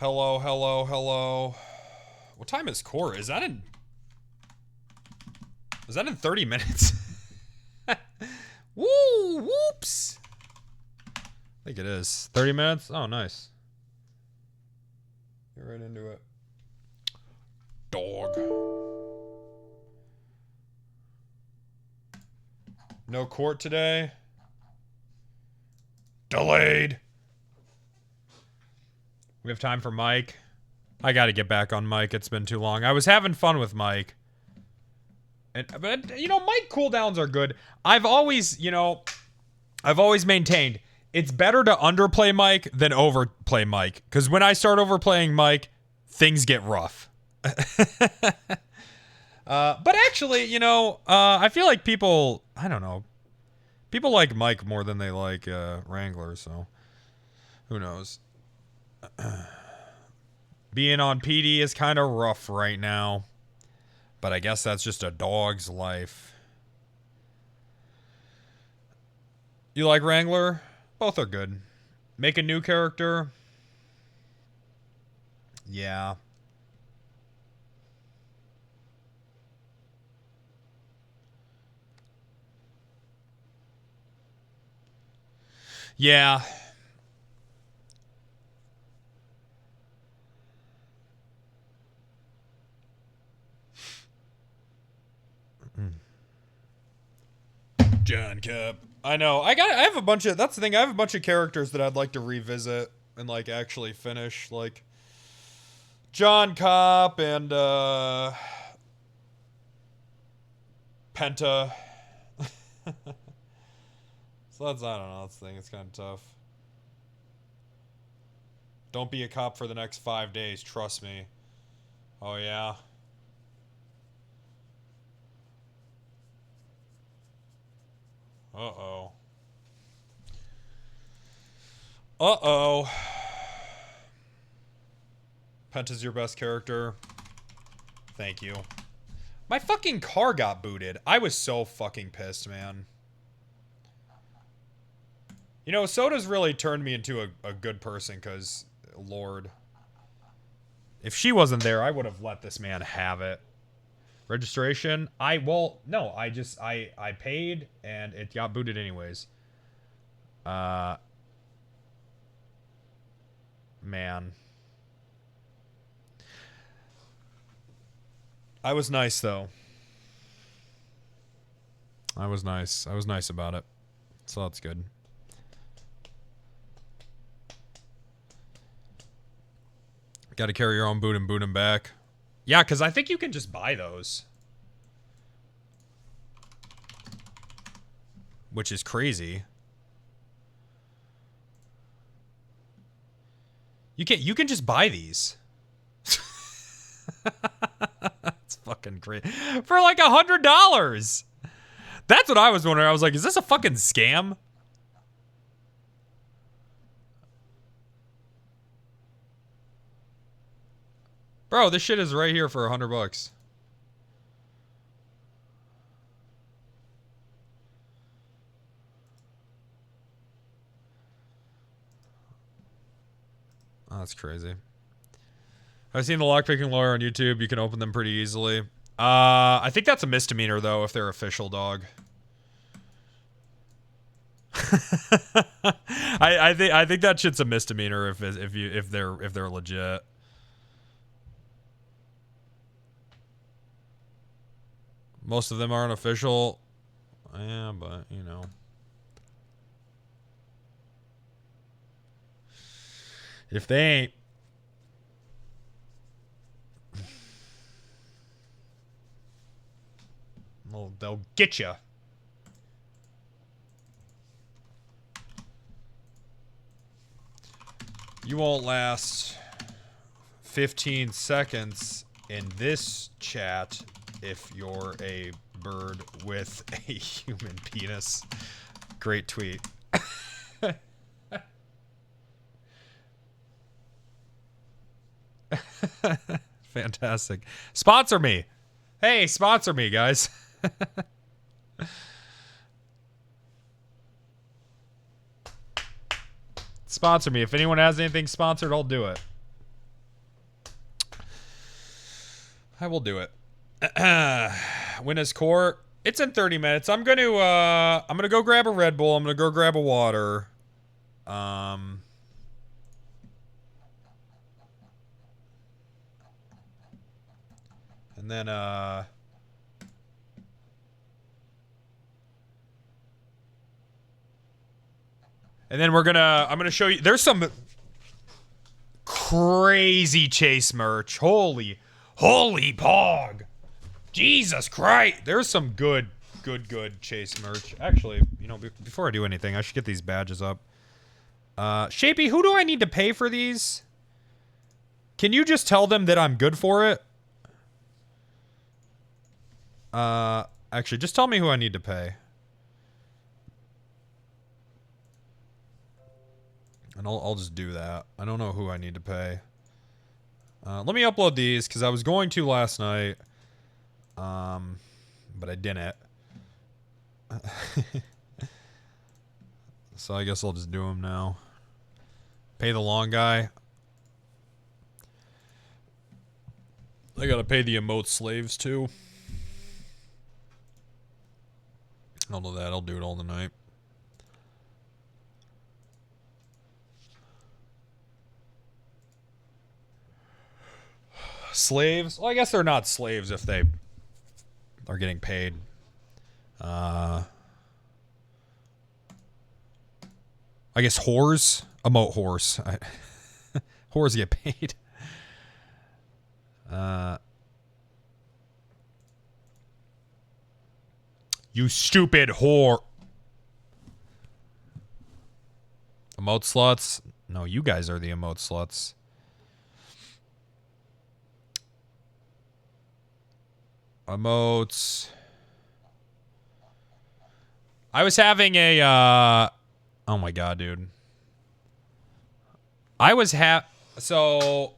Hello, hello, hello. What time is court? Is that in 30 minutes? Woo! Whoops! I think it is. 30 minutes? Oh, nice. Get right into it. Dog. No court today. Delayed. We have time for Mike. I gotta get back on Mike. It's been too long. I was having fun with Mike. But, you know, Mike cooldowns are good. I've always maintained it's better to underplay Mike than overplay Mike. Because when I start overplaying Mike, things get rough. But actually, you know, I feel like people, I don't know. People like Mike more than they like Wrangler, so who knows. Being on PD is kind of rough right now. But I guess that's just a dog's life. You like Wrangler? Both are good. Make a new character? Yeah. Yeah. John Cup. I know. I have a bunch of, that's the thing. I have a bunch of characters that I'd like to revisit and like actually finish, like John Cop and Penta. So that's, I don't know, that's the thing. It's kind of tough. Don't be a cop for the next 5 days. Trust me. Oh yeah. Uh-oh. Uh-oh. Penta's your best character. Thank you. My fucking car got booted. I was so fucking pissed, man. You know, Soda's really turned me into a good person, because, Lord. If she wasn't there, I would have let this man have it. Registration? I paid, and it got booted anyways. Man. I was nice, though. I was nice. I was nice about it. So that's good. Got to carry your own boot and boot them back. Yeah, because I think you can just buy those. Which is crazy. You can just buy these. That's fucking great. For like $100. That's what I was wondering. I was like, is this a fucking scam? Bro, this shit is right here for $100. Oh, that's crazy. I've seen the lockpicking lawyer on YouTube. You can open them pretty easily. I think that's a misdemeanor though if they're official, dog. I think that shit's a misdemeanor if they're legit. Most of them aren't official. Yeah, but you know. If they ain't, well, they'll get you. You won't last 15 seconds in this chat if you're a bird with a human penis. Great tweet. Fantastic. Sponsor me. Hey, sponsor me, guys. Sponsor me. If anyone has anything sponsored, I'll do it. I will do it. Win his core. It's in 30 minutes. I'm gonna go grab a Red Bull. I'm gonna go grab a water. And then I'm gonna show you. There's some crazy chase merch. Holy pog. Jesus Christ. There's some good chase merch. Actually, you know, before I do anything, I should get these badges up. Shapey, who do I need to pay for these? Can you just tell them that I'm good for it? Actually, just tell me who I need to pay. And I'll just do that. I don't know who I need to pay. Let me upload these, because I was going to last night. But I didn't. So I guess I'll just do them now. Pay the long guy. I gotta pay the emote slaves too. I'll do that. I'll do it all tonight. Slaves? Well, I guess they're not slaves if they are getting paid. I guess whores? Emote whores. Whores get paid. You stupid whore. Emote sluts? No, you guys are the emote sluts. Emotes. I was having a, oh my god, dude. So,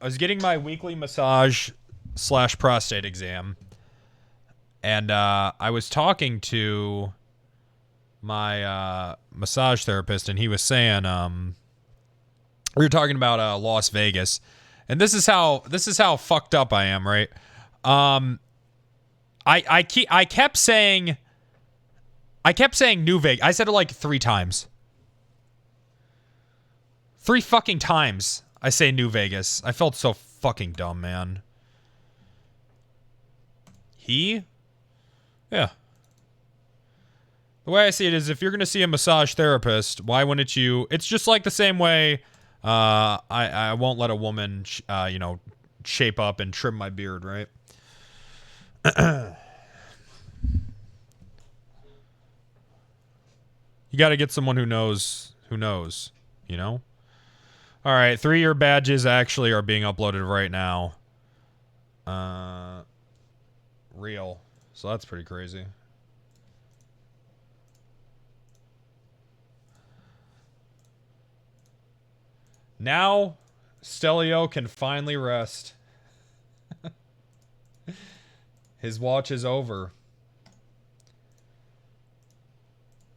I was getting my weekly massage / prostate exam. And, I was talking to my, massage therapist, and he was saying, we were talking about, Las Vegas. And this is how fucked up I am, right? I kept saying New Vegas. I said it like 3 times. 3 fucking times I say New Vegas. I felt so fucking dumb, man. Yeah. The way I see it is, if you're gonna see a massage therapist, why wouldn't you? It's just like the same way I won't let a woman, you know, shape up and trim my beard, right? You got to get someone who knows, you know? All right, 3-year badges actually are being uploaded right now. Real. So that's pretty crazy. Now, Stelio can finally rest. His watch is over.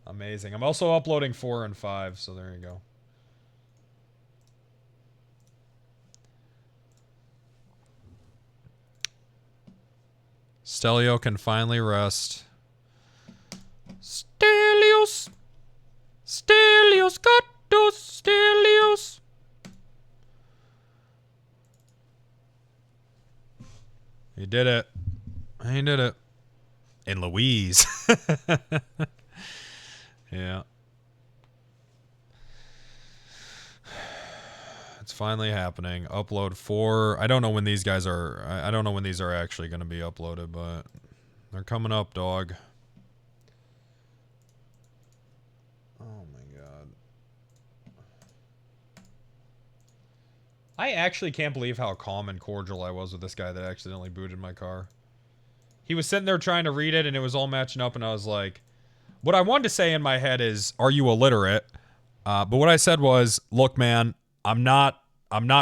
Amazing. I'm also uploading 4 and 5, so there you go. Stelio can finally rest. Stelios! Stelios gatos! Stelios! He did it. He did it. And Louise. Yeah. It's finally happening. Upload 4. I don't know when these guys are... I don't know when these are actually going to be uploaded, but... they're coming up, dog. Oh my god. I actually can't believe how calm and cordial I was with this guy that accidentally booted my car. He was sitting there trying to read it, and it was all matching up, and I was like... what I wanted to say in my head is, are you illiterate? But what I said was, look, man, I'm not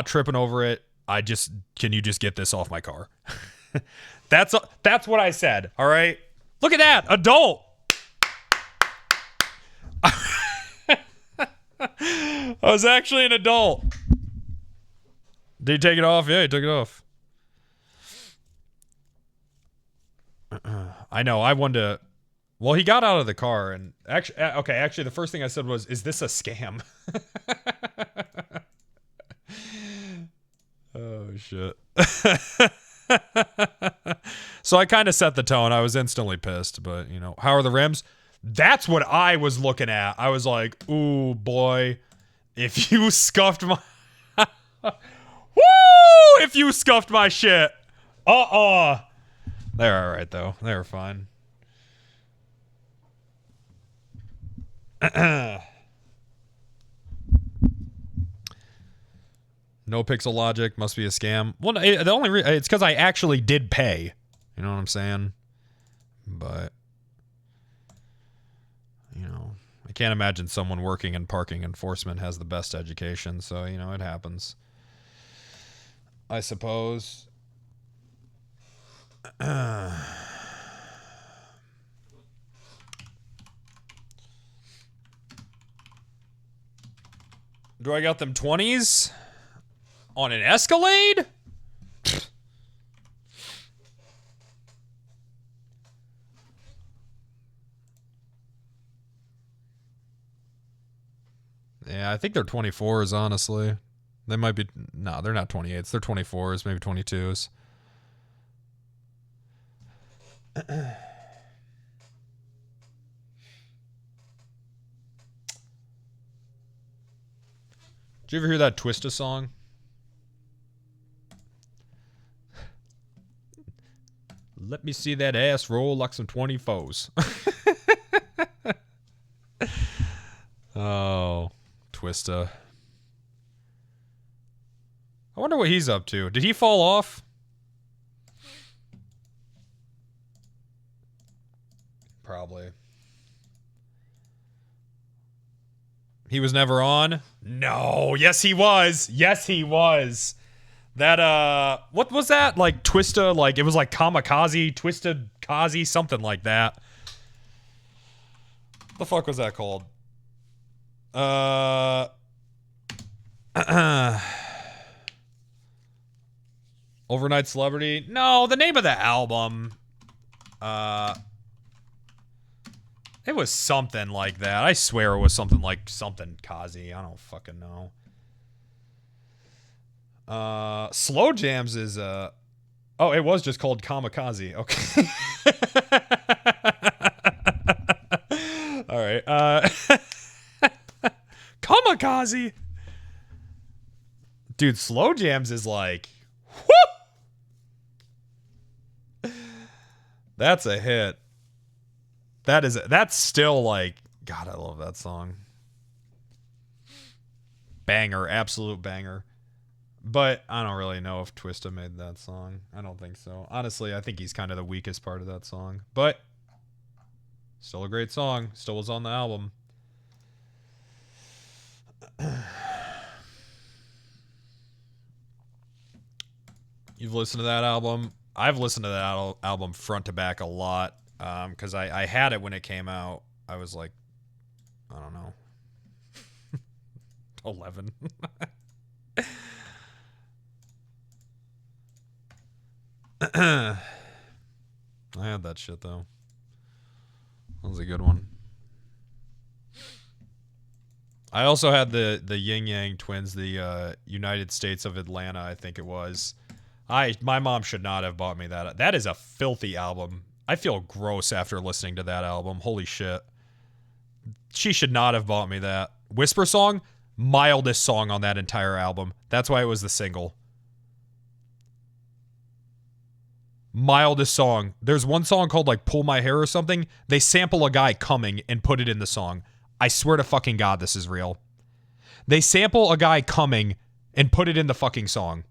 tripping over it. Can you just get this off my car? That's what I said. All right. Look at that. Adult. I was actually an adult. Did he take it off? Yeah, he took it off. I know. I wanted to. Well, he got out of the car and actually, okay. Actually, the first thing I said was, "Is this a scam?" Oh shit. So I kind of set the tone. I was instantly pissed, but you know, how are the rims? That's what I was looking at. I was like, "Ooh boy, if you scuffed my, woo! If you scuffed my shit, they're all right though. They're fine." NoPixel logic must be a scam. Well, the only it's because I actually did pay. You know what I'm saying? But you know, I can't imagine someone working in parking enforcement has the best education. So you know, it happens. I suppose. Do I got them 20s on an Escalade? Yeah, I think they're 24s, honestly. They might be... No, they're not 28s. They're 24s, maybe 22s. Did you ever hear that Twista song? Let me see that ass roll like some 24s. Oh, Twista. I wonder what he's up to. Did he fall off? Probably. He was never on? No. Yes, he was. Yes, he was. That, what was that? Like, Twista, like, it was like Kamikaze, Twisted Kazi, something like that. What the fuck was that called? Overnight Celebrity? No, the name of the album. It was something like that. I swear it was something like something Kazi. I don't fucking know. Slow Jams is oh, it was just called Kamikaze. Okay. All right. Kamikaze. Dude, Slow Jams is like, whoop. That's a hit. That's still like, God, I love that song. Banger, absolute banger. But I don't really know if Twista made that song. I don't think so. Honestly, I think he's kind of the weakest part of that song. But still a great song. Still was on the album. You've listened to that album? I've listened to that album front to back a lot. Because I had it when it came out. I was like, I don't know, 11. I had that shit though. That was a good one. I also had the Yin Yang Twins, the United States of Atlanta, I think it was. My mom should not have bought me that. That is a filthy album. I feel gross after listening to that album. Holy shit. She should not have bought me that. Whisper Song, mildest song on that entire album. That's why it was the single. Mildest song. There's one song called like Pull My Hair or something. They sample a guy coming and put it in the song. I swear to fucking God this is real. They sample a guy coming and put it in the fucking song.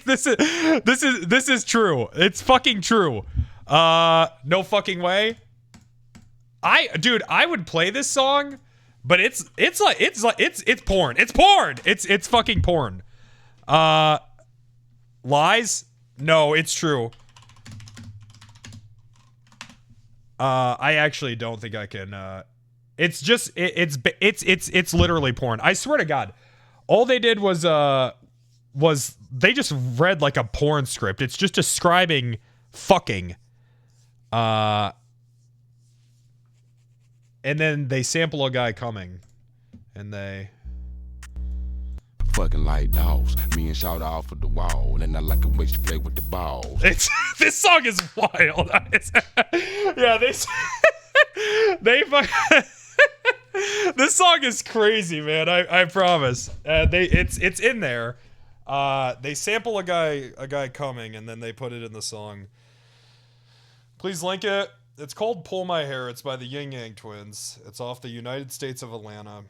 This is true. It's fucking true. No fucking way. Dude, I would play this song, but it's porn. It's porn. It's fucking porn. Lies? No, it's true. I actually don't think I can. It's just it's literally porn. I swear to God, all they did was they just read like a porn script. It's just describing Fucking. And then they sample a guy coming. And they... Fucking like dogs. Me and shout out for the wall. And I like a wish to play with the balls. It's this song is wild. Yeah, they this song is crazy, man. I promise. It's in there. They sample a guy coming, and then they put it in the song. Please link it. It's called "Pull My Hair." It's by the Yin Yang Twins. It's off the United States of Atlanta.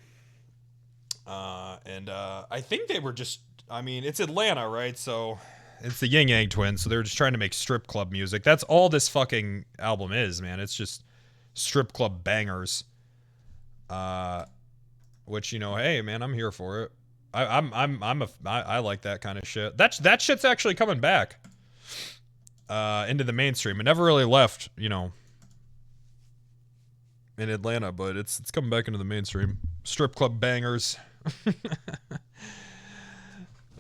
And I think they were just, I mean, it's Atlanta, right? So it's the Yin Yang Twins. So they're just trying to make strip club music. That's all this fucking album is, man. It's just strip club bangers. Which, you know, hey, man, I'm here for it. I like that kind of shit. That shit's actually coming back, into the mainstream. It never really left, you know, in Atlanta, but it's coming back into the mainstream. Strip club bangers.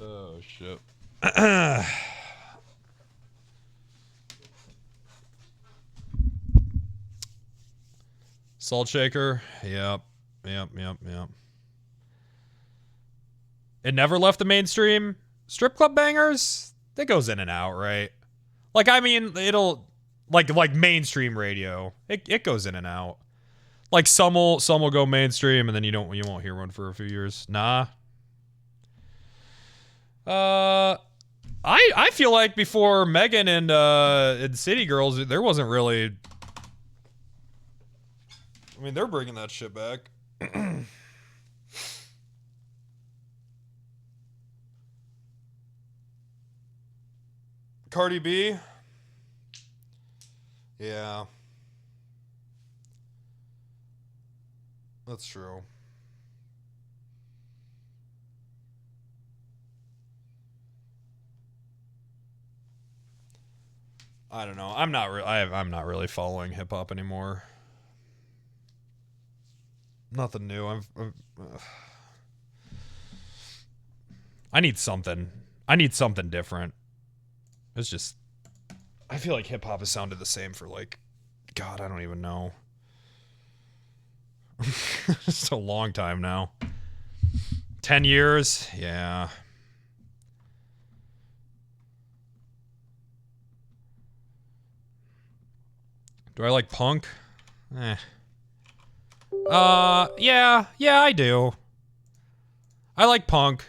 Oh shit. Salt shaker. Yep. It never left the mainstream. Strip club bangers, that goes in and out, right? Like, I mean, it'll like mainstream radio. It goes in and out. Like some will go mainstream, and then you won't hear one for a few years. Nah. I feel like before Megan and City Girls, there wasn't really. I mean, they're bringing that shit back. Cardi B. Yeah. That's true. I don't know. I'm not really following hip hop anymore. Nothing new. I need something. I need something different. It's just, I feel like hip hop has sounded the same for like, God, I don't even know. It's a long time now. 10 years? Yeah. Do I like punk? Yeah, I do. I like punk.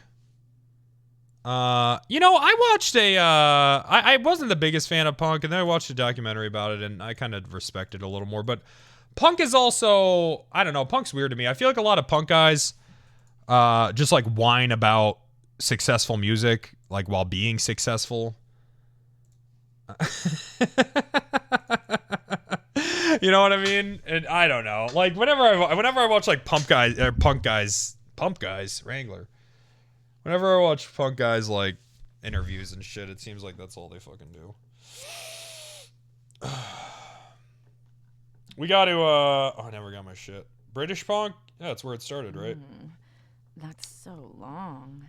You know, I watched I wasn't the biggest fan of punk, and then I watched a documentary about it, and I kind of respect it a little more, but punk is also, I don't know, punk's weird to me. I feel like a lot of punk guys, just like whine about successful music, like while being successful. You know what I mean? And I don't know. Like whenever I watch like punk guys, Wrangler. Whenever I watch punk guys like interviews and shit, it seems like that's all they fucking do. We got to oh, I never got my shit. British punk? Yeah, that's where it started, right? That's so long.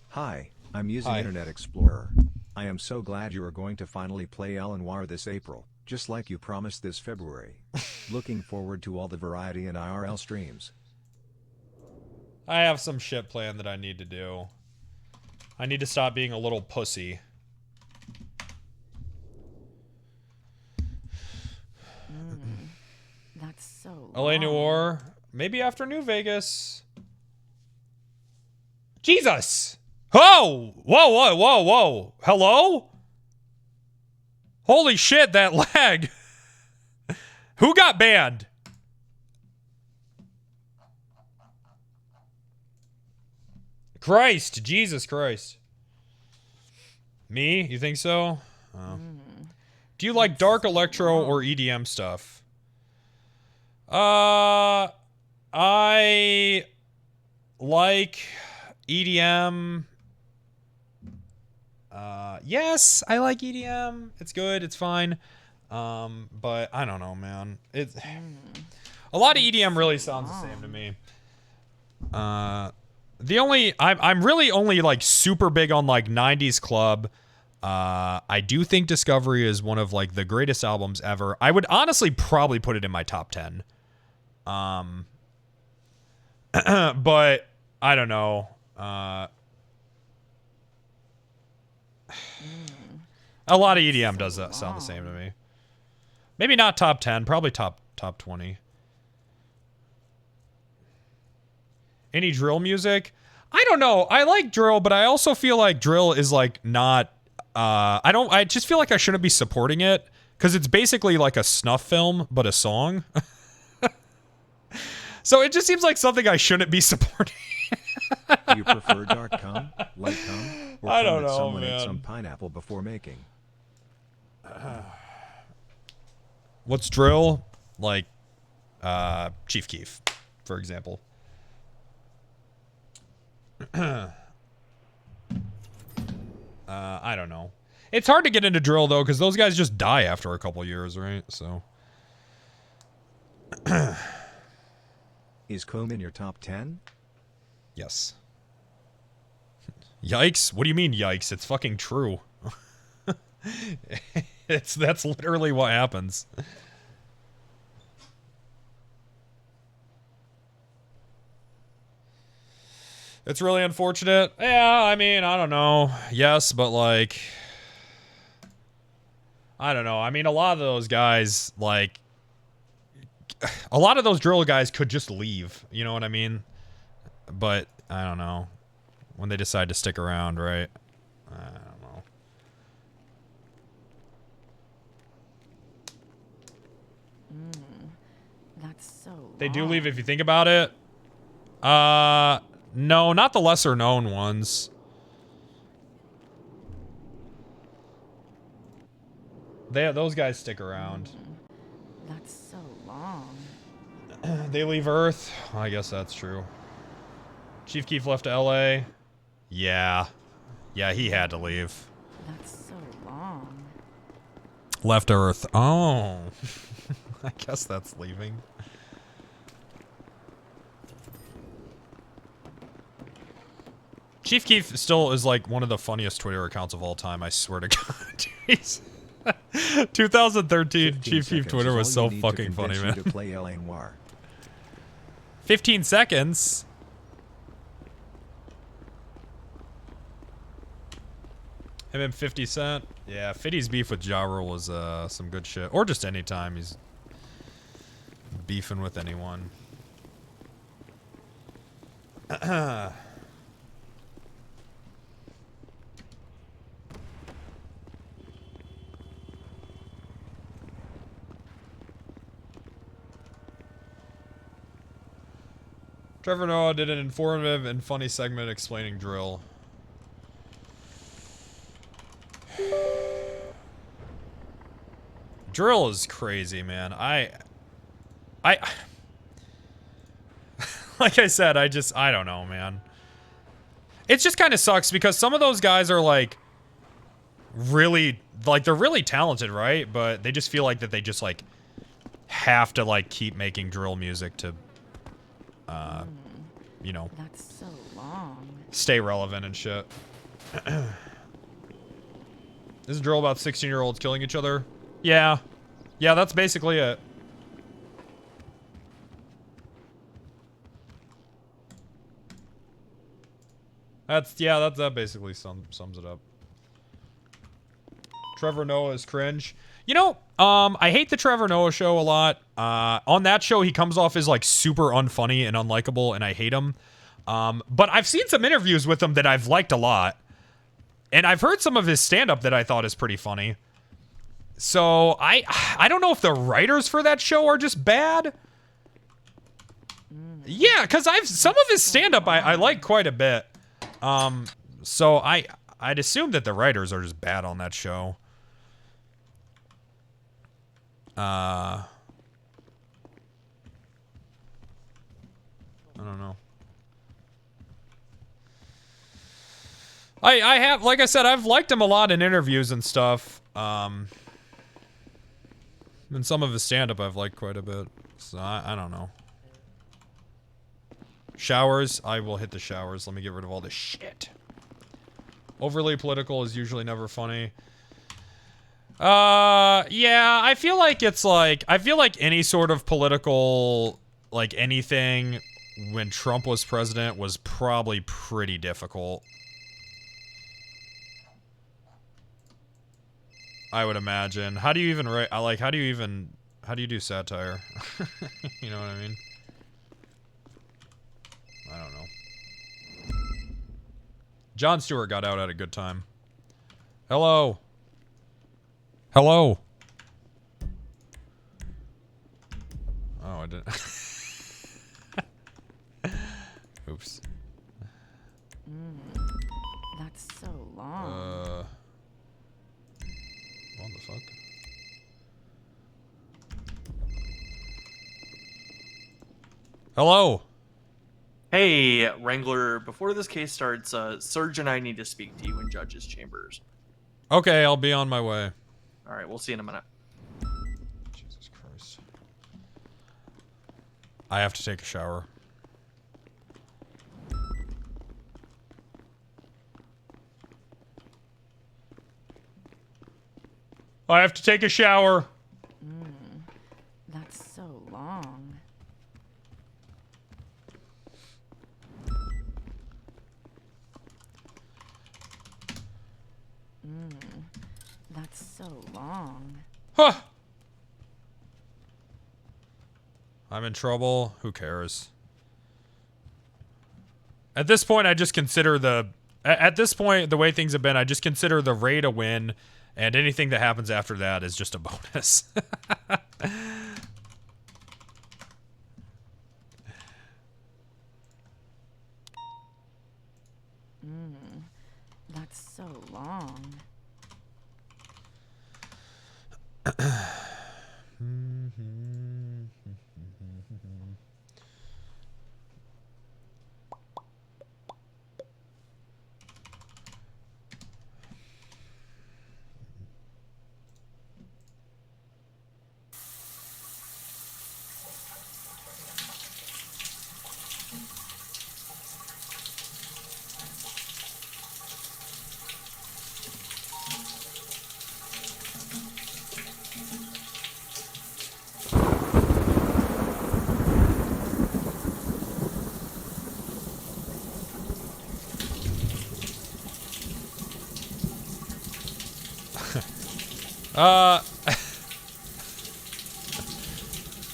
Hi, I'm using Internet Explorer. I am so glad you are going to finally play Alan War this April, just like you promised this February. Looking forward to all the variety and IRL streams. I have some shit planned that I need to do. I need to stop being a little pussy. That's so LA Noir. Maybe after New Vegas. Jesus! Oh! Whoa. Hello? Holy shit, that lag. Who got banned? Christ. Jesus Christ. Me? You think so? Oh. Do you like dark electro or EDM stuff? I like EDM. Yes, I like EDM. It's good. It's fine. But I don't know, man. It's a lot of EDM really sounds the same to me. I'm really only like super big on like 90s club. I do think Discovery is one of like the greatest albums ever. I would honestly probably put it in my top 10. But I don't know. A lot of EDM does that sound the same to me. Maybe not top 10, probably top 20. Any drill music? I don't know. I like drill, but I also feel like drill is like not I just feel like I shouldn't be supporting it cuz it's basically like a snuff film but a song. So it just seems like something I shouldn't be supporting. Do you prefer dark cum, light cum, or I cum don't that know, someone man. ate some pineapple before making? What's drill? Like Chief Keef, for example. I don't know. It's hard to get into drill though, because those guys just die after a couple years, right? So. Is cum in your top 10? Yes. Yikes? What do you mean, yikes? It's fucking true. That's literally what happens. It's really unfortunate. Yeah, I mean, I don't know. Yes, but like, I don't know. I mean, a lot of those guys, like, a lot of those drill guys could just leave. You know what I mean? But I don't know. When they decide to stick around, right? I don't know. That's so long. They do leave if you think about it. No, not the lesser known ones. Those guys stick around. That's so long. They leave Earth. I guess that's true. Chief Keef left to LA. Yeah. Yeah, he had to leave. That's so long. Left Earth. Oh. I guess that's leaving. Chief Keef still is like one of the funniest Twitter accounts of all time, I swear to God. Jeez. 2013 Chief Keef Twitter was so fucking funny, man. To play L.A. Noire. 15 seconds? Him and 50 Cent? Yeah, 50's beef with Ja Rule was some good shit. Or just any time he's beefing with anyone. Trevor Noah did an informative and funny segment explaining drill. Drill is crazy, man. I like I said, I don't know, man. It just kind of sucks because some of those guys are like really, like they're really talented, right? But they just feel like that they just like have to like keep making drill music to you know, That's so long. stay relevant and shit. Isn't drill about 16-year-olds killing each other? Yeah. Yeah, that's basically it. That basically sums it up. Trevor Noah is cringe. You know, I hate the Trevor Noah show a lot. On that show, he comes off as like super unfunny and unlikable, and I hate him. But I've seen some interviews with him that I've liked a lot. And I've heard some of his stand-up that I thought is pretty funny. So, I don't know if the writers for that show are just bad. Yeah, because some of his stand-up I like quite a bit. So I'd assume that the writers are just bad on that show. I don't know. I have, like I said, I've liked him a lot in interviews and stuff. And some of his stand-up I've liked quite a bit. So I don't know. Showers, I will hit the showers. Let me get rid of all this shit. Overly political is usually never funny. Yeah, I feel like it's like, I feel like any sort of political, like anything when Trump was president was probably pretty difficult. I would imagine. How do you even write, how do you do satire? You know what I mean? I don't know. Jon Stewart got out at a good time. Hello. Hello. Oh, I didn't. Oops. That's so long. What the fuck? Hello. Hey, Wrangler, before this case starts, Serge and I need to speak to you in Judge's chambers. Okay, I'll be on my way. All right, we'll see you in a minute. Jesus Christ. I have to take a shower. I have to take a shower. That's so long. That's so long. Huh. I'm in trouble. Who cares? At this point, I just consider the... At this point, the way things have been, I just consider the raid a win, and anything that happens after that is just a bonus. That's so long.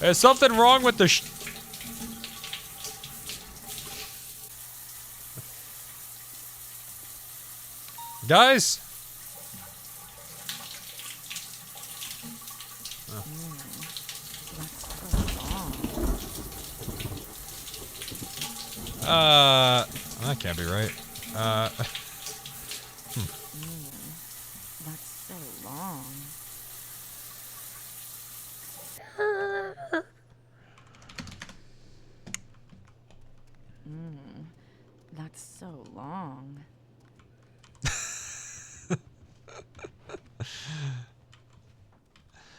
There's something wrong with the Guys? That can't be right. That's so long. That's so long.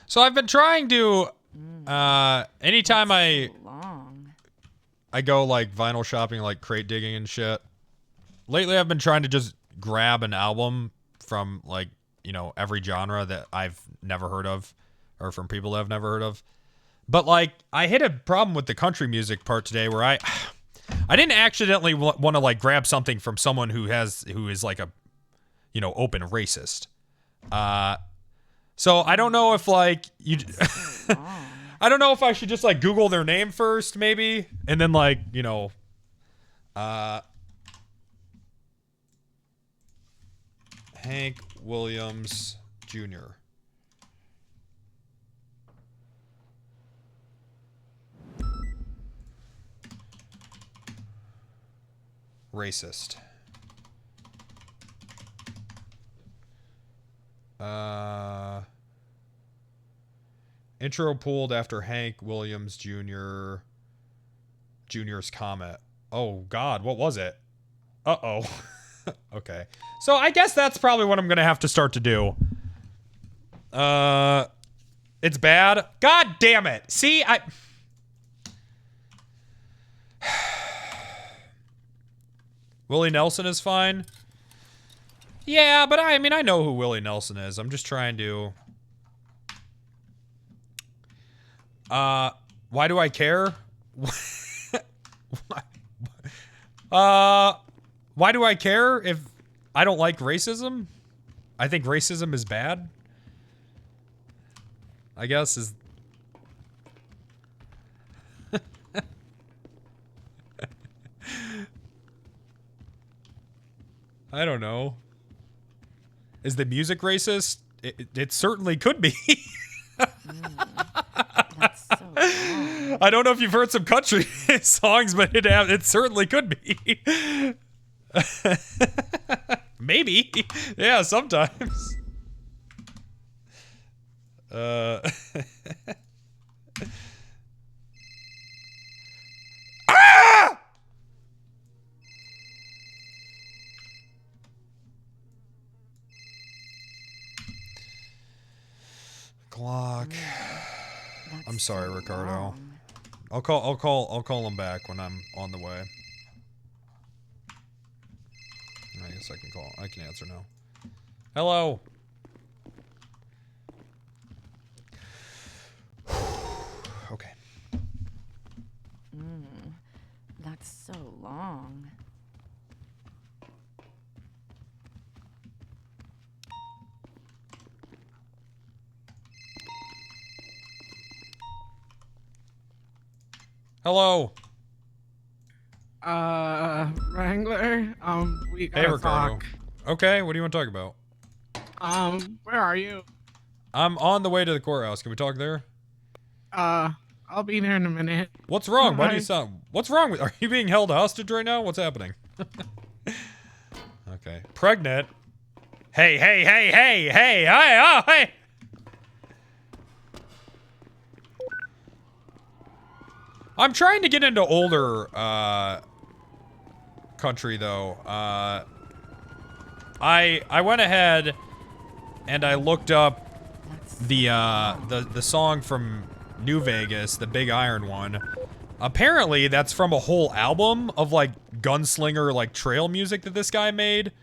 So I've been trying to, anytime So long. I go like vinyl shopping, like crate digging and shit. Lately, I've been trying to just grab an album from like, you know, every genre that I've never heard of, or from people that I've never heard of. But like, I hit a problem with the country music part today, where I didn't accidentally want to like grab something from someone who is like a, you know, open racist. So I don't know if like you. So long. I don't know if I should just like Google their name first, maybe, and then like, you know, Hank Williams Jr. Racist. Intro pulled after Hank Williams Jr.'s comment. Oh God, what was it? Uh-oh. Okay. So I guess that's probably what I'm gonna have to start to do. It's bad. God damn it. See, Willie Nelson is fine. Yeah, but I mean, I know who Willie Nelson is. I'm just trying to... why do I care? Why do I care if I don't like racism? I think racism is bad. I guess is... I don't know. Is the music racist? It certainly could be. That's so wrong. I don't know if you've heard some country songs, but it certainly could be. Maybe. Yeah, sometimes. Ah! Glock. I'm That's sorry, so Ricardo. wrong. I'll call him back when I'm on the way. I guess I can answer now. Hello. Okay. That's so long. Hello. Wrangler, we Hey, gotta Ricardo. talk. Okay, what do you want to talk about? Where are you? I'm on the way to the courthouse. Can we talk there? I'll be there in a minute. What's wrong? Why do you Alright. sound... What's wrong with... Are you being held hostage right now? What's happening? Okay. Pregnant? Hey, hey, hey, hey, hey, hey, oh, hey! I'm trying to get into older, country, though. I went ahead and I looked up That's the song from New Vegas, the Big Iron one. Apparently, that's from a whole album of, like, gunslinger, like, trail music that this guy made.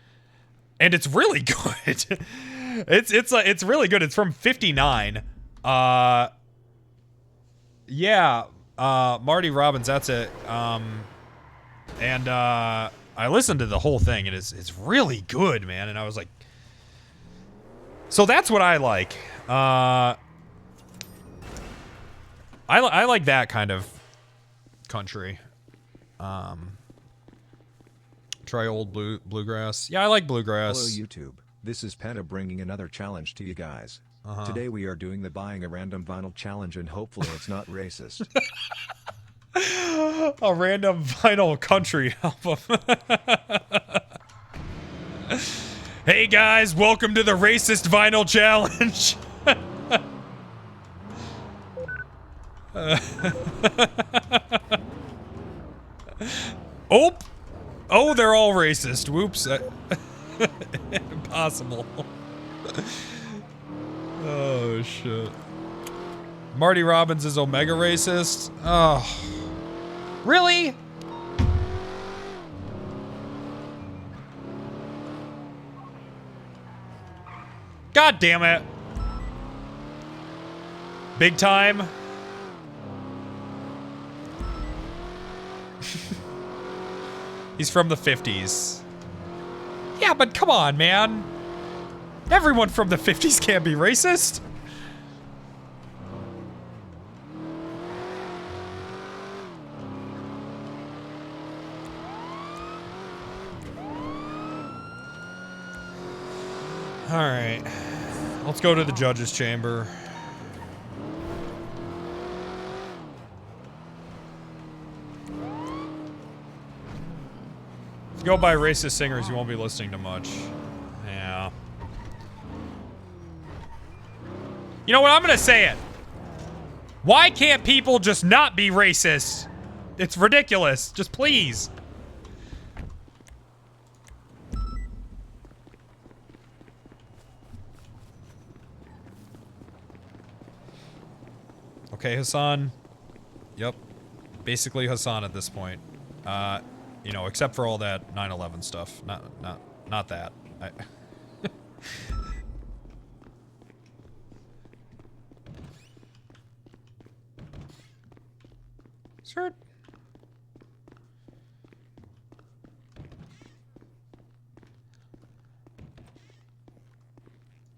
And it's really good. It's really good. It's from 59. Yeah, Marty Robbins, that's it. And I listened to the whole thing, and it's really good, man. And I was like, so that's what I like. I like that kind of country. Try old bluegrass. Yeah, I like bluegrass. Hello YouTube, this is Penta bringing another challenge to you guys. Today we are doing the buying a random vinyl challenge and hopefully it's not racist. A random vinyl country album. Hey guys, welcome to the racist vinyl challenge. Oh, they're all racist. Whoops. Impossible. Oh, shit. Marty Robbins is Omega racist? Oh. Really? God damn it. Big time. He's from the 50s. Yeah, but come on, man. Everyone from the 50s can't be racist. All right. Let's go to the judge's chamber. If you go by racist singers, you won't be listening to much. Yeah. You know what? I'm gonna say it. Why can't people just not be racist? It's ridiculous. Just please. Okay, Hassan. Yep. Basically Hassan at this point. You know, except for all that 9/11 stuff. Not that. Sir.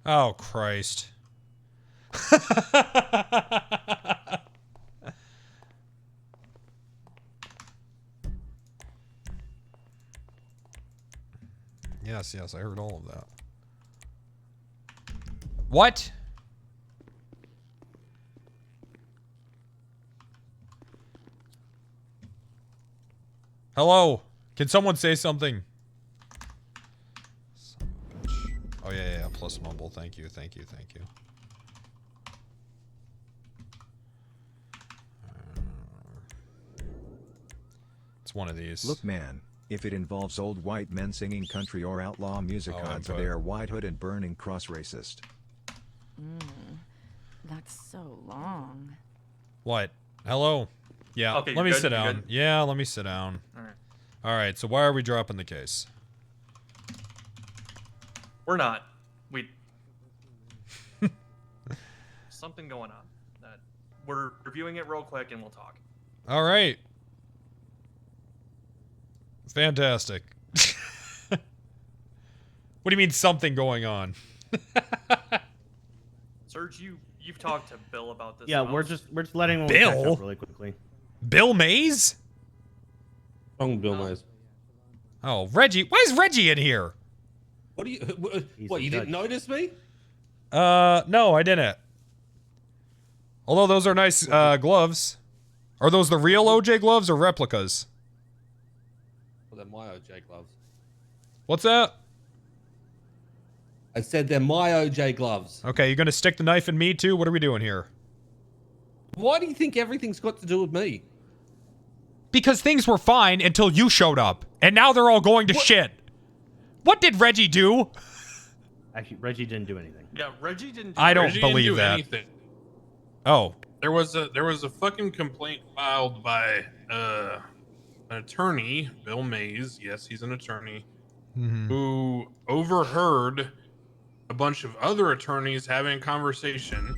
Oh, Christ. Yes, yes, I heard all of that. What? Hello? Can someone say something? Son of a bitch. Oh, yeah, plus mumble. Thank you, thank you, thank you. It's one of these. Look, man, if it involves old white men singing country or outlaw music, odds are they are white hood and burning cross racist. That's so long. What? Hello? Yeah, Okay, let me you're sit good? You're down. good? Yeah, let me sit down. Alright. Alright, so why are we dropping the case? We're not. We. Something going on. We're reviewing it real quick and we'll talk. Alright. Fantastic. What do you mean something going on? Serge, you've talked to Bill about this. Yeah, house. we're just letting one Bill? catch up really quickly. Bill Mays? Bill Mays. Oh, Reggie. Why is Reggie in here? What do you? He's What a you judge. didn't notice me? No, I didn't. Although those are nice gloves. Are those the real OJ gloves or replicas? Well, they're my OJ gloves. What's that? I said they're my OJ gloves. Okay, you gonna stick the knife in me too? What are we doing here? Why do you think everything's got to do with me? Because things were fine until you showed up. And now they're all going to shit. What did Reggie do? Actually, Reggie didn't do anything. Yeah, Reggie didn't. Do I don't Reggie didn't believe do that. anything. Oh. There was a fucking complaint filed by an attorney, Bill Mays. Yes, he's an attorney who overheard a bunch of other attorneys having a conversation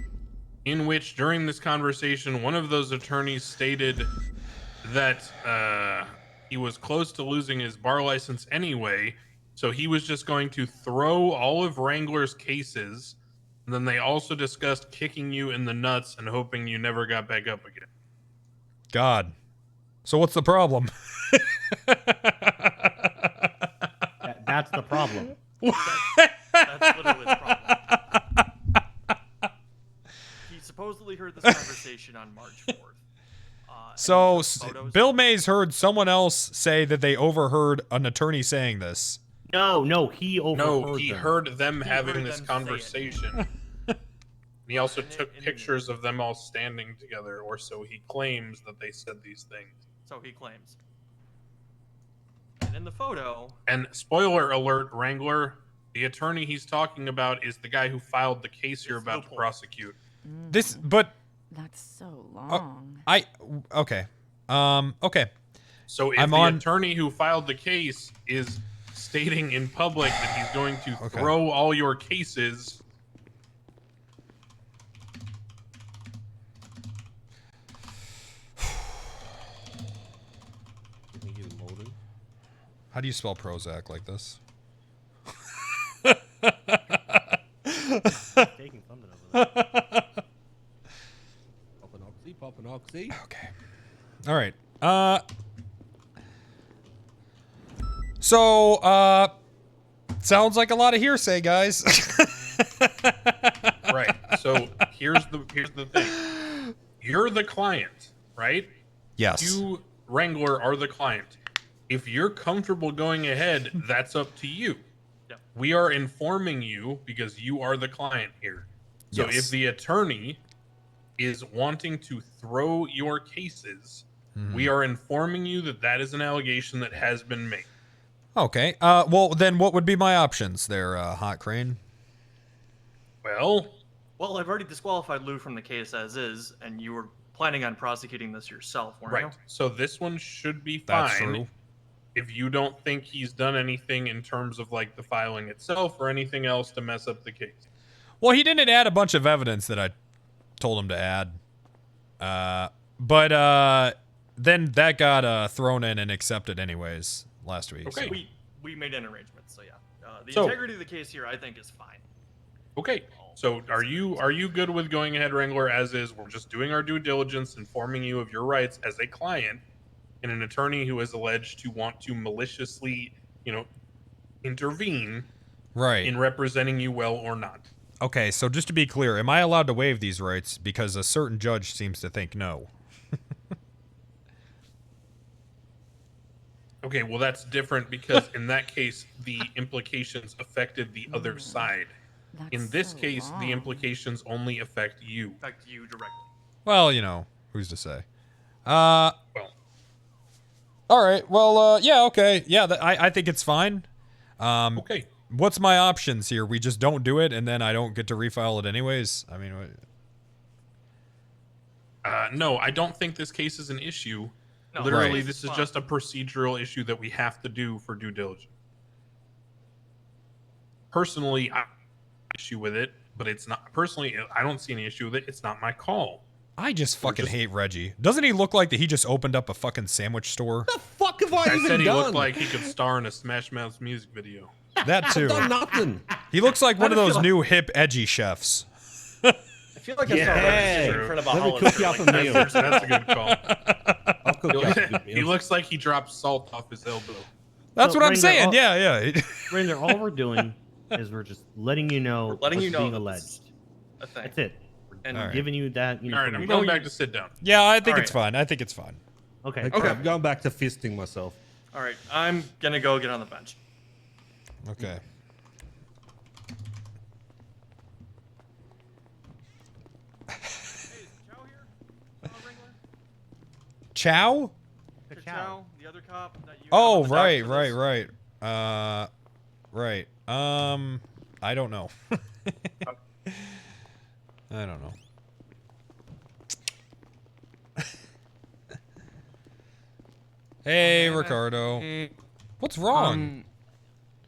in which, during this conversation, one of those attorneys stated that he was close to losing his bar license anyway, so he was just going to throw all of Wrangler's cases. And then they also discussed kicking you in the nuts and hoping you never got back up again. God. So what's the problem? That's the problem. That's literally the problem. He supposedly heard this conversation on March 4th. So photos. Bill Mays heard someone else say that they overheard an attorney saying this. No, he overheard No, he them. heard them He having heard this them say it. conversation. He also took and- pictures of them all standing together, or so he claims that they said these things. So he claims. And in the photo, And spoiler alert, Wrangler, the attorney he's talking about is the guy who filed the case you're It's about to Loophole. prosecute. This, but That's so long. okay. Okay. So if I'm the on- attorney who filed the case is stating in public that he's going to Okay. throw all your cases, You think he's molding? How do you spell Prozac like this? Taking something over there. Poppin' oxy. Okay. All right. So, sounds like a lot of hearsay, guys. right? So here's the thing: you're the client, right? Yes. You, Wrangler, are the client. If you're comfortable going ahead, that's up to you. Yep. We are informing you because you are the client here. So Yes. if the attorney is wanting to throw your cases, we are informing you that that is an allegation that has been made. Okay. Well, then what would be my options there, Hot Crane? Well, Well, I've already disqualified Lou from the case as is, and you were planning on prosecuting this yourself, weren't Right. you? So this one should be That's fine. true. If you don't think he's done anything in terms of like the filing itself or anything else to mess up the case. Well, he didn't add a bunch of evidence that I told him to add. But then that got thrown in and accepted anyways last week. Okay. So. We made an arrangement, so yeah. The So- integrity of the case here, I think, is fine. Okay. So are you good with going ahead, Wrangler, as is? We're just doing our due diligence, informing you of your rights as a client and an attorney who is alleged to want to maliciously, intervene Right. in representing you well or not. Okay, so just to be clear, am I allowed to waive these rights? Because a certain judge seems to think no. Okay, well that's different because in that case the implications affected the other side. In That's this so case, the long. implications only affect you. Affect you directly. Well, who's to say? All right. Well, yeah, okay. Yeah, I think it's fine. Okay. What's my options here? We just don't do it, and then I don't get to refile it anyways? I mean, No, I don't think this case is an issue. No, Literally, Right. this is just a procedural issue that we have to do for due diligence. Personally, I have an issue with it, but it's not. Personally, I don't see any issue with it. It's not my call. I just fucking just- hate Reggie. Doesn't he look like that he just opened up a fucking sandwich store? The fuck have I I even said he done? looked like he could star in a Smash Mouth music video. That too. I've done nothing. He looks like one of I those feel- new hip edgy chefs. I feel like Yeah. I'm in front of a Let me Hollister, cook you up a like, meal. That's a good call. I'll cook you up a good He meal. looks like he dropped salt off his elbow. That's So, what I'm Ranger, saying. all- Yeah. Ranger, all we're doing is we're just letting you know We're letting what's you know being that alleged. this is a thing. That's it. We're And All right. giving you that. All right, I'm information. going back to sit down. Yeah, I think All it's right. fine. I think it's fine. Okay. Okay, I'm going back to fisting myself. All right, I'm gonna go get on the bench. Okay. Chow? Chow, the other cop that you. Oh, have on the right, dock for right, this. right. I don't know. I don't know. Hey, Ricardo. Hey, What's wrong?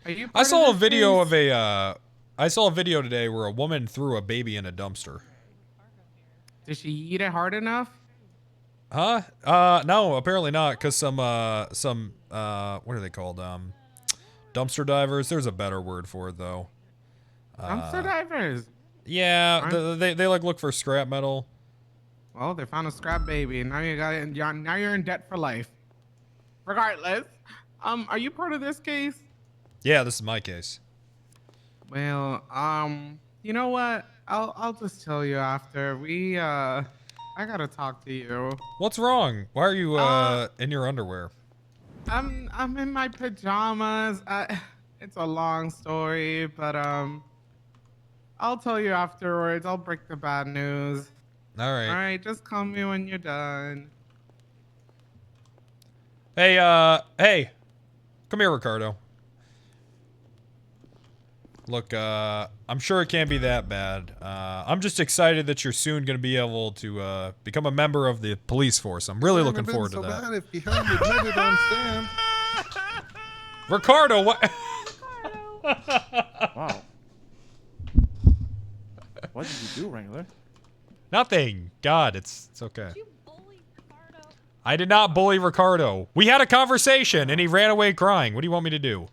are you I part saw a this video case? of I saw a video today where a woman threw a baby in a dumpster. Did she eat it hard enough? Huh? No, apparently not, cause some what are they called? Dumpster divers. There's a better word for it though. Dumpster divers. Yeah, they like look for scrap metal. Well, they found a scrap baby, and now you got it. Now you're in debt for life. Regardless, are you part of this case? Yeah, this is my case. Well, you know what? I'll just tell you after I gotta talk to you. What's wrong? Why are you in your underwear? I'm in my pajamas. It's a long story, but I'll tell you afterwards. I'll break the bad news. All right. All right, just call me when you're done. Hey, come here, Ricardo. Look, I'm sure it can't be that bad. I'm just excited that you're soon going to be able to become a member of the police force. I'm really looking forward to that. Bad if you haven't admitted on stand. Ricardo, what? Wow. What did you do, Wrangler? Nothing. God, it's okay. I did not bully Ricardo. We had a conversation, and he ran away crying. What do you want me to do?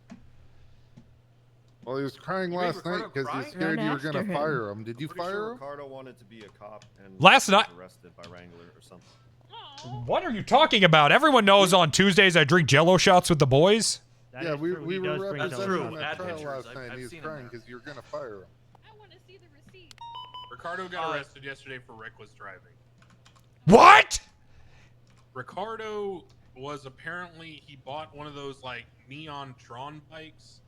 Well, he was crying made last Ricardo night because cry? he's scared Run you were going after to him. fire him. Did you Pretty fire sure him? Ricardo wanted to be a cop and Last night- was arrested by Wrangler or something. What are you talking about? Everyone knows on Tuesdays I drink Jello shots with the boys. That Yeah, is we true. He were does bring That's Jello true. representing him Add at trial pictures. last night. I've and He was seen him crying there. because you were going to fire him. Ricardo got arrested yesterday for reckless driving. What? Ricardo was apparently he bought one of those like neon Tron bikes,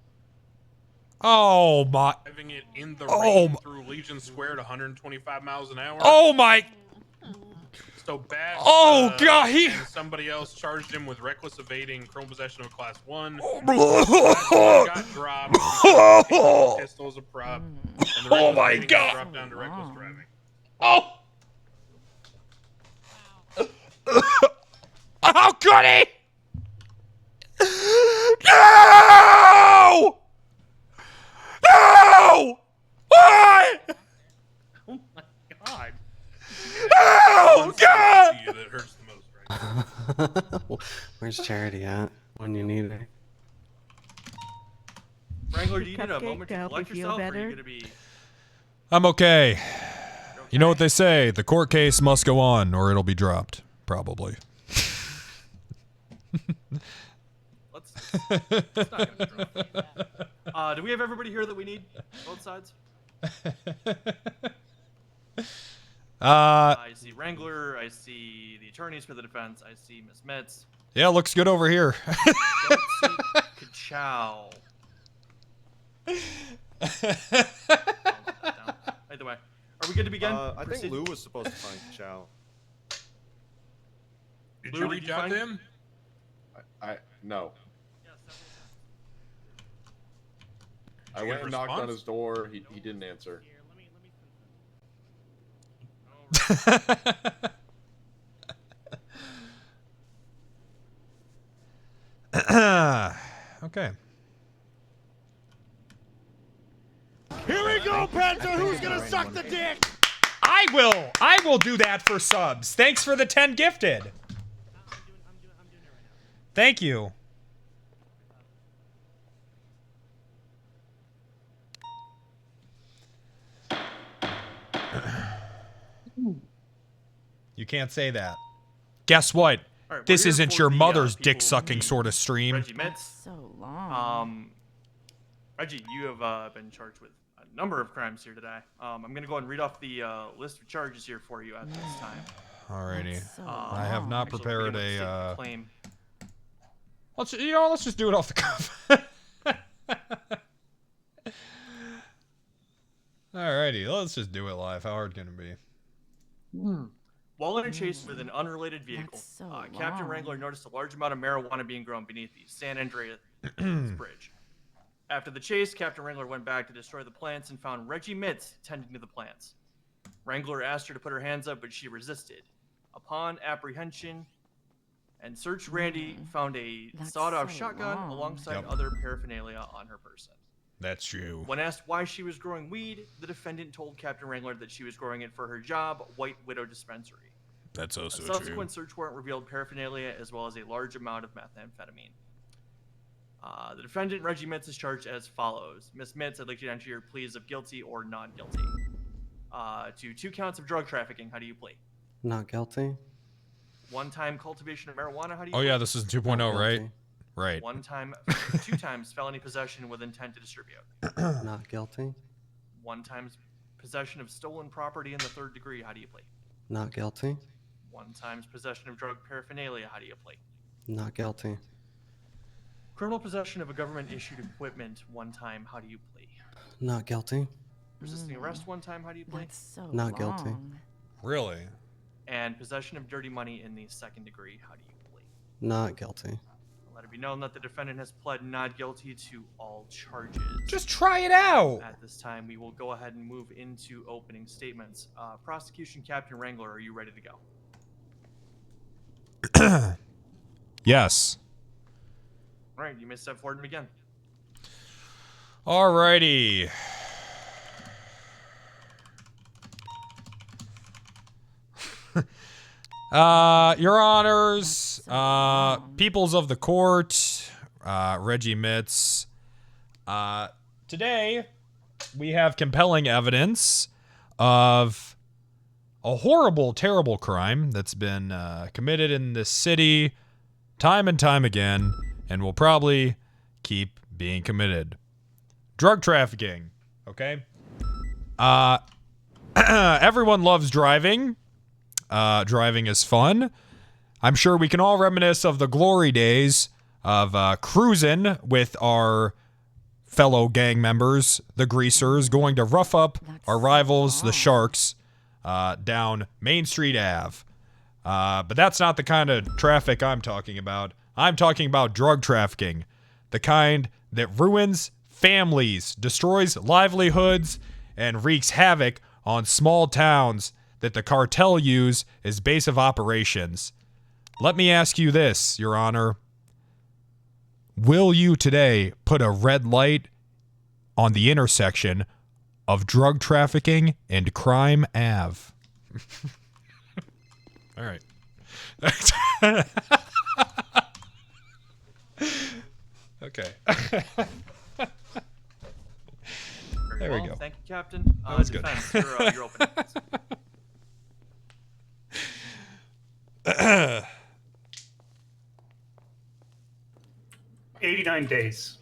Oh my. driving it in the Oh rain my- through Legion Square at 125 miles an hour. Oh my. So bad. Oh, God, he- And somebody else charged him with reckless evading, chrome possession of class 1. Oh, Got dropped. because he pistols a prop, and And the Oh reckless my rating God. Drop down to reckless Wow. driving. Oh! How could he? No! No! Why? Oh my god. Oh, God! See you that hurts the most, right? Where's Charity at when you need her? Wrangler, do you need a Cupcake moment to to help collect you feel yourself, or are better? you gonna be? I'm okay. You know what okay? they say, the court case must go on or it'll be dropped. Probably. It's not gonna drop. Do we have everybody here that we need? Both sides. I see Wrangler. I see the attorneys for the defense. I see Miss Metz. Yeah, looks good over here. Don't see Ka-chow. Either way, are we good to begin? I think Proceed. Lou was supposed to find Chow. Did Lou, you did reach you out find- to him? No. I Did you went get and a knocked on response? his door. He didn't answer. Okay. Here we go, Panther. Who's gonna suck the dick? I will do that for subs. Thanks for the 10 gifted. Thank you. You can't say that. Guess what? All right, This we're here isn't for your the, mother's people dick sucking who sort of stream. Reggie Metz. So long. Reggie, you have been charged with a number of crimes here today. I'm going to go ahead and read off the list of charges here for you at this time. Alrighty. That's so I have long. not Actually, prepared we'll begin with the a. statement of claim. Let's just do it off the cuff. Alrighty, let's just do it live. How hard can it be? While in a chase with an unrelated vehicle, That's so Captain long. Wrangler noticed a large amount of marijuana being grown beneath the San Andreas Bridge. After the chase, Captain Wrangler went back to destroy the plants and found Reggie Mitz tending to the plants. Wrangler asked her to put her hands up, but she resisted. Upon apprehension and search, Randy found a That's sawed-off so shotgun long. alongside Yep. other paraphernalia on her person. That's true. When asked why she was growing weed, the defendant told Captain Wrangler that she was growing it for her job, White Widow Dispensary. That's A also subsequent search warrant revealed paraphernalia as well as a large amount of methamphetamine. The defendant, Reggie Mitz, is charged as follows. Miss Mitz, I'd like you to enter your pleas of guilty or not guilty. To 2 counts of drug trafficking, how do you plead? Not guilty. One-time cultivation of marijuana, how do you Oh plead? yeah, this is 2.0, Not right? guilty. Right. 2 times felony possession with intent to distribute. Not guilty. 1 time possession of stolen property in the 3rd degree, how do you plead? Not guilty. 1 times possession of drug paraphernalia, how do you plead? Not guilty. Criminal possession of a government-issued equipment, 1 time, how do you plead? Not guilty. Resisting arrest, 1 time, how do you plead? That's so Not guilty. long. Really? And possession of dirty money in the 2nd degree, how do you plead? Not guilty. Let it be known that the defendant has pled not guilty to all charges. Just try it out. At this time, we will go ahead and move into opening statements. Prosecution Captain Wrangler, are you ready to go? Yes. All right, you may step forward and begin. Alrighty. Your Honors, peoples of the court, Reggie Mitz. Today, we have compelling evidence of a horrible, terrible crime that's been committed in this city time and time again, and will probably keep being committed. Drug trafficking, okay? Everyone loves driving. Driving is fun. I'm sure we can all reminisce of the glory days of cruising with our fellow gang members, the Greasers, going to rough up our rivals, the Sharks, down Main Street Ave. But that's not the kind of traffic I'm talking about. I'm talking about drug trafficking, the kind that ruins families, destroys livelihoods, and wreaks havoc on small towns that the cartel use as base of operations. Let me ask you this, Your Honor. Will you today put a red light on the intersection of drug trafficking and Crime Ave? All right. Okay. There we go. Thank you, Captain. That was good. Defense, you're open. 89 days.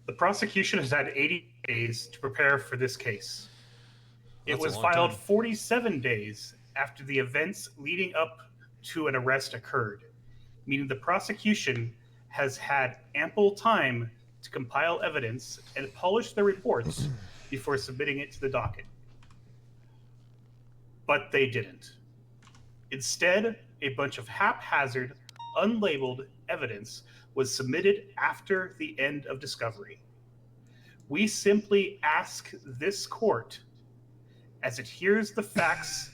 The prosecution has had 80 days to prepare for this case. It That's a was long filed time. 47 days after the events leading up to an arrest occurred, meaning the prosecution has had ample time to compile evidence and polish their reports before submitting it to the docket. But they didn't. Instead, a bunch of haphazard, unlabeled evidence was submitted after the end of discovery. We simply ask this court, as it hears the facts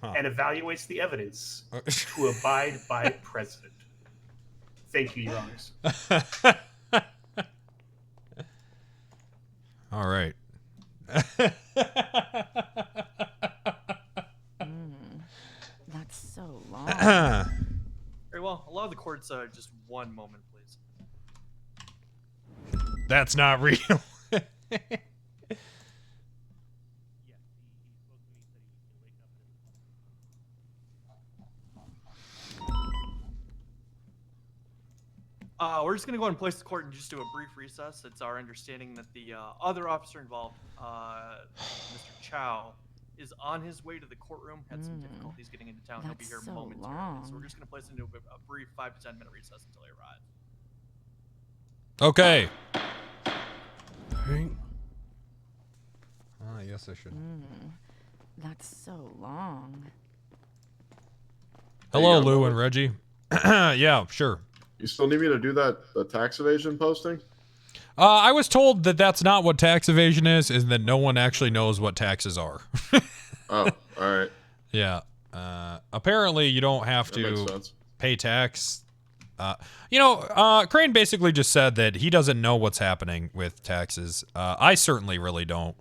and evaluates the evidence, to abide by precedent. Thank you, Your Honors. All right. That's so long. Very well. Allow the courts just one moment, please. That's not real. We're just going to go ahead and place the court and just do a brief recess. It's our understanding that the other officer involved, Mr. Chow, is on his way to the courtroom. Had some difficulties getting into town. He'll be here so momentarily. long. So we're just going to place into a brief 5 to 10 minute recess until he arrives. Okay. Right. I guess I should. That's so long. Hello, Lou and Reggie. Yeah, sure. You still need me to do the tax evasion posting? I was told that that's not what tax evasion is that no one actually knows what taxes are. Oh, all right. Yeah. Apparently, you don't have That makes to sense. pay tax. Crane basically just said that he doesn't know what's happening with taxes. I certainly really don't.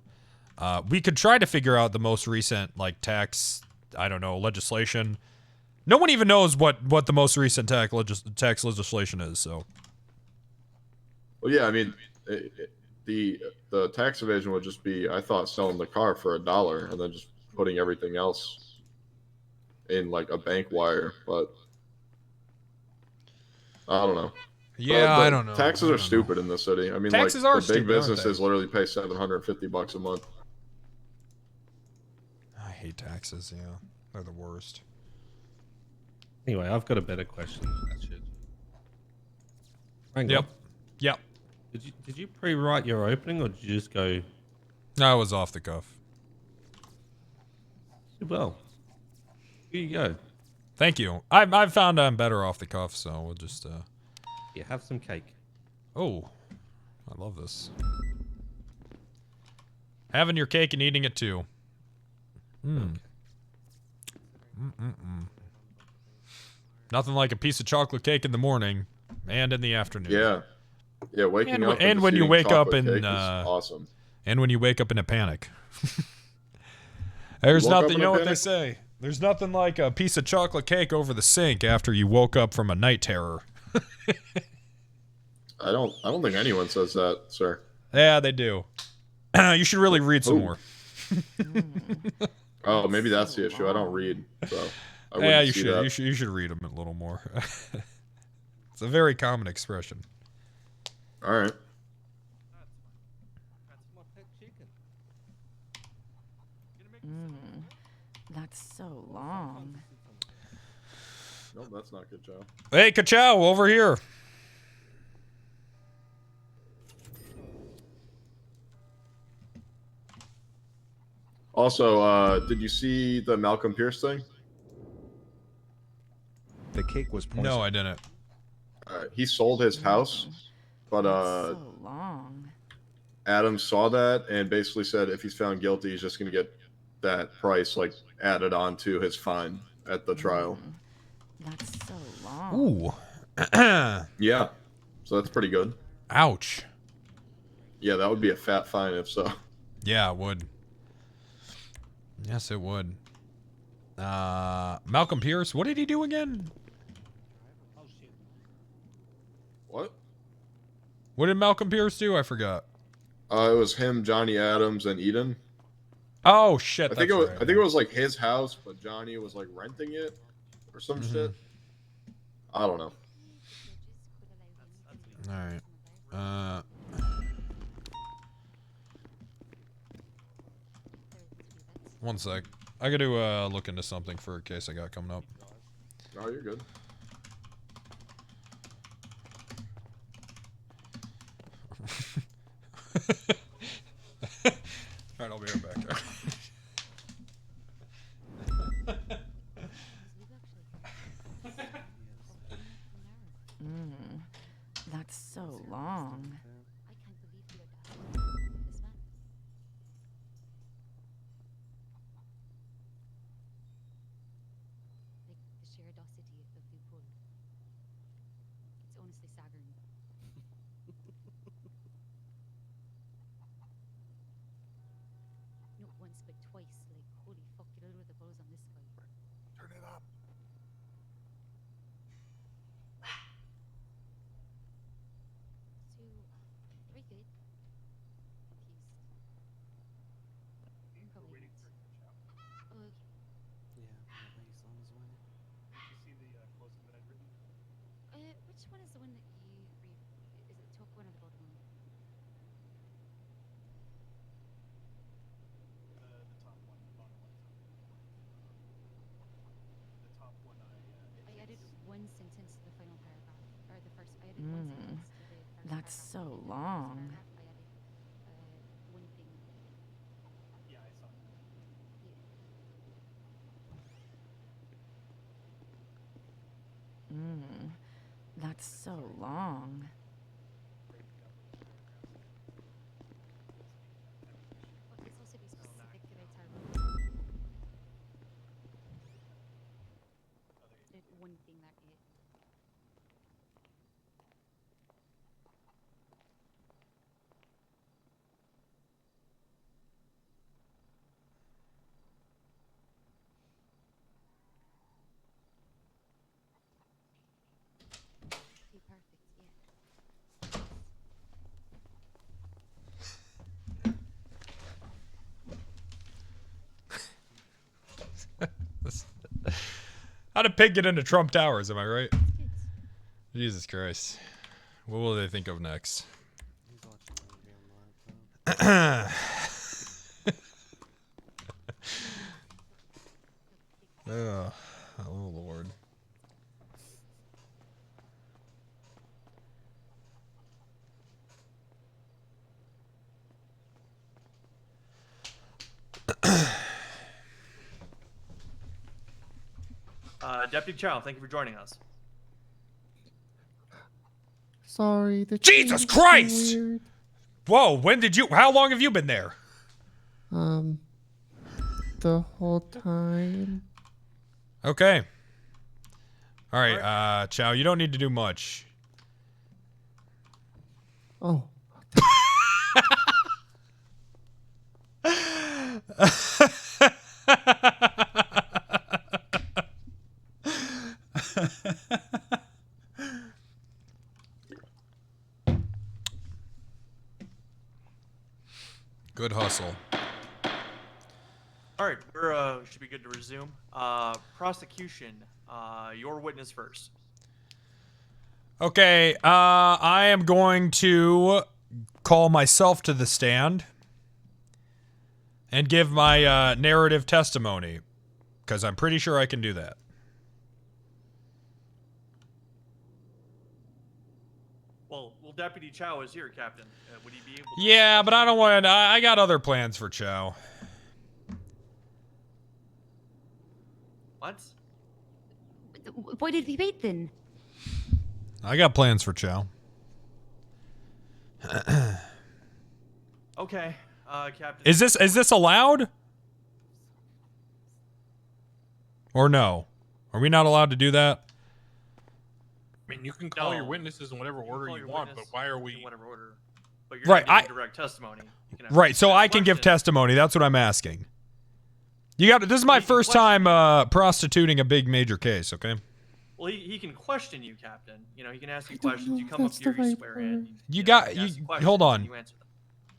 We could try to figure out the most recent, tax, legislation. No one even knows what the most recent tax legislation is, so. Well, yeah, I mean, the tax evasion would just be, I thought, selling the car for $1 and then just putting everything else in a bank wire, but I don't know. Yeah, I don't know. Taxes are stupid in this city. I mean, Taxes the are big stupid, businesses aren't they? literally pay $750 a month. I hate taxes, yeah. They're the worst. Anyway, I've got a better question. That shit. Hang Yep. on. Yep. Did you pre-write your opening, or did you just go? No, I was off the cuff. Well, here you go. Thank you. I've found I'm better off the cuff, so we'll just Yeah, have some cake. Oh, I love this. Having your cake and eating it too. Nothing like a piece of chocolate cake in the morning and in the afternoon. Yeah. Yeah, waking up and just when you eating wake up chocolate in cake is awesome. And when you wake up in a panic. There's woke up nothing, in you a know what they panic? say. There's nothing like a piece of chocolate cake over the sink after you woke up from a night terror. I don't think anyone says that, sir. Yeah, they do. You should really read some Ooh. more. Oh, maybe that's the issue. I don't read, so I wouldn't Yeah, you see should. that. You should read them a little more. It's a very common expression. All right. That's so long. No, that's not good, Joe. Hey, Kachow, over here. Also, did you see the Malcolm Pierce thing? The cake was poisoned. No, I didn't. He sold his house, but So long. Adams saw that and basically said if he's found guilty, he's just going to get that price like added on to his fine at the trial. That's so long. Ooh. Yeah. So that's pretty good. Ouch. Yeah, that would be a fat fine if so. Yeah, it would. Yes, it would. Malcolm Pierce, what did he do again? What? What did Malcolm Pierce do? I forgot. It was him, Johnny Adams, and Eden. Oh shit! I think that's right. I think it was like his house, but Johnny was like renting it or some shit. I don't know. All right. One sec. I got to look into something for a case I got coming up. Oh, you're good. Alright, I'll be right back. That's so long. Turn it up. Which one is the one that you is it the top one or the bottom one? The top one, the bottom one. The top one I added one sentence to the final paragraph, or the first. I added one sentence to the first That's so long. paragraph. I added one thing. Yeah, I saw that. That's so long. Well, it's also be specific to the term. The one thing that it. Okay, perfect. Yeah. How did Pig get into Trump Towers? Am I right? Jesus Christ. What will they think of next? Oh Lord. Deputy Chow, thank you for joining us. Sorry, the Jesus train's Christ! weird. Whoa, when did you... How long have you been there? The whole time. Okay. All right, Chow, you don't need to do much. Oh. Good hustle. All right, we should be good to resume. Prosecution, your witness first. Okay, I am going to call myself to the stand and give my narrative testimony, because I'm pretty sure I can do that. Well, Deputy Chow is here, Captain. Would he be able to... Yeah, but I don't want to... I got other plans for Chow. What? Why did we wait then? I got plans for Chow. Okay, Captain. Is this allowed? Or no? Are we not allowed to do that? I mean, you can call your No. witnesses in whatever order call you your want, witness but why are in we? whatever order. But you're Right, not giving direct testimony. You can Right, so ask I can give questions. testimony. That's what I'm asking. This is my first time prostituting a big major case, okay? Well, he can question you, Captain. You know, he can ask you questions. You come up that's here, the you right swear word. in. You know, got he asks you questions hold and on. You answer them.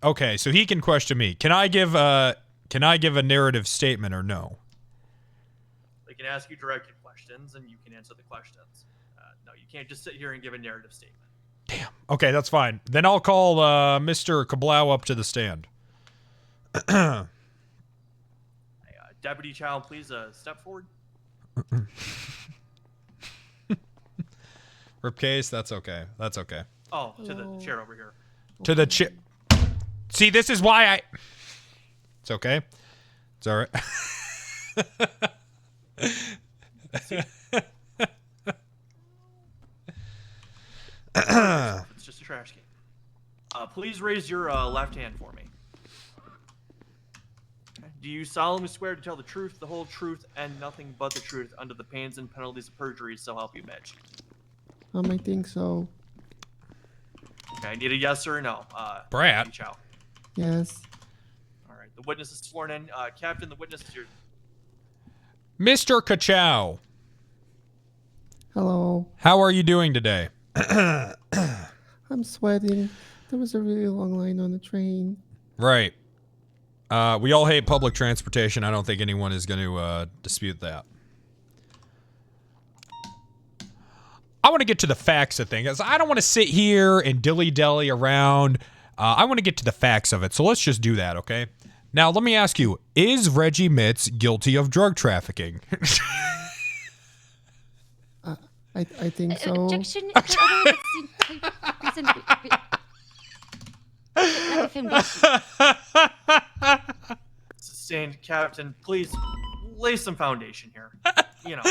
Okay, so he can question me. Can I give a narrative statement or no? They can ask you directed questions, and you can answer the questions. No, you can't just sit here and give a narrative statement. Okay, that's fine. Then I'll call Mr. Kablau up to the stand. Deputy Chow, please step forward. Rip case, that's okay. That's okay. Oh, to the chair over here. To the chair. See, this is why I... It's okay. It's all right. It's just a trash can. Please raise your left hand for me. Do you solemnly swear to tell the truth, the whole truth, and nothing but the truth under the pains and penalties of perjury, so help you Mitch? I think so. Okay, I need a yes or a no. Brat. Deputy Chow. Yes. All right, the witness is sworn in. Captain, the witness is your... Mr. Kachow, Hello. how are you doing today? I'm sweating. There was a really long line on the train. Right. We all hate public transportation. I don't think anyone is going to dispute that. I want to get to the facts of things. I don't want to sit here and dilly-dally around. I want to get to the facts of it. So let's just do that, okay? Now, let me ask you, is Reggie Mitz guilty of drug trafficking? I think so. Objection. The other reason let the foundation. Sustained, Captain. Please lay some foundation here. You know.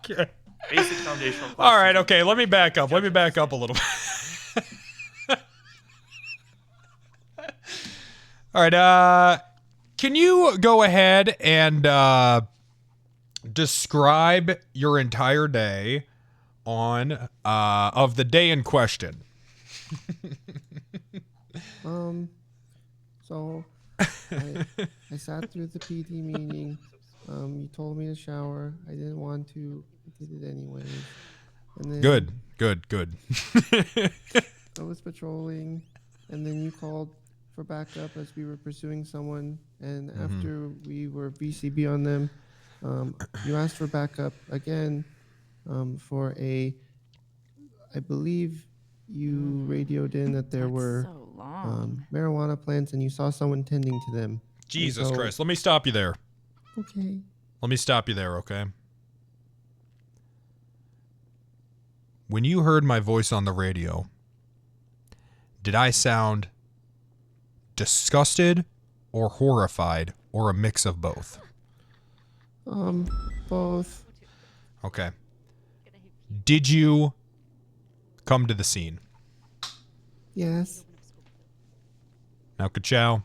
Okay. Basic foundational questions. All right, okay, let me back up. Let me back up a little bit. All right, can you go ahead and describe your entire day on of the day in question? So I sat through the PD meeting. You told me to shower. I didn't want to. I did it anyways. And then Good. I was patrolling, and then you called for backup as we were pursuing someone. And after we were BCB on them, you asked for backup again for I believe you radioed in that there were so long. marijuana plants, and you saw someone tending to them. Jesus Christ. Let me stop you there. Okay. Let me stop you there, okay? When you heard my voice on the radio, did I sound disgusted or horrified or a mix of both? Both. Okay. Did you come to the scene? Yes. Now, Kachow,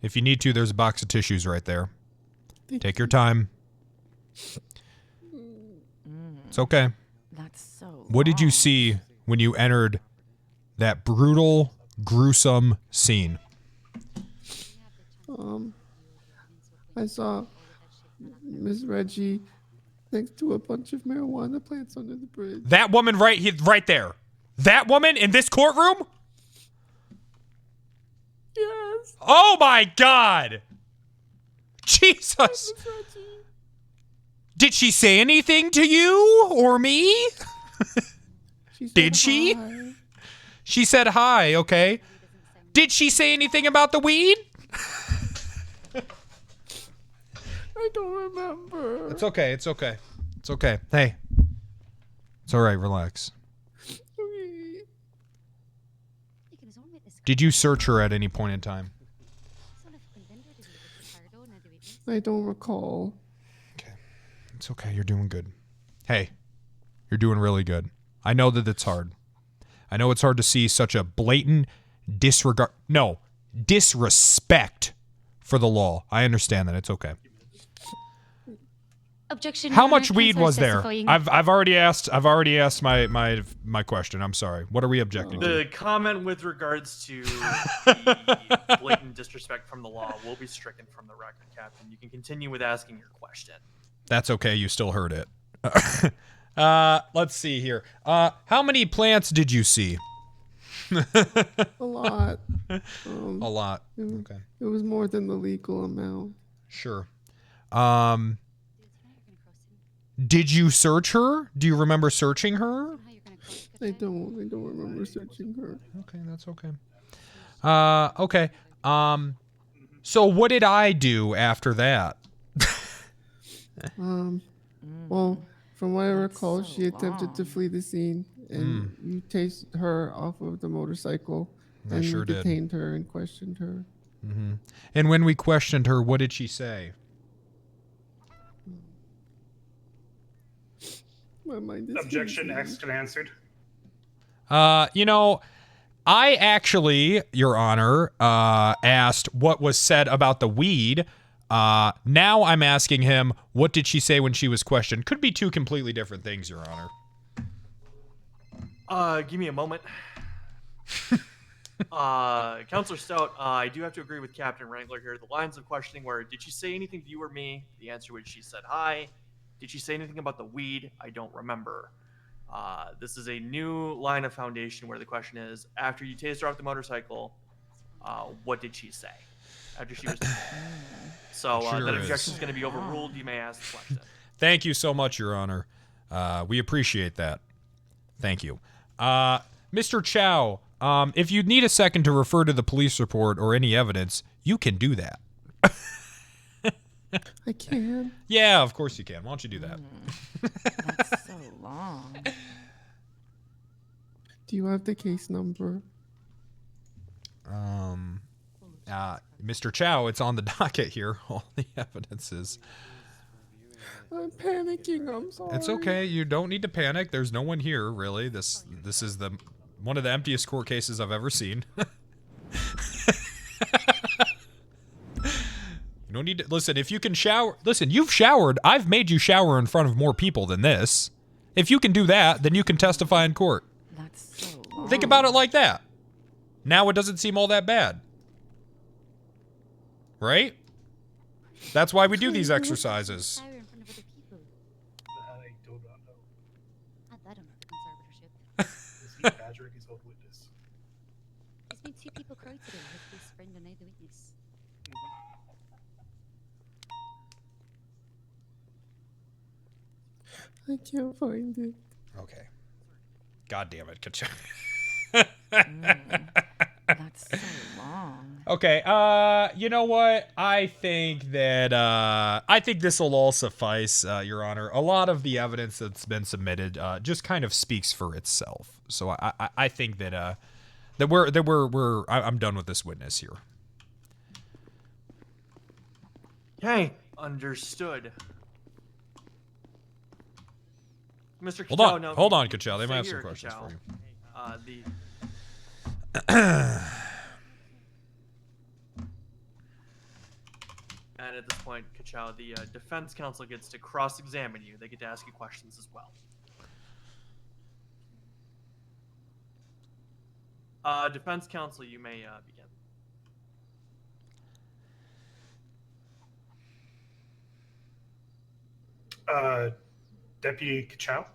if you need to, there's a box of tissues right there. Take your time. It's okay. That's so What did you long. see when you entered that brutal, gruesome scene? I saw Miss Reggie next to a bunch of marijuana plants under the bridge. That woman right there. That woman in this courtroom? Yes. Oh my God. Jesus. Did she say anything to you or me? Did she? Hi. She said hi, okay. Did she say anything about the weed? I don't remember. It's okay. It's okay. It's okay. Hey. It's all right. Relax. Did you search her at any point in time? I don't recall. It's okay. You're doing good. Hey. You're doing really good. I know that it's hard. I know it's hard to see such a blatant disrespect for the law. I understand that. It's okay. Objection. How Your Honor, much weed Counselor was there? testifying- I've already asked my question. I'm sorry. What are we objecting to? The comment with regards to the blatant disrespect from the law will be stricken from the record, Captain. You can continue with asking your question. That's okay. You still heard it. Let's see here. How many plants did you see? A lot. A lot. Okay. It was more than the legal amount. Sure. Did you search her? Do you remember searching her? I don't remember searching her. Okay, that's okay. Okay. So what did I do after that? Well, from what I recall, she attempted to flee the scene, and you tased her off of the motorcycle, I and sure you did. detained her and questioned her. Mm-hmm. And when we questioned her, what did she say? My mind is Objection hazy. asked and answered. I actually, Your Honor, asked what was said about the weed. Now I'm asking him, what did she say when she was questioned? Could be two completely different things, Your Honor. Give me a moment. Counselor Stout, I do have to agree with Captain Wrangler here. The lines of questioning were, did she say anything to you or me? The answer was she said hi. Did she say anything about the weed? I don't remember. This is a new line of foundation where the question is, after you tased her off the motorcycle, what did she say? After she was... So Sure that is. objection is going to be overruled. You may ask the question. Thank you so much, Your Honor. We appreciate that. Thank you. Mr. Chow, if you need a second to refer to the police report or any evidence, you can do that. I can. Yeah, of course you can. Why don't you do that? That's so long. Do you have the case number? Mr. Chow, it's on the docket here. All the evidences. I'm panicking. I'm sorry. It's okay. You don't need to panic. There's no one here, really. This is one of the emptiest court cases I've ever seen. You don't need to listen. If you can shower, listen. You've showered. I've made you shower in front of more people than this. If you can do that, then you can testify in court. That's so long. Think about it like that. Now it doesn't seem all that bad, right? That's why we do these exercises. Shower in front of other people. I do not know. I don't know the conservatorship. Is he badgering his own witness? There's been 2 people cried today. His best friend and I, the witness. I can't find it. Okay. God damn it, Kachuk. That's so long. Okay, you know what? I think this will all suffice, Your Honor. A lot of the evidence that's been submitted just kind of speaks for itself. So I think that I'm done with this witness here. Okay, understood. Mr. Hold Kachow, on, now, hold on, Kachow. They stay might have some here, questions Kachow. for you. And at this point, Kachow, the defense counsel gets to cross-examine you. They get to ask you questions as well. Defense counsel, you may begin. Deputy Kachow?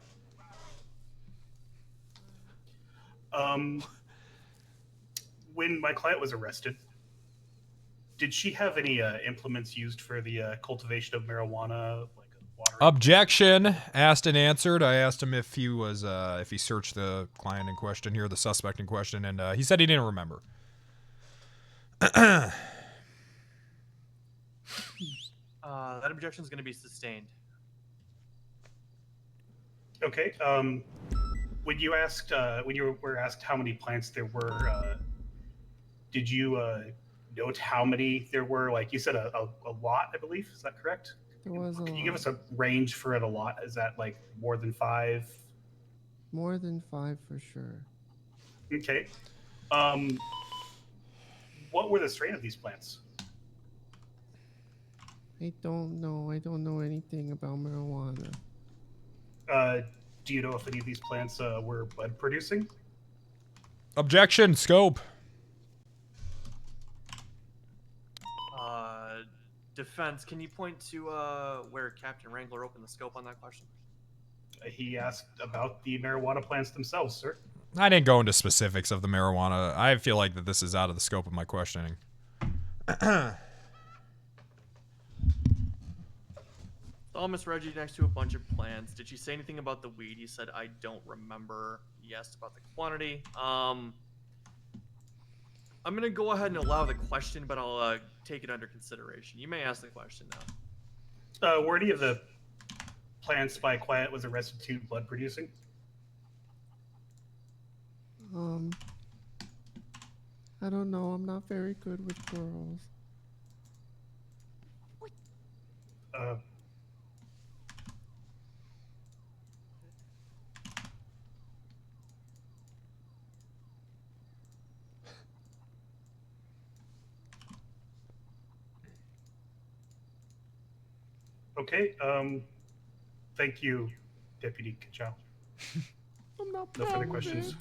When my client was arrested, did she have any implements used for the cultivation of marijuana, like a water? Objection. Asked and answered. I asked him if he was if he searched the client in question here, the suspect in question, and he said he didn't remember. That objection is going to be sustained. Okay. When you asked, when you were asked how many plants there were, did you note how many there were? Like you said, a lot, I believe. Is that correct? There was a Can you lot. give us a range for it? A lot? Is that like more than 5? More than 5 for sure. Okay. What were the strain of these plants? I don't know. I don't know anything about marijuana. Do you know if any of these plants were bud producing? Objection, scope. Defense, can you point to where Captain Wrangler opened the scope on that question? He asked about the marijuana plants themselves, sir. I didn't go into specifics of the marijuana. I feel like that this is out of the scope of my questioning. Saw Miss Reggie next to a bunch of plants. Did she say anything about the weed? You said, I don't remember. Yes, about the quantity. I'm going to go ahead and allow the question, but I'll take it under consideration. You may ask the question now. Were any of the plants Spy Quiet was arrested to blood producing? I don't know. I'm not very good with girls. Okay. Thank you, Deputy Kachow. I'm not No proud further of questions. it.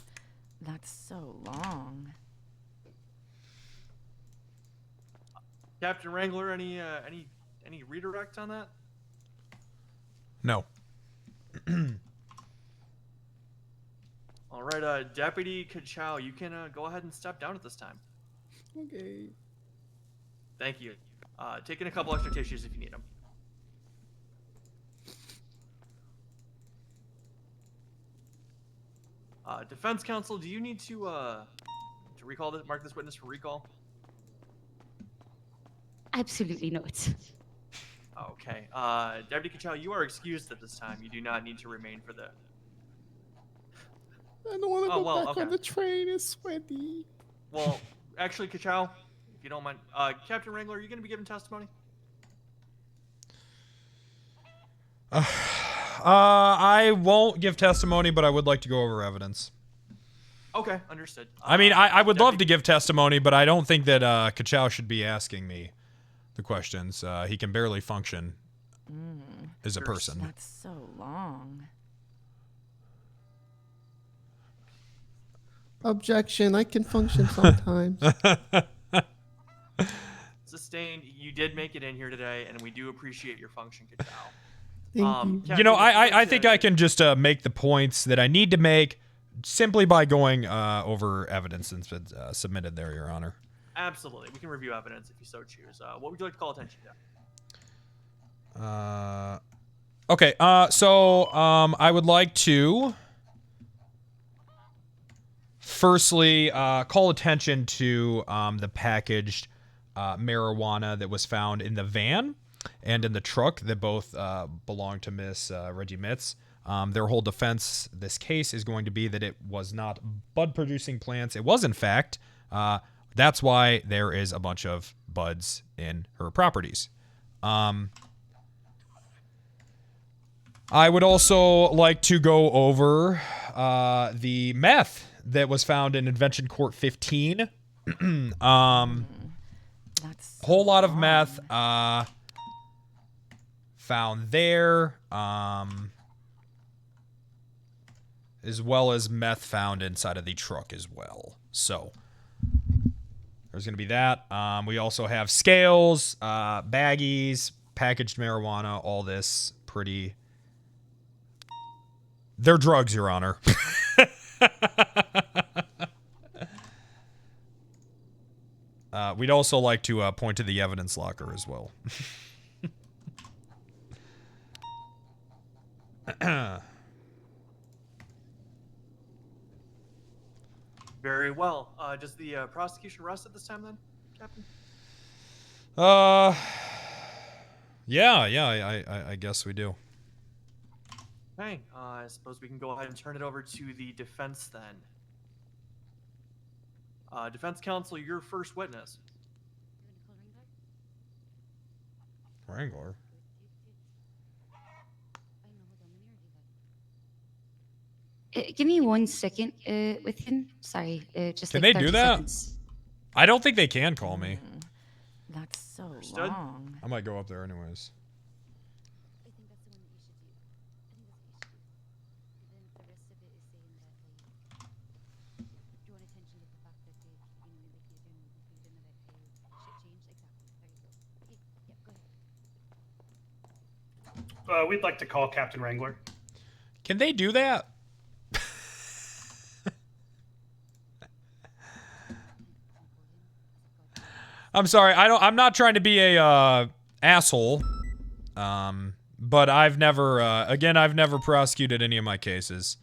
That's so long. Captain Wrangler, any redirect on that? No. All right, Deputy Kachow, you can go ahead and step down at this time. Okay. Thank you. Taking a couple extra tissues if you need them. Defense counsel, do you need to recall this, mark this witness for recall? Absolutely not. Okay. Deputy Kachow, you are excused at this time. You do not need to remain for the... I don't want to go back okay. on the train. It's sweaty. Well, actually, Kachow, if you don't mind, Captain Wrangler, are you going to be giving testimony? I won't give testimony, but I would like to go over evidence. Okay, understood. I mean, I would love to give testimony, but I don't think that Kachow should be asking me the questions. He can barely function as a person. That's so long. Objection. I can function sometimes. Sustained. You did make it in here today, and we do appreciate your function, Kachow. Thank you. You know, I think I can just make the points that I need to make simply by going over evidence that's been submitted there, Your Honor. Absolutely. We can review evidence if you so choose. What would you like to call attention to? Okay, so I would like to firstly call attention to the packaged marijuana that was found in the van and in the truck that both belong to Miss Reggie Mitz. Their whole defense, this case, is going to be that it was not bud-producing plants. It was, in fact. That's why there is a bunch of buds in her properties. I would also like to go over the meth that was found in Invention Court 15. That's whole lot of meth found there, as well as meth found inside of the truck as well. So there's going to be that. We also have scales, baggies, packaged marijuana, all this pretty... They're drugs, Your Honor. We'd also like to point to the evidence locker as well. Very well. Does the prosecution rest at this time then, Captain? Yeah, I guess we do. Okay, I suppose we can go ahead and turn it over to the defense then. Defense counsel, your first witness. Wrangler? Give me 1 second with him. Sorry, just Can like they 30 do that? seconds. I don't think they can call me. That's so Understood. long. I might go up there anyways. I think that's the one that you should do. I think that's what you should do. But then the rest of it is saying that, like, drawn attention to the fact that they, like, you're doing that shit changed. Exactly. There you go. Okay, yep, go ahead. We'd like to call Captain Wrangler. Can they do that? I'm sorry. I'm not trying to be a asshole. But I've never I've never prosecuted any of my cases.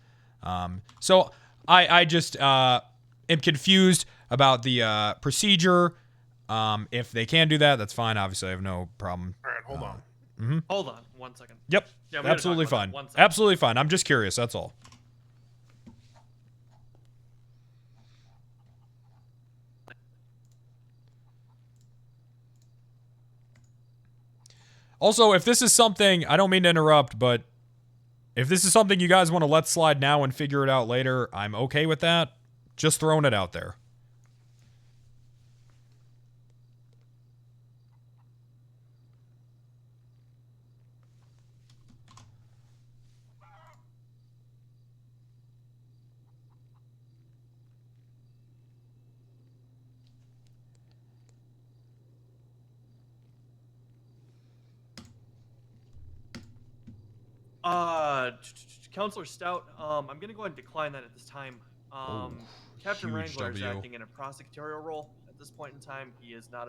So I just am confused about the procedure. If they can do that, that's fine. Obviously, I have no problem. All right, hold on. Hold on 1 second. Yep. Yeah, we gotta Absolutely talk about fine. that. 1 second. Absolutely fine. I'm just curious. That's all. Also, if this is something, I don't mean to interrupt, but if this is something you guys want to let slide now and figure it out later, I'm okay with that. Just throwing it out there. Counselor Stout, I'm gonna go ahead and decline that at this time. Captain huge Wrangler is W. acting in a prosecutorial role at this point in time. He has not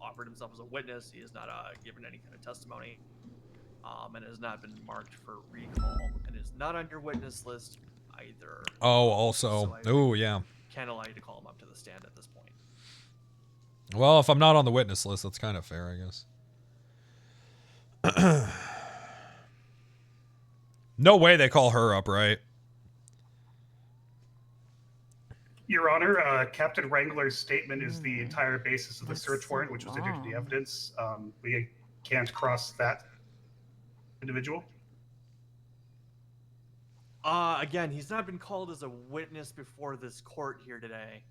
offered himself as a witness. He has not given any kind of testimony, and has not been marked for recall, and is not on your witness list either. Oh, also. Oh, yeah. Can't allow you to call him up to the stand at this point. Well, if I'm not on the witness list, that's kind of fair, I guess. No way they call her up, right? Your Honor, Captain Wrangler's statement is the entire basis of the search warrant, which was entered into the evidence. We can't cross that individual. Again, he's not been called as a witness before this court here today.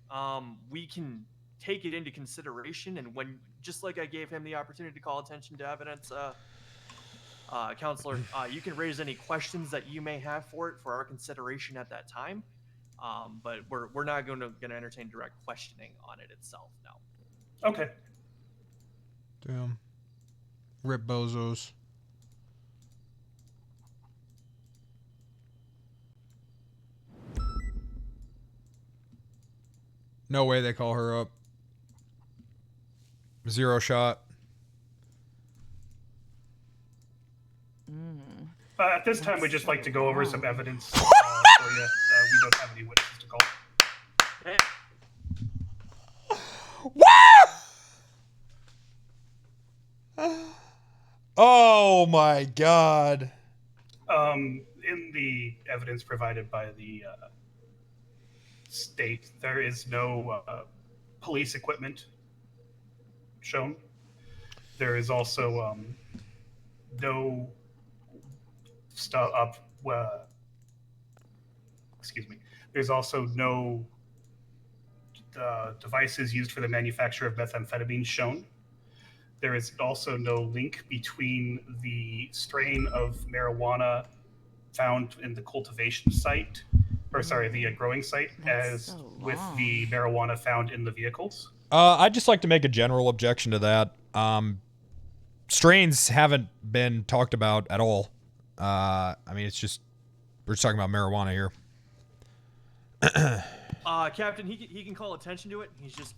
We can take it into consideration, and when, just like I gave him the opportunity to call attention to evidence, Counselor, you can raise any questions that you may have for it for our consideration at that time. But we're not going to entertain direct questioning on it itself now. Okay. Damn. Rip bozos. No way they call her up. Zero shot. At this time, we'd just like to go over some evidence for you. We don't have any witnesses to call. Oh my God. In the evidence provided by the state, there is no police equipment shown. There is also no stuff up. Excuse me. There's also no devices used for the manufacture of methamphetamine shown. There is also no link between the strain of marijuana found in the cultivation site, or sorry, the growing site, as with the marijuana found in the vehicles. I'd just like to make a general objection to that. Strains haven't been talked about at all. I mean, it's just, we're just talking about marijuana here. Captain, he can call attention to it. He's just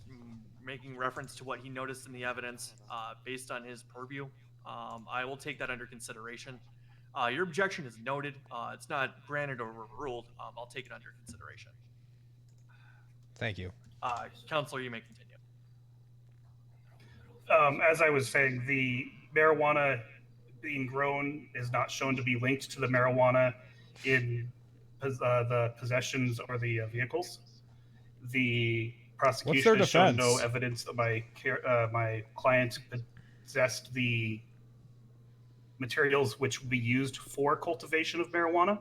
making reference to what he noticed in the evidence based on his purview. I will take that under consideration. Your objection is noted. It's not granted or overruled. I'll take it under consideration. Thank you. Counselor, you may continue. As I was saying, the marijuana being grown is not shown to be linked to the marijuana in the possessions or the vehicles. The prosecution has shown no evidence that my client possessed the materials which would be used for cultivation of marijuana.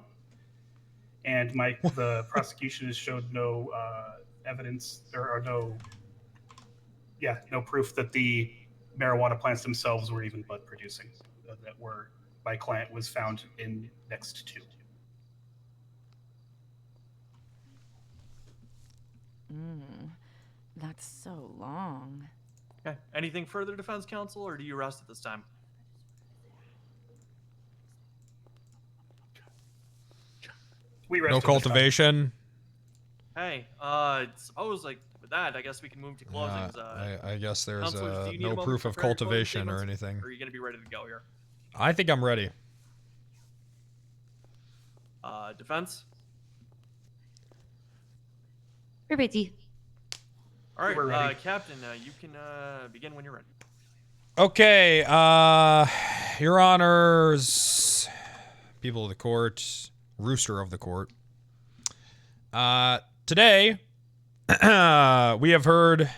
and the prosecution has showed no evidence or no proof that the marijuana plants themselves were even bud producing that were my client was found in next to. That's so long. Okay. Anything further, defense counsel, or do you rest at this time? We rest No at this time. cultivation. Hey, suppose like with that, I guess we can move to closings. I guess there's counselors, do you need a no moment proof to of prepare your closing cultivation or statements, anything. Or are you gonna be ready to go here? I think I'm ready. Defense. We're ready. All right, We're ready. Captain, you can begin when you're ready. Okay, Your Honors, people of the court, rooster of the court. Today, we have heard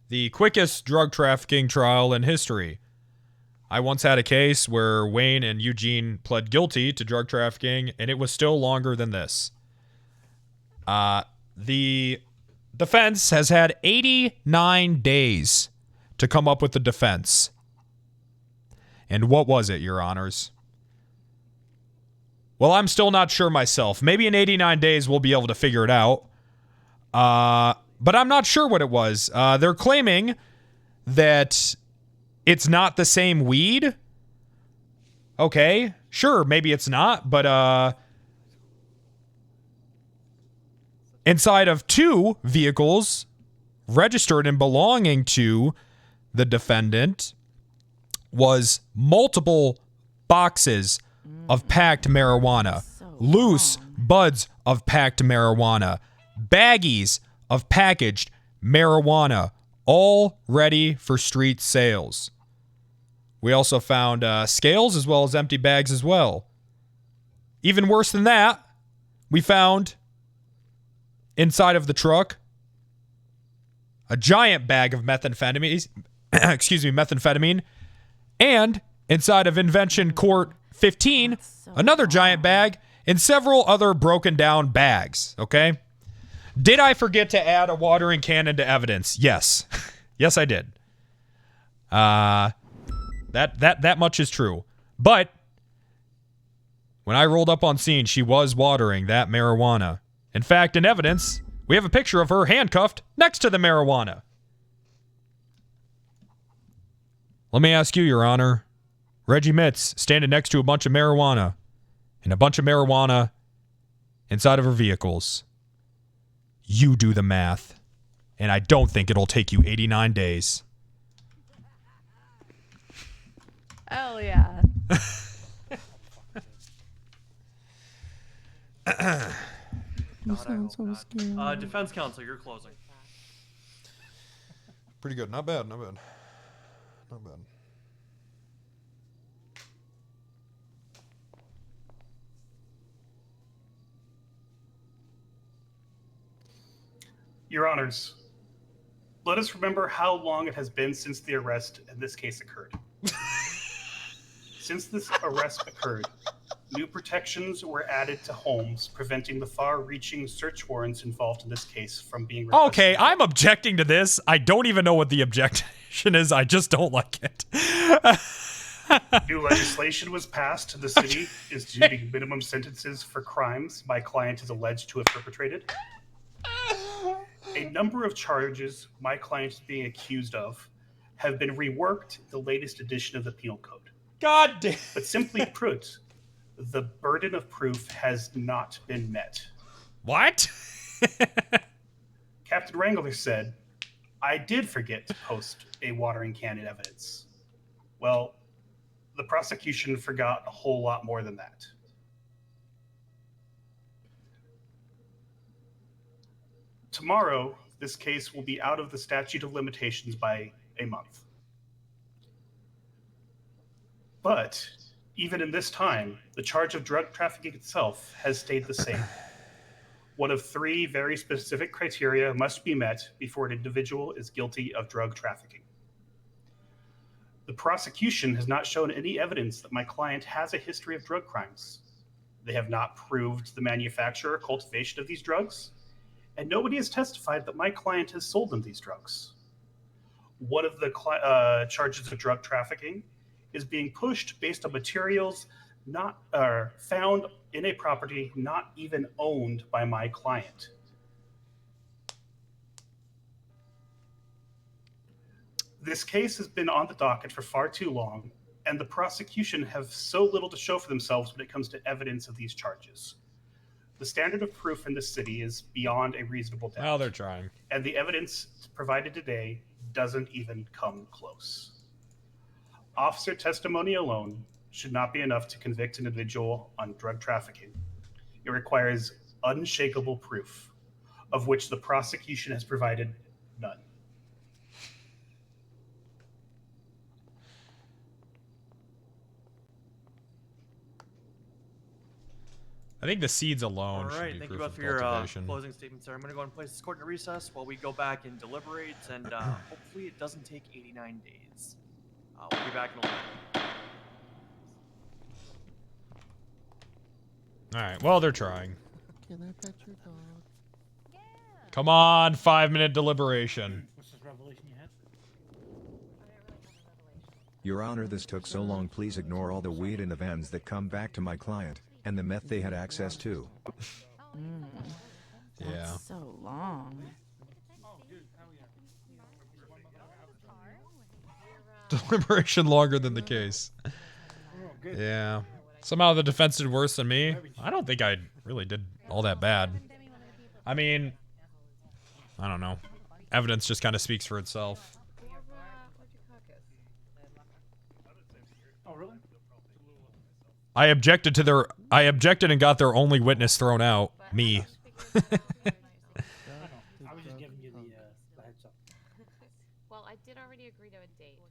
the quickest drug trafficking trial in history. I once had a case where Wayne and Eugene pled guilty to drug trafficking, and it was still longer than this. The defense has had 89 days to come up with the defense. And what was it, Your Honors? Well, I'm still not sure myself. Maybe in 89 days we'll be able to figure it out. But I'm not sure what it was. They're claiming that it's not the same weed. Okay, sure, maybe it's not, but inside of 2 vehicles registered and belonging to the defendant was multiple boxes of packed marijuana, loose buds of packed marijuana, baggies of packaged marijuana, all ready for street sales. We also found scales as well as empty bags as well. Even worse than that, we found inside of the truck a giant bag of methamphetamine, methamphetamine, and inside of Invention Court 15, another giant bag, and several other broken down bags, okay? Did I forget to add a watering can into evidence? Yes. Yes, I did. That much is true. But when I rolled up on scene, she was watering that marijuana. In fact, in evidence, we have a picture of her handcuffed next to the marijuana. Let me ask you, Your Honor. Reggie Mitz standing next to a bunch of marijuana, and a bunch of marijuana inside of her vehicles. You do the math, and I don't think it'll take you 89 days. Hell yeah. You sound so scared. Defense counsel, you're closing. Pretty good. Not bad. Not bad. Not bad. Your Honors, let us remember how long it has been since the arrest in this case occurred. Since this arrest occurred, new protections were added to homes, preventing the far-reaching search warrants involved in this case from being requested. Okay, I'm objecting to this. I don't even know what the objection is. I just don't like it. New legislation was passed. The city instituting minimum sentences for crimes my client is alleged to have perpetrated. A number of charges my client is being accused of have been reworked in the latest edition of the Penal Code. God damn. But simply put, the burden of proof has not been met. What? Captain Wrangler said, I did forget to post a watering can in evidence. Well, the prosecution forgot a whole lot more than that. Tomorrow, this case will be out of the statute of limitations by a month. But even in this time, the charge of drug trafficking itself has stayed the same. One of 3 very specific criteria must be met before an individual is guilty of drug trafficking. The prosecution has not shown any evidence that my client has a history of drug crimes. They have not proved the manufacture or cultivation of these drugs, and nobody has testified that my client has sold them these drugs. One of the charges of drug trafficking is being pushed based on materials not found in a property not even owned by my client. This case has been on the docket for far too long, and the prosecution have so little to show for themselves when it comes to evidence of these charges. The standard of proof in this city is beyond a reasonable doubt. Well, they're trying. And the evidence provided today doesn't even come close. Officer testimony alone should not be enough to convict an individual on drug trafficking. It requires unshakable proof, of which the prosecution has provided none. I think the seeds alone All should right, be thank you proof both of for your cultivation. closing statements there. I'm going to go ahead and place this court in recess while we go back and deliberate, and hopefully it doesn't take 89 days. We'll be back in a little bit. All right. Well, they're trying. Can I pet your dog? Come on, 5-minute deliberation. What's this revelation you had? Your Honor, this took so long. Please ignore all the weed in the vans that come back to my client, and the meth they had access to. Yeah. That's so long. Deliberation longer than the case. Yeah. Somehow the defense did worse than me. I don't think I really did all that bad. I mean, I don't know. Evidence just kind of speaks for itself. Oh, really? I objected and got their only witness thrown out. Me. I was just giving you the heads up. Well, I did already agree to a date with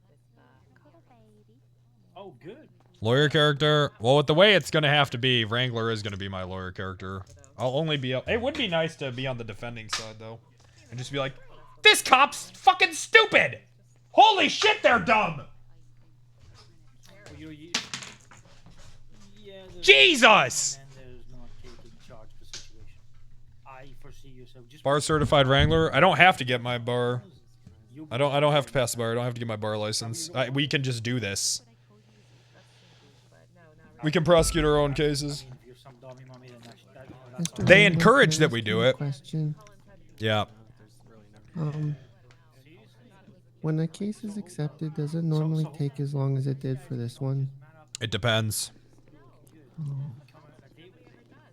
Oh, good. Lawyer character. Well, with the way it's going to have to be, Wrangler is going to be my lawyer character. I'll only be up. It would be nice to be on the defending side, though. And just be like, this cop's fucking stupid! Holy shit, they're dumb! Jesus! Bar certified Wrangler. I don't have to get my bar. I don't have to pass the bar. I don't have to get my bar license. We can just do this. We can prosecute our own cases. They encourage that we do it. Question. Yeah. When a case is accepted, does it normally take as long as it did for this one? It depends.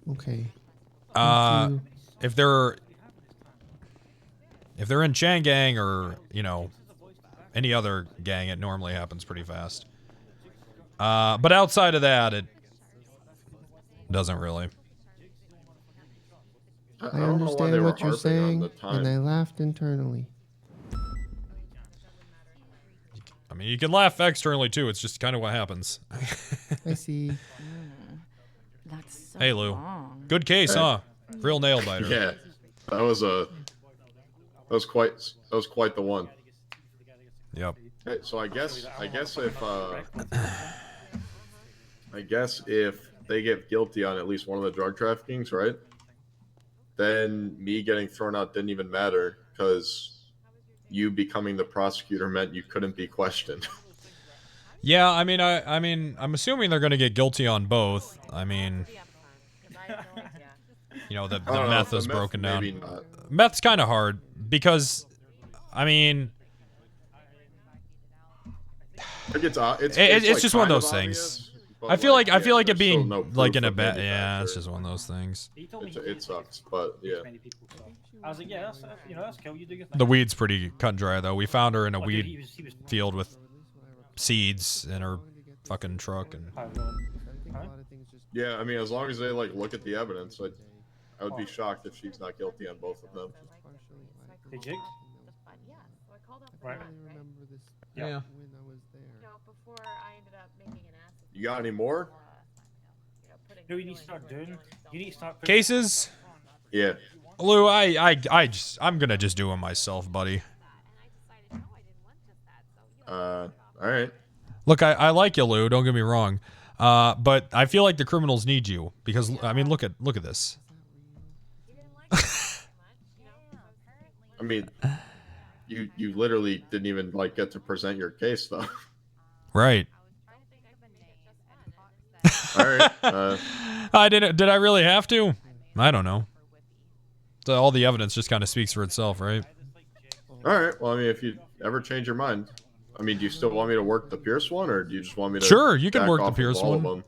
Okay. If they're in Chang Gang or, you know, any other gang, it normally happens pretty fast. But outside of that, it doesn't really. I understand what you're saying, and I laughed internally. I mean, you can laugh externally too. It's just kind of what happens. I see. That's so Hey, Lou. long. Good case, Hey. huh? Real nail biter. Yeah, that was quite the one. Yep. Hey, so I guess if they get guilty on at least one of the drug traffickings, right? Then me getting thrown out didn't even matter because you becoming the prosecutor meant you couldn't be questioned. Yeah, I mean, I'm assuming they're gonna get guilty on both. I mean, you know, the meth is broken down. Meth's kind of hard because, I mean, it's just one of those things. I feel like it being like in a bad, yeah, it's just one of those things. It sucks, but yeah. I was like, yeah, that's cool. You do your thing. The weed's pretty cut and dry though. We found her in a weed field with seeds in her fucking truck and. Yeah, I mean, as long as they like look at the evidence, I would be shocked if she's not guilty on both of them. Hey, Jake. Right. I remember this. Yeah. When I was there. before I ended up making an ass of You got any more? No, you need to start doing. You need to start Cases? Yeah. Lou, I'm gonna just do them myself, buddy. All right. Look, I like you, Lou. Don't get me wrong. But I feel like the criminals need you because I mean, look at this. I mean, you literally didn't even like get to present your case though. Right. All right. I didn't. Did I really have to? I don't know. So all the evidence just kind of speaks for itself, right? All right. Well, I mean, if you ever change your mind, I mean, do you still want me to work the Pierce one, or do you just want me to? Sure, you can back work the off of Pierce all of one.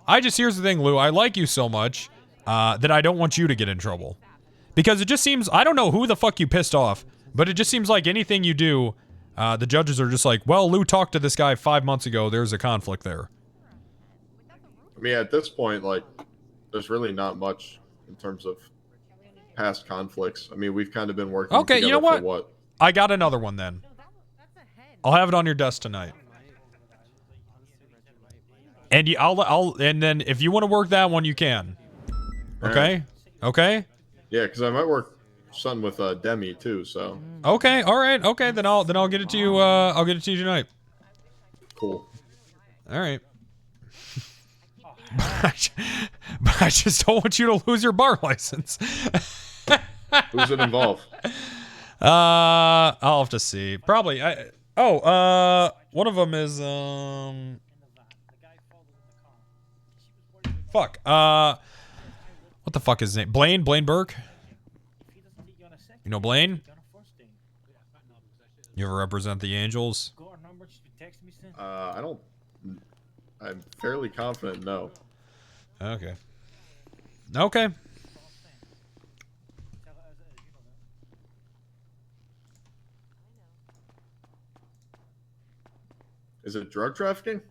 them? Here's the thing, Lou. I like you so much that I don't want you to get in trouble. Because it just seems, I don't know who the fuck you pissed off, but it just seems like anything you do, the judges are just like, well, Lou talked to this guy 5 months ago. There's a conflict there. I mean, at this point, like, there's really not much in terms of past conflicts. I mean, we've kind of been working Okay, together you know what? for what? I got another one then. I'll have it on your desk tonight. And and then if you want to work that one, you can. Okay? Right. Okay? Yeah, because I might work something with Demi too. So. Okay. All right. Okay. Then I'll get it to you. I'll get it to you tonight. Cool. All right. But I just don't want you to lose your bar license. Who's it involve? I'll have to see. Probably. One of them is Fuck. What the fuck is his name? Blaine Burke? You know Blaine? You ever represent the Angels? I'm fairly confident, no. Okay. Okay. Is it drug trafficking?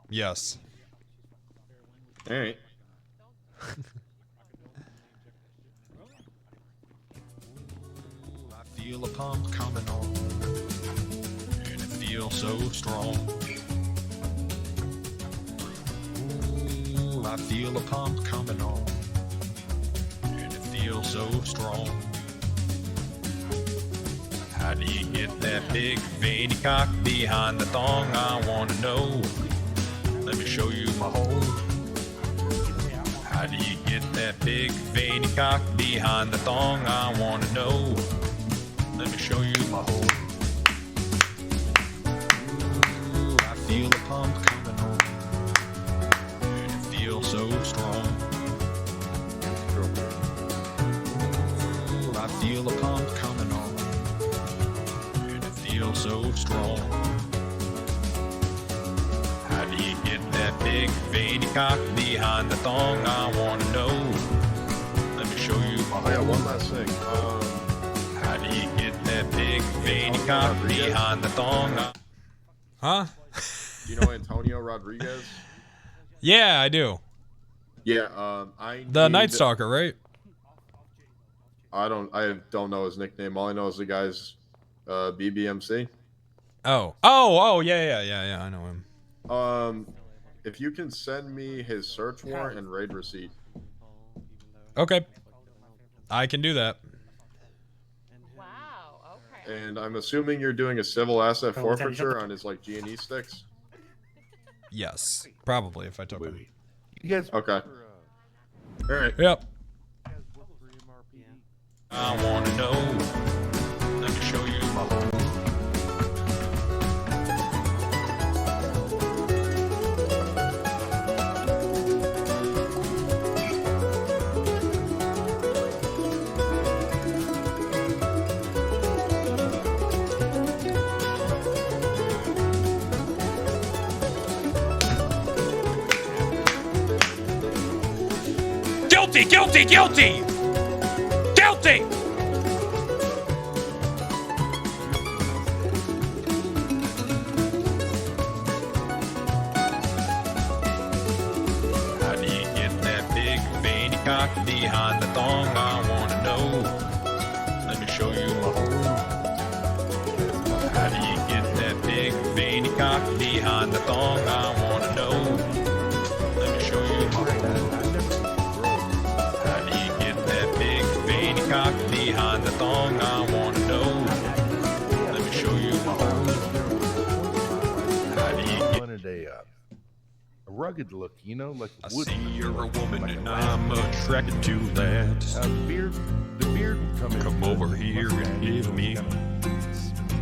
Yes. All right. I feel a pump coming on, and it feels so strong. Ooh, I feel a pump coming on, and it feels so strong. How do you get that big veiny cock behind the thong? I want to know. Let me show you my hole. How do you get that big veiny cock behind the thong? I want to know. Let me show you my hole. Ooh, I feel a pump coming on, and it feels so strong. Ooh, I feel a pump coming on, and it feels so strong. How do you get that big veiny cock behind the thong? I want to know. Let me show you my hole. Yeah, one last thing. How do you get that big veiny cock behind the thong? Huh? Do you know Antonio Rodriguez? Yeah, I do. Yeah, The Night Stalker, right? I don't know his nickname. All I know is the guy's BBMC. Oh, yeah. I know him. If you can send me his search warrant and raid receipt. Okay. I can do that. And I'm assuming you're doing a civil asset forfeiture on his like G&E sticks. Yes, probably if I took him. You guys. Okay. All right. Yep. I want to know. Let me show you my hole. Guilty! Guilty! Guilty! Guilty! How do you get that big veiny cock behind the thong? I want to know. Let me show you my hole. How do you get that big veiny cock behind the thong? I want to know. Let me show you my hole. How do you get that big veiny cock behind the thong? I want to know. Let me show you my hole. a rugged look, you know, like I wood. see you're a woman like and a I'm attracted to that. the beard would come in. Come over here and give me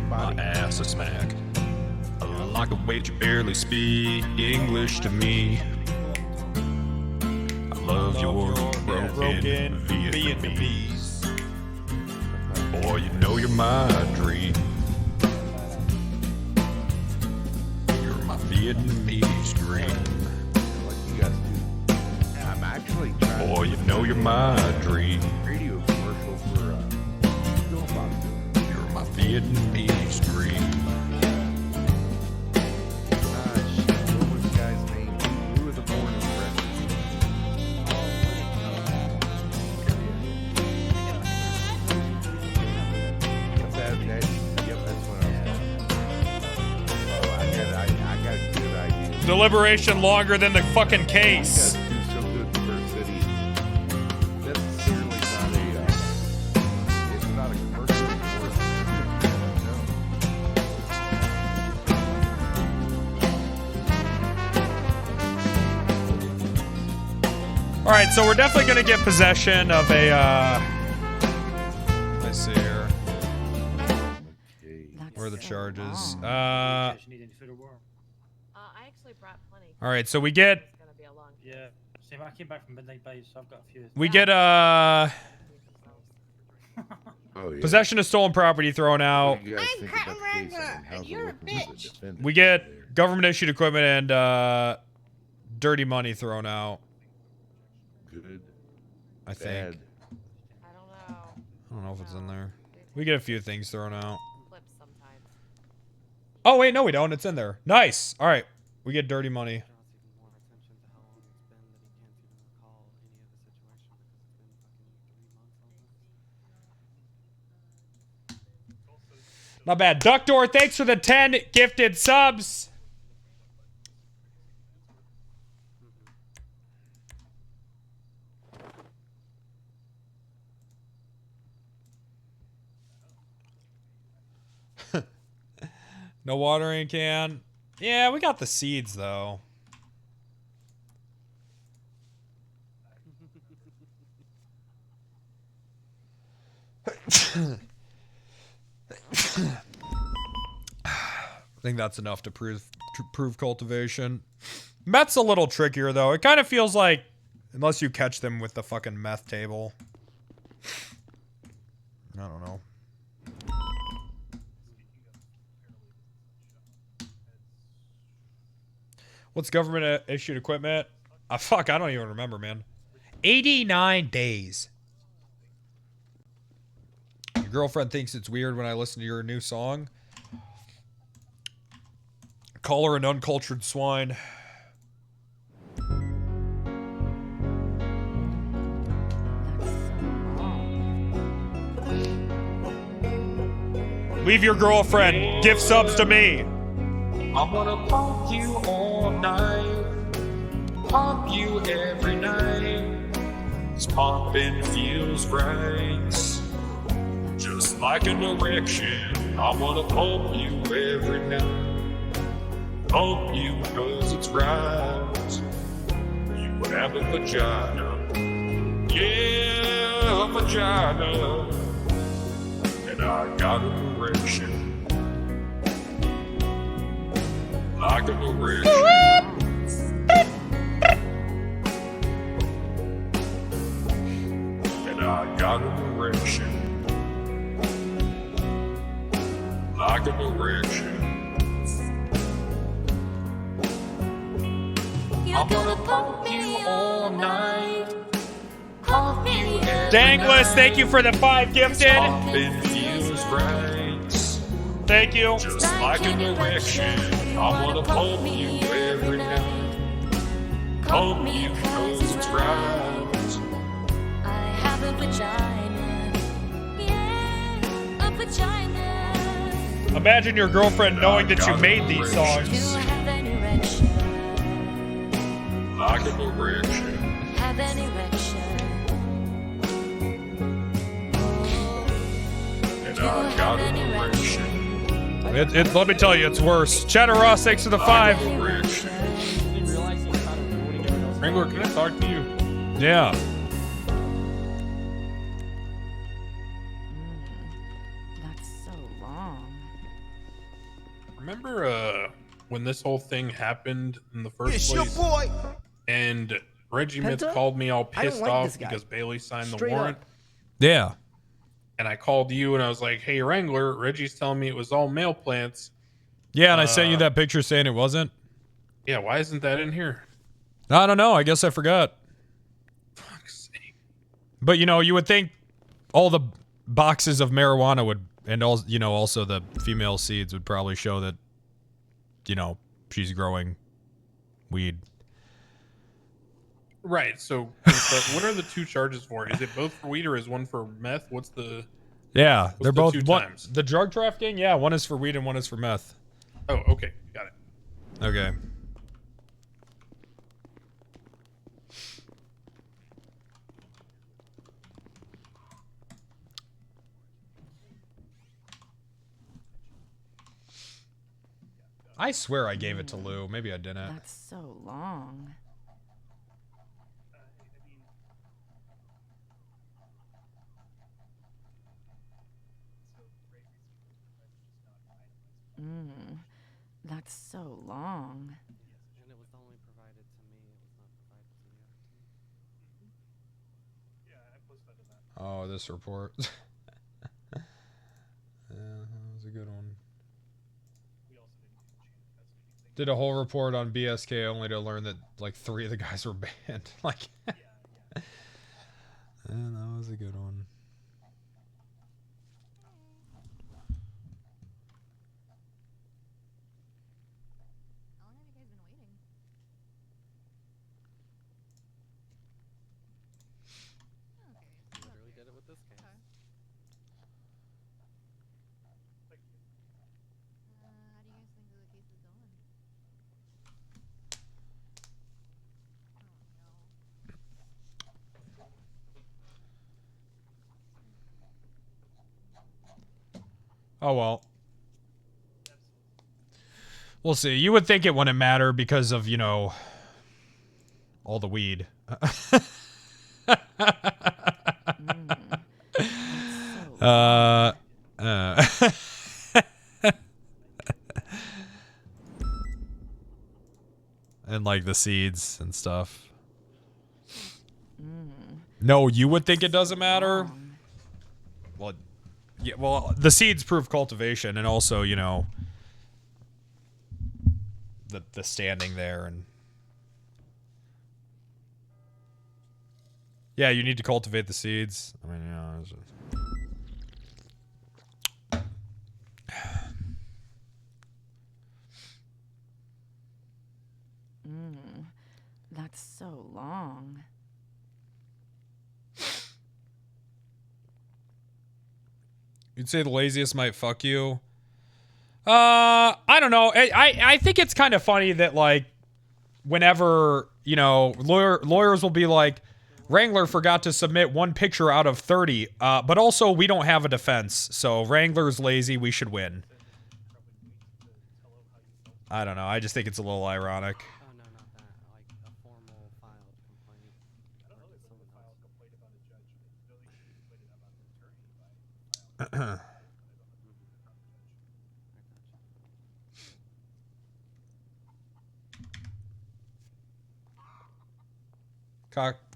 my ass a smack. I like the way you barely speak English to me. I love your broken Vietnamese. Boy, you know you're my dream. You're my Vietnamese dream. Like you guys do. I'm actually trying. Boy, you know you're my dream. Radio commercial for You're my Vietnamese dream. Shit, what was the guy's name? Who were the born and bred? Yep, that's what I was. Oh, I got a good idea. Deliberation longer than the fucking case. You guys do so good for a city. That's certainly not it's not a commercial report. All right, so we're definitely gonna get possession of a. Let's see here. Where are the charges? I actually brought plenty. All right, so we get. It's gonna be a long. Yeah. See, I came back from Midnight Base, so I've got a few. We get Oh, yeah. possession of stolen property thrown out. What do you guys think about the case? I mean, how's it You're a looking for the bitch. defendant We get there? government issued equipment and dirty money thrown out. Good. I think. Bad. I don't know. I don't know if it's in there. We get a few things thrown out. Clips sometimes. Oh wait, no, we don't. It's in there. Nice. All right, we get dirty money. Not bad. Duck Door, thanks for the 10 gifted subs. No watering can. Yeah, we got the seeds though. I think that's enough to prove cultivation. Meth's a little trickier though. It kind of feels like, unless you catch them with the fucking meth table. I don't know. What's government issued equipment? Fuck, I don't even remember, man. 89 days. Your girlfriend thinks it's weird when I listen to your new song. Call her an uncultured swine. Leave your girlfriend. Give subs to me. I'm gonna pump you all night, pump you every night. This pumping feels right, just like an erection. I'm gonna pump you every night, pump you cause it's right. You have a vagina, yeah, a vagina, and I got an erection. Like an erection. And I got an erection. Like an erection. I'm gonna pump you all night. Pump you every Dangless, night. thank you for the 5 gifted. Pumping feels right. Thank you. Just like an erection, I wanna pump you every night. Pump you cause it's right. I have a vagina. Yeah, a vagina. Imagine your girlfriend knowing that you made these songs. To have an erection. Like an erection. Have an erection. And I got an erection. Let me tell you, it's worse. Cheddar Ross, thanks for the 5. Wrangler, can I talk to you? Yeah. That's so long. Remember when this whole thing happened in the first It's place? your boy. And Reggie Mitz Penta? called me all I don't pissed like off this guy. because Bailey signed Straight the warrant. up. Yeah. And I called you and I was like, hey, Wrangler, Reggie's telling me it was all male plants. Yeah, and I sent you that picture saying it wasn't. Yeah, why isn't that in here? I don't know. I guess I forgot. Fuck's sake. But, you know, you would think all the boxes of marijuana would, and also, you know, also the female seeds would probably show that, you know, she's growing weed. Right, so what are the 2 charges for? Is it both for weed or is one for meth? What's the... Yeah, what's they're the both 2 what, times? the drug trafficking. Yeah, one is for weed and one is for meth. Oh, okay, got it. Okay. I swear I gave it to Lou. Maybe I didn't. That's so long. That's so long. And it was only provided to me. It was not provided to you. Oh, this report. Yeah, that was a good one. Did a whole report on BSK only to learn that like 3 of the guys were banned. Like, yeah, that was a good one. How long have you guys been waiting? Okay. Literally did it with this case. How do you guys think the case is going? Oh well. We'll see. You would think it wouldn't matter because of, you know, all the weed. And like the seeds and stuff. No, you would think it doesn't matter. Well, yeah, well, the seeds prove cultivation, and also, you know, the standing there, and yeah, you need to cultivate the seeds. I mean, you know, it's just... That's so long. You'd say the laziest might fuck you. I don't know. I think it's kind of funny that, like, whenever, you know, lawyers will be like, Wrangler forgot to submit 1 picture out of 30, but also we don't have a defense, so Wrangler's lazy, we should win. I don't know. I just think it's a little ironic. Oh, no, not that. Like a formal filed complaint.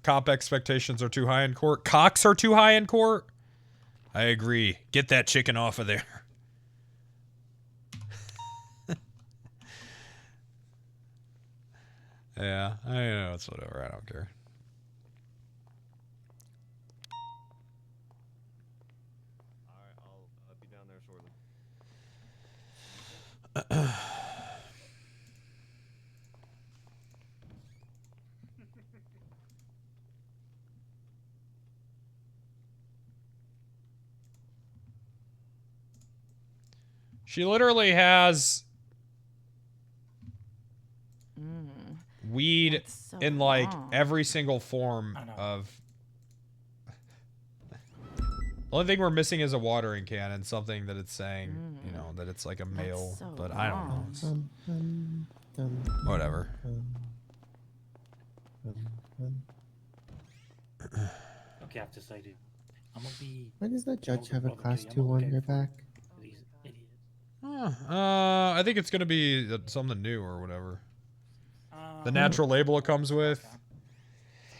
Cop expectations are too high in court. Cocks are too high in court. I agree. Get that chicken off of there. Yeah, I know, it's whatever. I don't care. Alright, I'll be down there shortly. She literally has weed so in like long. every single form of Only thing we're missing is a watering can and something that it's saying, you know, that it's like a male, so but I don't know. long. It's whatever. Okay, I have decided. I'm gonna be. Why does that judge have a brother class to you. 2 I'm on okay their for back? these idiots. I think it's gonna be something new or whatever. The Uh, natural label it comes with.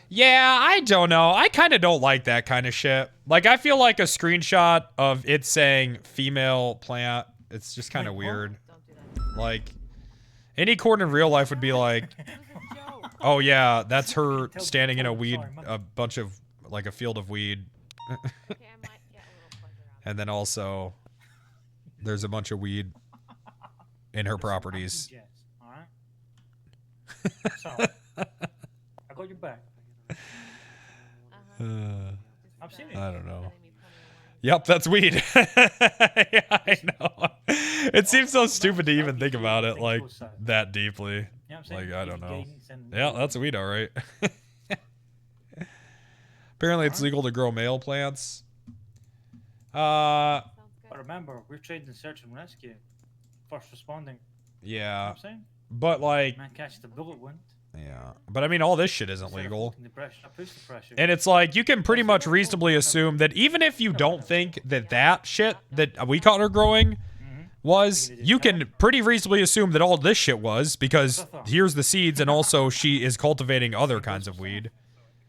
Yeah, I don't know. I kind of don't like that kind of shit. Like, I feel like a screenshot of it saying female plant, it's just kind of weird. Like, any court in real life would be like, oh yeah, that's her standing in a bunch of, like a field of weed. And then also, there's a bunch of weed in her properties. Alright? So, I got your back. I'm serious. I don't know. Yep, that's weed. Yeah, I know. It seems so stupid to even think about it like that deeply. Like, I don't know. Yeah, that's weed, all right. Apparently, it's legal to grow male plants. But remember, we're trading search and rescue. First responding. You know Yeah. what I'm saying? But like, Man catch the bullet wouldn't. yeah. But I mean, all this shit isn't legal. The pressure, I push the pressure. And it's like, you can pretty much reasonably assume that even if you don't think that that shit that we caught her growing was, you can pretty reasonably assume that all this shit was, because here's the seeds, and also she is cultivating other kinds of weed.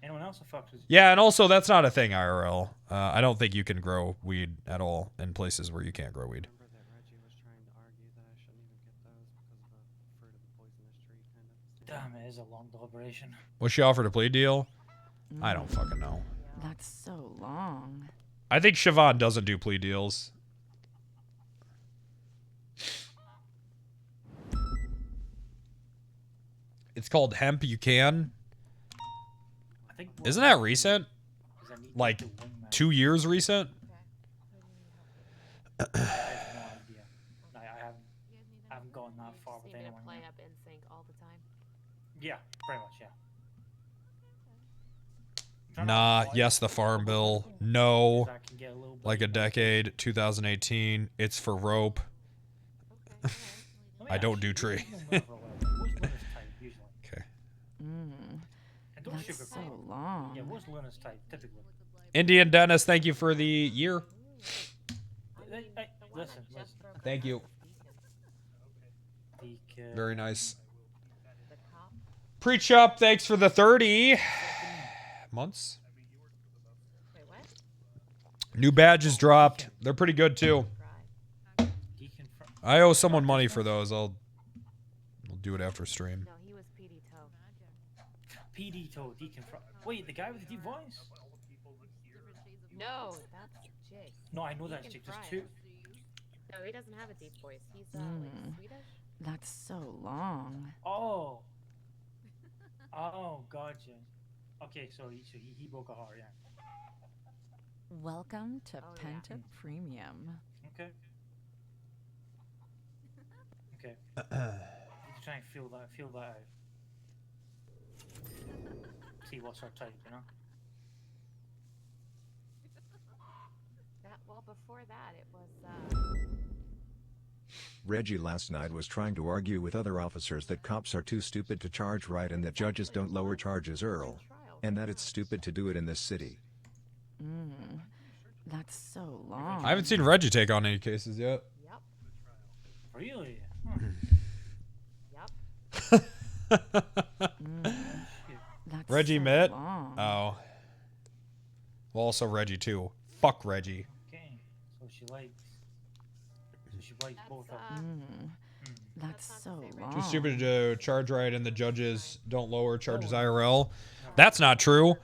Anyone else fucked with Yeah, and also that's not a thing IRL. I don't think you can grow weed at all in places where you can't grow weed. Damn, it is a long deliberation. Was she offered a plea deal? I don't fucking know. That's so long. I think Siobhan doesn't do plea deals. It's called Hemp You Can. Isn't that recent? Like 2 years recent? I have no idea. I haven't gone that far with anyone. Play yet. up in sync all the time. Yeah, pretty much, yeah. Nah, yes, the Farm Bill. No. Like a decade, 2018. It's for rope. I don't do tree. Okay. That's so long. Yeah, what's Luna's type, typically? Indian Dennis, thank you for the year. Hey, listen. Thank you. Very nice. Preach up, thanks for the 30 months. New badges dropped. They're pretty good too. I owe someone money for those. I'll do it after stream. No, he was PD Toe. PD Toe, Deacon Wait, the guy with the deep voice? No, that's Jake. No, I know that's Jake. There's two. No, he doesn't have a deep voice. He's like Swedish. That's so long. Oh. Oh, gotcha. Okay, so he broke a heart, yeah. Welcome to Penta Premium. Okay. Okay. Need to try and feel that out. See what's our type, you know? Well, before that, it was. Reggie last night was trying to argue with other officers that cops are too stupid to charge right and that judges don't lower charges early. And that it's stupid to do it in this city. That's so long. I haven't seen Reggie take on any cases yet. Yep. Really? Yep. That's Reggie so Mitt? long. Oh. Well, also Reggie too. Fuck Reggie. Okay. So she likes both of them. That's so long. Too stupid to charge right and the judges don't lower charges IRL. That's not true.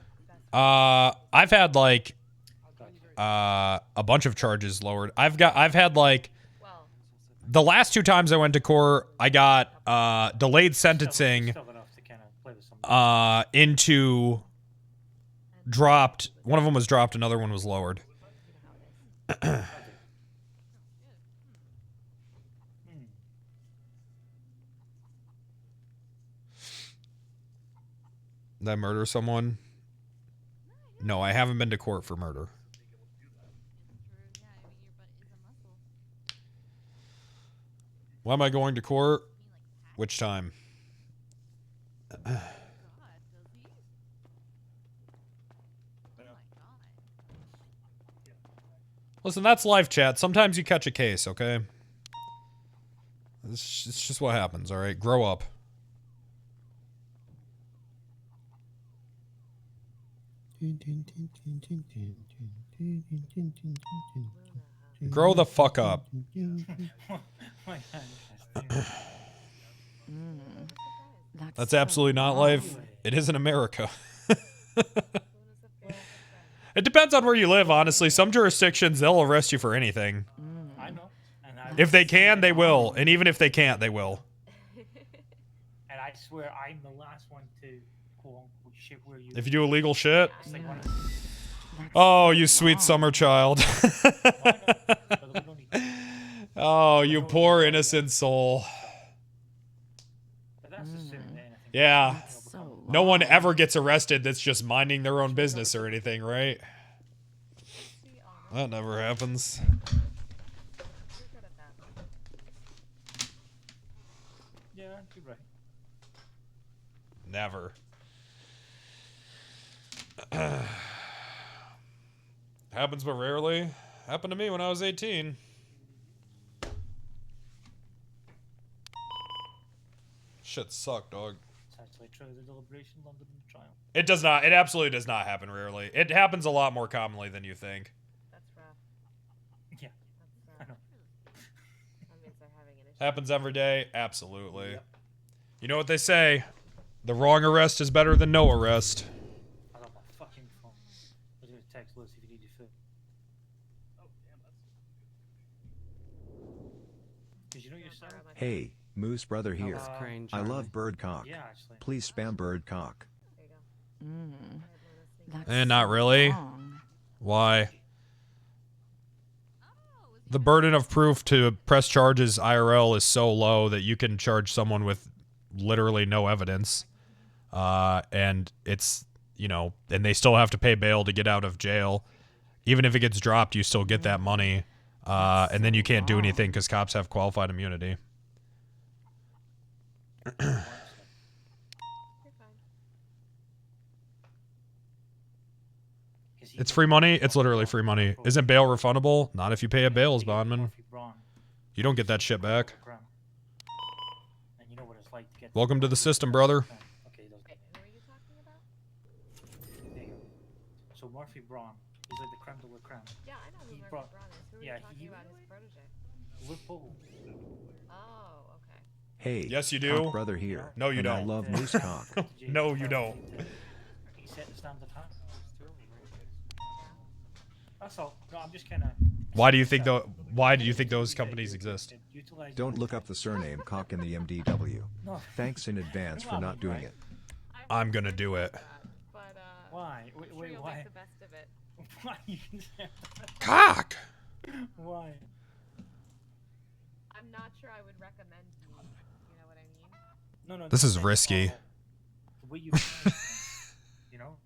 I've had like a bunch of charges lowered. I've had like the last 2 times I went to court, I got delayed sentencing into dropped. One of them was dropped, another one was lowered. Did I murder someone? No, I haven't been to court for murder. Why am I going to court? Which time? Listen, that's live chat. Sometimes you catch a case, okay? It's just what happens, alright? Grow up. Grow the fuck up. That's absolutely not life. It is in America. It depends on where you live, honestly. Some jurisdictions, they'll arrest you for anything. I know. And If they can, they will. And even if they can't, they will. And I swear I'm the last one to quote unquote shit where you. If you do illegal shit. It's like one Oh, you sweet summer child. Oh, you poor innocent soul. Yeah. No one ever gets arrested that's just minding their own business or anything, right? That never happens. Yeah, you're right. Never. Happens but rarely. Happened to me when I was 18. Shit sucked, dog. It's actually true. The deliberation longer than the trial. It does not. It absolutely does not happen rarely. It happens a lot more commonly than you think. That's rough. Yeah. That's, I know. That means they're having an issue. Happens every day. Absolutely. Yep. You know what they say? The wrong arrest is better than no arrest. I got my fucking phone. I was gonna text Liz if you need your food. Oh damn, that's. Did you know yourself? Hey, Moose Brother here. I love bird cock. Yeah, actually. Please spam bird cock. Not really. Why? The burden of proof to press charges IRL is so low that you can charge someone with literally no evidence. And it's, you know, and they still have to pay bail to get out of jail. Even if it gets dropped, you still get that money. And then you can't do anything because cops have qualified immunity. It's free money. It's literally free money. Isn't bail refundable? Not if you pay a bail as bondman. You don't get that shit back. And you know what it's like to get. Welcome to the system, brother. Okay, who are you talking about? There you go. So Murphy Braun, he's like the creme de la creme. Yeah, I know who Murphy Braun is. Who are you talking about? His protege. Lippo. Oh, okay. Hey, yes, you do. Cock brother here. No, you and don't. I love moose cock. No, you don't. He set the standard high. That's all. No, I'm just kind of. Why do you think those companies exist? Don't look up the surname cock in the MDW. Thanks in advance for not doing it. I'm gonna do it. Why? Wait, why? The best of it. Why you can say Cock. Why? I'm not sure I would recommend you. You know what I mean? No. This is risky. The way you know,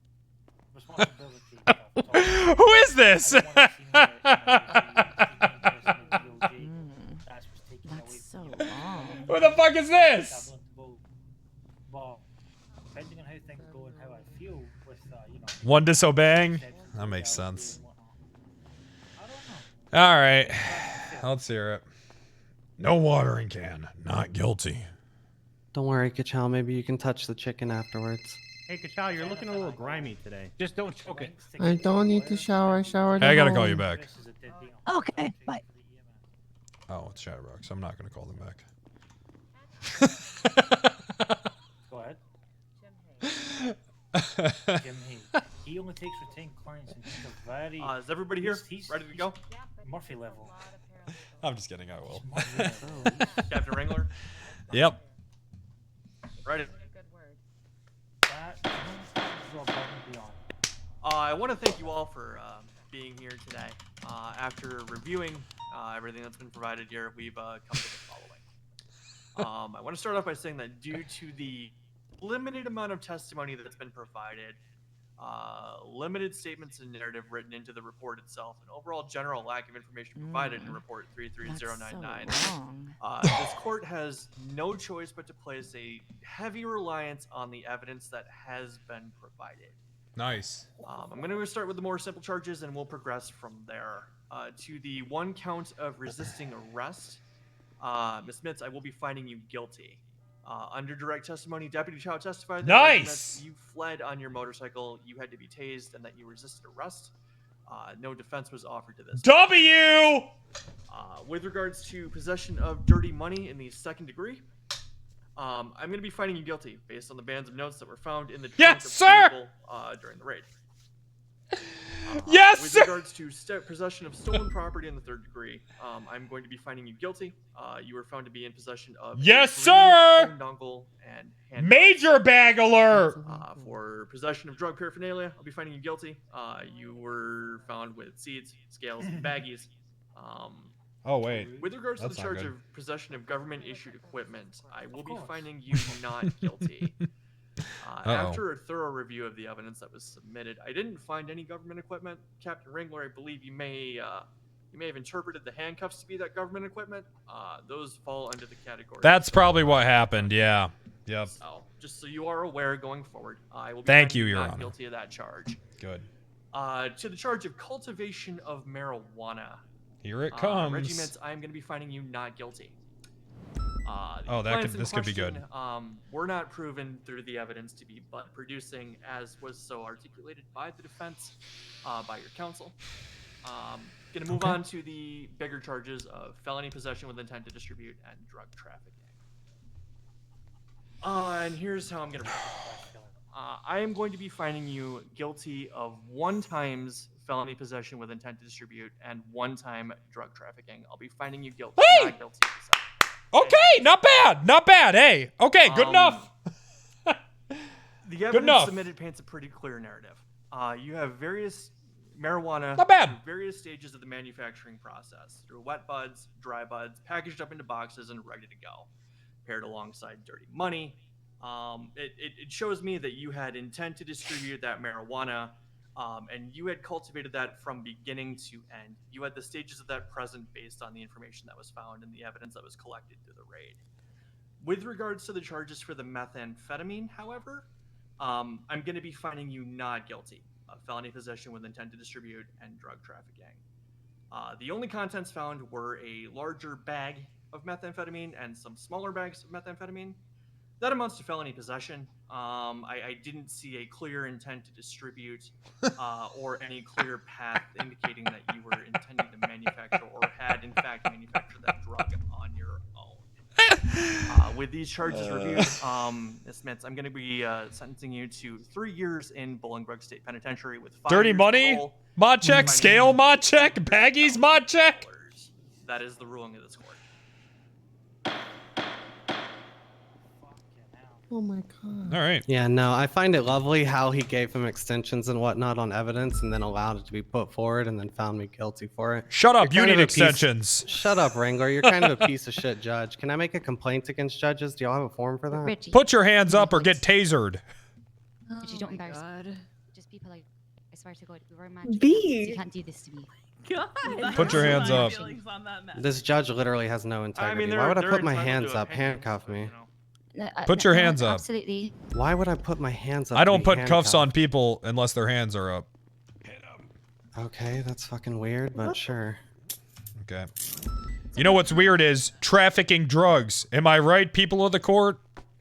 responsibility. Who is this? That's so long. Who the fuck is this? Depending on how things go and how I feel with, you know. One disobeying? That makes sense. All right. Let's hear it. No watering can. Not guilty. Don't worry, Kachal. Maybe you can touch the chicken afterwards. Hey, Kachal, you're looking a little grimy today. Just don't choke it. I don't need to shower. I showered. Hey, I at gotta call home. you back. Okay, bye. Oh, it's Chatterbox. I'm not gonna call them back. Go ahead. Jim Hay. He only takes retained clients and he's a very. Is everybody here? Ready to go? Murphy level. I'm just kidding. I will. Captain Wrangler. Yep. Ready. That is above and beyond. I want to thank you all for being here today. After reviewing everything that's been provided here, we've come to the following. I want to start off by saying that due to the limited amount of testimony that's been provided, limited statements and narrative written into the report itself, and overall general lack of information provided in report 33099. This court has no choice but to place a heavy reliance on the evidence that has been provided. Nice. I'm going to start with the more simple charges, and we'll progress from there. To the one count of resisting arrest, Ms. Mitz, I will be finding you guilty. Under direct testimony, Deputy Chow testified that Nice! you fled on your motorcycle, you had to be tased, and that you resisted arrest. No defense was offered to this. W! With regards to possession of dirty money in the second degree, I'm going to be finding you guilty based on the bands of notes that were found in the trunk of the vehicle during the raid. Yes, with sir! regards to possession of stolen property in the third degree, I'm going to be finding you guilty. You were found to be in possession of Yes, a sir! phone dongle and handcuffs. Major bag alert! For possession of drug paraphernalia, I'll be finding you guilty. You were found with seeds, scales, and baggies. Oh, wait. With regards to That's the not charge good. of possession of government-issued equipment, I will be finding you not guilty. After a thorough review of the evidence that was submitted, I didn't find any government equipment. Captain Wrangler, I believe you may have interpreted the handcuffs to be that government equipment. Those fall under the category. That's probably what happened, yeah. Yep. So, just so you are aware going forward, I will be Thank finding you, Your not Honor. guilty of that charge. Good. To the charge of cultivation of marijuana. Here it comes. Regiments, I'm going to be finding you not guilty. Oh, this could be good. Were not proven through the evidence to be butt producing, as was so articulated by the defense, by your counsel. Going to move on to the bigger charges of felony possession with intent to distribute and drug trafficking. And here's how I'm going to I am going to be finding you guilty of 1 times felony possession with intent to distribute and 1 time drug trafficking. I'll be finding you guilty. Not guilty. Okay, not bad. Not bad. Hey, okay, good enough. The evidence submitted paints a pretty clear narrative. You have various marijuana Not bad. through various stages of the manufacturing process, through wet buds, dry buds, packaged up into boxes and ready to go, paired alongside dirty money. It shows me that you had intent to distribute that marijuana, and you had cultivated that from beginning to end. You had the stages of that present based on the information that was found and the evidence that was collected through the raid. With regards to the charges for the methamphetamine, however, I'm going to be finding you not guilty of felony possession with intent to distribute and drug trafficking. The only contents found were a larger bag of methamphetamine and some smaller bags of methamphetamine. That amounts to felony possession. I didn't see a clear intent to distribute or any clear path indicating that you were intending to manufacture or had in fact manufactured that drug on your own. With these charges reviewed, Ms. Mintz, I'm going to be sentencing you to 3 years in Bolingbrook State Penitentiary with 5 Dirty years money? parole. Mod check? Scale mod check? Baggies mod check? That is the ruling of this court. Oh my god. All right. Yeah, no, I find it lovely how he gave him extensions and whatnot on evidence and then allowed it to be put forward and then found me guilty for it. Shut up, You're you kind need of a piece- extensions. Shut up, Wrangler. You're kind of a piece of shit judge. Can I make a complaint against judges? Do y'all have a form for that? Richie. Put your hands up or get tasered. Richie, don't embarrass me. Just be polite. I swear to God, we were matched. You can't do this to me. God. Put your hands up. This judge literally has no integrity. Why would I put my hands up? Handcuff me. Put your hands up. Absolutely. Why would I put my hands up? I to don't be put cuffs handcuffed? on people unless their hands are up. Okay, that's fucking weird, but sure. Okay. You know what's weird is trafficking drugs. Am I right, people of the court?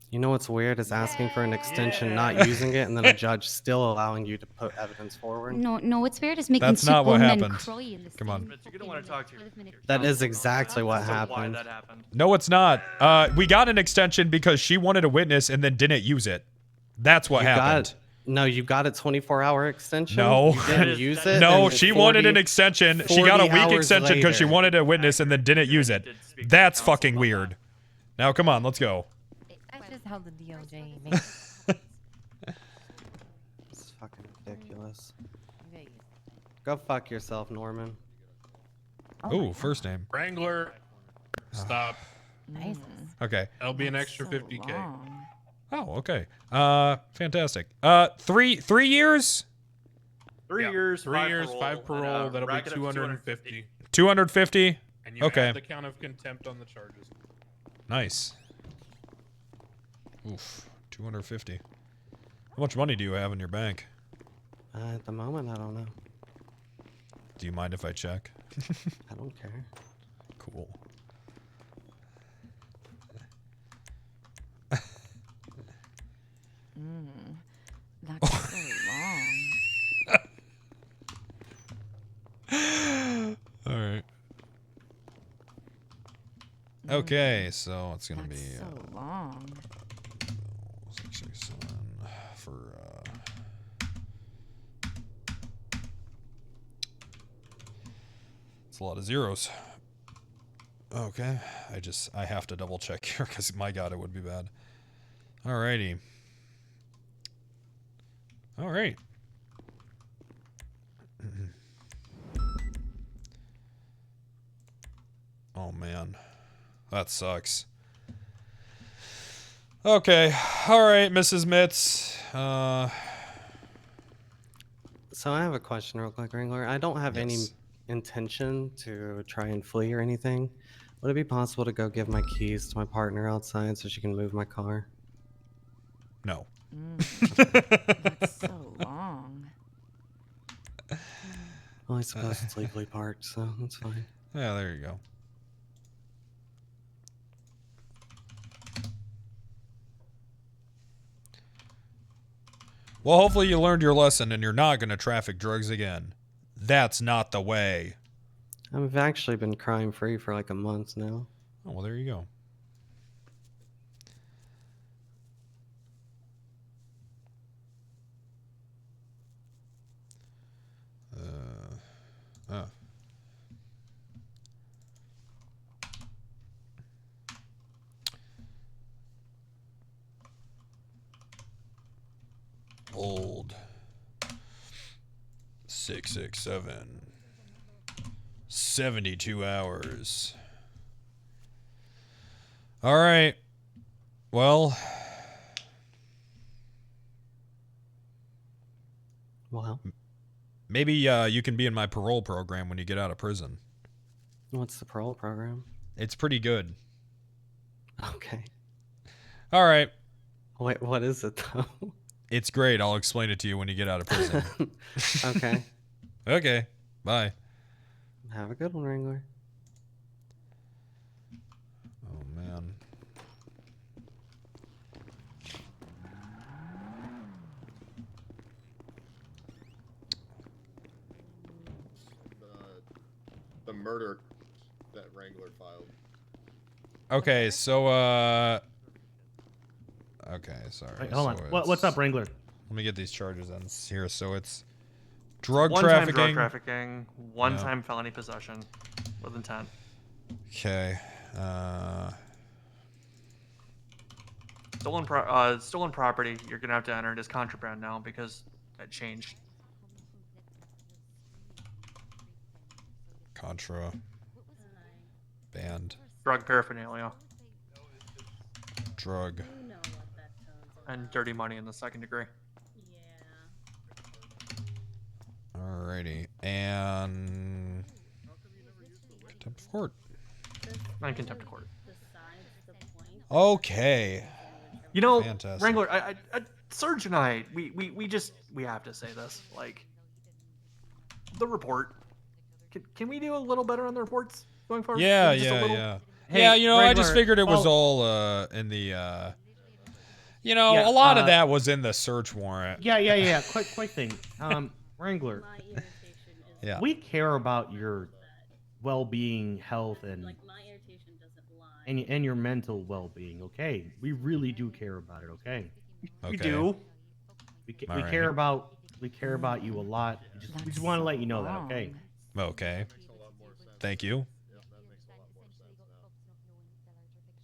You know what's weird is asking for an extension, not using it, and then a judge still allowing you to put evidence forward. No, what's weird is making That's two not what grown men happened. cry in this Come on. thing. You're gonna want to talk to your That is exactly what happened. Why that happened. No, it's not. We got an extension because she wanted a witness and then didn't use it. That's what happened. No, you got a 24-hour extension. No. You didn't use it. No, and she 40 wanted an extension. She got a 40 week hours extension because she later. wanted a witness and then didn't use it. That's fucking weird. Now, come on, let's go. That's just how the DOJ makes It's fucking ridiculous. Go fuck yourself, Norman. Ooh, first name. Wrangler. Stop. Nice. Okay. That'll be an extra 50K. Oh, okay. Fantastic. 3 years? 3 years, 3 years, 5 parole, and, parole. That'll be rack it up to 250. 250? And you Okay. have the count of contempt on the charges. Nice. Oof. 250. How much money do you have in your bank? At the moment, I don't know. Do you mind if I check? I don't care. Cool. That's so long. All right. Okay, so it's gonna be so long. 667 for it's a lot of zeros. Okay, I have to double check here because my God, it would be bad. Alrighty. All right. Oh man, that sucks. Okay, all right, Mrs. Mitz. So I have a question real quick, Wrangler. I don't have any intention to try and flee or anything. Would it be possible to go give my keys to my partner outside so she can move my car? No. That's so long. Well, I suppose it's legally parked, so that's fine. Yeah, there you go. Well, hopefully you learned your lesson and you're not going to traffic drugs again. That's not the way. I've actually been crime free for like a month now. Oh, well, there you go. Old 667 72 hours. All right. Well, maybe you can be in my parole program when you get out of prison. What's the parole program? It's pretty good. Okay. All right. Wait, what is it though? It's great. I'll explain it to you when you get out of prison. Okay. Okay. Bye. Have a good one, Wrangler. Oh, man. The murder that Wrangler filed. Okay, so, okay, sorry. Wait, hold on. So What's up, Wrangler? Let me get these charges in here. So it's drug One-time trafficking. drug trafficking, one-time felony possession with intent. Okay. Stolen property, you're going to have to enter it as contraband now because that changed. Contra. Banned. Drug paraphernalia. Drug. And dirty money in the second degree. Alrighty. And contempt of court. And contempt of court. Okay. You know, Fantastic. Wrangler, Serge and I, we have to say this. Like, the report. Can we do a little better on the reports going forward? Yeah, Maybe just a yeah, little? yeah. Hey, Yeah, you know, I just Wrangler, figured it was all in the you know, Yeah, a lot of that was in the search warrant. Yeah. Quick thing. Wrangler. Yeah. We care about your well-being, health, and and your mental well-being. Okay, we really do care about it. Okay. We do. We Alright. care about you a lot. We just want to let you know that. Okay. Okay. Thank you.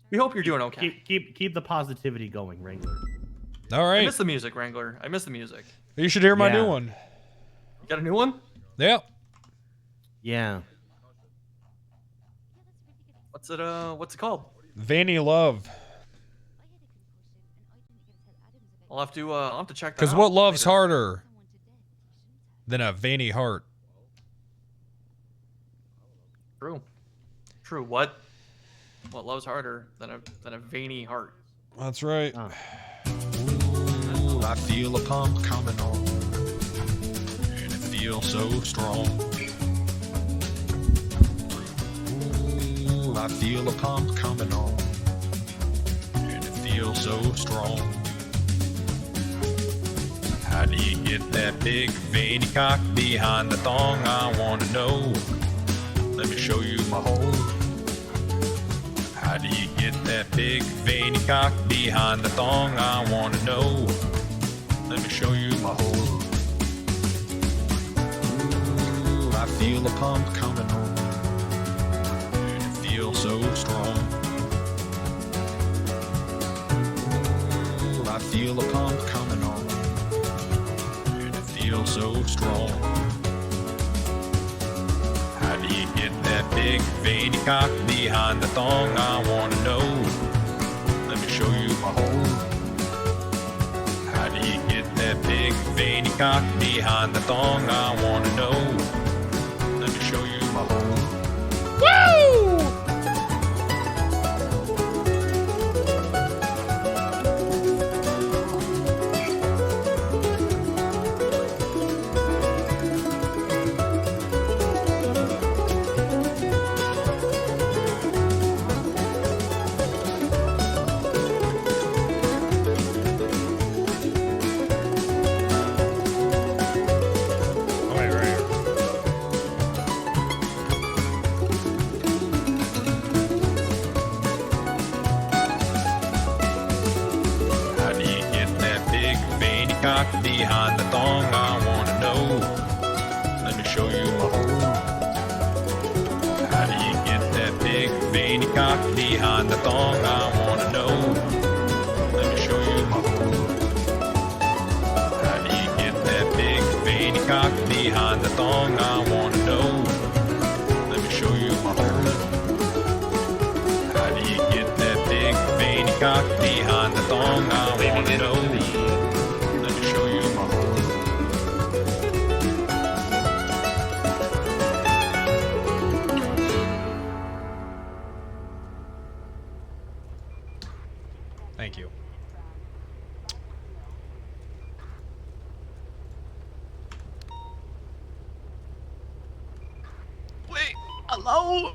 We hope you're doing okay. Keep the positivity going, Wrangler. All right. I miss the music, Wrangler. I miss the music. You should hear my Yeah. new one. You got a new one? Yep. Yeah. What's it called? Vanny Love. I'll have to check that Because out. what loves later. harder than a veiny heart? True. True. What loves harder than a veiny heart? That's right. Ooh, I feel a pump coming on, and it feels so strong. Ooh, I feel a pump coming on, and it feels so strong. How do you get that big veiny cock behind the thong? I want to know. Let me show you my hole. How do you get that big veiny cock behind the thong? I want to know. Let me show you my hole. Ooh, I feel a pump coming on, and it feels so strong. Ooh, I feel a pump coming on, and it feels so strong. How do you get that big veiny cock behind the thong? I wanna know. Let me show you my hole. How do you get that big veiny cock behind the thong? I wanna know. Let me show you my hole. Woo! Cock behind the thong, I wanna know. Let me show you my hole. How do you get that big veiny cock behind the thong? I wanna know. Let me show you my hole. How do you get that big veiny cock behind the thong? I wanna know. Let me show you my hole. How do you get that big veiny cock behind the thong? I wanna know. Thank you. Wait, hello?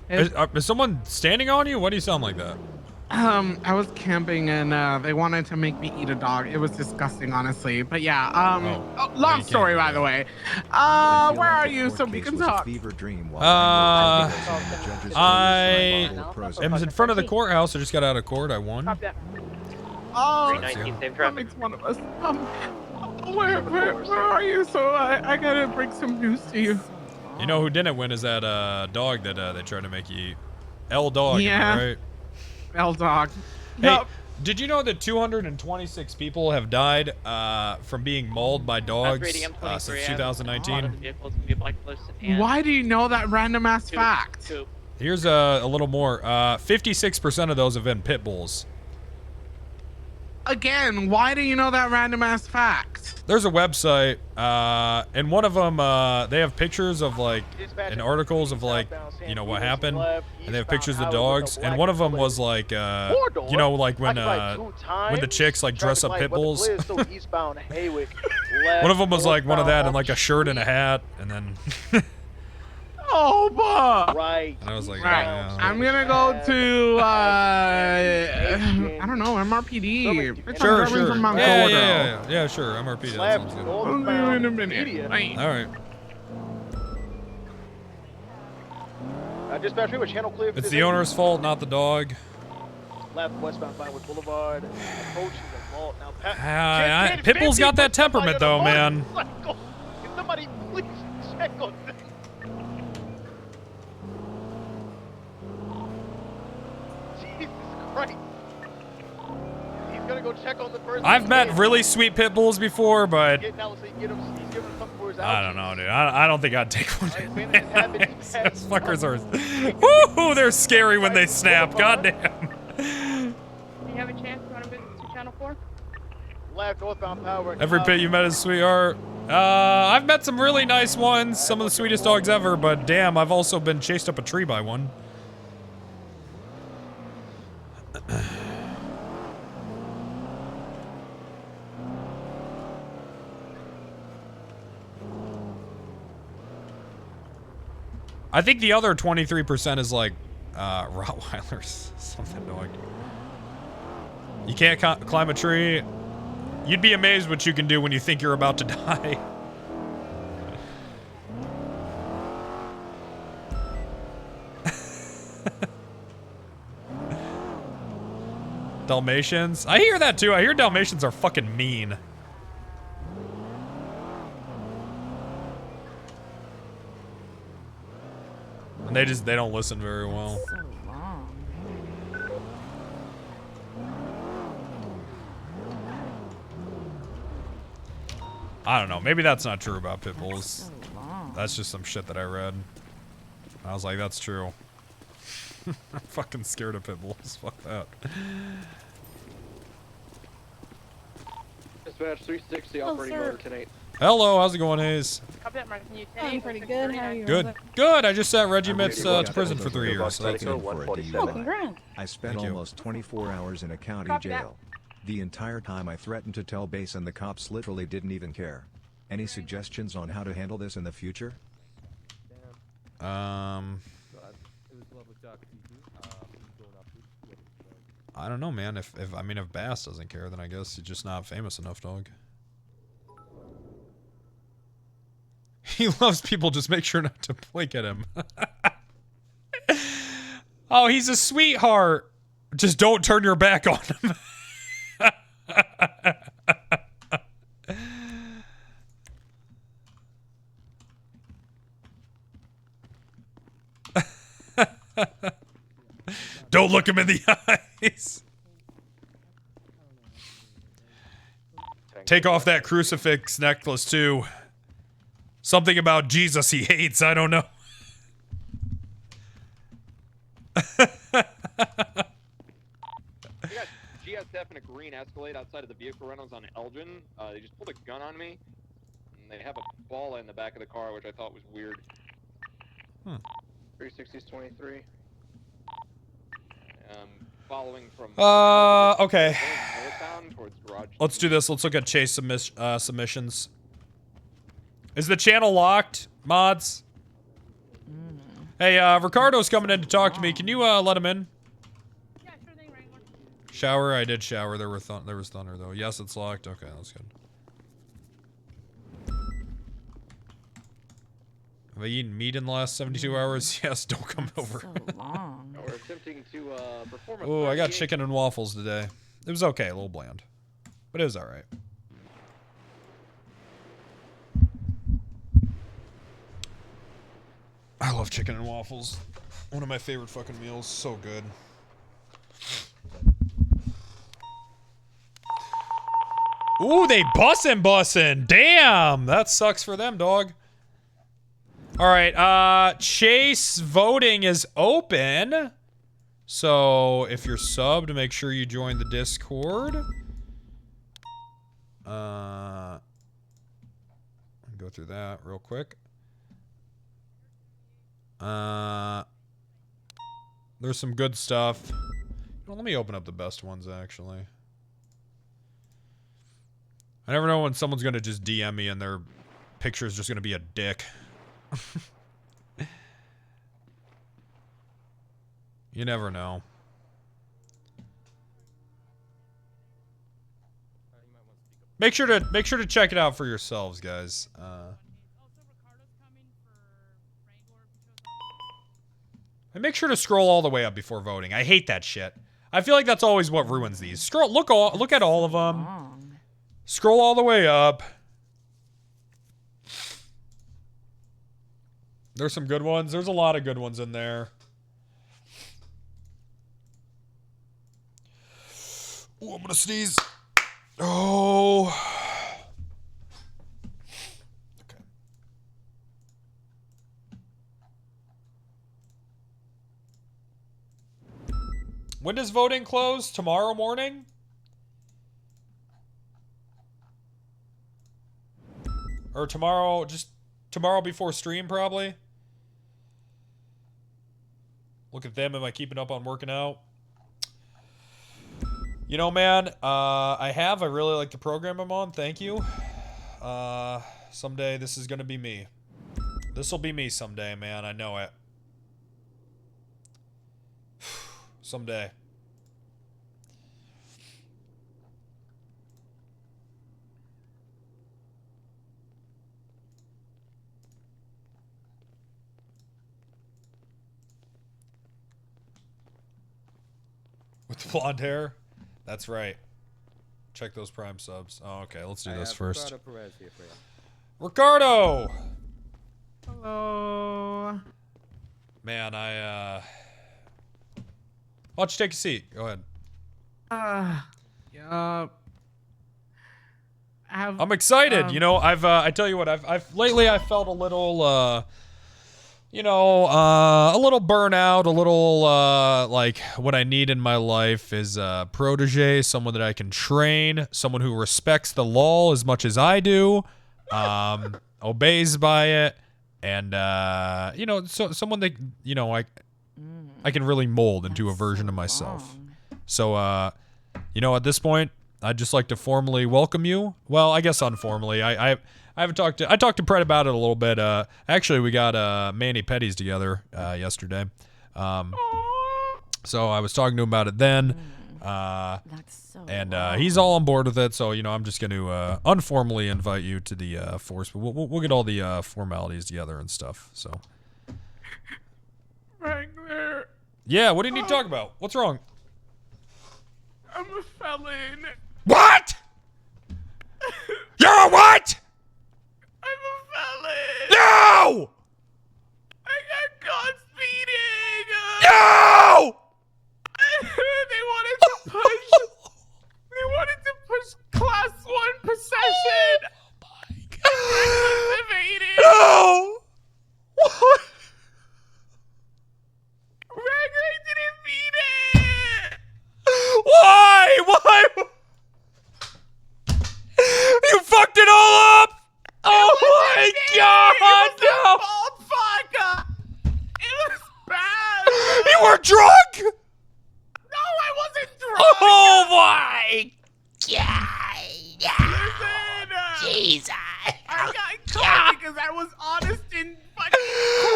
Is someone standing on you? Why do you sound like that? I was camping and they wanted to make me eat a dog. It was disgusing, honestly. But yeah, long story, by the way. Where are you so we can talk? I am in front of the courthouse. I just got out of court. I won. Oh, that makes one of us. Where are you? So I gotta bring some news to you. You know who didn't win is that dog that they tried to make you eat. L Dog, yeah. Am I right? L Dog. Hey, Yep. did you know that 226 people have died from being mauled by dogs since 2019? Why do you know that random ass fact? Here's a little more. 56% of those have been pit bulls. Again, why do you know that random ass fact? There's a website, and one of them, they have pictures of like, and articles of like, you know, what happened, and they have pictures of dogs, and one of them was like, you know, like when the chicks like dress up pit bulls. One of them was like one of that and like a shirt and a hat, and then. Oh, but Right. And I was like, right. yeah. I'm gonna go to I don't know, MRPD. Sure. From Mount Yeah, sure. MRPD. That sounds good. In a minute. Bye. All right. Dispatch, we have a channel clear. It's the owner's fault, not the dog. Left westbound Vinewood Boulevard. Approaching the vault now. Pitbull's got that temperament, though, man. Can somebody please check on this? Jesus Christ. He's gonna go check on the person. I've met really sweet pit bulls before, but He's giving him something for his I don't know, dude. I don't think I'd take one. Those fuckers are. Woo! They're scary when they snap. Goddamn. a chance? You want to move to channel 4? Left northbound power. Every pit you met is sweetheart. I've met some really nice ones. Some of the sweetest dogs ever, but damn, I've also been chased up a tree by one. I think the other 23% is like Rottweilers, something dog. You can't climb a tree. You'd be amazed what you can do when you think you're about to die. Dalmatians? I hear that too. I hear Dalmatians are fucking mean. And they don't listen very well. So long. I don't know. Maybe that's not true about pit bulls. So long. That's just some shit that I read. I was like, that's true. I'm fucking scared of pit bulls. Fuck that. Dispatch 360 operating sir. motor tonight. Hello, how's it going, Hayes? Copy that, Martin. You I'm pretty good. How are you? Good. Good. I just sent Reggie Mitz to prison for 3 years. So that's good. Oh, congrats. I spent Thank you. almost 24 hours in a county Copy that. jail. The entire time I threatened to tell base and the cops literally didn't even care. Any suggestions on how to handle this in the future? I don't know, man. If Bass doesn't care, then I guess he's just not famous enough, dog. He loves people. Just make sure not to blink at him. Oh, he's a sweetheart. Just don't turn your back on him. Don't look him in the eyes. Take off that crucifix necklace too. Something about Jesus he hates. I don't know. We got GSF in a green Escalade outside of the vehicle rentals on Elgin. They just pulled a gun on me. And they have a ball in the back of the car, which I thought was weird. 360's 23. Following from Okay. northbound towards garage. Let's do this. Let's look at chase submissions. Is the channel locked, mods? Hey, Ricardo's coming in to talk to me. Can you let him in? Yeah, sure thing, Wrangler. Shower? I did shower. There was thunder though. Yes, it's locked. Okay, that's good. Have I eaten meat in the last 72 hours? Yes, don't come over. So long. We're attempting to perform a Oh, I got 38 chicken and waffles today. It was okay, a little bland. But it was alright. I love chicken and waffles. One of my favorite fucking meals. So good. Ooh, they bussin'. Damn! That sucks for them, dog. Alright, Chase voting is open. So, if you're subbed, make sure you join the Discord. Go through that real quick. There's some good stuff. Well, let me open up the best ones, actually. I never know when someone's gonna just DM me and their picture is just gonna be a dick. You never know. Make sure to check it out for yourselves, guys. And make sure to scroll all the way up before voting. I hate that shit. I feel like that's always what ruins these. Scroll, look at all of them. Scroll all the way up. There's some good ones. There's a lot of good ones in there. Ooh, I'm gonna sneeze. Oh. Okay. When does voting close? Tomorrow morning? Or tomorrow, just tomorrow before stream, probably? Look at them. Am I keeping up on working out? You know, man, I really like the program I'm on. Thank you. Someday this is going to be me. This will be me someday, man. I know it. Someday. With the blonde hair? That's right. Check those Prime subs. Oh, okay. Let's do this first. Ricardo Perez here for you. Ricardo! Hello. Man, why don't you take a seat? Go ahead. Yeah. I'm excited. You know, I tell you what, lately I felt a little, you know, a little burnout, a little, like, what I need in my life is a protege, someone that I can train, someone who respects the law as much as I do, obeys by it, and, you know, someone that, you know, I can really mold into a version of myself. So, you know, at this point, I'd just like to formally welcome you. Well, I guess unformally. I haven't talked to... I talked to Pret about it a little bit. Actually, we got Manny Petties together yesterday. So I was talking to him about it then. He's all on board with it. So, you know, I'm just going to informally invite you to the force. But we'll get all the formalities together and stuff. So. Wrangler. Yeah, what do you need to talk about? What's wrong? I'm a felon. What? You're a what? I'm a felon. No! I got caught speeding. No! They wanted to push class 1 possession. Oh my God. No! What? Wrangler didn't beat it. Why? Why? You fucked it all up! Oh my God! No! Fault, fuck. It was bad. You were drunk? No, I wasn't drunk. Oh my God! Listen, Jesus! I got caught because I was honest in fucking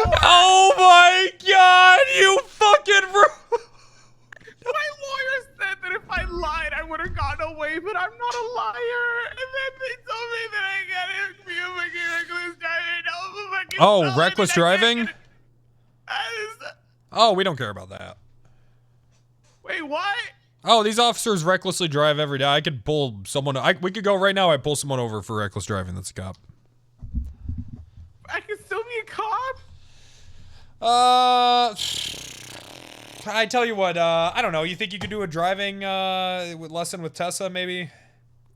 court. Oh my God! You fucking My lawyer said that if I lied, I would have gotten away, but I'm not a liar. And then they told me that I gotta be a fucking reckless driver. No, I'm a fucking felon, reckless and I driving? can't get- Oh, we don't care about that. Wait, what? Oh, these officers recklessly drive every day. I could pull someone. We could go right now. I pull someone over for reckless driving. That's a cop. I can still be a cop? I tell you what. I don't know. You think you could do a driving lesson with Tessa, maybe?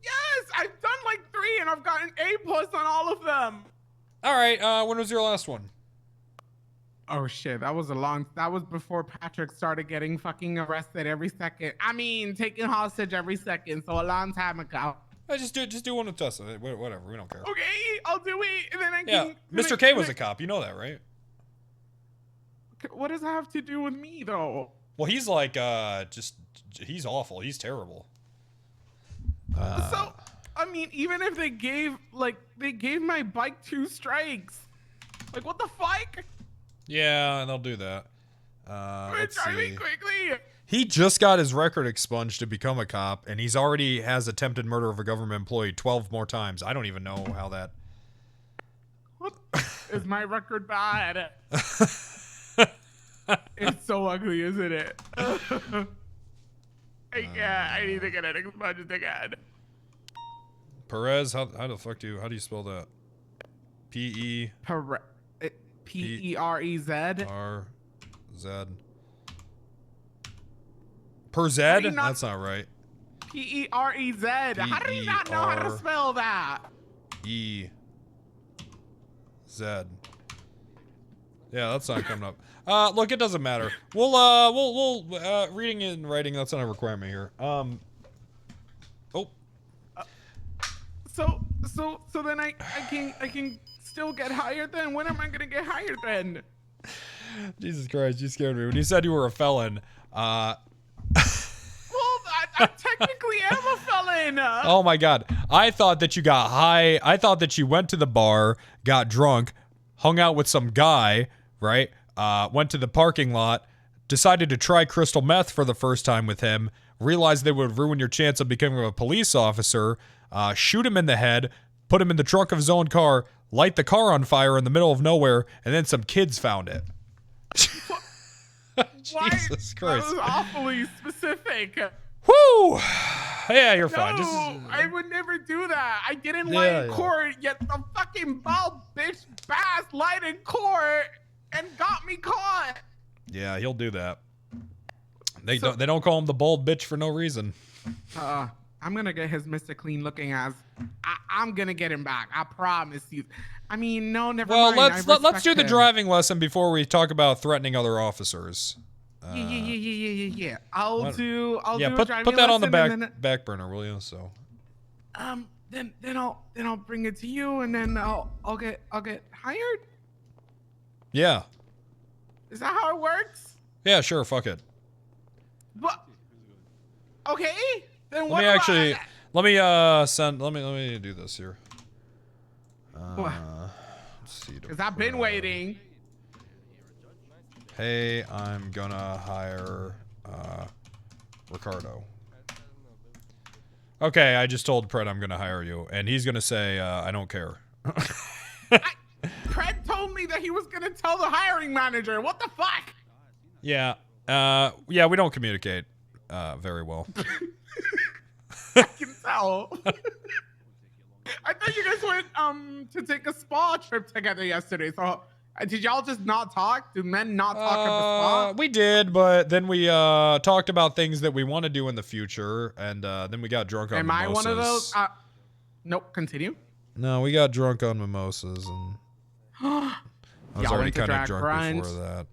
Yes, I've done like 3 and I've gotten A+ on all of them. All right. When was your last one? Oh shit, that was before Patrick started getting fucking arrested every second. I mean, taken hostage every second, so a long time ago. Just do one with Tessa. Whatever, we don't care. Okay, I'll do it, and then I Yeah, can... Mr. K was a cop. You know that, right? What does that have to do with me, though? Well, he's like, he's awful. He's terrible. So, I mean, even if they gave my bike 2 strikes, like, what the fuck? Yeah, and they'll do that. Let's Driving see. quickly. He just got his record expunged to become a cop, and he's already has attempted murder of a government employee 12 more times. I don't even know how that... What? Is my record bad? It's so ugly, isn't it? Yeah, I need to get it expunged again. Perez, how the fuck how do you spell that? P-E... P-E-R-E-Z? R-Z. Perzed? That's not right. P-E-R-E-Z. How do you not know how to spell that? E-Z. Yeah, that's not coming up. Look, it doesn't matter. We'll reading and writing, that's not a requirement here. Oh. So then I can still get hired then? When am I gonna get hired then? Jesus Christ, you scared me. When you said you were a felon, Well, I technically am a felon. oh my God. I thought that you got high. I thought that you went to the bar, got drunk, hung out with some guy, right? Went to the parking lot, decided to try crystal meth for the first time with him, realized they would ruin your chance of becoming a police officer, shoot him in the head, put him in the trunk of his own car, light the car on fire in the middle of nowhere, and then some kids found it. Jesus Christ. That was awfully specific. Woo! Yeah, you're fine. No, Just, I would never do that. I didn't Yeah, lie in yeah. court, yet the fucking bald bitch bass lied in court and got me caught. yeah, he'll do that. They don't call him the bald bitch for no reason. I'm gonna get his Mr. Clean looking ass. I'm gonna get him back. I promise you. I mean, no, never Well, mind. let's do the him. driving lesson before we talk about threatening other officers. Yeah. I'll do. Yeah, a put driving that on the lesson and back burner, will you? So. then I'll bring it to you, and then I'll get hired. Yeah. Is that how it works? Yeah, sure. Fuck it. But okay. Then Let what me do actually. I- Let me send. Let me do this here. Let's see. Because I've been waiting. Hey, I'm gonna hire Ricardo. Okay, I just told Pred I'm gonna hire you, and he's gonna say I don't care. Pred told me that he was gonna tell the hiring manager. What the fuck? Yeah. Yeah, we don't communicate very well. I can tell. I thought you guys went to take a spa trip together yesterday. So did y'all just not talk? Do men not talk at the spa? We did, but then we talked about things that we want to do in the future, and then we got drunk on Am I mimosas. one of those? Nope. Continue. No, we got drunk on mimosas, and I was Y'all already went to kind of drag drunk brunch? before that.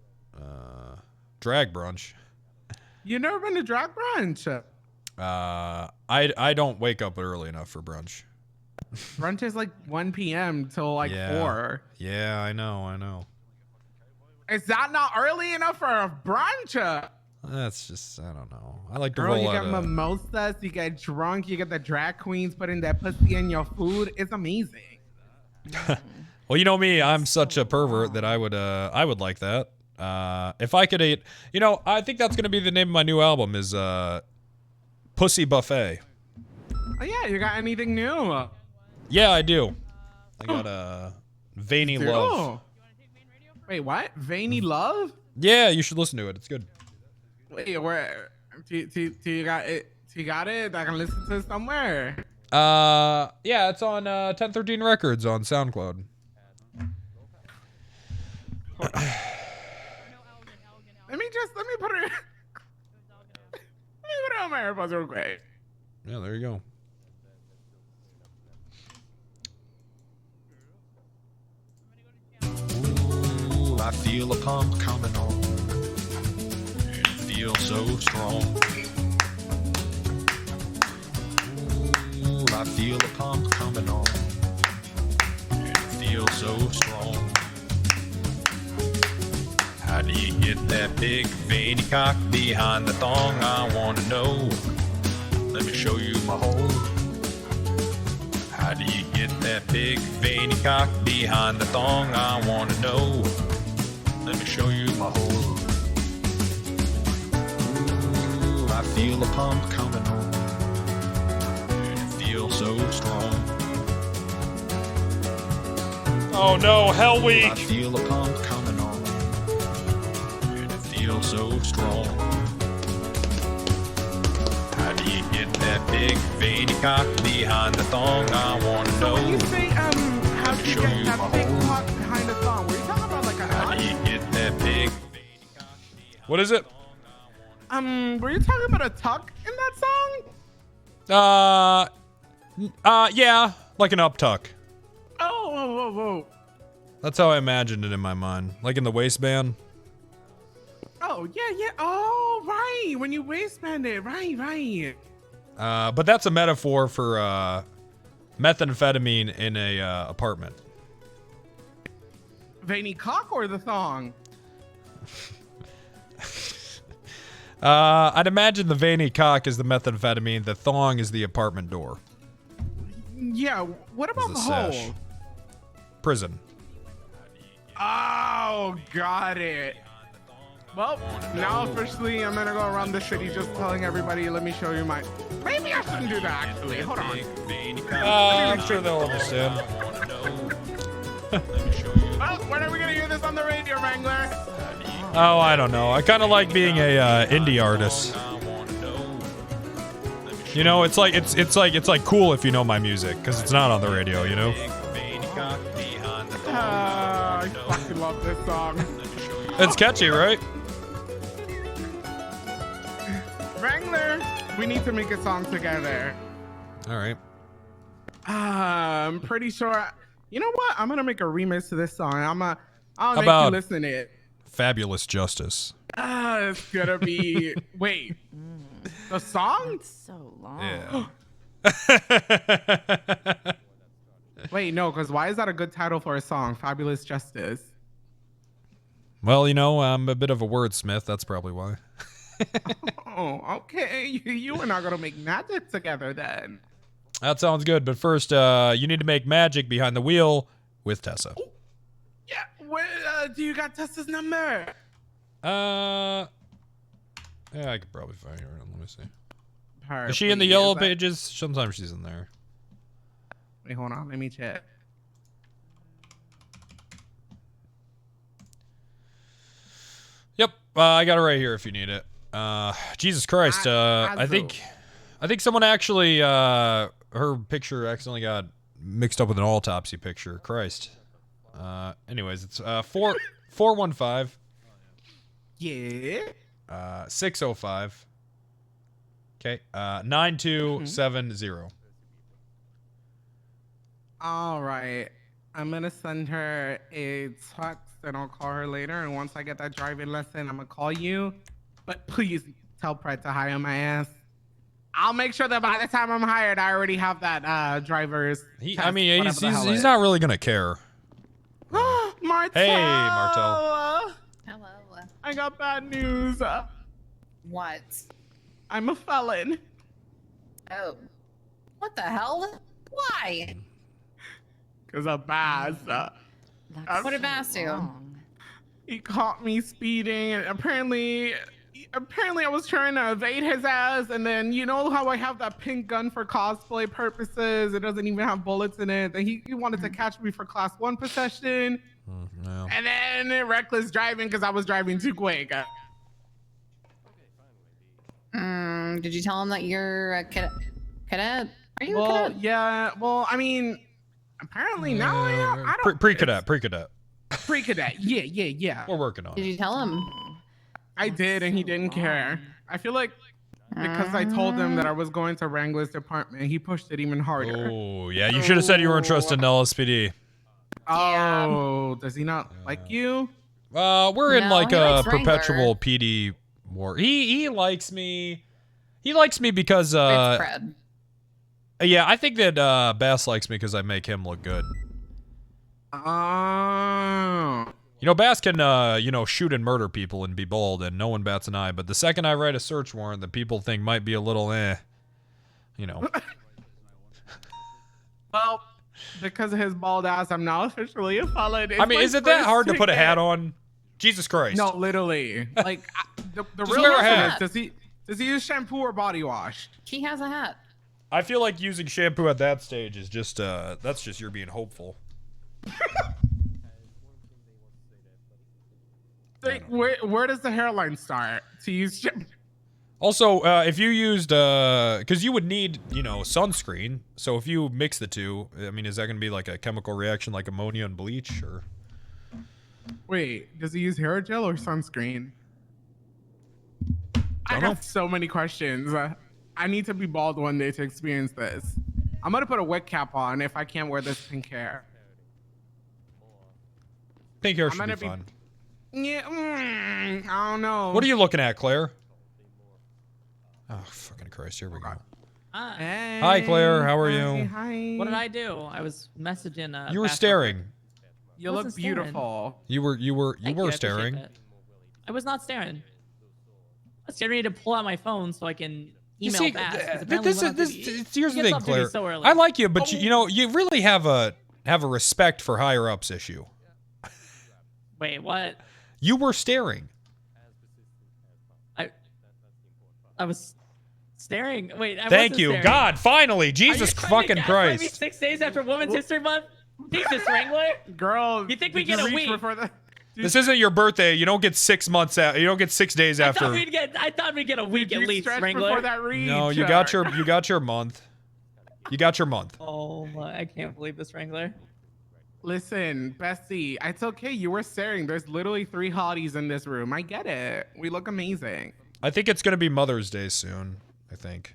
Drag brunch. You never been to drag brunch? I don't wake up early enough for brunch. Brunch is like 1 p.m. till like 4. Yeah, I know. Is that not early enough for a brunch? That's just, I don't know. I like to Girl, roll you out get mimosas, you get drunk, you get the drag queens putting their pussy in your food. It's amazing. Well, you know me, I'm such a pervert that I would like that. If I could eat, I think that's gonna be the name of my new album is Pussy Buffet. Oh yeah, you got anything new? Yeah, I do. I got Veiny You do? Love. Wait, what? Veiny Love? Yeah, you should listen to it. It's good. Wait, where? Do you got it? Do you got it? I can listen to it somewhere. Yeah, it's on 1013 Records on SoundCloud. Let me put it. Let me put it on my AirPods real quick. Yeah, there you go. Ooh, I feel a pump coming on. It feels so strong. Ooh, I feel a pump coming on. It feels so strong. How do you get that big veiny cock behind the thong? I want to know. Let me show you my hole. How do you get that big veiny cock behind the thong? I want to know. Let me show you my hole. Ooh, I feel a pump coming on. And it feels so strong. Oh no, Hell Week! I feel a pump coming on. And it feels so strong. How do you get that big veiny cock behind the thong? I want to know. When you say how do you get that big cock behind the thong? Were you talking about like a How do you get that big veiny cock behind What is it? Were you talking about a tuck in that song? Yeah, like an uptuck. Oh, whoa. That's how I imagined it in my mind. Like in the waistband. Oh, yeah. Oh, right. When you waistband it. Right. But that's a metaphor for methamphetamine in a apartment. Veiny cock or the thong? I'd imagine the veiny cock is the methamphetamine. The thong is the apartment door. Yeah, what about Is the the sash. hole? Prison. Oh, got it. Well, now officially I'm gonna go around the city just telling everybody, let me show you my... Maybe I shouldn't do that, actually. Hold on. I'm sure they'll understand. Well, when are we gonna hear this on the radio, Wrangler? Oh, I don't know. I kind of like being a indie artist. You know, it's like cool if you know my music because it's not on the radio. You know. I fucking love this song. It's catchy, right? Wrangler, we need to make a song together. All right. I'm pretty sure. You know what? I'm gonna make a remix to this song. I'll make about you listen to it. Fabulous Justice. It's gonna be. Wait. The song? So long. Yeah. Wait, no, because why is that a good title for a song? Fabulous Justice. Well, you know, I'm a bit of a wordsmith. That's probably why. Oh, okay. You and I are gonna make magic together then. That sounds good. But first, you need to make magic behind the wheel with Tessa. Yeah. Where do you got Tessa's number? Yeah, I could probably find her. Let me see. Her, Is she in the please. yellow pages? Sometimes she's in there. Wait, hold on. Let me check. Yep, I got it right here if you need it. Jesus Christ, I think someone actually, her picture accidentally got mixed up with an autopsy picture. Christ. Anyways, it's 415. Yeah. 605. Okay. 9270. All right. I'm gonna send her a text and I'll call her later. And once I get that driving lesson, I'm gonna call you. But please tell Pred to hire my ass. I'll make sure that by the time I'm hired, I already have that driver's. He's test, he's not really gonna care. Martel. Hey, Martel. Hello. I got bad news. What? I'm a felon. Oh. What the hell? Why? Because of Bass. What did Bass do? He caught me speeding, and apparently I was trying to evade his ass, and then you know how I have that pink gun for cosplay purposes? It doesn't even have bullets in it. And he wanted to catch me for class 1 possession. No. And then reckless driving because I was driving too quick. Did you tell him that you're a cadet? Are you a Well, cadet? yeah. Well, I mean, apparently now I am. I don't. Pre-cadet. Pre-cadet. Yeah. We're working on Did it. you tell him? I did, and he didn't care. I feel like because I told him that I was going to Wrangler's department, he pushed it even harder. Oh, yeah. You should have said you were interested in LSPD. Oh, does he not like you? We're in No, like he a likes Wrangler. perpetual PD war. He likes me. He likes me because It's cred. yeah, I think that Bass likes me because I make him look good. Oh. You know, Bass can shoot and murder people and be bald and no one bats an eye, but the second I write a search warrant that people think might be a little you know. Well, because of his bald ass, I'm now officially a felon. I mean, is it that hard to put a hat on? Jesus Christ. No, literally. Like, the Just real wear a question hat. is, does he use shampoo or body wash? He has a hat. I feel like using shampoo at that stage is just that's just you're being hopeful. Like, where does the hairline start to use shampoo? Also, if you used, because you would need, sunscreen. So if you mix the two, I mean, is that going to be like a chemical reaction like ammonia and bleach? Or Wait, does he use hair gel or sunscreen? I know. have so many questions. I need to be bald one day to experience this. I'm going to put a wet cap on if I can't wear this pink hair. pink hair I'm should gonna be be- fun. Yeah, I don't know. What are you looking at, Claire? Oh, fucking Christ, here we go. Hey, Hi, Claire, how are hi, you? Hi. What did I do? I was messaging. You were staring. You Wasn't look staring. beautiful. You were Thank you, I appreciate staring. that. I was not staring. I was getting ready to pull out my phone so I can You email see, back. 'cause apparently this when is I'm this. busy, Here's he the gets thing, off duty Claire. so early. I like you, but you know, you really have a respect for higher ups issue. Wait, what? You were staring. I was staring. Wait, I Thank wasn't you, staring. God. Finally, Are Jesus you trying fucking to gaslight me Christ. 6 days after Women's History Month? Jesus, Wrangler. Girl, you think we did you get a reach week? before the- This isn't your birthday. You don't get 6 months out. You don't get 6 days I thought after. we'd get a week Did at you least, stretch Wrangler. before that reach? No, you got your month. You got your month. Oh my! I can't believe this, Wrangler. Listen, Bessie, it's okay. You were staring. There's literally 3 hotties in this room. I get it. We look amazing. I think it's gonna be Mother's Day soon. I think.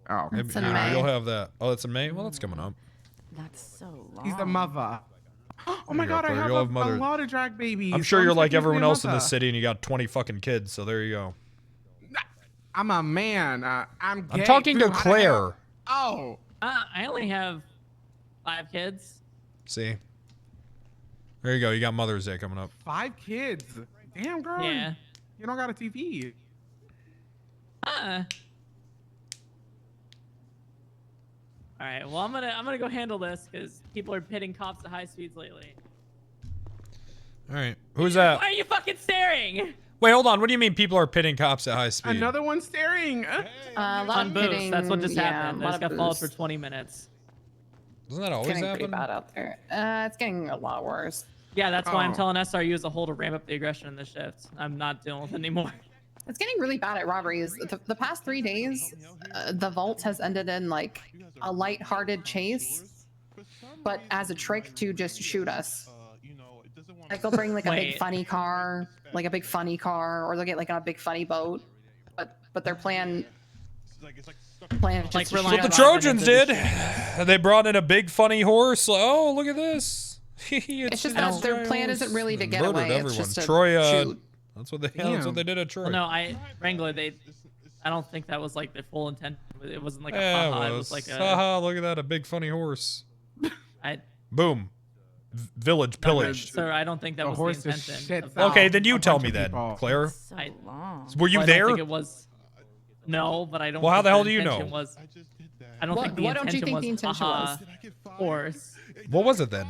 Oh, Maybe, It's in you know, May. you'll have that. Oh, it's in May. Well, that's coming up. That's so long. He's the mother. Oh There my you go, God, I Claire. have You'll a have mother- lot of drag babies. I'm sure you're like technically everyone a else in mother. this city, and you got 20 fucking kids. So there you go. I'm a man. I'm gay. I'm talking to too. How the hell- Claire. Oh. I only have 5 kids. See. There you go. You got Mother's Day coming up. 5 kids. Damn, girl. Yeah. You don't got a TV. All right. Well, I'm gonna go handle this because people are pitting cops at high speeds lately. All right. Who's that? Why are you fucking staring? Wait, hold on. What do you mean people are pitting cops at high speed? Another one staring. On boost. That's what just happened. I lot just of got followed for boost. 20 minutes. Doesn't that It's always getting pretty happen? bad out there. It's getting a lot worse. Yeah, that's why I'm Oh. telling SRU as a whole to ramp up the aggression in the shift. I'm not dealing with it anymore. It's getting really bad at robberies. The past 3 days, the vault has ended in like a light-hearted chase, but as a trick to just shoot us. Like they'll bring like a big Wait. funny car, or they'll get like a big funny boat. But their plan is Like just relying to That's shoot what the us. Trojans did. They brought in a big funny horse. Oh, look at this. It's just that their plan isn't really to get Murdered away. It's everyone. just to Troy, shoot. that's what they did at Troy. Well, no, Wrangler, I don't think that was like their full intent. It wasn't like a Yeah, haha. It was like a. haha, look at that, a big funny horse. I, Boom. Village pillaged. Sir, I don't think that The was horse the is intention. shit of- Okay, then you a tell bunch me of then, people. Claire. I, Were you well, I there? don't think it was. No, but I don't. Well, how think the hell do you intention know? Was, I don't think the What don't you intention think was the intention haha was? horse. What was it then?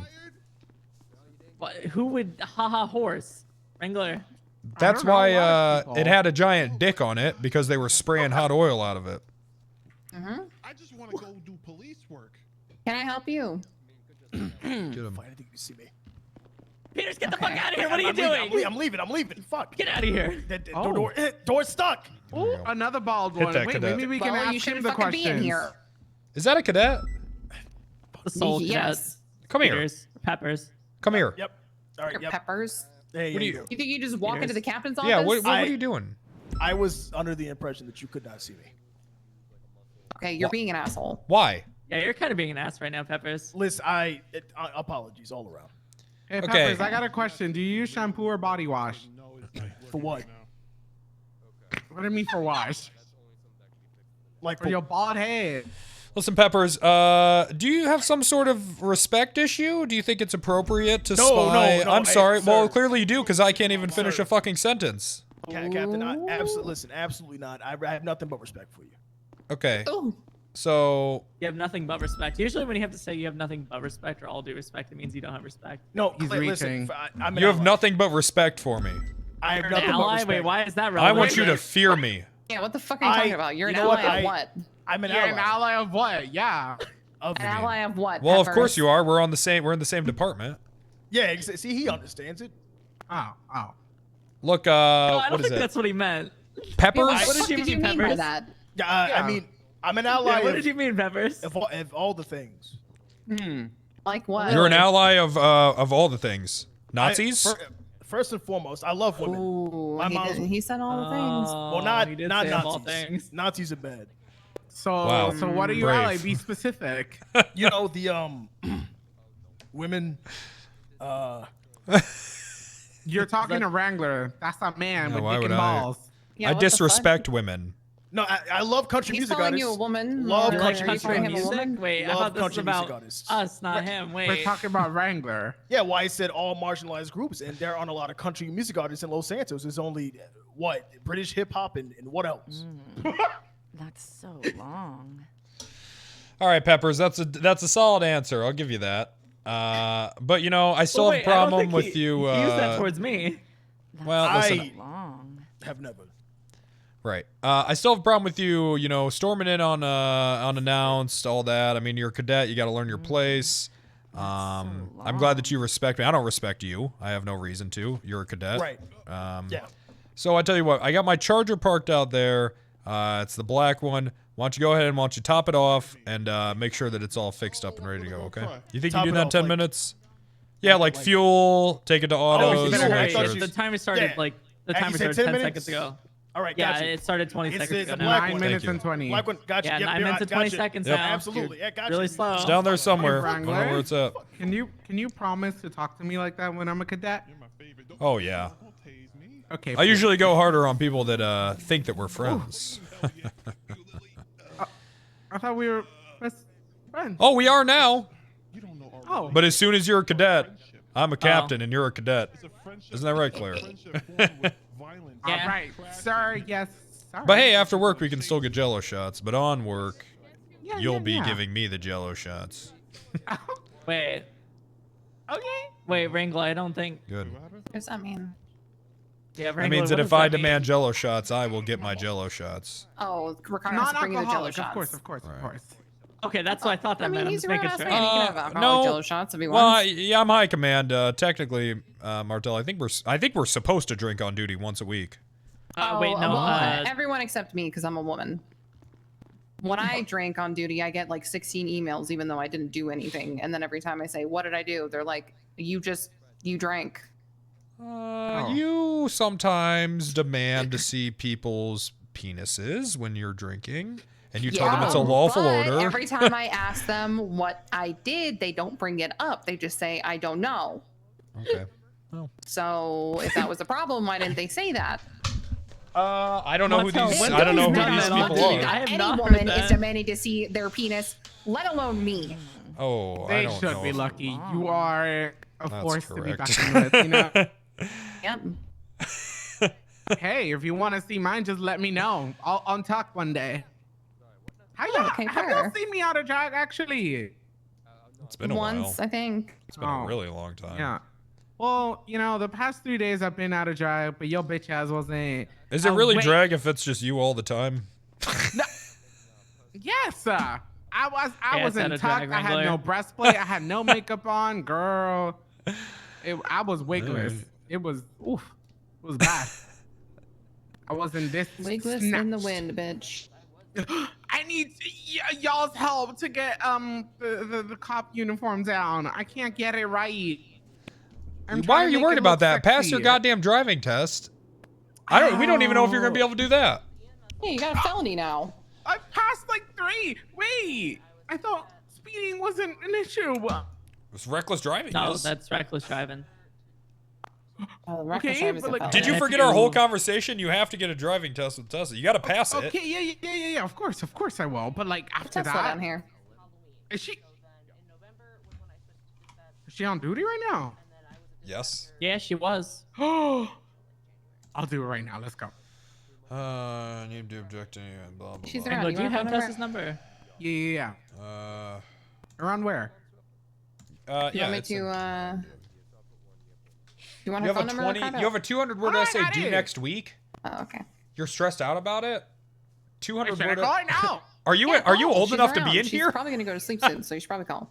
Who would haha horse? Wrangler. That's know, a why lot of it people. had a giant dick on it because they were spraying hot oil out of it. I just want to go do police work. Can I help you? Get him. Fine, I think you see me. Peters, get the fuck out of here! What are you doing? I'm leaving. Fuck. Get out of here! Door, door's stuck. Ooh, another bald Hit one. that Wait, cadet. maybe we can Well, you ask him shouldn't the fucking be in questions. here. Is that a cadet? The soul Yes. Come here. Peters, Peppers. Come here. Yep. All right. Your Yep. peppers. Hey, What do yeah, you- You think you just walk into the captain's office? Yeah, what are you doing? I was under the impression that you could not see me. Okay, you're being an asshole. Why? Yeah, you're kind of being an ass right now, Peppers. Listen, apologies all around. Hey, Okay. Peppers, I got a question. Do you use shampoo or body wash? For what? What do you mean for wash? Like For your bald head. Listen, Peppers, do you have some sort of respect issue? Do you think it's appropriate to spy? no, I'm hey, sorry. Well, sir. clearly you do because I can't even finish a fucking sentence. Captain, absolutely not. I have nothing but respect for you. Okay. Oh. So You have nothing but respect. Usually, when you have to say you have nothing but respect or all due respect, it means you don't have respect. No, He's listen, reaching. I'm an you have ally. nothing but respect for me. I have You're an nothing but ally? respect. Wait, why is that I relevant? want you to fear me. Yeah, what the fuck are you talking about? You're an you know ally of what? what? I'm an You're ally. an ally of what? Yeah. Of An the game. ally of what? Well, of Peppers? course you are. We're in the same department. Yeah, see, he understands it. Oh. Look, No, I what don't is think it? that's what he meant. Peppers? What What the did fuck you did you mean, mean by Peppers? that? Yeah, Yeah. I mean, I'm an ally. What of, did you mean, Peppers? of all the things. Like what? You're an ally of all the things. Nazis? First and foremost, I love women. Ooh, My he, mom's- he said all the things. Well, not he did not say of all Nazis. things. Nazis are bad. So, Wow. so what are you Brave. ally? Be specific. You know the women. You're talking to Wrangler. That's a man Yeah, with why dick would and I? balls. Yeah, I what the fuck? disrespect women. No, I love country He's music calling artists. you a woman. Love or country are you music calling him a artists. woman? Wait, I Love thought this was country music about artists. us, not him. We're Wait. talking about Wrangler. Yeah, well, I said all marginalized groups, and there aren't a lot of country music artists in Los Santos. There's only what British hip hop and what else? That's so long. All right, Peppers, that's a solid answer. I'll give you that. But you know, I still have a I don't problem think with he you. He used that towards me. Well, listen. I have never. Right. I still have a problem with you, you know, storming in on unannounced, all that. I mean, you're a cadet. You got to learn your place. I'm glad that you respect me. I don't respect you. I have no reason to. You're a cadet. Right. Yeah. So I tell you what, I got my Charger parked out there. It's the black one. Why don't you go ahead and why don't you top it off and make sure that it's all fixed up and ready to go, okay? You think you Top do it that in off, 10 like- minutes? Yeah, like fuel, take it to autos. fuel. make I sure thought you- it's- The timer started Yeah. like the And you timer said started 10 10 minutes? seconds ago. All right, Yeah, gotcha. it started 20 It's seconds the ago. black 9 one. minutes you. and 20. Black one, gotcha. Yeah, Yep, 9 yep, minutes and 20 gotcha. seconds Yep. now. Absolutely. Yeah, gotcha. Really slow. It's down there somewhere. I don't know Wrangler? where it's at. Can you promise to talk to me like that when I'm a cadet? Oh, yeah. Okay. I usually go harder on people that think that we're friends. I thought we were best friends. Oh, we are now. Oh. But as soon as you're a cadet, I'm a captain and you're a cadet. Isn't that right, Claire? All right, sir. Yes. Sorry. But hey, after work we can still get Jello shots. But on work, Yeah, you'll yeah, be yeah. giving me the Jello shots. Wait. Okay. Wait, Wrangler, I don't think. Good. What does that mean? Yeah, That means that if I demand Jello shots, I will get my Jello shots. Oh, Ricardo has to bring you the Jello Non-alcoholic, shots. of course. Okay, that's what I thought that I mean, meant. I'm he's just a making grown-ass sure. man. He can have alcoholic no. Jello shots if he Well, wants. yeah, I'm high command. Technically, Martel, I think we're supposed to drink on duty once a week. Wait, no. well, everyone except me because I'm a woman. When I drink on duty, I get like 16 emails, even though I didn't do anything. And then every time I say, "What did I do?" They're like, "You drank." You sometimes demand to see people's penises when you're drinking, and you tell them it's a lawful but order. Every time I ask them what I did, they don't bring it up. They just say, "I don't know." Okay. So if that was a problem, why didn't they say that? I don't know who Martel, these. when I don't know did who you these do that? people I are. have Any not woman heard is that. demanding to see their penis, let alone me. Oh, I They don't should know. be lucky. You are a That's force to be correct. reckoned with. You know. Yep. Hey, if you want to see mine, just let me know. I'll talk one day. Have y'all fair. seen me out of drag actually? It's been a Once, while. I think. It's been a really long time. Yeah. Well, you know, the past 3 days I've been out of drag, but your bitch ass wasn't. Is it really drag if it's just you all the time? Yes, sir. I was it's out in of tuck. drag, I had Wrangler. no breastplate. I had no makeup on, girl. I was wigless. It was oof. It was bad. I was in this. Wigless in the wind, bitch. I need y'all's help to get the cop uniform down. I can't get it right. I'm Why trying are to you make worried it about look that? Pass sexy. your goddamn driving test. We don't even know if you're gonna be able to do that. Hey, you got a felony now. I passed like 3. Wait, I thought speeding wasn't an issue. It's reckless driving. No, yes. that's reckless driving. Okay, but like, Did you forget our whole conversation? You have to get a driving test with Tessa. You got to pass it. Okay, yeah. Of course I will. But like after Tesla that, down here. Is she on duty right now? Yes. Yeah, she was. Oh, I'll do it right now. Let's go. Need to object to blah blah. She's blah. around. Wrangler, do you want have her Tessa's number? Yeah. Around where? You want me it's to? You want You her have a phone number? 20. Ricardo? You have a 200-word essay due next week. Oh, okay. You're stressed out about it. 200 Should I word. call it now? Are you Yeah, are you call. old She's enough to around. be in She's here? probably gonna go to sleep soon, so you should probably call.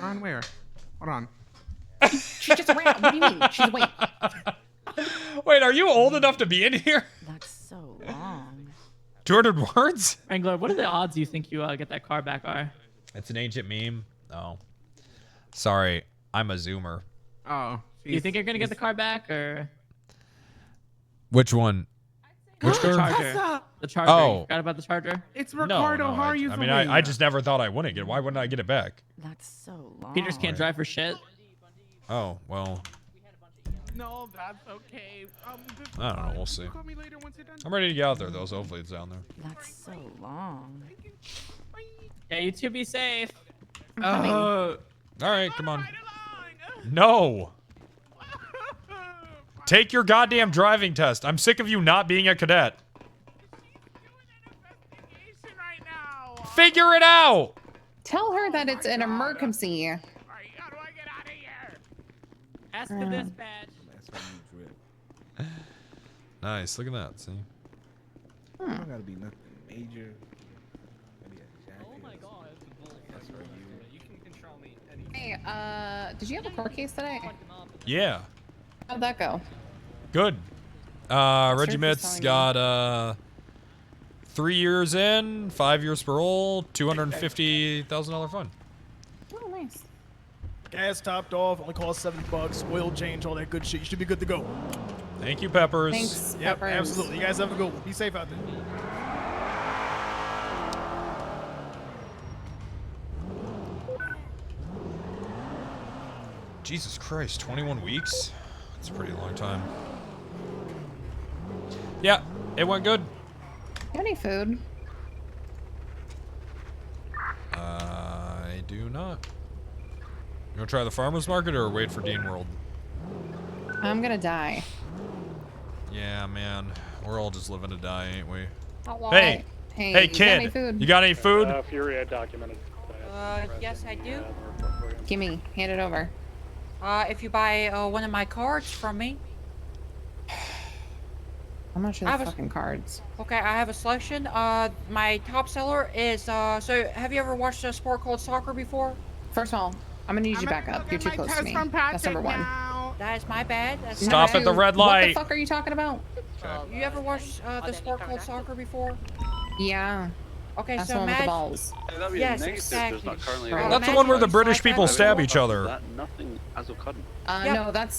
Around where? Hold on. She just ran. What do you mean? She's awake. Wait, are you old enough to be in here? That's so long. 200 words? Wrangler, what are the odds you think you get that car back are? It's an ancient meme. Oh. Sorry, I'm a zoomer. Oh. Do you think you're gonna get the car back or Which one? Which the car? charger? The charger. Oh. You forgot about the charger? It's No, Ricardo. no, How are you? I mean, I just never thought I wouldn't get it. Why wouldn't I get it back? That's so long. Peters can't drive for shit. Oh, well. No, that's okay. I don't know. We'll see. I'm ready to get out there, though, so hopefully it's down there. That's so long. Yeah, you two be safe. All right, come on. No. Take your goddamn driving test. I'm sick of you not being a cadet. Figure it out. Tell her that it's an emergency. Ask the dispatch. Nice. Look at that. See? Don't gotta be nothing major. Maybe a jacket. Oh my god. That's for you. You can control me. Hey, did you have a court case today? Yeah. How'd that go? Good. Reggie Surf is Mitz telling got 3 years in, 5 years parole, $250,000 fine. Oh, nice. Gas topped off, only cost $7, oil change, all that good shit. You should be good to go. Thank you, Peppers. Thanks, Yep, Peppers. absolutely. You guys have a good one. Be safe out there. Jesus Christ, 21 weeks? That's a pretty long time. Yeah, it went good. You have any food? I do not. You want to try the farmer's market or wait for Dean World? I'm gonna die. Yeah, man. We're all just living to die, ain't we? Hello. Hey! Hey, Hey, you got any kid! food? You got any food? Fury had documented. Yes, I do. Gimme, hand it over. If you buy one of my cards from me. How much are I the have a- fucking cards? Okay, I have a selection. My top seller is, so have you ever watched a sport called soccer before? First of all, I'm gonna need you to back up. You're too close to me. That's number one. That is my bad. That's Stop at the red light. What the fuck are you talking about? You ever watched the sport called soccer before? Yeah. Okay, That's so the one with the imagine. balls. Yes, exactly. That's the one where the British people stab each other. Nothing as of current. No, that's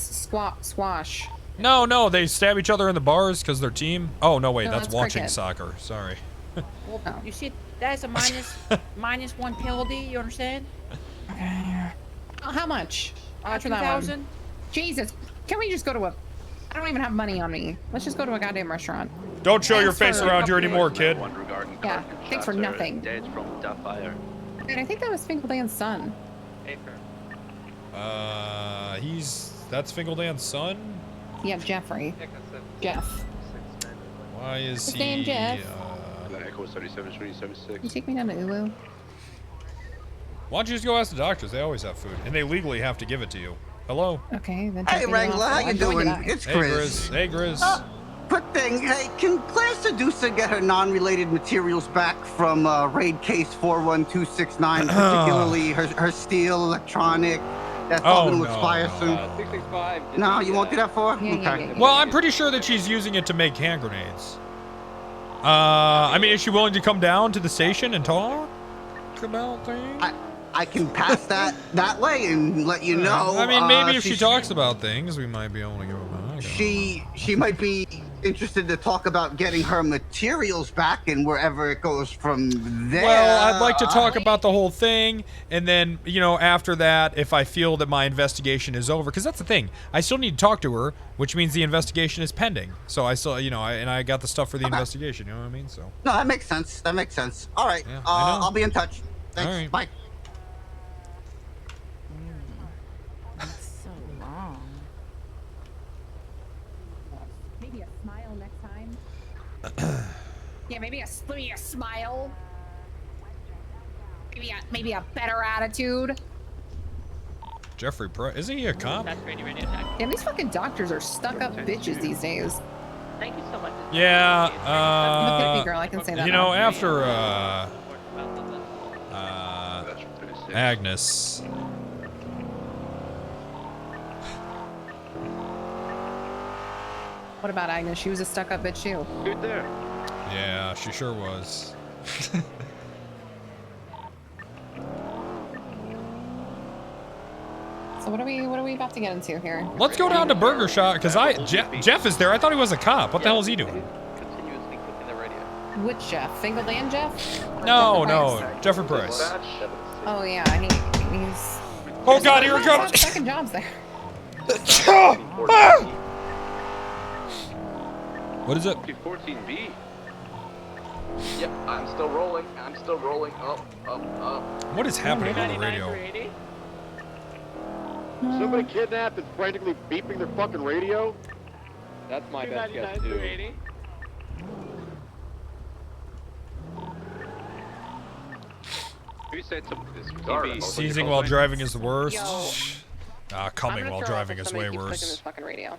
squash. No, they stab each other in the bars because their team. Oh, no, wait, No, that's that's watching cricket. soccer. Sorry. Well, you see, that is a minus one penalty. You understand? How much? After that one. 2,000. Jesus, can we just go to a? I don't even have money on me. Let's just go to a goddamn restaurant. Don't show your Thanks face for- around here anymore, kid. Yeah, thanks for nothing. Dead from that fire. And I think that was Finkeldan's son. That's Finkeldan's son? Yeah, Jeffrey. Jeff. Why is His he? name Jeff. Echo 77-376. You take me down to Ulu. Why don't you just go ask the doctors? They always have food, and they legally have to give it to you. Hello. Okay, then. Hey, take me Wrangler, off. how you I'm going to doing? die. It's Hey, Grizz. Hey, Grizz. Quick thing, hey, can Claire Seducer get her non-related materials back from raid case 41269, particularly her steel, electronic, that's all going to expire soon? 665. No, you won't do that for her? Okay. Well, I'm pretty sure that she's using it to make hand grenades. I mean, is she willing to come down to the station and talk about things? I can pass that way and let you know. I mean, maybe if she talks about things, we might be able to give her back. She might be interested to talk about getting her materials back and wherever it goes from there. Well, I'd like to talk about the whole thing, and then, after that, if I feel that my investigation is over, because that's the thing, I still need to talk to her, which means the investigation is pending. So I still, and I got the stuff for the investigation, you know what I mean? So. No, that makes sense. That makes sense. All right. Yeah, I know. I'll be in touch. Thanks. All right. Bye. That's so long. Maybe a smile next time. Yeah, maybe a smile. Maybe a better attitude. Jeffrey Price, isn't he a cop? Damn, these fucking doctors are stuck-up bitches these days. Thank you so much. Yeah, Look at me, girl. I can say that. now. after, Agnes. What about Agnes? She was a stuck-up bitch too. Good there. Yeah, she sure was. So what are we about to get into here? Let's go down to Burger Shot, because Jeff is there. I thought he was a cop. What the hell is he doing? Continuously clicking the radio. Which Jeff? Finkeldan Jeff? Or Jeffrey Price. Oh yeah, he's. Oh God, here it He's got comes. second jobs there. What is it? 14B. Yep, I'm still rolling. I'm still rolling. Up. What is happening on the radio? Somebody kidnapped and frantically beeping their fucking radio? That's my best guess, too. You said something. Seizing while driving is the worst. Yo. Coming while driving is way This worse. fucking radio.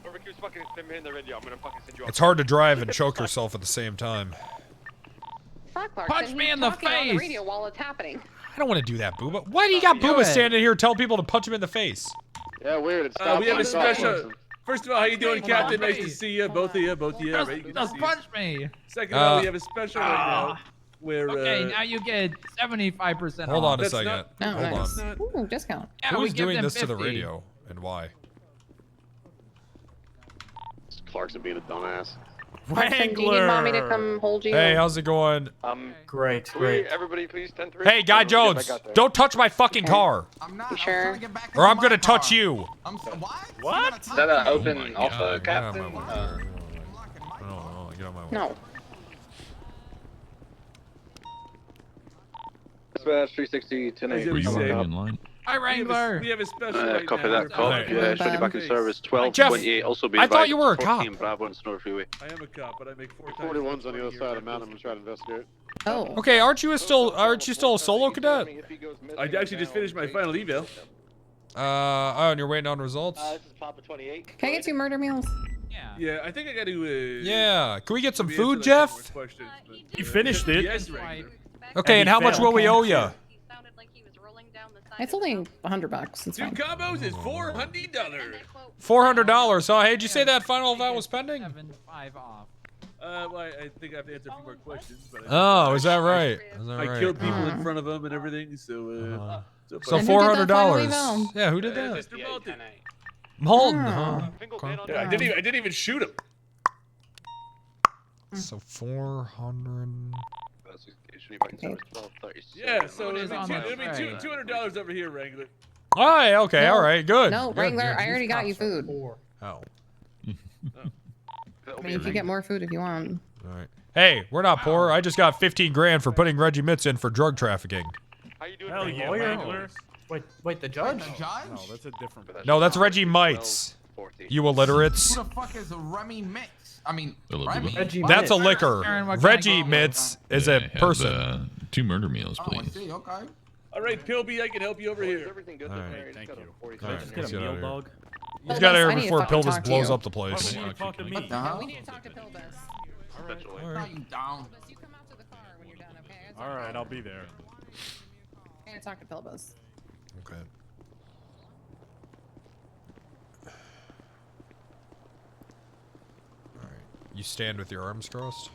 Whoever keeps fucking in the radio, I'm gonna fucking send you It's hard to drive and choke yourself at the same time. Punch me in the On the face. radio while it's happening. I don't want to do that, Booba. Why do you got Booba standing here telling people to punch him in the face? Yeah, weird. It's we have a special. First of all, how you doing, Captain? Nice to see you, both of you. Just punch me. Second of all, we have a special right now where. Okay, now you get 75% Hold on a That's second. not- Hold that's on. not- Ooh, discount. Yeah, Who we is give doing them this to the 50. radio and why? Clarkson being a dumbass. Clarkson, do you need mommy to come hold you? Hey, how's it going? Great. Everybody, please 10-3. Hey, Guy Jones, don't touch my fucking car, You sure? or I'm gonna touch you. What? Is that an open offer, Captain? Get on my way. No. Smash 360 10-8. Hi, Wrangler. We have a special right Copy now. that, cop. Yeah, should be back in service. 12:28. Also be I thought you were a 14 cop. Bravo and Snore Freeway. I am a cop, but I make 4 times. 41's on the other side of the mountain. I'm gonna try to investigate. Oh. Okay, aren't you still a solo cadet? I actually just finished my final eval. Oh, and you're waiting on results? This is Papa 28. Can I get 2 murder meals? Yeah, I think I got to. Yeah. Can we get some maybe food, answer, like, Jeff? more questions, but- You finished it. Yes, Wrangler. Okay, and how much will we owe you? It's only $100. It's 2 fine. combos is $400. $400. So, hey, did you say that final event was pending? 5 off. Well, I think I have to answer a few more questions. But Oh, is that right? Is that I right? killed people in front of them and everything, so. So And who did that final $400. eval? Yeah, who did that? Mr. Moulton. Moulton, Oh. huh? Yeah, I didn't even shoot him. So 400. Yeah, so What is it'll on be, that it'll be tray? $200 over here, Wrangler. All right. Okay. No. All right. Good. No, Good, Wrangler, good. I already got you food. Oh. I mean, you can get more food if you want. All right. Hey, we're not poor. I just got 15 grand for putting Reggie Mitz in for drug trafficking. How you doing? Hell yeah, Wrangler. Wait, the judge? No, that's a different. No, that's Reggie Mitz. You illiterates. Who the fuck is Remy Mix? I mean, Remy. That's a liquor. Aaron, what can I Reggie call Mitz is a person. 2 murder meals, Oh, I please. see. Okay. All right, Pilby, I can help you over here. Everything good All there, right, Mary? thank It's got you. a 40 All right, Just let's get a get out meal of here. dog. He's got Pilbus, here I need to before fucking Pilbus talk to blows you. up the place. Why would you talk to me? What the hell? We need to talk to Pilbus. Essentially. How you down? You come out to the car when you're done, okay? All right, I'll be there. I gotta talk to Pilbus. Okay. All right. You stand with your arms crossed.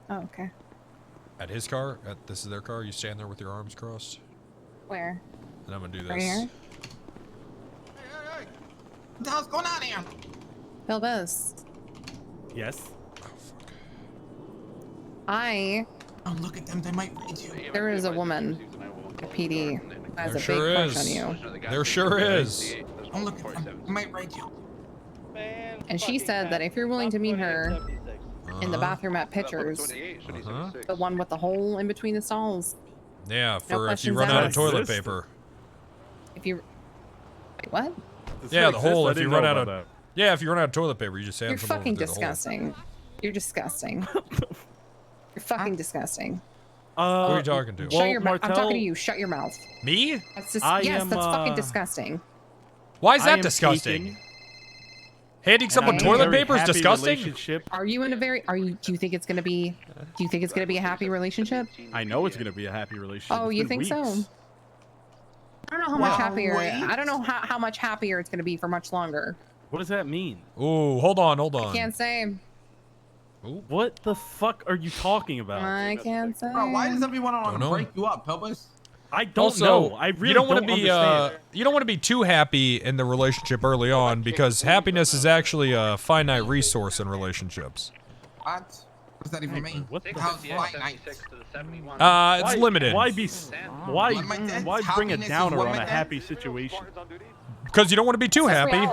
Oh, okay. At his car? This is their car? You stand there with your arms crossed? Where? And I'm gonna do this. Right here? Hey, what the hell's going on here? Pilbus. Yes. Oh, look at them. They might raid you. There is a woman at PD who has There a sure big crush is. on you. There sure is. Oh, look at them. They might raid you. And she said that if you're willing to meet her in the bathroom at Pictures, the one with the hole in between the stalls, Yeah, No for if you questions run out of asked. toilet paper. if you... Wait, what? Yeah, the hole if you run out of... Yeah, if you run out of toilet paper, you just stand You're someone fucking through the hole. disgusting. You're disgusting. You're fucking disgusting. Who are you talking to? Shut your mouth. I'm talking to you. Shut your mouth. Me? That's just, I yes, am, that's fucking uh, disgusting. Why is I that am disgusting? taken, Handing and someone I'm in a toilet very paper is happy disgusting? relationship. Are you in a very... do you think it's gonna be... Do you think it's gonna be a happy relationship? I know it's gonna be a happy relationship. Oh, It's you been think so? weeks. I don't know how much Wow, happier... wait. I don't know how much happier it's gonna be for much longer. What does that mean? Ooh, hold on. I can't say. What the fuck are you talking about? I can't say. Bro, why does everyone want Don't to know. break you up, Pelbus? I don't Also, know. I really you don't want don't to be understand. you don't want to be too happy in the relationship early on because happiness is actually a finite resource in relationships. What? What does that even mean? What the How's fuck? fight night? It's limited. Why Why bring a happiness is downer one on a man? happy situation? Because you don't want to be too happy.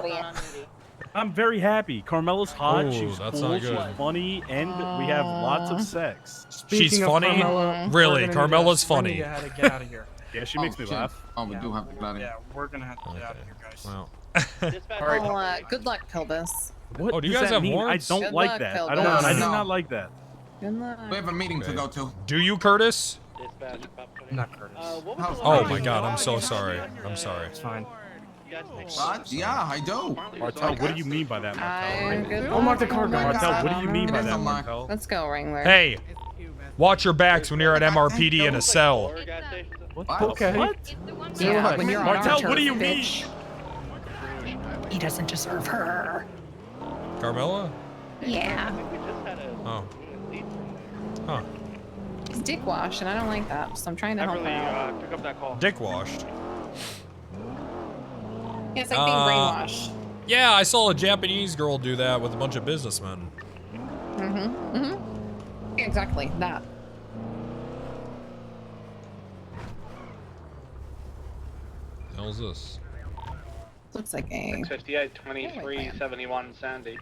I'm very happy. Carmela's hot. Ooh, she's that's cool. not She's good. funny, and we have lots of sex. She's Speaking of funny? Carmela, Really? we're gonna Carmela's need to- funny. we need to get out of here. Yeah, she makes me shit. laugh. Oh, we do have to get out of here. Yeah, we're gonna have to get out of here, guys. Well. Well, good luck, Pilbus. What Oh, do you does guys that have mean? warrants? I don't Good like luck, that. Phil. I don't. No, I do no. not like that. Good luck. We have a meeting to go to. Do you, Curtis? Not Curtis. Oh my God, I'm so sorry. I'm sorry. It's fine. What? Yeah, I do. Martel, what do you mean by that, Martel? Good Unlock luck. the car, guys. Martel, what do you mean It by is that, unlocked. Martel? Let's go, Wrangler. Hey, watch your backs when you're at MRPD in a cell. What? What? Okay. What? Yeah, when you're on Martel, our turf, what do you bitch. mean? He doesn't deserve her. Carmela? Yeah. Oh. Huh. He's dick washed, and I don't like that, so I'm trying to help out. Pick up that call. Dick washed. Yeah, it's like being brainwashed. Yeah, I saw a Japanese girl do that with a bunch of businessmen. Mm-hmm. Mm-hmm. Exactly, that. The hell's this? Looks like a... 58, 23, 71, Sandy.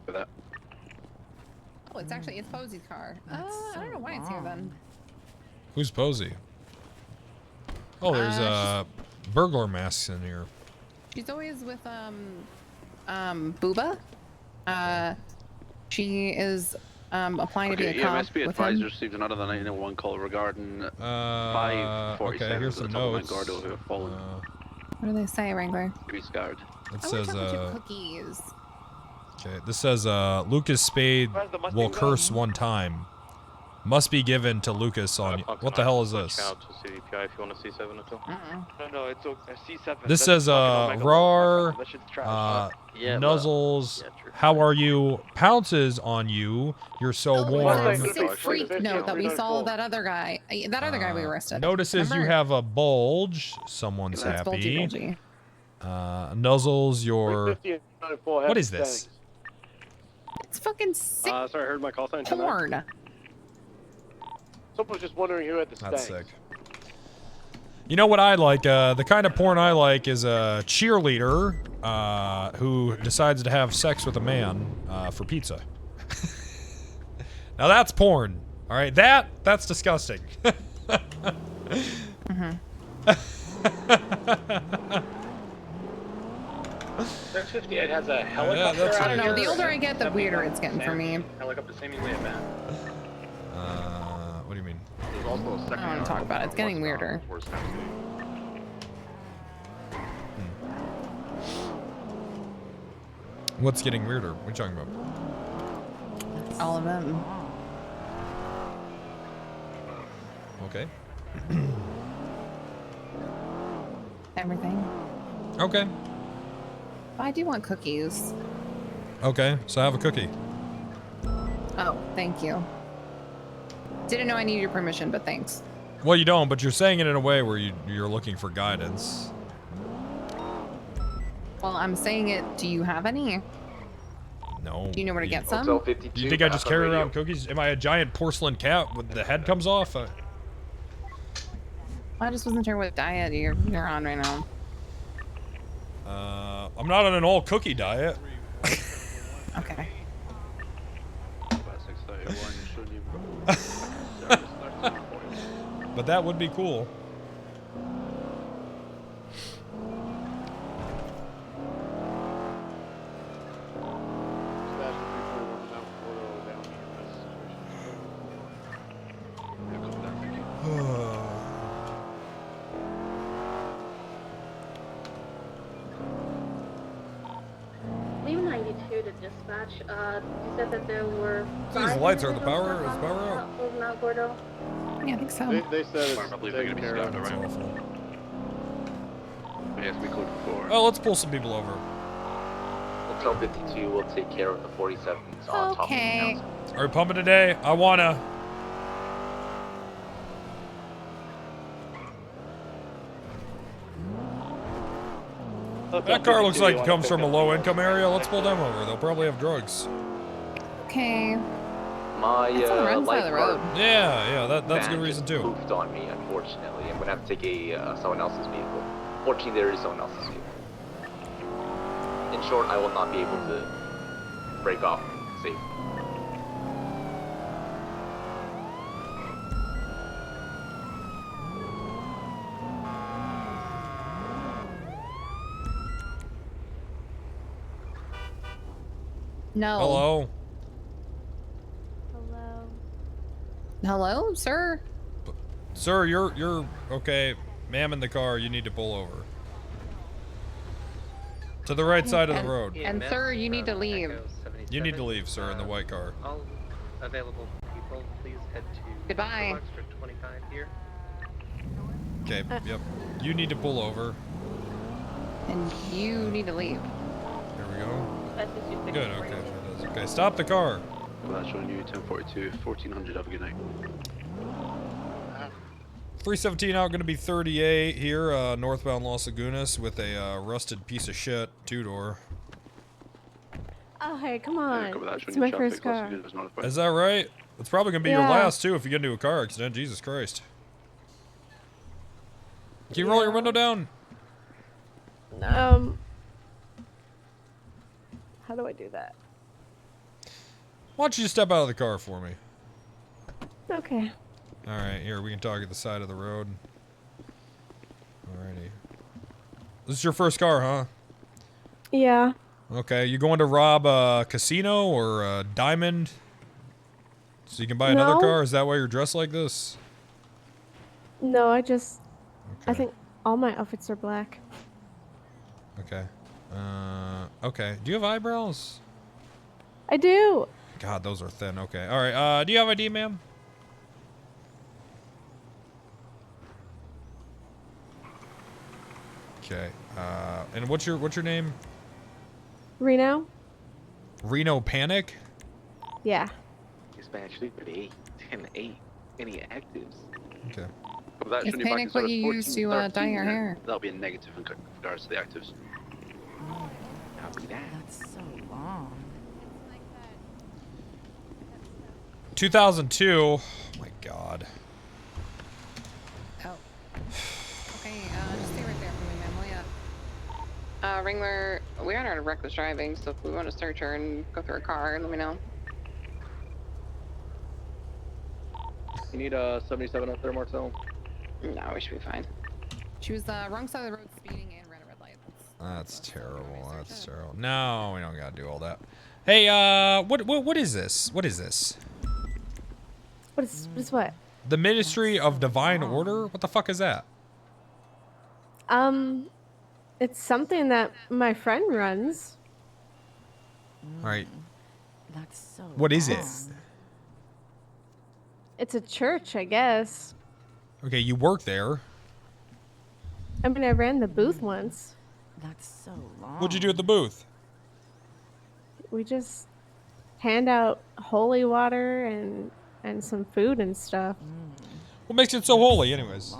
For that. Oh, it's actually, it's Posey's car. I don't know why it's here then. Who's Posey? Oh, there's burglar masks in here. She's always with, Booba. She is, applying to be a cop with him. Received another 911 call regarding Okay, here's some notes. What do they say, Wrangler? It I says, want chocolate chip cookies. okay, this says, Lucas Spade will curse one time. Must be given to Lucas on... What the hell is this? If you want to C7 at all. No, it's okay. C7. This says, Rar, Nuzzles, how are you? Pounces on you. You're so warm. Sick freak note that we saw that other guy. That other guy we arrested. Notices you have a bulge. Someone's That's happy. bulgy. Nuzzles your... What is this? It's fucking sick Sorry, I heard my call sign. porn. Someone was just wondering who had the That's sick. You know what I like? The kind of porn I like is a cheerleader who decides to have sex with a man for pizza. Now that's porn. All right, that's disgusting. Mm-hmm. 58 has a helicopter. that's I don't know. right. The older I get, the weirder it's getting for me. Helicopter seemingly a man. What do you mean? There's also a I second. don't want to talk about it. It's getting weirder. What's getting weirder? What are you talking about? All of them. Okay. Everything. Okay. But I do want cookies. Okay, so have a cookie. Oh, thank you. Didn't know I needed your permission, but thanks. Well, you don't, but you're saying it in a way where you're looking for guidance. Well, I'm saying it. Do you have any? No. Do you know where to get some? Do you think I just carry around cookies? Am I a giant porcelain cat with the head comes off? I just wasn't sure what diet you're on right now. I'm not on an all cookie diet. Okay. But that would be cool. Leave 92 to dispatch. You said that there were. These lights are the power. Is power out? Mount Gordo. Yeah, I think so. They said it's taken care of. That's awful. Yes, we could before. Oh, let's pull some people over. Hotel 52 will take care of the 47s on top of the council. Are we pumping today? I wanna. That car looks like it comes from a low-income area. Let's pull them over. They'll probably have drugs. Okay. My It's on the wrong side of life the road. card Yeah, that's a van good reason just too. moved on me, unfortunately. I'm gonna have to take someone else's vehicle. Fortunately, there is someone else's vehicle. In short, I will not be able to break off safe. No. Hello. Hello, sir. Sir, you're okay. Ma'am in the car, you need to pull over. To the right side of the road. And sir, you need to leave. You need to leave, sir, in the white car. All available people, please head to Goodbye. for 25 here. Okay, yep. You need to pull over. And you need to leave. There we go. Good, okay. Sure does. Okay, stop the car. Well, that's on you, 1042, 1400, have a good night. 317 out, gonna be 38 here, northbound Los Lagunas with a rusted piece of shit, two-door. Oh, hey, come on. That's It's on my you, first traffic, car. Los Angeles, Is that right? It's probably gonna be your Yeah. last too if you get into a car accident. Jesus Christ. Can you roll your window down? How do I do that? Why don't you step out of the car for me? Okay. Alright, here, we can talk at the side of the road. Alrighty. This is your first car, huh? Yeah. Okay, you going to rob a casino or a diamond? So you can buy another No. car? Is that why you're dressed like this? No, I think all my outfits are black. Okay. Okay. Do you have eyebrows? I do. God, those are thin. Okay. Alright, do you have ID, ma'am? Okay. And what's your name? Reno? Reno Panic? Yeah. It's been actually pretty 10-8. Any actives? Okay. Well, that's Is on you, back panic in what service you use to 1413, dye your yeah. hair? That'll be a negative in regards to the actives. Copy that. That's so long. 2002. Oh my God. Oh. Okay, just stay right there for me, ma'am, will ya? Wrangler, we are under reckless driving, so if we want to search her and go through her car, let me know. You need a 77 up there, Marcel? No, we should be fine. She was wrong side of the road speeding and ran a red light. That's terrible. That's terrible. No, we don't gotta do all that. Hey, what is this? What is this? What is what? The Ministry of Divine Order? What the fuck is that? It's something that my friend runs. Alright. That's so What is it? long. It's a church, I guess. Okay, you work there. I mean, I ran the booth once. That's so long. What'd you do at the booth? We just hand out holy water and some food and stuff. What makes it so holy, anyways?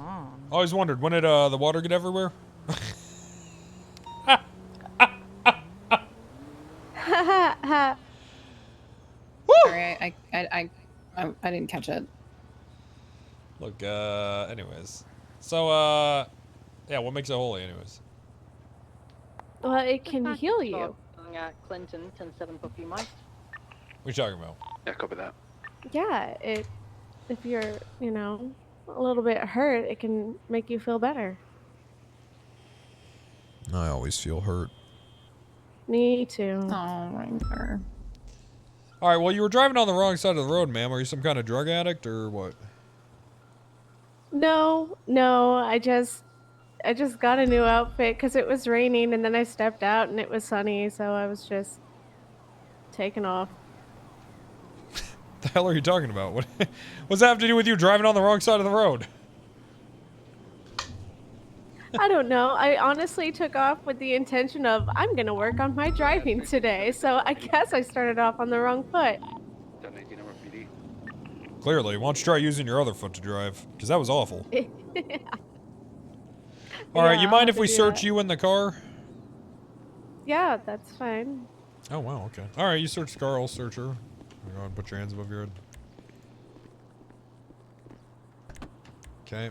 Always wondered, when did the water get everywhere? Sorry, I didn't catch it. Look, anyways. So, yeah, what makes it holy, anyways? Well, it can heal you. Clinton, 10-7 book you might. What are you talking about? Yeah, copy that. Yeah, if you're, a little bit hurt, it can make you feel better. I always feel hurt. Me too. Oh, Wrangler. Alright, well, you were driving on the wrong side of the road, ma'am. Are you some kind of drug addict, or what? No, I just got a new outfit because it was raining, and then I stepped out and it was sunny, so I was just taking off. The hell are you talking about? What's that have to do with you driving on the wrong side of the road? I don't know. I honestly took off with the intention of I'm gonna work on my driving today, so I guess I started off on the wrong foot. Clearly. Why don't you try using your other foot to drive? Because that was awful. Alright, Yeah, you I'll mind have if to we do search that. you in the car? Yeah, that's fine. Oh, wow, okay. Alright, you search the car, I'll search her. Go ahead and put your hands above your head. Okay.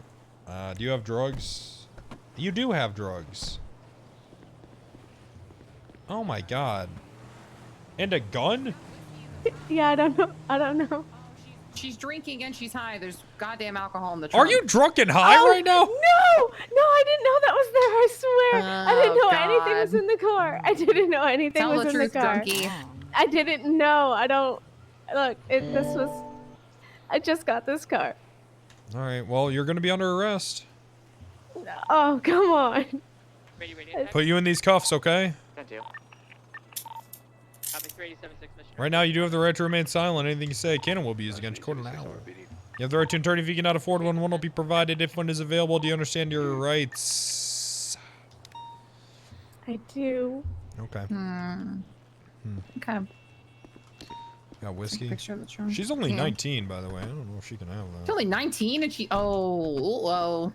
Do you have drugs? You do have drugs. Oh my god. And a gun? Yeah, I don't know. I don't know. She's drinking and she's high. There's goddamn alcohol in the trunk. Are you drunk and high right now? No, I didn't know that was there. I swear, I didn't know anything was God. in the car. I didn't know anything Tell was the in truth, the car. donkey. I didn't know. I don't. Look, this was. I just got this car. All right. Well, you're gonna be under arrest. Oh, come on. Put you in these cuffs, okay? Right now, you do have the right to remain silent. Anything you say can and will be used against court in an hour. You have the right to an attorney if you cannot afford one. One will be provided if one is available. Do you understand your rights? I do. Okay. Okay. Got whiskey? Picture of the trunk. She's only Yeah. 19, by the way. I don't know if she can have that. She's only 19 and she. Oh.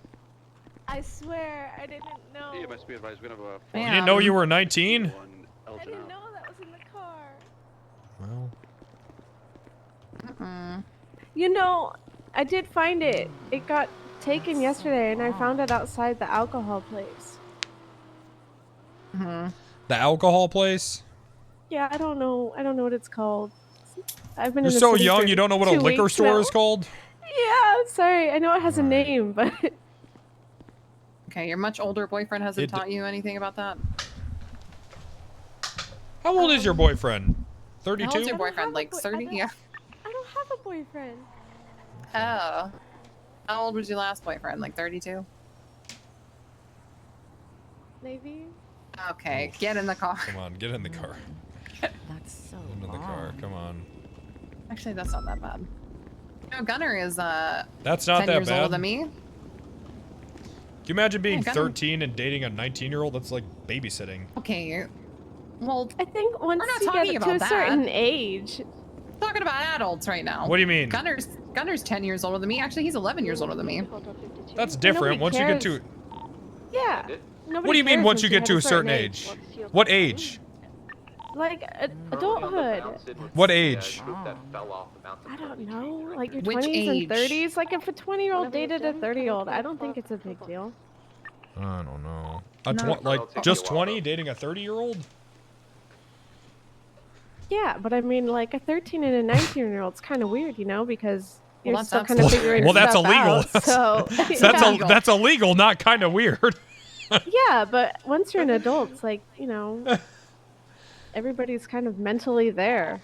I swear, I didn't know. Yeah, must be advised. We're gonna have You didn't know you were 19? I didn't know that was in the car. Well. You know, I did find it. It got taken yesterday, and I found it outside the alcohol place. The alcohol place? Yeah, I don't know. I don't know what it's called. I've been. You're in the so city young, for you don't know what a 2 liquor weeks store now. is called? Yeah, sorry. I know it has a name, but. Okay, your much older boyfriend hasn't It- taught you anything about that? How old is your boyfriend? 32? How old's your boyfriend? Like 30? Yeah. I don't have a boyfriend. Oh. How old was your last boyfriend? Like 32? Maybe. Okay, get in the car. Come on, get in the car. That's so Into the car, come on. Actually, that's not that bad. No, Gunner is That's not 10 that years older bad. than me. Can you imagine being Yeah, Gunner- 13 and dating a 19-year-old? That's like babysitting. Okay. Well, I think once we're not you talking get to about a that. certain age. We're talking about adults right now. What do you mean? Gunner's 10 years older than me. Actually, he's 11 years older than me. That's different. Once you get to... Yeah. What do you mean once you get to a certain age? What age? Like adulthood. What age? I don't know. Like your Which 20s age? and 30s. Like if a 20-year-old dated a 30-year-old, I don't think it's a big deal. I don't know. No. Like, just 20 dating a 30-year-old? Yeah, but I mean, like a 13 and a 19-year-old's kind of weird, you know, because you're Well, still that's kind of figuring Well, that's stuff illegal. out. So That's illegal, not kind of weird. yeah, but once you're an adult, it's like, you know, everybody's kind of mentally there.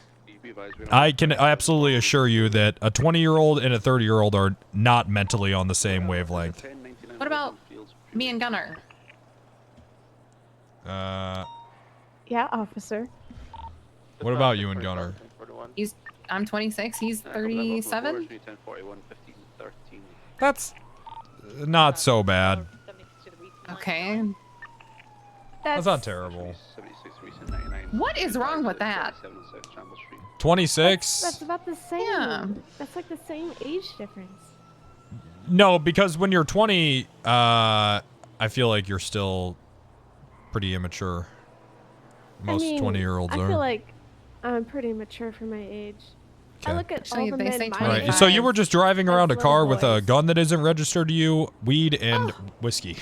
I can absolutely assure you that a 20-year-old and a 30-year-old are not mentally on the same wavelength. What about me and Gunner? Yeah, officer. What about you and Gunner? I'm 26. He's 37. That's not so bad. Okay. That's not terrible. What is wrong with that? 26? That's about the same. Yeah. That's like the same age difference. No, because when you're 20, I feel like you're still pretty immature. Most 20-year-olds I are. feel like I'm pretty mature for my age. I Okay. look at Actually, all the they men say my Right. age So you were just driving around a as car little with a boys. gun that isn't registered to you, weed, and whiskey.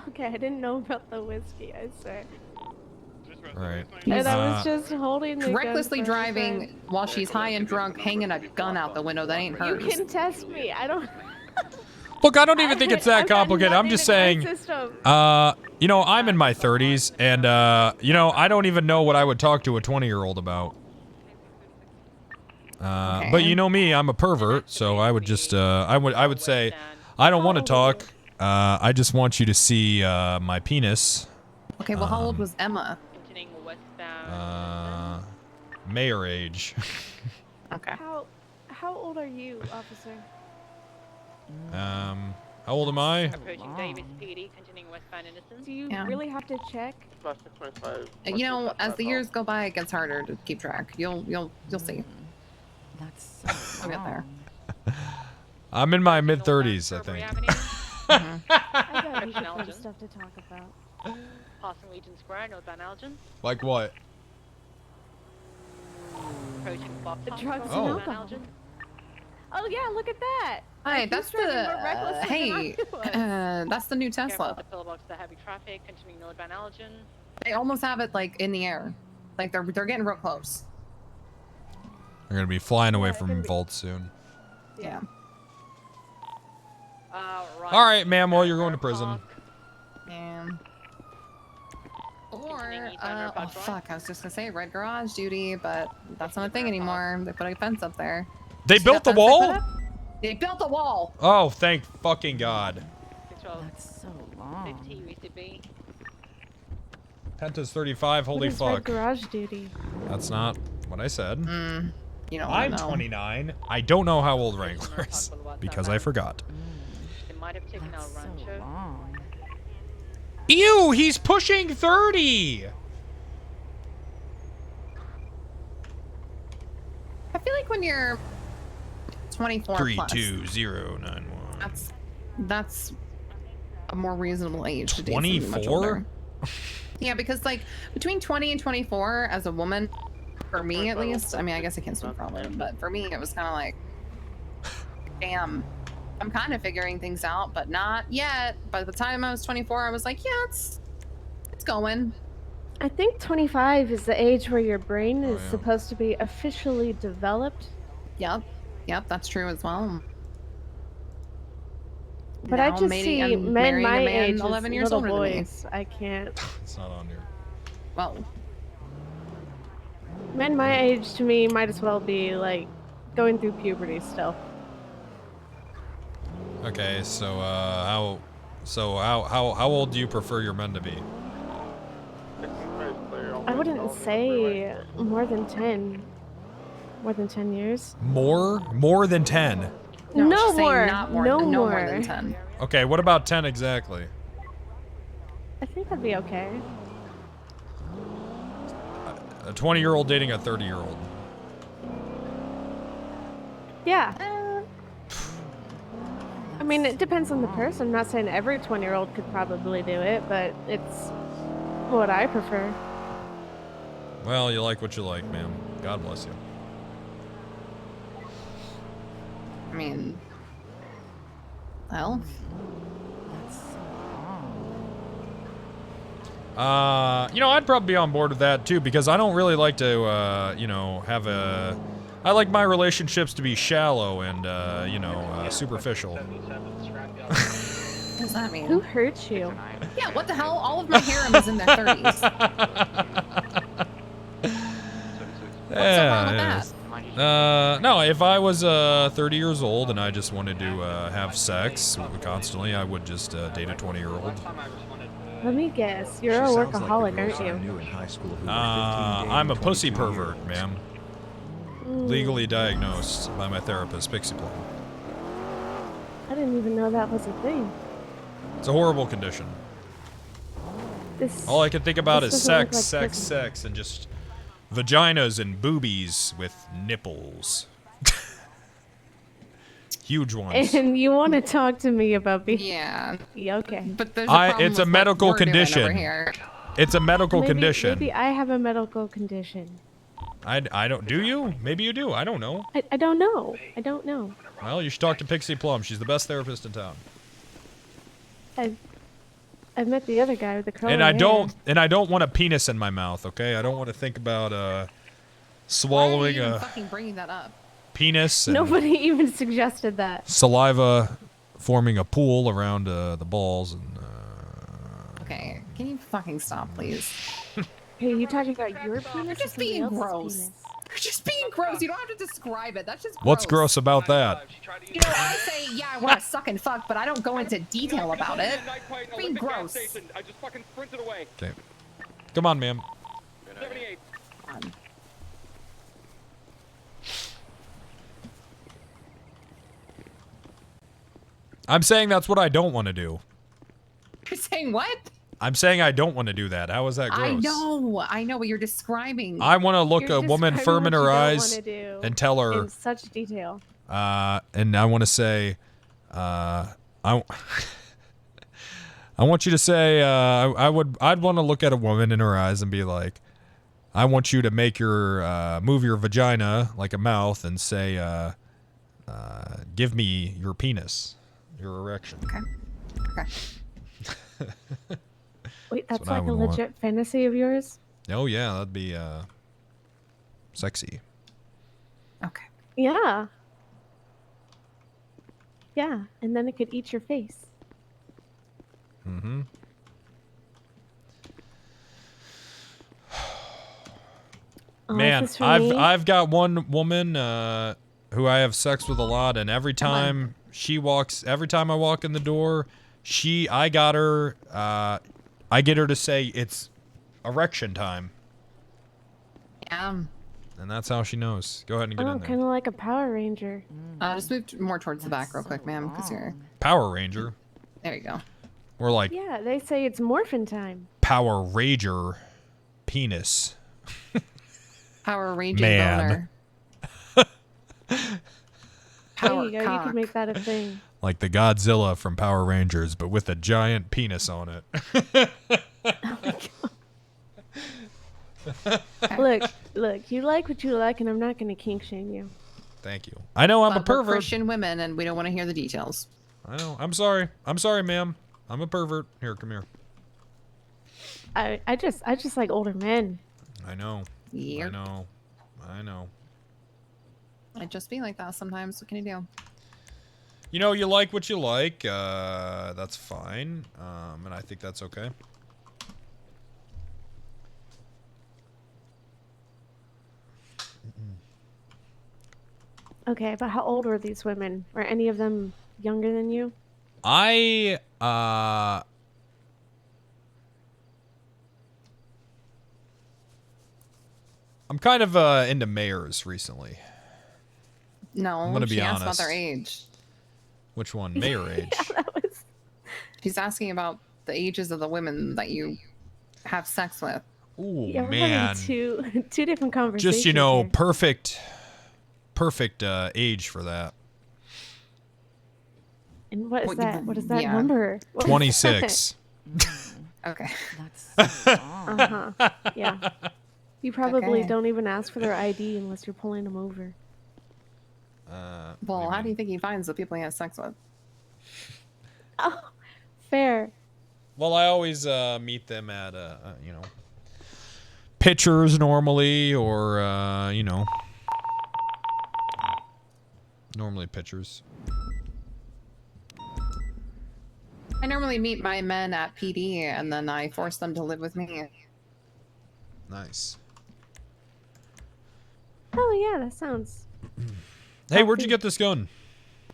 Okay, I didn't know about the whiskey, I swear. Right. And I was just holding the gun Recklessly for a driving friend. while she's high and drunk, hanging a gun out the window that ain't You hers. can test me. I don't. Look, I don't even think it's that I've got complicated. I'm just nothing in saying, my system. you know, I'm in my 30s, and, you know, I don't even know what I would talk to a 20-year-old about. But you know me, I'm a pervert, so I would just, I would say, I don't want to talk. I just want you to see, my penis. Okay, well, how old was Emma? Mayor age. Okay. How old are you, officer? How old am I? Do you Yeah. really have to check? You know, as the years go by, it gets harder to keep track. You'll see. That's We'll get there. I'm in my mid-30s, I think. I got other stuff to talk about. Passing Legion Square, northbound Elgin. Like what? Approaching Bob The drugs Oh. and alcohol. Oh yeah, look at that. Hey, Like, that's he's driving more the recklessly hey, than I was. that's the new Careful Tesla. with the pillbox to heavy traffic, continuing northbound Elgin. They almost have it like in the air, like they're getting real close. They're gonna be flying away from Vault soon. Yeah. All right, ma'am. Well, you're going to prison. Yeah. Or oh fuck, I was just gonna say red garage duty, but that's not a thing anymore. They put a fence up there. They You see built that the fence they wall? put up? They built the wall. Oh, thank fucking God. That's so long. 50 UCB. Penta's 35. Holy What is red fuck. garage duty? That's not what I said. You don't I'm wanna know. 29. I don't know how old Wrangler is because I forgot. They might have taken out Rancho. Ew, he's pushing 30. I feel like when you're 24 plus, 32091. that's a more reasonable age to date somebody much 24? older. Yeah, because like between 20 and 24 as a woman, for me at least, I mean, I guess I can't speak for all women, but for me it was kind of like, damn, I'm kind of figuring things out, but not yet. By the time I was 24, I was like, yeah, it's going. I think 25 is the age where your brain is supposed to be officially developed. Yep, that's true as well. But Now I just mating- see I'm men marrying a my man age 11 as years little older than me. boys. I can't. It's not on here. Well, Men my age to me might as well be like going through puberty still. Okay, so how old do you prefer your men to be? I wouldn't say more than 10. More than 10 years. More than 10. No, No she's saying more. not more, No no more more. than 10. Okay, what about 10 exactly? I think that'd be okay. A 20-year-old dating a 30-year-old. Yeah. I mean, it depends on the person. I'm not saying every 20-year-old could probably do it, but it's what I prefer. Well, you like what you like, ma'am. God bless you. I mean, well, I'd probably be on board with that too because I don't really like to, have a. I like my relationships to be shallow and, superficial. what does that mean? Who hurt you? Yeah, what the hell? All of my harem is in their 30s. What's so wrong with that? No, if I was 30 years old and I just wanted to have sex constantly, I would just date a 20-year-old. Let me guess. You're a workaholic, aren't you? I'm a pussy pervert, ma'am. Legally diagnosed by my therapist, Pixie Plum. I didn't even know that was a thing. It's a horrible condition. All I can think about is sex, sex, and just vaginas and boobies with nipples. Huge ones. And you want to talk to me about being... Yeah. Okay. But there's It's a medical condition. It's a medical condition. Maybe I have a medical condition. I don't. Do you? Maybe you do. I don't know. I don't know. I don't know. Well, you should talk to Pixie Plum. She's the best therapist in town. I've met the other guy with the curly And I hair. don't want a penis in my mouth. Okay, I don't want to think about swallowing Why are you even a fucking bringing that up? penis. And Nobody even suggested that. saliva forming a pool around the balls and. Okay, can you fucking stop, please? Hey, you talking about your penis? You're just being gross. You're just being gross. You don't have to describe it. That's just gross. What's gross about that? You know, I say, yeah, I want to suck and fuck, but I don't go into detail about it. You're being gross. I just fucking sprinted away. Okay, come on, ma'am. 78. I'm saying that's what I don't want to do. You're saying what? I'm saying I don't want to do that. How is that gross? I know what you're describing. I want to look You're a woman describing firm in what you her don't eyes wanna do and tell her, in such detail. and I want to say, I want you to say, I'd want to look at a woman in her eyes and be like, I want you to make your, move your vagina like a mouth and say, give me your penis, your erection. Okay. Wait, that's what I like a would want. legit fantasy of yours? Oh yeah, that'd be sexy. Okay. Yeah. Yeah, and then it could eat your face. Mm-hmm. Man, this for me? I've got one woman who I have sex with a lot, and every time I walk in the door, I got her. I get her to say it's erection time, Yeah. and that's how she knows. Go ahead and get Oh, in there. kind of like a Power Ranger. Just move more towards the back real quick, ma'am, because you're... Power Ranger. There you go. We're like Yeah, they say it's morphin time. Power Ranger penis. Power Raging Man. Boner. There Power you go. You cock. could make that a thing. Like the Godzilla from Power Rangers, but with a giant penis on it. Look, you like what you like, and I'm not going to kink shame you. Thank you. I know I'm a But we're pervert. Christian women, and we don't want to hear the details. I know. I'm sorry. I'm sorry, ma'am. I'm a pervert. Here, come here. I just like older men. I know. Yeah. I know. I know. I just be like that sometimes. What can you do? You know, you like what you like. That's fine. And I think that's okay. Okay, but how old were these women? Were any of them younger than you? I'm kind of into mayors recently. No, I'm gonna be she asked about honest. their age. Which one? Mayor age? She's asking about the ages of the women that you have sex with. Ooh, Yeah, we're man. having two different conversations. Just, you know, here. perfect age for that. And what is What, that? What is that yeah. number? What was 26. Okay. Uh-huh. Yeah. You probably Okay. don't even ask for their ID unless you're pulling them over. Well, how do you think he finds the people he has sex with? Oh, fair. Well, I always meet them at, you know, pictures normally, or, you know, normally pictures. I normally meet my men at PD, and then I force them to live with me. Nice. Oh yeah, that sounds. Hey, where'd you get this gun?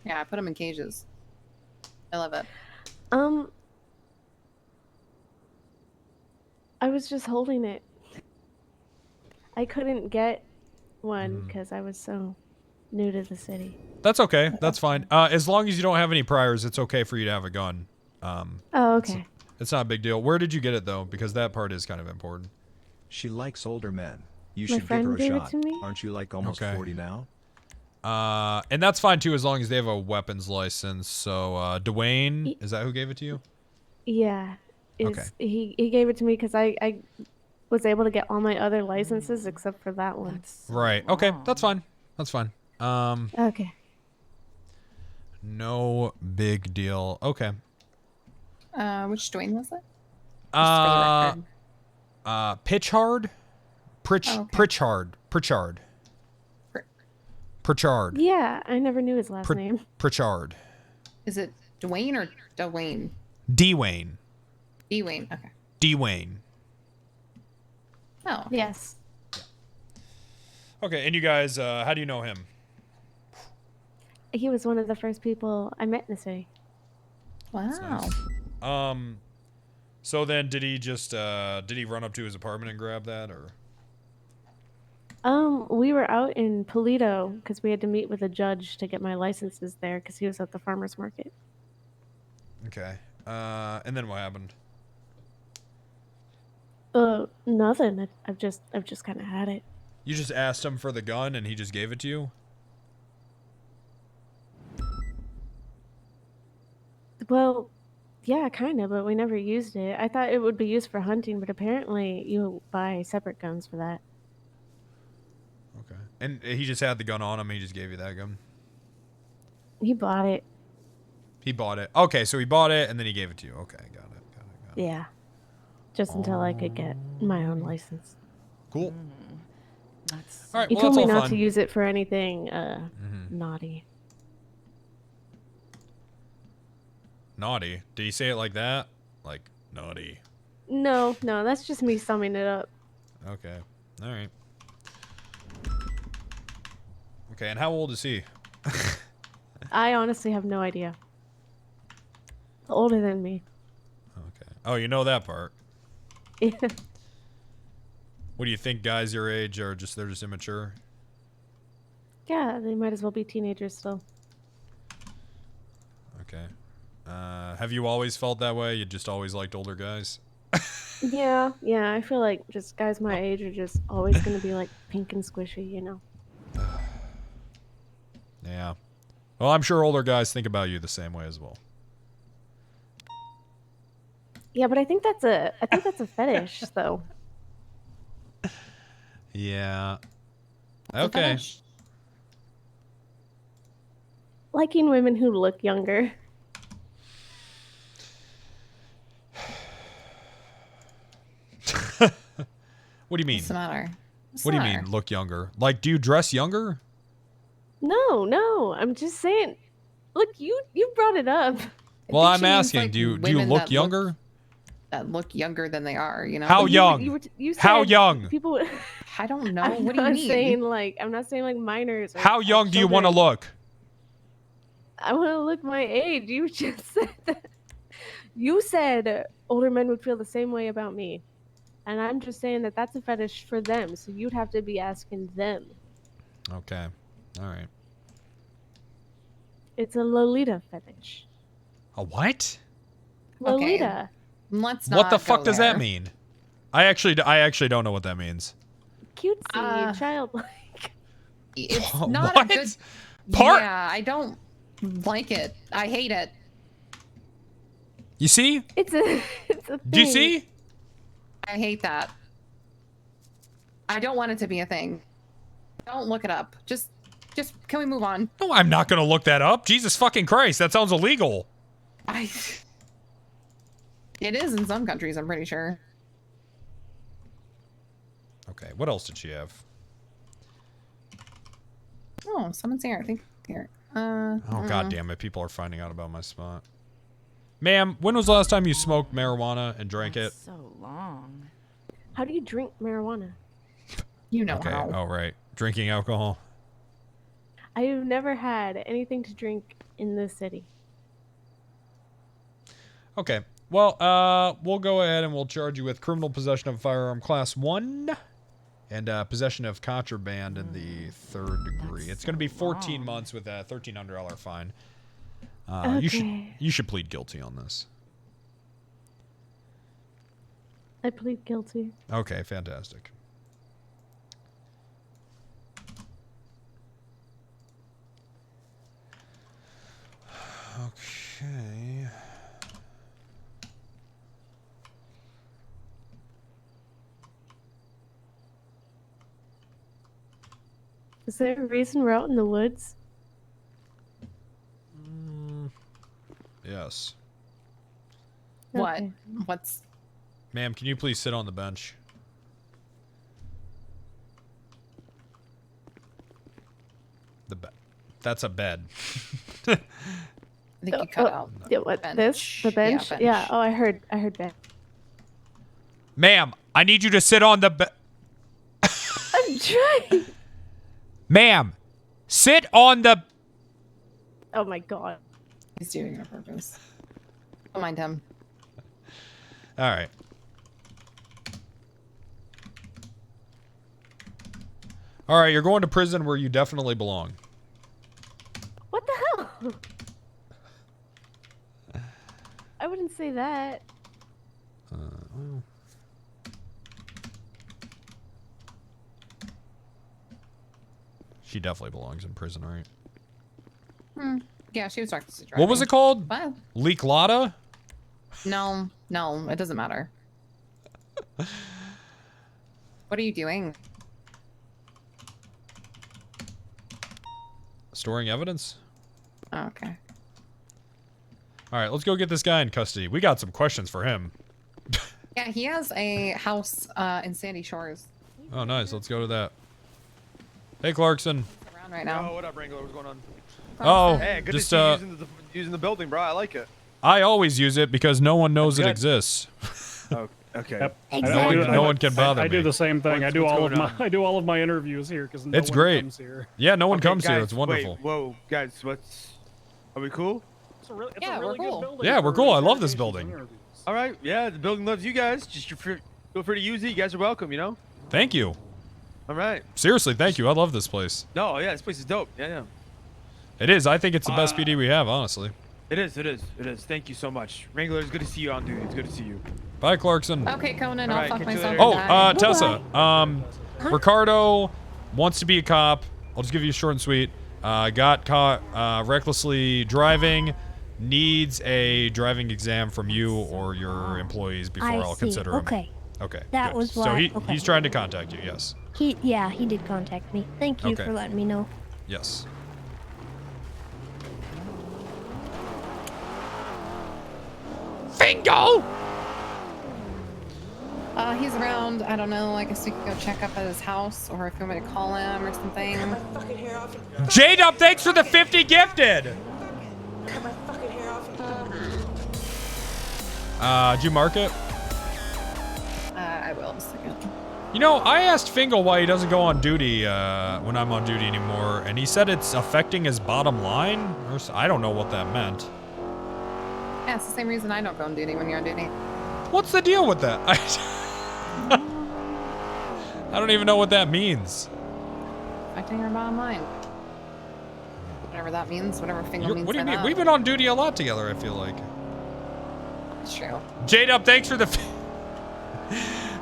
Yeah, I put them in cages. I love it. I was just holding it. I couldn't get one because I was so new to the city. That's okay. That's fine. As long as you don't have any priors, it's okay for you to have a gun. Oh, okay. It's not a big deal. Where did you get it, though? Because that part is kind of important. She likes older men. You My should give friend her a gave it shot. to me? Aren't you like almost Okay. 40 now? And that's fine, too, as long as they have a weapons license. So, Dwayne, is that who gave it to you? Yeah. Okay. He gave it to me because I was able to get all my other licenses except for that one. Right. Okay. That's fine. That's fine. Okay. No big deal. Okay. Which Dwayne was it? Pitchard? Pritchard. Pritchard. Yeah, I never knew his last name. Pritchard. Is it Dwayne or Dwayne? Dwayne. Dwayne. Okay. Dwayne. Oh. Yes. Okay, and you guys, how do you know him? He was one of the first people I met in the city. Wow. So then did he just, did he run up to his apartment and grab that, or? We were out in Polito because we had to meet with a judge to get my licenses there because he was at the farmer's market. Okay. And then what happened? Nothing. I've just kind of had it. You just asked him for the gun and he just gave it to you? Well, yeah, kind of, but we never used it. I thought it would be used for hunting, but apparently you buy separate guns for that. Okay. And he just had the gun on him, he just gave you that gun? He bought it. He bought it. Okay, so he bought it and then he gave it to you. Okay, got it. Yeah. Just until I could get my own license. Cool. That's All right, He well, told that's me all not fun. to use it for anything naughty. Naughty. Did he say it like that? Like, naughty. No, that's just me summing it up. Okay. All right. Okay, and how old is he? I honestly have no idea. Older than me. Okay. Oh, you know that part. Yeah. What do you think guys your age are they're just immature? Yeah, they might as well be teenagers still. Okay. Have you always felt that way? You just always liked older guys? Yeah, I feel like just guys my age are just always gonna be like pink and squishy, you know. Yeah. Well, I'm sure older guys think about you the same way as well. Yeah, but I think that's a fetish though. Yeah. It's a Okay. fetish. Liking women who look younger. What do you mean? What's the matter? What do you mean, look younger? Like, do you dress younger? No, I'm just saying. Look, you brought it up. Well, I'm she means, asking, like, do you women look that younger? That look younger than they are, you know? How young? You How said young? People. I don't know. I'm What do you not mean? saying like I'm not saying like minors. Or, How young do you want to children. look? I want to look my age. You just said that. You said older men would feel the same way about me, and I'm just saying that that's a fetish for them. So you'd have to be asking them. Okay. All right. It's a Lolita fetish. A what? Lolita. Let's not What the go fuck does there. that mean? I actually don't know what that means. Cutesy, childlike. It's not What? a good Part- Yeah, I don't like it. I hate it. You see? It's a thing. Do you see? I hate that. I don't want it to be a thing. Don't look it up. Just can we move on? No, I'm not gonna look that up. Jesus fucking Christ, that sounds illegal. It is in some countries, I'm pretty sure. Okay, what else did she have? Oh, someone's here. I think here. Oh god damn it, people are finding out about my spot. Ma'am, when was the last time you smoked marijuana and drank it? So long. How do you drink marijuana? You know Okay, how. oh right. Drinking alcohol. I have never had anything to drink in this city. Okay. Well, we'll go ahead and we'll charge you with criminal possession of a firearm class 1 and possession of contraband in the 3rd degree. It's going to be 14 months with a $1,300 fine. You should plead guilty on this. I plead guilty. Okay, fantastic. Okay. Is there a reason we're out in the woods? Yes. What? Okay. What's Ma'am, can you please sit on the bench? That's a bed. I think you cut out. Yeah, what? bench. This? The bench? bench. Yeah. Oh, I heard bench. Ma'am, I need you to sit on the I'm trying. Ma'am, sit on the... Oh my god. He's doing it on purpose. Don't mind him. All right. All right, you're going to prison where you definitely belong. What the hell? I wouldn't say that. Well. She definitely belongs in prison, right? Yeah, she was recklessly driving. What was it called? What? Leak Lotta? No, it doesn't matter. What are you doing? Storing evidence? Okay. All right, let's go get this guy in custody. We got some questions for him. Yeah, he has a house in Sandy Shores. Oh, nice. Let's go to that. Hey, Clarkson. Around right now. Oh, what up, Wrangler? What's going on? Oh, Hey, good just to see you using the building, bro. I like it. I always use it because no one knows it exists. Oh, okay. Yep. No one can bother I do me. the same thing. What's I do going all of my interviews here because no It's one great. comes here. Yeah, no one Okay, comes here. guys, It's wonderful. Wait, whoa, guys, are we cool? It's a really, Yeah, we're cool. building. Yeah, we're for cool. I love this interrogations building. and interviews. All right, yeah, the building loves you guys. Just feel free to use it. You guys are welcome, you know? Thank you. All right. Seriously, thank you. I love this place. No, yeah, this place is dope. Yeah, yeah. It is. I think it's the best PD we have, honestly. It is. Thank you so much. Wrangler, it's good to see you on duty. It's good to see you. Bye, Clarkson. Okay, Conan, All I'll right, fuck catch you myself. later. and die. Tessa. Ricardo wants to be a cop. I'll just give you short and sweet. Got caught recklessly driving. Needs a driving exam from you or your employees before I'll consider him. Okay. Okay. That good. was So why. he's trying to contact you. Yes. He did contact me. Thank you Okay. for letting me know. Yes. Fingo! He's around. I don't know. I guess we could go check up at his house, or if you want me to call him or something. J-Dub, thanks for the 50 gifted! Did you mark it? I will in a second. You know, I asked Fingal why he doesn't go on duty when I'm on duty anymore, and he said it's affecting his bottom line. I don't know what that meant. Yeah, it's the same reason I don't go on duty when you're on duty. What's the deal with that? I don't even know what that means. Affecting your bottom line. Whatever that means, whatever finger means. What do you by mean? that. We've been on duty a lot together, I feel like. It's true. J-Dub, thanks for the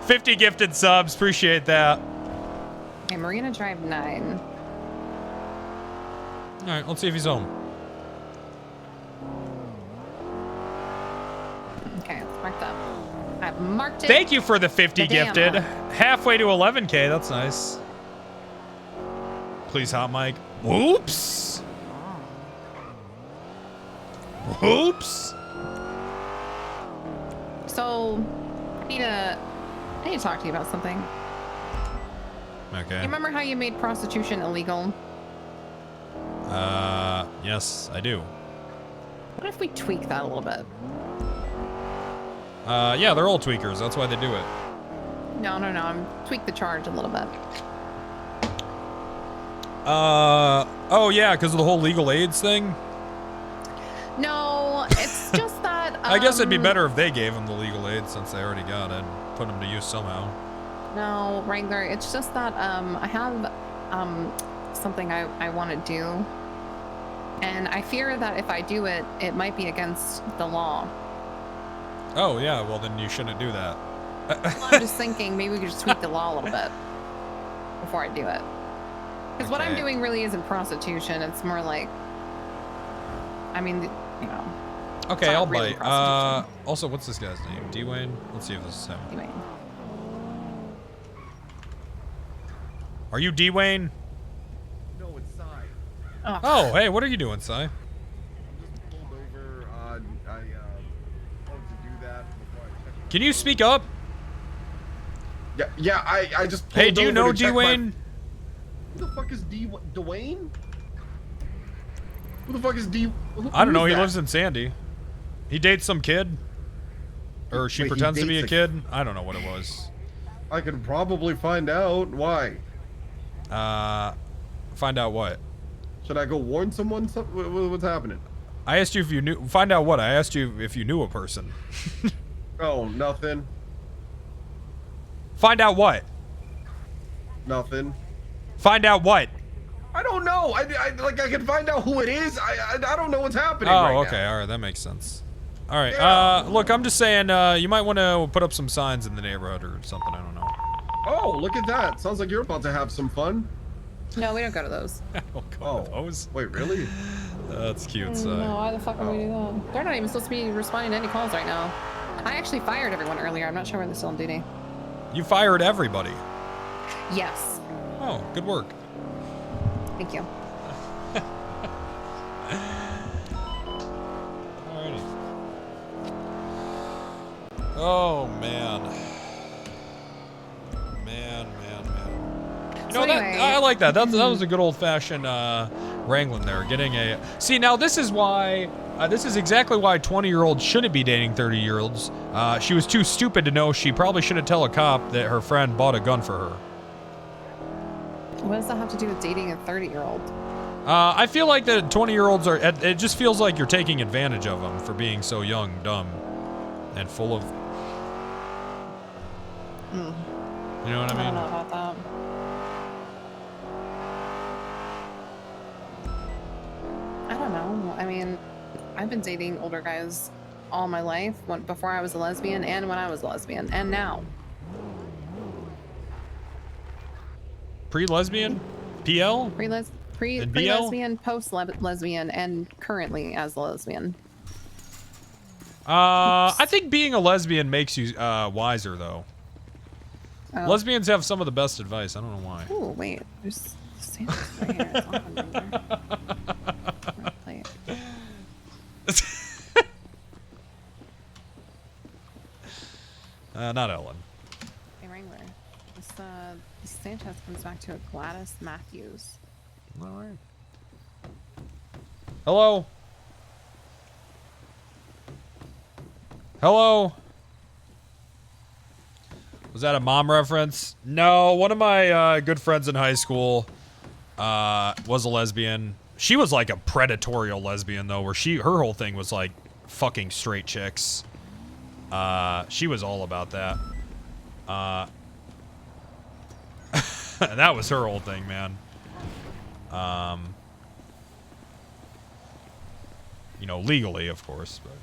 50 gifted subs. Appreciate that. Okay, Marina Drive 9. All right, let's see if he's home. Okay, it's marked up. I've marked it. Thank you for the 50 Damn. gifted. Halfway to 11K. That's nice. Please, hot mic. Whoops. Whoops. So, I need to talk to you about something. Okay. You remember how you made prostitution illegal? Yes, I do. What if we tweak that a little bit? Yeah, they're all tweakers. That's why they do it. No. Tweak the charge a little bit. Oh yeah, because of the whole legal aids thing. No, it's just that. I guess it'd be better if they gave them the legal aid since they already got it. Put them to use somehow. No, Wrangler. It's just that I have something I want to do, and I fear that if I do it, it might be against the law. Oh yeah, well then you shouldn't do that. Well, I'm just thinking maybe we could just tweak the law a little bit before I do it. Because what I'm Okay. doing really isn't prostitution. It's more like, I mean, you know. Okay, it's not I'll really bite. prostitution. Also, what's this guy's name? D-Wayne? Let's see if this is him. D-Wayne. Are you D-Wayne? No, it's Sai. Oh, hey, what are you doing, Si? Pulled over. I wanted to do that before I checked. Can you speak up? Yeah, I just pulled Hey, do you over know to check my- D-Wayne? Who the fuck is Dwayne? Who the fuck is D? I don't know. Who He is lives that? in Sandy. He dates some kid. Or she Wait, he pretends to be a dates kid. I don't know what it was. I could probably find out. Why? Find out what? Should I go warn someone? What's happening? I asked you if you knew. Find out what? I asked you if you knew a person. Oh, nothing. Find out what? Nothing. Find out what? I don't know. I can find out who it is. I don't know what's happening Oh, right okay. All right, that makes sense. All right. Look, I'm just saying. You might want to put up some signs in the neighborhood or something. I don't know. Oh, look at that. Sounds like you're about to have some fun. No, we don't go to those. I don't go to those. Wait, really? That's cute, Si. No, why the fuck would we do that? They're not even supposed to be responding to any calls right now. I actually fired everyone earlier. I'm not sure where they're still on duty. You fired everybody. Yes. Oh, good work. Thank you. Oh man. Man. You know, I like that. That was a good old-fashioned Wranglin there. Getting a... See, now this is why... this is exactly why 20-year-olds shouldn't be dating 30-year-olds. She was too stupid to know she probably shouldn't tell a cop that her friend bought a gun for her. What does that have to do with dating a 30-year-old? I feel like the 20-year-olds are... It just feels like you're taking advantage of them for being so young, dumb, and full of... You know what I mean? I don't know about that. I don't know. I mean, I've been dating older guys all my life, before I was a lesbian and when I was a lesbian, and now. Pre-lesbian? PL? Pre-lesbian, post-lesbian, and currently as a lesbian. I think being a lesbian makes you wiser, though. Oh. Lesbians have some of the best advice. I don't know why. Oh, wait. There's Santa's right here. It's on the number. Play it. Not Ellen. Hey, Wrangler. This Sanchez comes back to a Gladys Matthews. All right. Hello? Hello? Was that a mom reference? No, one of my good friends in high school was a lesbian. She was like a predatorial lesbian, though, where her whole thing was like fucking straight chicks. She was all about that. That was her whole thing, man. You know, legally, of course, but...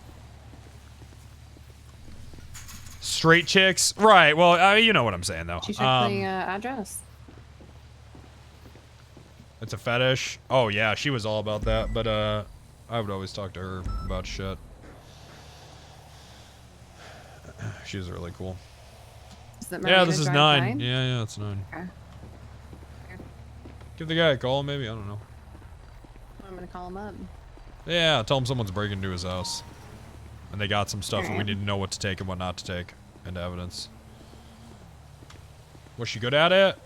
Straight chicks? Right, well, you know what I'm saying, though. She should play address. It's a fetish? Oh, yeah, she was all about that, but, I would always talk to her about shit. She was really cool. Yeah, this is 9. Yeah, it's 9. Okay. Give the guy a call, maybe? I don't know. I'm gonna call him up. Yeah, tell him someone's breaking into his house. And they got some stuff and we need to know what to take and what not to take into evidence. Was she good at it?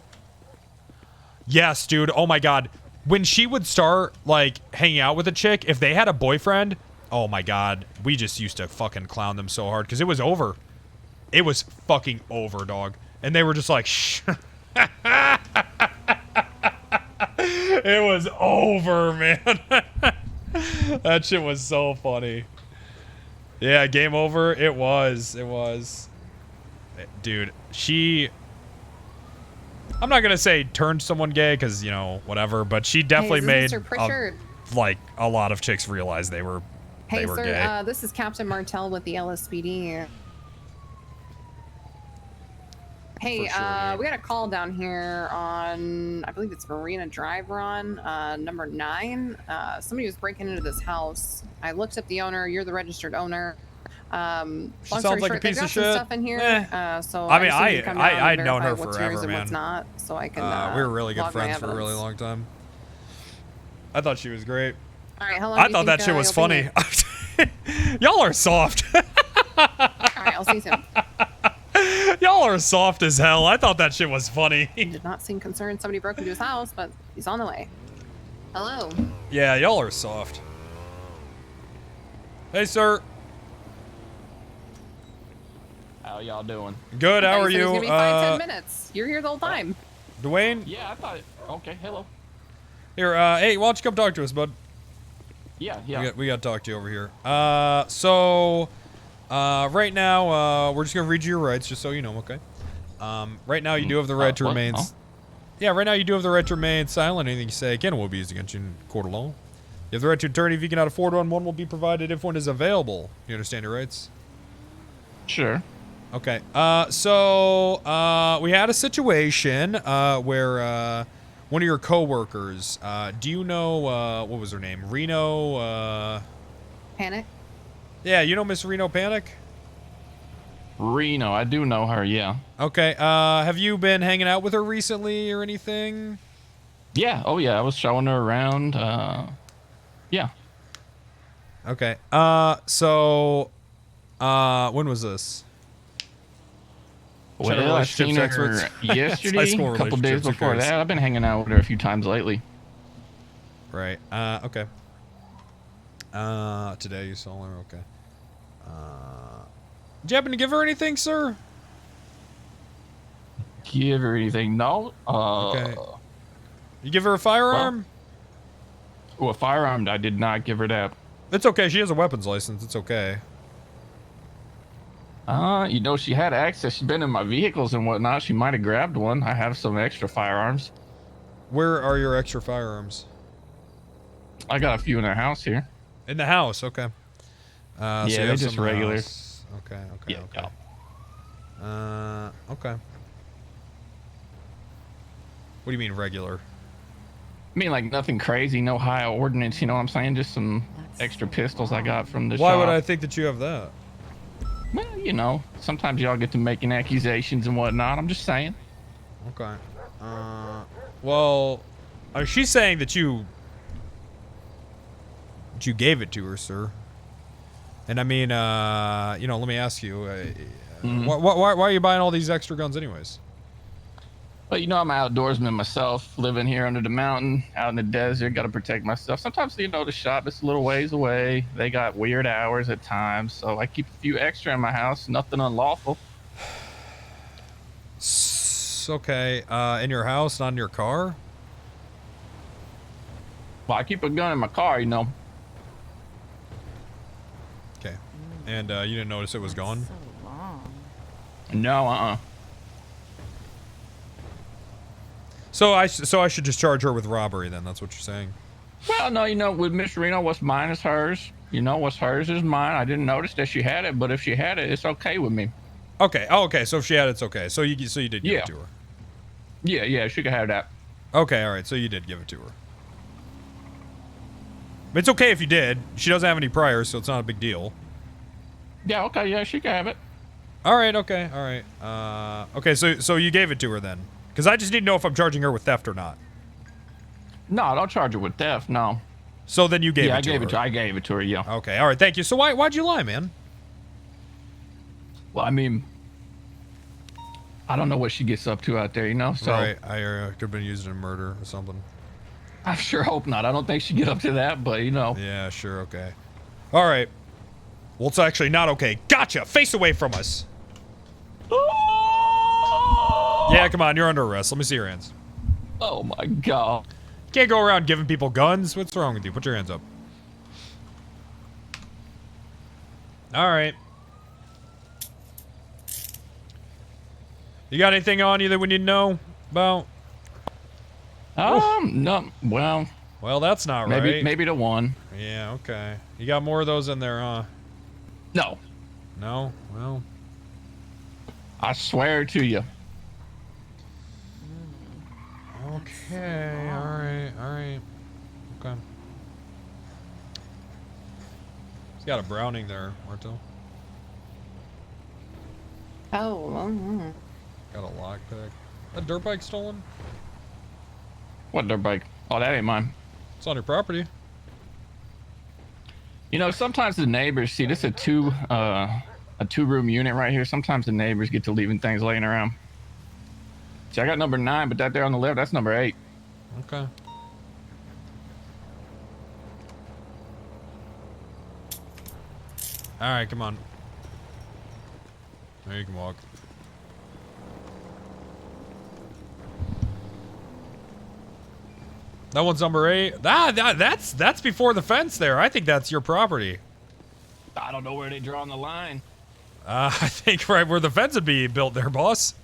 Yes, dude. Oh my god. When she would start, like, hanging out with a chick, if they had a boyfriend, oh my god. We just used to fucking clown them so hard because it was over. It was fucking over, dog. And they were just like, shh. It was over, man. That shit was so funny. Yeah, game over. It was. Dude, I'm not gonna say turned someone gay because, you know, whatever, but she definitely made a lot of chicks realize they were Hey, sir, gay. This is Captain Martell with the LSPD. Hey, sure, we got a call down here on, I believe it's Marina Drive, Ron, number 9. Somebody was breaking into this house. I looked up the owner. You're the registered owner. Long sounds story like short, a piece they've got of some shit. stuff in here. So I mean, just need you to come down and I'd known her verify what's forever, yours and man. what's not, so I can. We were really good log my friends for a really evidence. long time. I thought she was great. All right, how long? I do you thought that think, shit was you'll be funny. here? Y'all are soft. All right, I'll see you soon. Y'all are soft as hell. I thought that shit was funny. He did not seem concerned somebody broke into his house, but he's on the way. Hello. Yeah, y'all are soft. Hey, sir. How y'all doing? Good. How are He said you? It's gonna be 5-10 minutes. You're here the whole time. Dwayne? Yeah, I thought. Okay, hello. Here, hey, why don't you come talk to us, bud? Yeah. We got to talk to you over here. Right now, we're just going to read you your rights, just so you know, okay? Right now, you do have the right to remain... Yeah, right now, you do have the right to remain silent. Anything you say can will be used against you in court of law. You have the right to attorney if you cannot afford one. One will be provided if one is available. You understand your rights? Sure. Okay. We had a situation where one of your coworkers, do you know what was her name? Reno Panic? Yeah, you know Miss Reno Panic? Reno, I do know her, yeah. Okay. Have you been hanging out with her recently or anything? Yeah, oh yeah, I was showing her around. Yeah. Okay. When was this? Well, I seen her yesterday, a couple days before that. I've been hanging out with her a few times lately. Right. Okay. Today you saw her. Okay. Did you happen to give her anything, sir? Give her anything? No. Okay. You give her a firearm? Well, a firearm. I did not give her that. It's okay. She has a weapons license. It's okay. You know, she had access. She's been in my vehicles and whatnot. She might have grabbed one. I have some extra firearms. Where are your extra firearms? I got a few in the house here. In the house, okay. Yeah, so you they're have just some in the regular. house. Okay, okay, Yeah, okay. Okay. What do you mean regular? I mean, like nothing crazy, no high ordnance. You know what I'm saying? Just some extra pistols I got from the Why shop. would I think that you have that? Well, you know, sometimes y'all get to making accusations and whatnot. I'm just saying. Okay. Well, she's saying that you gave it to her, sir. And I mean, you know, let me ask you, why are you buying all these extra guns anyways? But you know, I'm an outdoorsman myself, living here under the mountain, out in the desert, got to protect myself. Sometimes, you know, the shop is a little ways away. They got weird hours at times, so I keep a few extra in my house, nothing unlawful. Okay, in your house, not in your car? Well, I keep a gun in my car, you know. Okay. And you didn't notice it was gone? No, So I should just charge her with robbery then, that's what you're saying? Well, no, you know, with Miss Reno, what's mine is hers. You know, what's hers is mine. I didn't notice that she had it, but if she had it, it's okay with me. Okay. Oh, okay. So if she had it, it's okay. So you did give it to her. Yeah, she could have that. Okay, all right. So you did give it to her. It's okay if you did. She doesn't have any priors, so it's not a big deal. Yeah, okay, yeah, she can have it. All right, okay, all right. Okay, so you gave it to her then. Because I just need to know if I'm charging her with theft or not. No, don't charge her with theft, no. So then you gave it to her. I gave it to her, yeah. Okay, all right, thank you. So why'd you lie, man? Well, I mean, I don't know what she gets up to out there, you know? So Right, I could have been used in a murder or something. I sure hope not. I don't think she'd get up to that, but you know. Yeah, sure, okay. All right. Well, it's actually not okay. Gotcha! Face away from us! Yeah, come on, you're under arrest. Let me see your hands. Oh my god. You can't go around giving people guns. What's wrong with you? Put your hands up. All right. You got anything on you that we need to know about? No. Well, that's not right. Maybe the one. Yeah, okay. You got more of those in there, huh? No. No? Well. I swear to you. Okay, alright. Okay. He's got a Browning there, Marto. Oh, Got a lockpick. That dirt bike stolen? What dirt bike? Oh, that ain't mine. It's on your property. You know, sometimes the neighbors see this is a two-room unit right here. Sometimes the neighbors get to leaving things laying around. See, I got number 9, but that there on the left, that's number 8. Okay. All right, come on. There you can walk. That one's number 8. That's before the fence there. I think that's your property. I don't know where they draw the line. I think right where the fence would be built there, boss.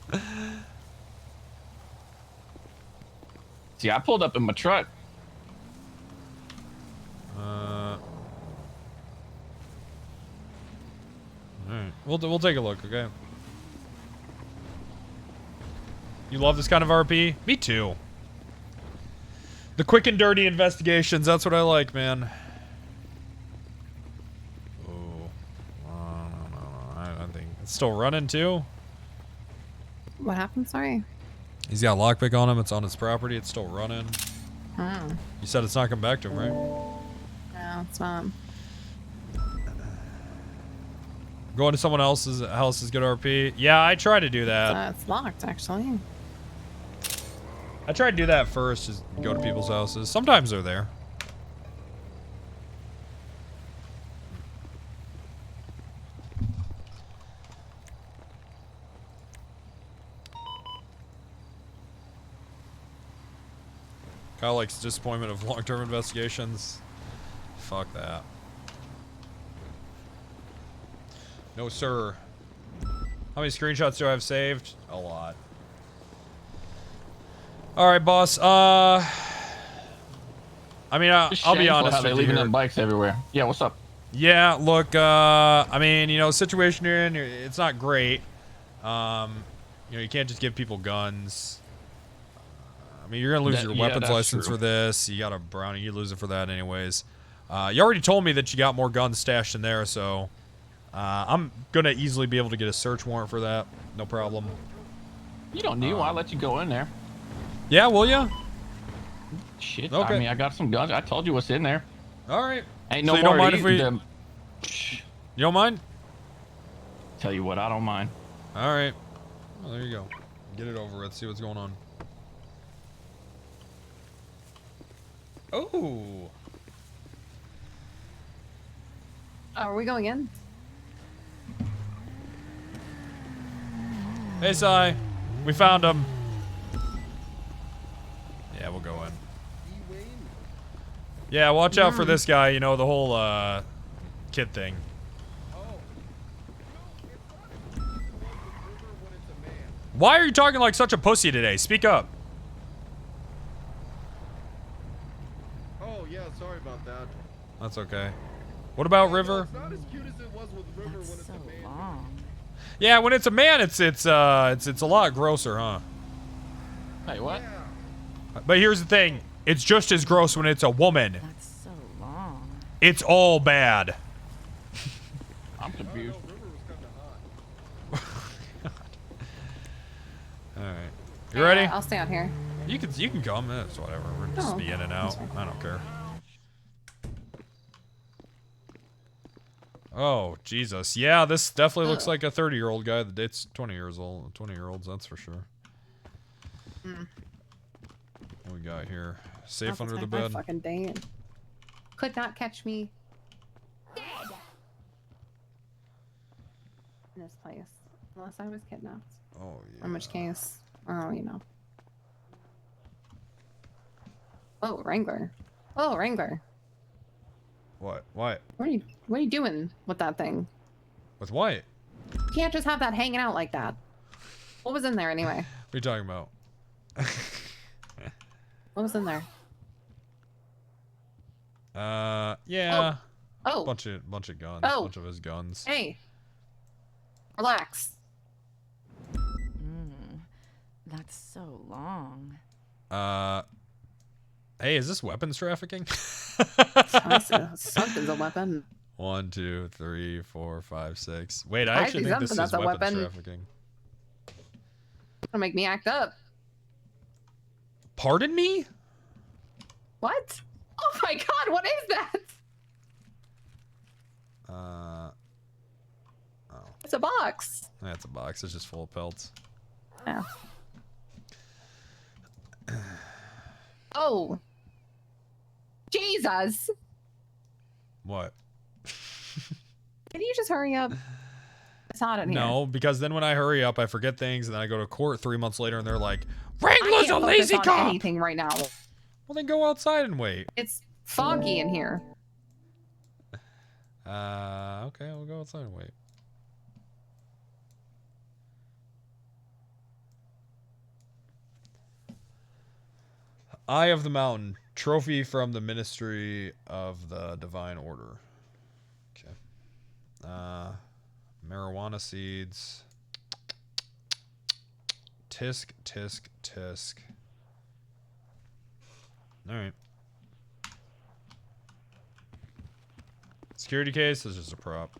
See, I pulled up in my truck. Alright. We'll take a look, okay? You love this kind of RP? Me too. The quick and dirty investigations, that's what I like, man. Oh. No. I think it's still running too. what happened? Sorry. He's got a lockpick on him, it's on his property, it's still running. Oh. You said it's not coming back to him, right? No, it's not. Going to someone else's house is good RP. Yeah, I try to do that. It's locked, actually. I try to do that first, just go to people's houses. Sometimes they're there. Kyle likes disappointment of long-term investigations. Fuck that. No, sir. How many screenshots do I have saved? A lot. Alright, boss. I mean, I'll be honest how they're with you leaving here. them bikes everywhere. Yeah, what's up? Yeah, look, I mean, you know, the situation you're in, it's not great. You know, you can't just give people guns. I mean, you're gonna lose your weapons license for this. You got a brownie, you lose it for that anyways. You already told me that you got more guns stashed in there, so I'm gonna easily be able to get a search warrant for that. No problem. You don't need one. I'll let you go in there. Yeah, will ya? Shit. Okay. I mean, I got some guns. I told you what's in there. All right. Ain't So no you more don't mind of if we? them. You don't mind? Tell you what, I don't mind. All right. Well, there you go. Get it over with. See what's going on. Oh. Are we going in? Hey, Sai. We found him. Yeah, we'll go in. Yeah, watch out for this guy. You know, the whole, kid thing. Why are you talking like such a pussy today? Speak up. Oh, yeah, sorry about that. That's okay. What about River? It's not as cute as it was with River when it's a man. Yeah, when it's a man, it's a lot grosser, huh? Hey, what? But here's the thing. It's just as gross when it's a woman. That's so long. It's all bad. I'm confused. Alright. You ready? I'll stay out here. You can come. It's whatever. We're just Oh, be in and out. that's fine. I don't care. Oh, Jesus. Yeah, this definitely looks like a 30-year-old guy that dates 20-year-olds, that's for sure. What we got here? Safe under the bed. Fucking date. Could not catch me dead in this place unless I was kidnapped. Oh yeah. In which case, oh, you know. Oh, Wrangler. Oh, Wrangler. What? What? What are you doing with that thing? With what? You can't just have that hanging out like that. What was in there anyway? What are you talking about? What was in there? Yeah. Oh. Bunch of guns. Oh. Bunch of his guns. Hey. Relax. That's so long. Hey, is this weapons trafficking? Something's a weapon. 1, 2, 3, 4, 5, 6. Wait, I actually think this is that's weapons a weapon. trafficking. Gonna make me act up. Pardon me? What? Oh my god, what is that? Oh. It's a box. That's a box. It's just full of pelts. Yeah. Oh. Jesus. What? Can you just hurry up? It's hot in here. No, because then when I hurry up, I forget things, and then I go to court 3 months later, and they're like, I Wrangler's a can't lazy focus on cop! anything right now. Well, then go outside and wait. It's foggy in here. Okay, we'll go outside and wait. Eye of the Mountain. Trophy from the Ministry of the Divine Order. Okay. Marijuana seeds. Tisk, tisk, tisk. Alright. Security case is just a prop.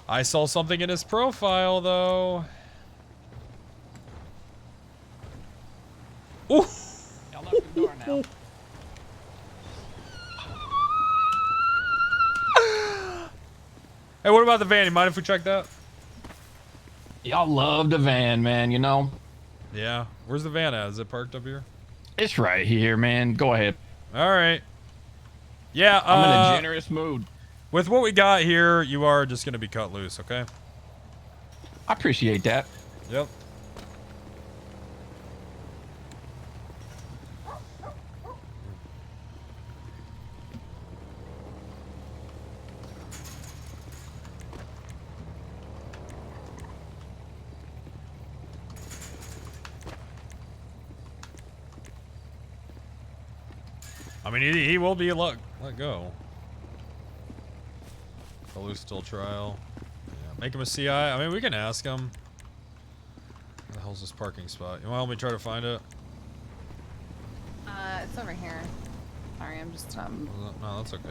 I saw something in his profile, though. Ooh! I'll lock the door now. Hey, what about the van? You mind if we check that? Y'all love the van, man, you know? Yeah. Where's the van at? Is it parked up here? It's right here, man. Go ahead. All right. Yeah, I'm in a generous mood. With what we got here, you are just going to be cut loose, okay? I appreciate that. Yep. I mean, he will be let go. Still trial. Yeah, make him a CI. I mean, we can ask him. Where the hell's this parking spot? You want to help me try to find it? It's over here. Sorry, I'm just No, that's okay.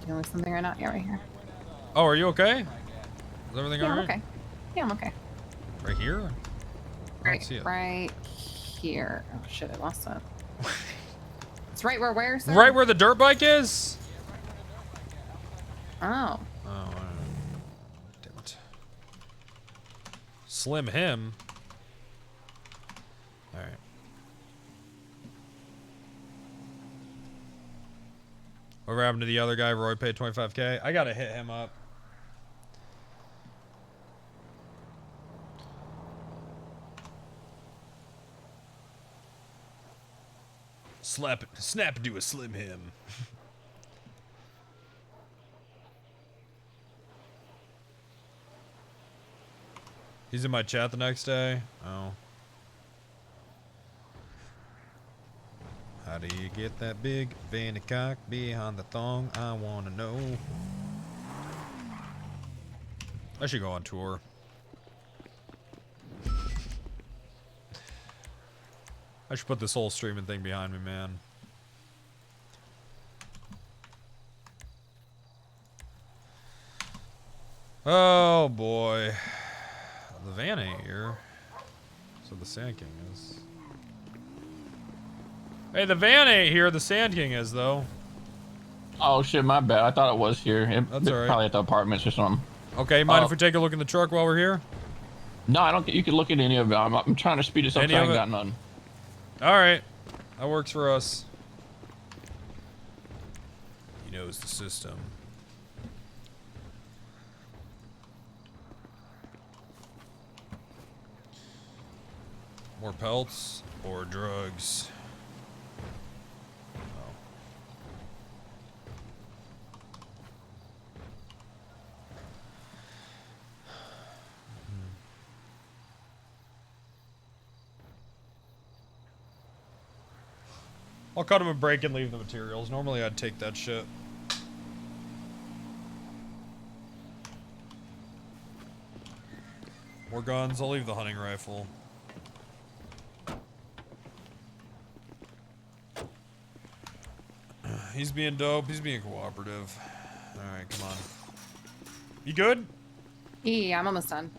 dealing with something right now. Yeah, right here. Oh, are you okay? Is everything Yeah, I'm alright? okay. Yeah, I'm okay. Right here? I don't Right, see it. right here. Oh shit, I lost it. It's right where sir? Right where the dirt bike is? Oh. Oh, I don't know. Damn it. Slim him. Alright. Whatever happened to the other guy? Roy paid 25K? I gotta hit him up. Snap do a slim him. He's in my chat the next day. Oh. How do you get that big fanny cock behind the thong? I wanna know. I should go on tour. I should put this whole streaming thing behind me, man. Oh boy. The van ain't here. So the Sand King is. Hey, the van ain't here. The Sand King is, though. Oh shit, my bad. I thought it was here. That's alright. Probably at the apartments or something. Okay, mind if we take a look in the truck while we're here? No, I don't. You can look at any of it. I'm trying to speed this up. So I ain't got none. All right, that works for us. He knows the system. More pelts or drugs? Oh. I'll cut him a break and leave the materials. Normally I'd take that shit. More guns. I'll leave the hunting rifle. He's being dope. He's being cooperative. Alright, come on. You good? Yeah, I'm almost done.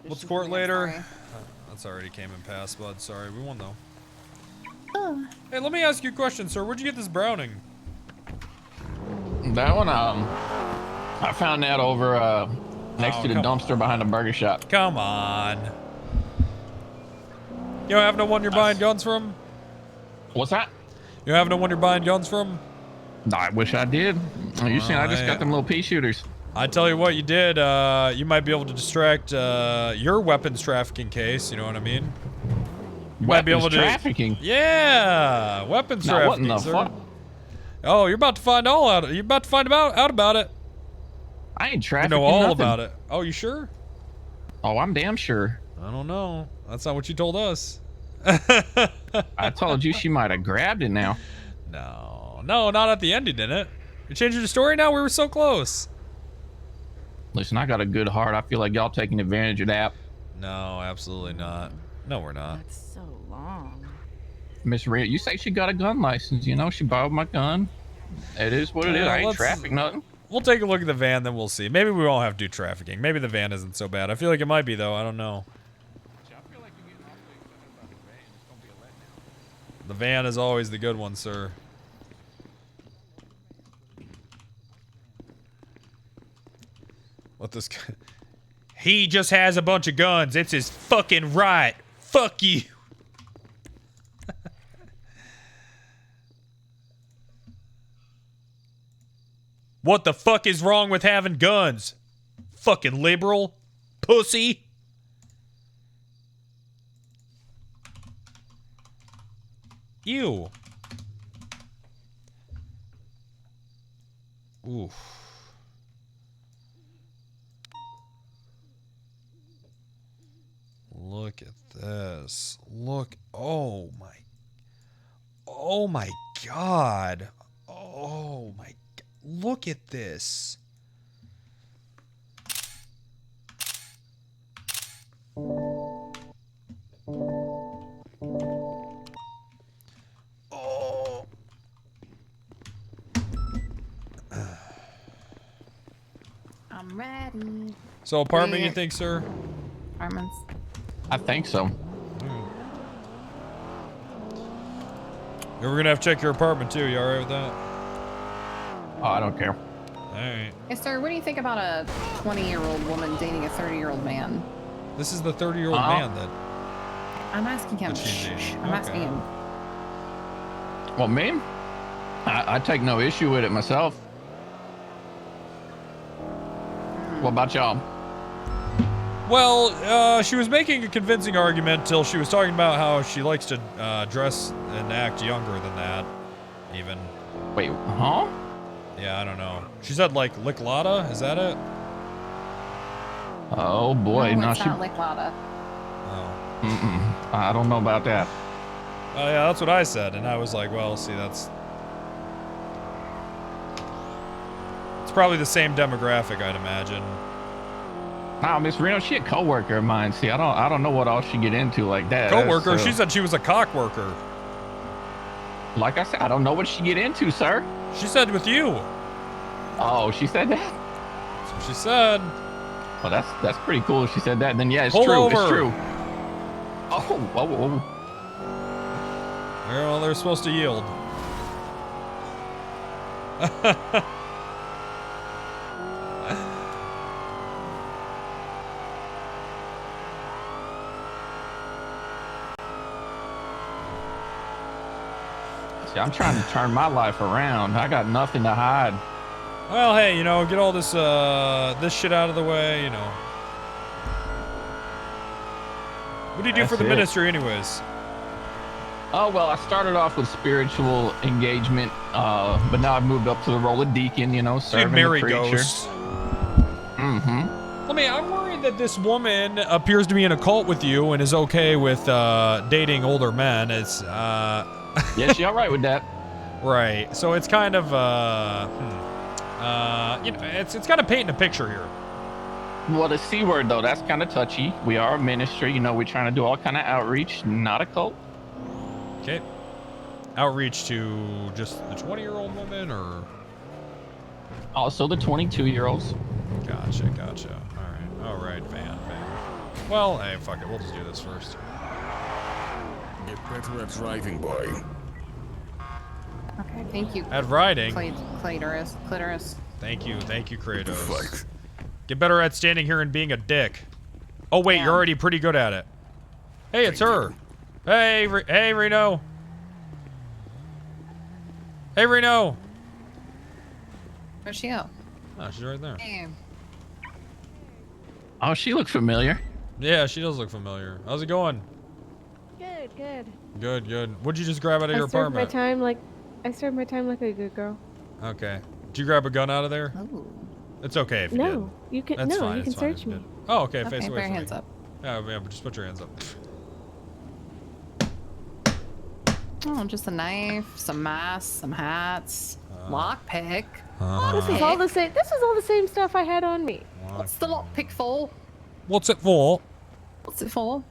What's court later? That's already came and passed, bud. Sorry, we won though. Oh. Hey, let me ask you a question, sir. Where'd you get this Browning? That one, I found that over next to the dumpster behind the burger shop. Come on. You don't have no one you're buying guns from? What's that? You have no one you're buying guns from? No, I wish I did. You seen I just got them little pea shooters. I tell you what, you did. You might be able to distract your weapons trafficking case. You know what I mean? You might be able to. Trafficking. Yeah, weapons Now, what trafficking. in the sir. fuck? Oh, you're about to find all out. You're about to find out about it. I ain't You trafficking. know all nothing. about it. Oh, you sure? Oh, I'm damn sure. I don't know. That's not what you told us. I told you she might have grabbed it now. No, not at the end. You didn't. You changing the story now? We were so close. Listen, I got a good heart. I feel like y'all taking advantage of that. No, absolutely not. No, we're not. That's so long. Miss Rhea, you say she got a gun license. You know, she borrowed my gun. It is what it is. I ain't trafficking nothing. We'll take a look at the van, then we'll see. Maybe we won't have to do trafficking. Maybe the van isn't so bad. I feel like it might be, though. I don't know. The van is always the good one, sir. this guy. He just has a bunch of guns. It's his fucking right. Fuck you. What the fuck is wrong with having guns? Fucking liberal. Pussy. Ew. Oof. Look at this. Look. Oh my. Oh my god. Oh my. Look at this. Oh. I'm ready. So apartment, Yeah. you think, sir? Apartments. I think so. We're gonna have to check your apartment too. You alright with that? Oh, I don't care. Alright. Hey, sir, what do you think about a 20-year-old woman dating a 30-year-old man? This is the 30-year-old man that. I'm asking him. That she's dating. I'm asking him. Well, me? I take no issue with it myself. What about y'all? Well, she was making a convincing argument till she was talking about how she likes to dress and act younger than that, even. Wait, huh? Yeah, I don't know. She said like Lick Lotta, is that it? Oh boy, No, no, it's she. not Lick Lotta. Oh. I don't know about that. Oh yeah, that's what I said, and I was like, well, see, that's. It's probably the same demographic, I'd imagine. Nah, Miss Reno, she a coworker of mine. See, I don't know what all she get into like that. Coworker? So, She said she was a cock worker. like I said, I don't know what she get into, sir. She said with you. Oh, she said that? That's what she said. Well, that's pretty cool if she said that. Then yeah, it's Pull true. over. It's true. Oh. Well, they're supposed to yield. See, I'm trying to turn my life around. I got nothing to hide. Well, hey, you know, get all this this shit out of the way, you know. What do you do for That's the it. ministry, anyways? Oh, well, I started off with spiritual engagement, but now I've moved up to the role of deacon, you know, So you serving marry the preacher. ghosts. Mm-hmm. Let me. I'm worried that this woman appears to be in a cult with you and is okay with dating older men. It's Yeah, she all right with that. Right. So it's kind of you know, it's kind of painting a picture here. Well, the C word, though, that's kind of touchy. We are a ministry, you know, we're trying to do all kind of outreach, not a cult. Okay. Outreach to just the 20-year-old woman, or Also the 22-year-olds. Gotcha. All right, Van. Well, hey, fuck it. We'll just do this first. Get better at driving, boy. Okay, thank you. At riding. Clitoris. Thank you, Kratos. Get better at standing here and being a dick. Oh wait, you're already pretty good at it. Hey, it's her. Hey, Reno. Hey, Reno. Where'd she go? Oh, she's right there. Hey. Oh, she looked familiar. Yeah, she does look familiar. How's it going? Good. Good. What'd you just grab out of your I served apartment? I served my time like a good girl. Okay. Did you grab a gun out of there? Oh. It's okay if you did. No, you can. That's No, fine, you can it's fine if search you me. did. Oh, okay. Okay, Face put away your from hands me. up. Yeah, but just put your hands up. Oh, just a knife, some masks, some hats, lockpick. This is all the same. This is all the same stuff I had on me. What's the lockpick for? What's it for? What's it for?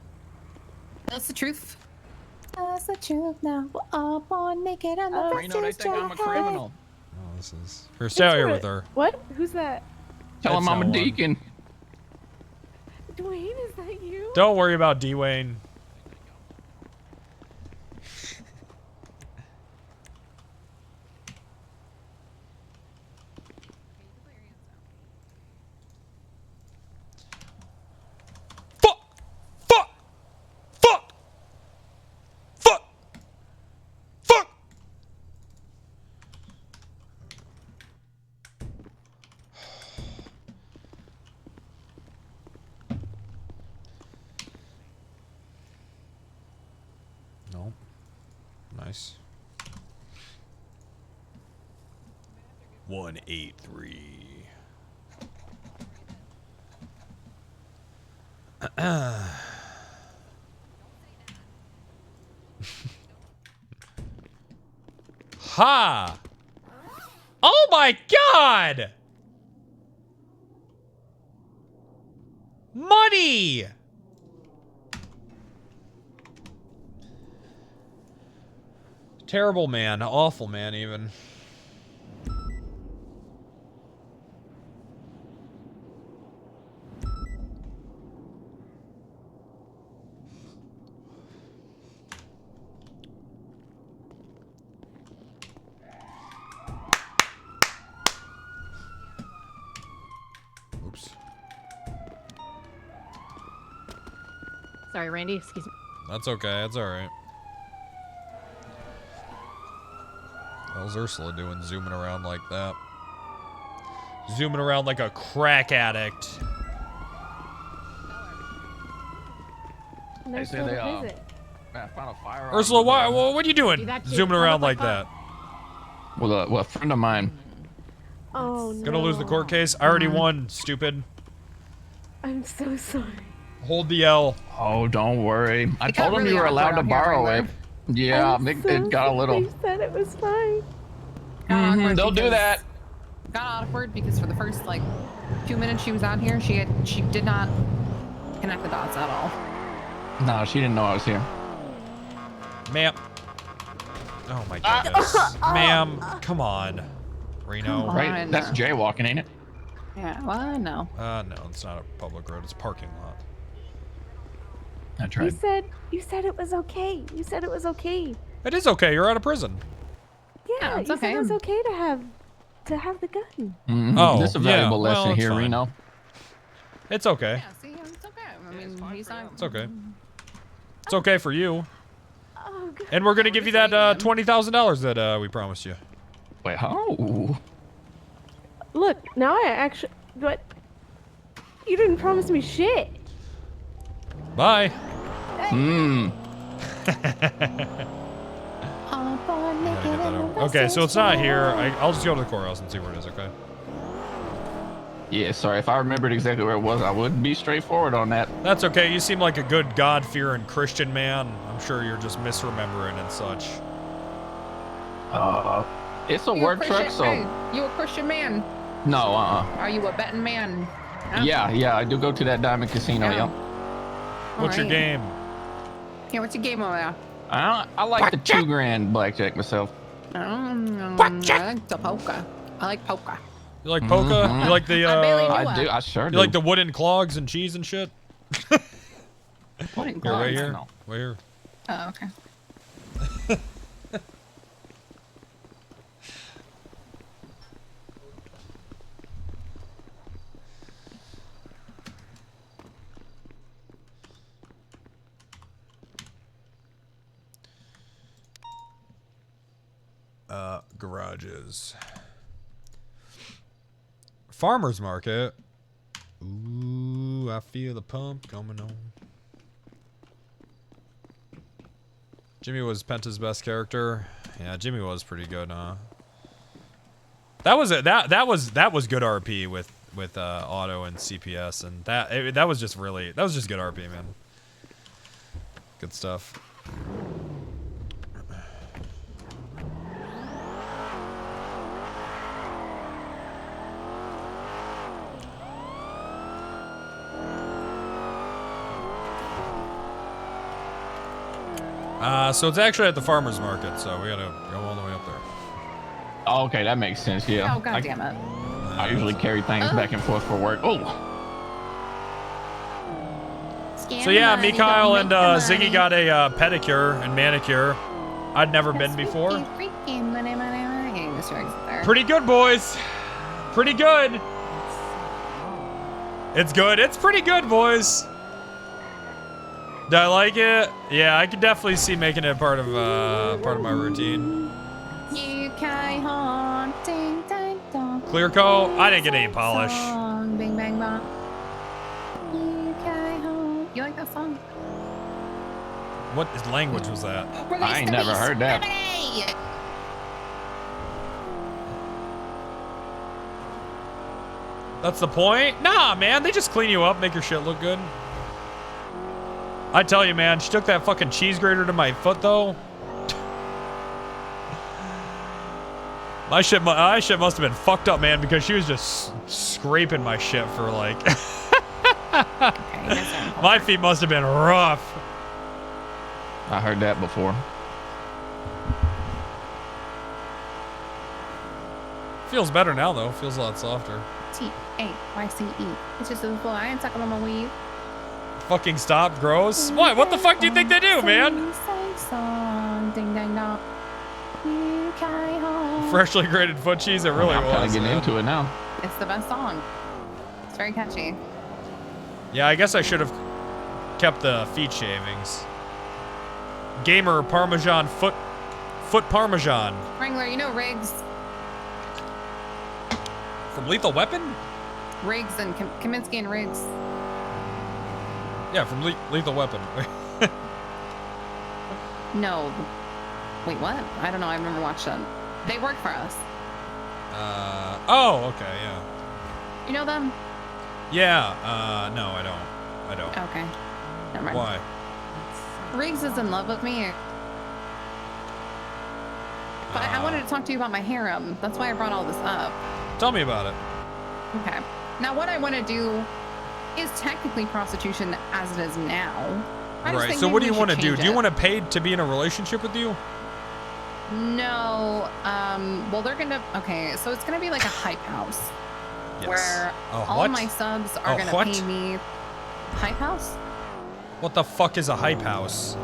That's the truth. That's the truth now. We're all born naked and the Reno, they think I'm a criminal. Oh, this is her. Stay out here with her. What? Who's that? Tell him That's I'm a no one. deacon. Dwayne, is that you? Don't worry about Dwayne. Nice. 183. Ha! Oh my god! Money! Terrible man. Awful man, even. Oops. Sorry, Randy. Excuse me. That's okay. That's alright. How's Ursula doing zooming around like that? Zooming around like a crack addict. They say they found a firearm. Ursula, what are you doing? Zooming around like that. Well, a friend of mine. Oh no. Gonna lose the court case? I already won, stupid. I'm so sorry. Hold the L. Oh, don't worry. I It got told him really you were allowed to awkward on here, borrow Wrangler. it. Yeah, it got a little. They said it was fine. Don't do that. Got awkward because for the first like 2 minutes she was out here, she did not connect the dots at all. No, she didn't know I was here. Ma'am. Oh my goodness. Ma'am, come on. Reno. Come Right? on. That's jaywalking, ain't it? Yeah, well, no. No, it's not a public road. It's a parking lot. That's You said it was okay. You said it was okay. It is okay. You're out of prison. Yeah, it's you okay. said it was okay to have the gun. Oh, this is a valuable yeah. lesson Well, it's here, fine. Reno. It's okay. Yeah, see, it's okay. I mean, he's not. It's okay. It's okay for you. Oh, God. And we're gonna give you that $20,000 that we promised you. Wait, how? Look, now I actually. What? You didn't promise me shit. Bye. Hmm. Okay, so it's not here. I'll just go to the courthouse and see where it is, okay? Yeah, sorry. If I remembered exactly where it was, I would be straightforward on that. That's okay. You seem like a good God-fearing Christian man. I'm sure you're just misremembering and such. It's a You work Christian- truck, so Hey, you a Christian man? no. Are you a betting man? Huh? Yeah, I do go to that diamond casino. Yeah. Yeah. What's your Alright. game? Yeah, what's your game over there? I like the $2,000 blackjack myself. I like the poker. I like poker. You like polka? Mhm. You like the I do. I sure do. You like the wooden clogs and cheese and shit? Wooden Here, right clogs? here. No. Right here. Oh, okay. Garages. Farmer's market. Ooh, I feel the pump coming on. Jimmy was Penta's best character. Yeah, Jimmy was pretty good, huh? That was it. That was good RP with auto and CPS, and that was just good RP, man. Good stuff. So it's actually at the farmer's market, so we gotta go all the way up there. Oh, okay, that makes sense. Yeah. Oh, God damn it. I usually carry things back and forth for work. Oh. So yeah, Mikhail and Ziggy got a pedicure and manicure. I'd never been before. Pretty good, boys. Pretty good. It's good. It's pretty good, boys. Do I like it? Yeah, I could definitely see making it part of my routine. UK haunting ding dong. Clear coat. I didn't get any polish. Song, bing bang bong. UK haunt. You like that song? What language was that? I ain't never heard that. That's the point? Nah, man. They just clean you up, make your shit look good. I tell you, man. She took that fucking cheese grater to my foot, though. My shit must have been fucked up, man, because she was just scraping my shit for like. My feet must have been rough. I heard that before. Feels better now, though. Feels a lot softer. T-A-Y-C-E. It's just a fly. I ain't sucking on my weave. Fucking stop, gross. What the fuck do you think they do, man? Ding dang dong. Freshly grated foot cheese, it really I'm was. kind of getting into it now. It's the best song. It's very catchy. Yeah, I guess I should have kept the feet shavings. Gamer Parmesan foot Parmesan. Wrangler, you know Riggs? From Lethal Weapon? Riggs and Kaminsky and Riggs. Yeah, from Lethal Weapon. No. Wait, what? I don't know. I've never watched them. They work for us. Oh, okay, yeah. You know them? Yeah, no, I don't. Okay. Never mind. Why? Riggs is in love with me. But I wanted to talk to you about my harem. That's why I brought all this up. Tell me about it. Okay. Now, what I want to do is technically prostitution as it is now. Right, so what do you want to do? Do you want to pay to be in a relationship with you? No. Well, they're going to... Okay, so it's going to be like a hype house. Yes. Where all what? my subs are going to what? pay me... Hype house? What the fuck is a hype house?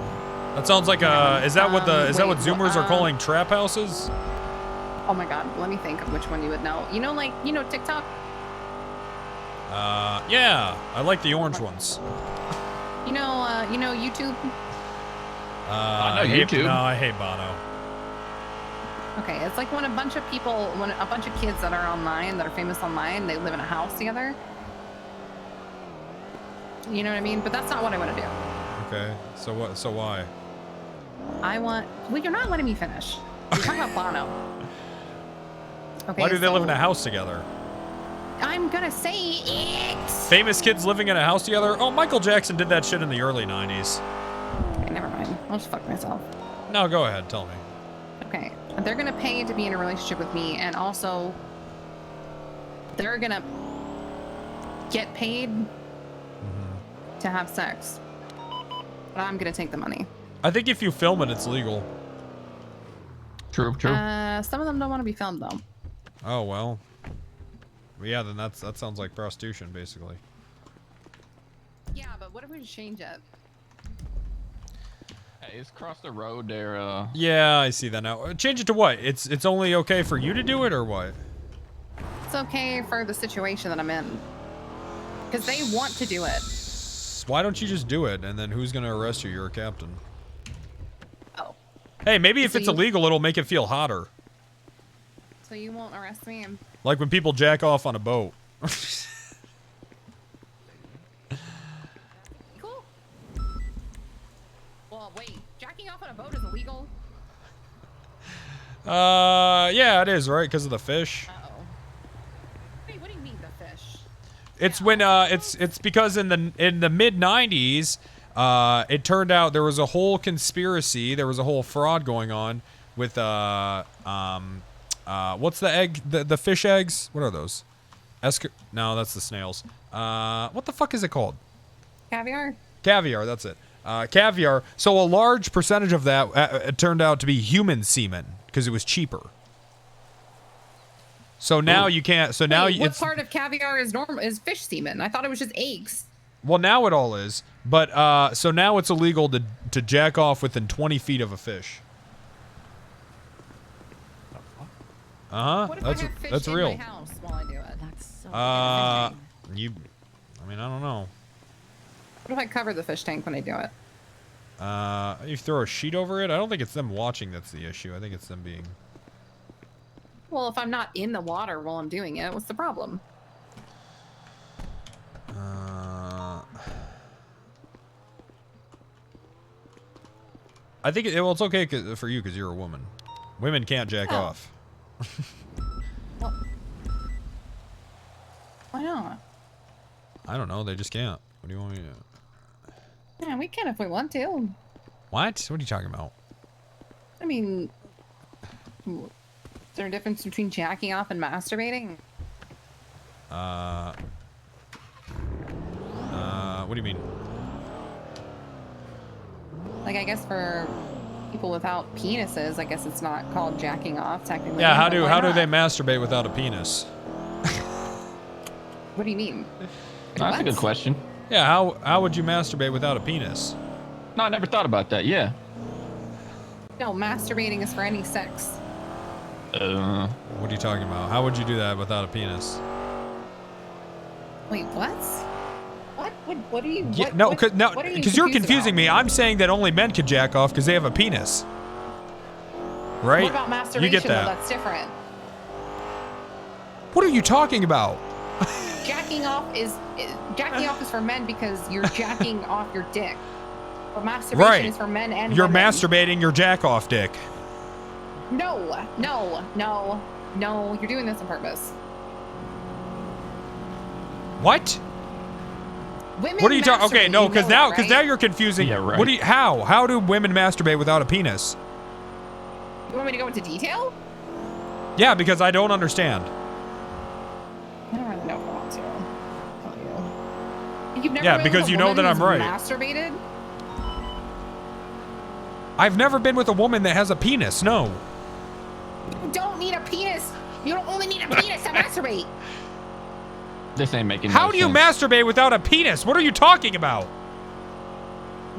That sounds like a... Is that what Zoomers are calling trap houses? Oh my god, let me think of which one you would know. You know, like, TikTok? Yeah, I like the orange ones. You know YouTube? I know YouTube. No, I hate Bono. Okay, it's like when a bunch of kids that are online, that are famous online, they live in a house together. You know what I mean? But that's not what I want to do. Okay, so what? So why? Well, you're not letting me finish. You're talking about Bono. Okay, Why do they live in a house together? I'm gonna say it. Famous kids living in a house together? Oh, Michael Jackson did that shit in the early 90s. Okay, never mind. I'll just fuck myself. No, go ahead. Tell me. Okay, they're gonna pay to be in a relationship with me, and also they're gonna get paid to have sex. But I'm gonna take the money. I think if you film it, it's legal. True. Some of them don't want to be filmed though. Oh well. Yeah, then that sounds like prostitution, basically. Yeah, but what if we just change it? Hey, it's across the road there. Yeah, I see that now. Change it to what? It's only okay for you to do it, or what? It's okay for the situation that I'm in. Because they want to do it. Why don't you just do it, and then who's gonna arrest you? You're a captain. Oh. Hey, maybe if So it's you- illegal, it'll make it feel hotter. So you won't arrest me? Like when people jack off on a boat. Cool. Well, wait. Jacking off on a boat is illegal? Yeah, it is, right? Because of the fish. Uh-oh. Wait, what do you mean, the fish? It's when it's because in the mid 90s, it turned out there was a whole conspiracy, there was a whole fraud going on with what's the egg, the fish eggs? What are those? No, that's the snails. What the fuck is it called? Caviar? Caviar, that's it. Caviar. So a large percentage of that it turned out to be human semen because it was cheaper. So now you can't. So now Wait, what it's part of caviar is fish semen? I thought it was just eggs. well, now it all is. But so now it's illegal to jack off within 20 feet of a fish. What if I have fish That's in real. my house while I do it? That's so I mean, I don't know. What if I cover the fish tank when I do it? You throw a sheet over it. I don't think it's them watching that's the issue. I think it's them being. Well, if I'm not in the water while I'm doing it, what's the problem? I think well, it's okay for you because you're a woman. Women can't jack off. Well, why not? I don't know. They just can't. What do you want me to? Yeah, we can if we want to. What? What are you talking about? I mean, is there a difference between jacking off and masturbating? What do you mean? Like, I guess for people without penises, I guess it's not called jacking off technically. Yeah. How but do why not? they masturbate without a penis? What do you mean? That's a good question. Yeah. How would you masturbate without a penis? No, I never thought about that. Yeah. No, masturbating is for any sex. What are you talking about? How would you do that without a penis? Wait, what? What are you? Yeah, what, no, what- cause, no, what are you because you're confused confusing me. I'm saying that only men can jack off because they have a penis. Right? What about masturbation? You get that? Though? That's different. What are you talking about? Jacking off is for men because you're jacking off your dick. But masturbation Right. is for men and You're women. masturbating your jack off dick. No. You're doing this on purpose. What? Women What are you talking? Okay, masturbate, no, you because know now, that, right? you're confusing. Yeah, right. What do you? How do women masturbate without a penis? You want me to go into detail? Yeah, because I don't understand. I don't really know if I want to. You've never Yeah, been because with a you know woman that I'm who's right. Masturbated? I've never been with a woman that has a penis. No. You don't need a penis. You don't only need a penis to masturbate. This ain't making. How no do you sense. masturbate without a penis? What are you talking about?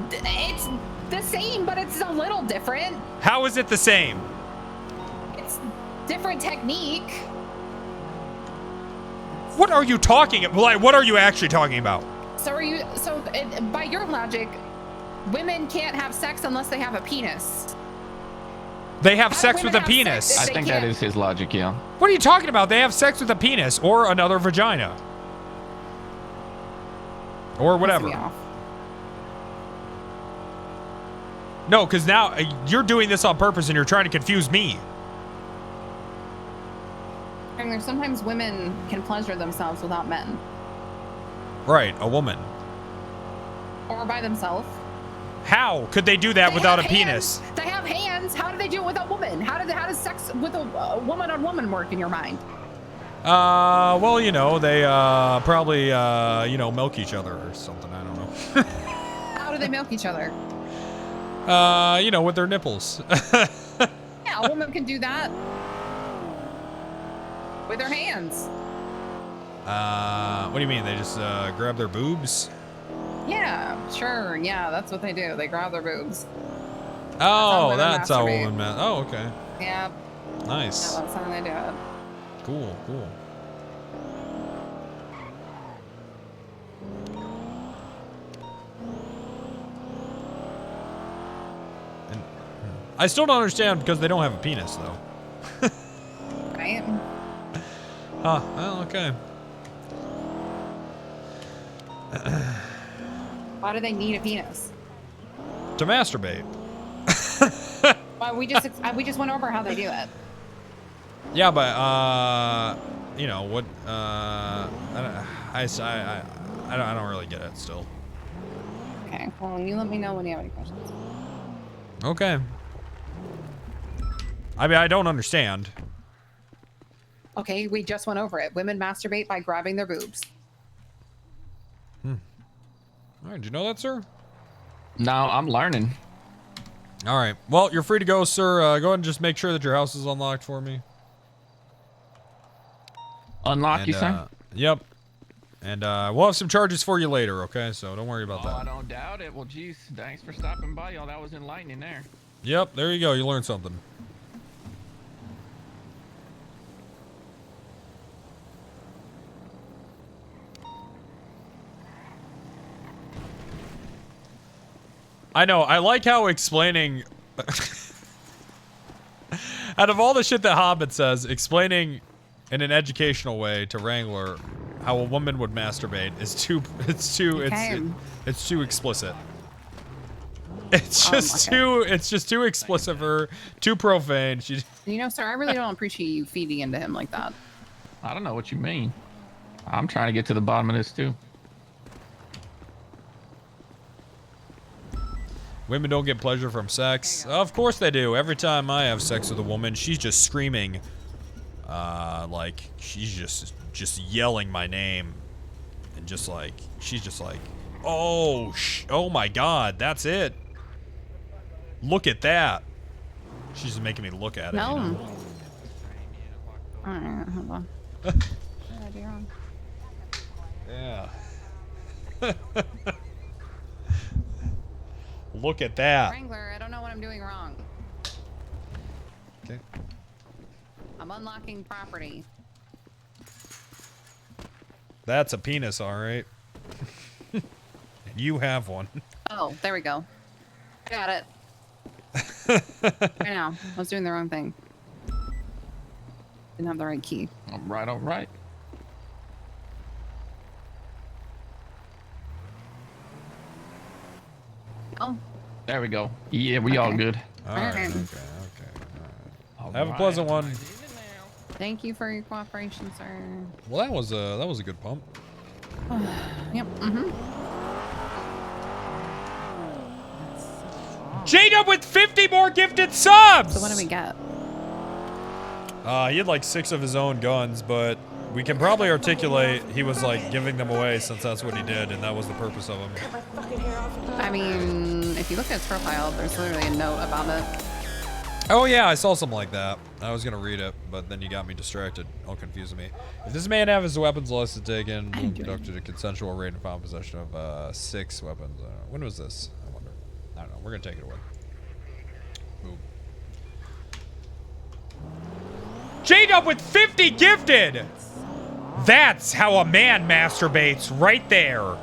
It's the same, but it's a little different. How is it the same? It's different technique. What are you talking about? Like, what are you actually talking about? So by your logic, women can't have sex unless they have a penis. They have How do sex with women a have penis. sex I if they think that can't? is his logic, yeah. What are you talking about? They have sex with a penis or another vagina. Or whatever. Pissing me off. No, because now you're doing this on purpose and you're trying to confuse me. And there's sometimes women can pleasure themselves without men. Right, a woman. Or by themselves. How could they do that They without a have penis? hands. They have hands. How do they do it with a woman? How does sex with a woman on woman work in your mind? Well, you know, they probably you know, milk each other or something. I don't know. How do they milk each other? You know, with their nipples. Yeah, a woman can do that with their hands. What do you mean? They just grab their boobs? Yeah, sure. Yeah, that's what they do. They grab their boobs. Oh, women that's how masturbate. women man. Oh, okay. Yeah. Nice. Yeah, that's how they do it. Cool, cool. And I still don't understand because they don't have a penis, though. Right? Well, okay. Why do they need a penis? To masturbate. Why we just went over how they do it. Yeah, but you know what? I don't really get it still. Okay. Well, you let me know when you have any questions. Okay. I mean, I don't understand. Okay, we just went over it. Women masturbate by grabbing their boobs. All right, did you know that, sir? No, I'm learning. All right. Well, you're free to go, sir. Go ahead and just make sure that your house is unlocked for me. Unlock, you say? Yep. And we'll have some charges for you later, okay? So don't worry about Oh, I that. don't doubt it. Well, geez, thanks for stopping by, y'all. That was enlightening there. Yep, there you go. You learned something. I know. I like how explaining... out of all the shit that Hobbit says, explaining in an educational way to Wrangler how a woman would masturbate is too... It's too explicit. It's just okay. too. It's just too explicit for her, too profane. She. You know, sir, I really don't appreciate you feeding into him like that. I don't know what you mean. I'm trying to get to the bottom of this too. Women don't get pleasure from sex. Of course they do. Every time I have sex with a woman, she's just screaming. Like she's just yelling my name, and just like she's just like, oh my God, that's it. Look at that. She's just making me look at it. No. You know? All right, hold on. What did I do wrong? Yeah. Look at that. Wrangler, I don't know what I'm doing wrong. Okay. I'm unlocking property. That's a penis, all right. You have one. Oh, there we go. Got it. I know. I was doing the wrong thing. Didn't have the right key. All right, all right. Oh. There we go. Yeah, we all good. All right. Okay. Okay. Have a pleasant one. Thank you for your cooperation, sir. Well, that was a good pump. Yep. Mm-hmm. Jada with 50 more gifted subs. So what do we get? He had like 6 of his own guns, but we can probably articulate he was like giving them away since that's what he did, and that was the purpose of them. I mean, if you look at his profile, there's literally a note about it. Oh yeah, I saw something like that. I was gonna read it, but then you got me distracted. All confusing me. If this man have his weapons listed taken, will conducted a consensual raid and found possession of 6 weapons. When was this? I wonder. I don't know. We're gonna take it away. Boom. J-Dub with 50 gifted! That's how a man masturbates right there.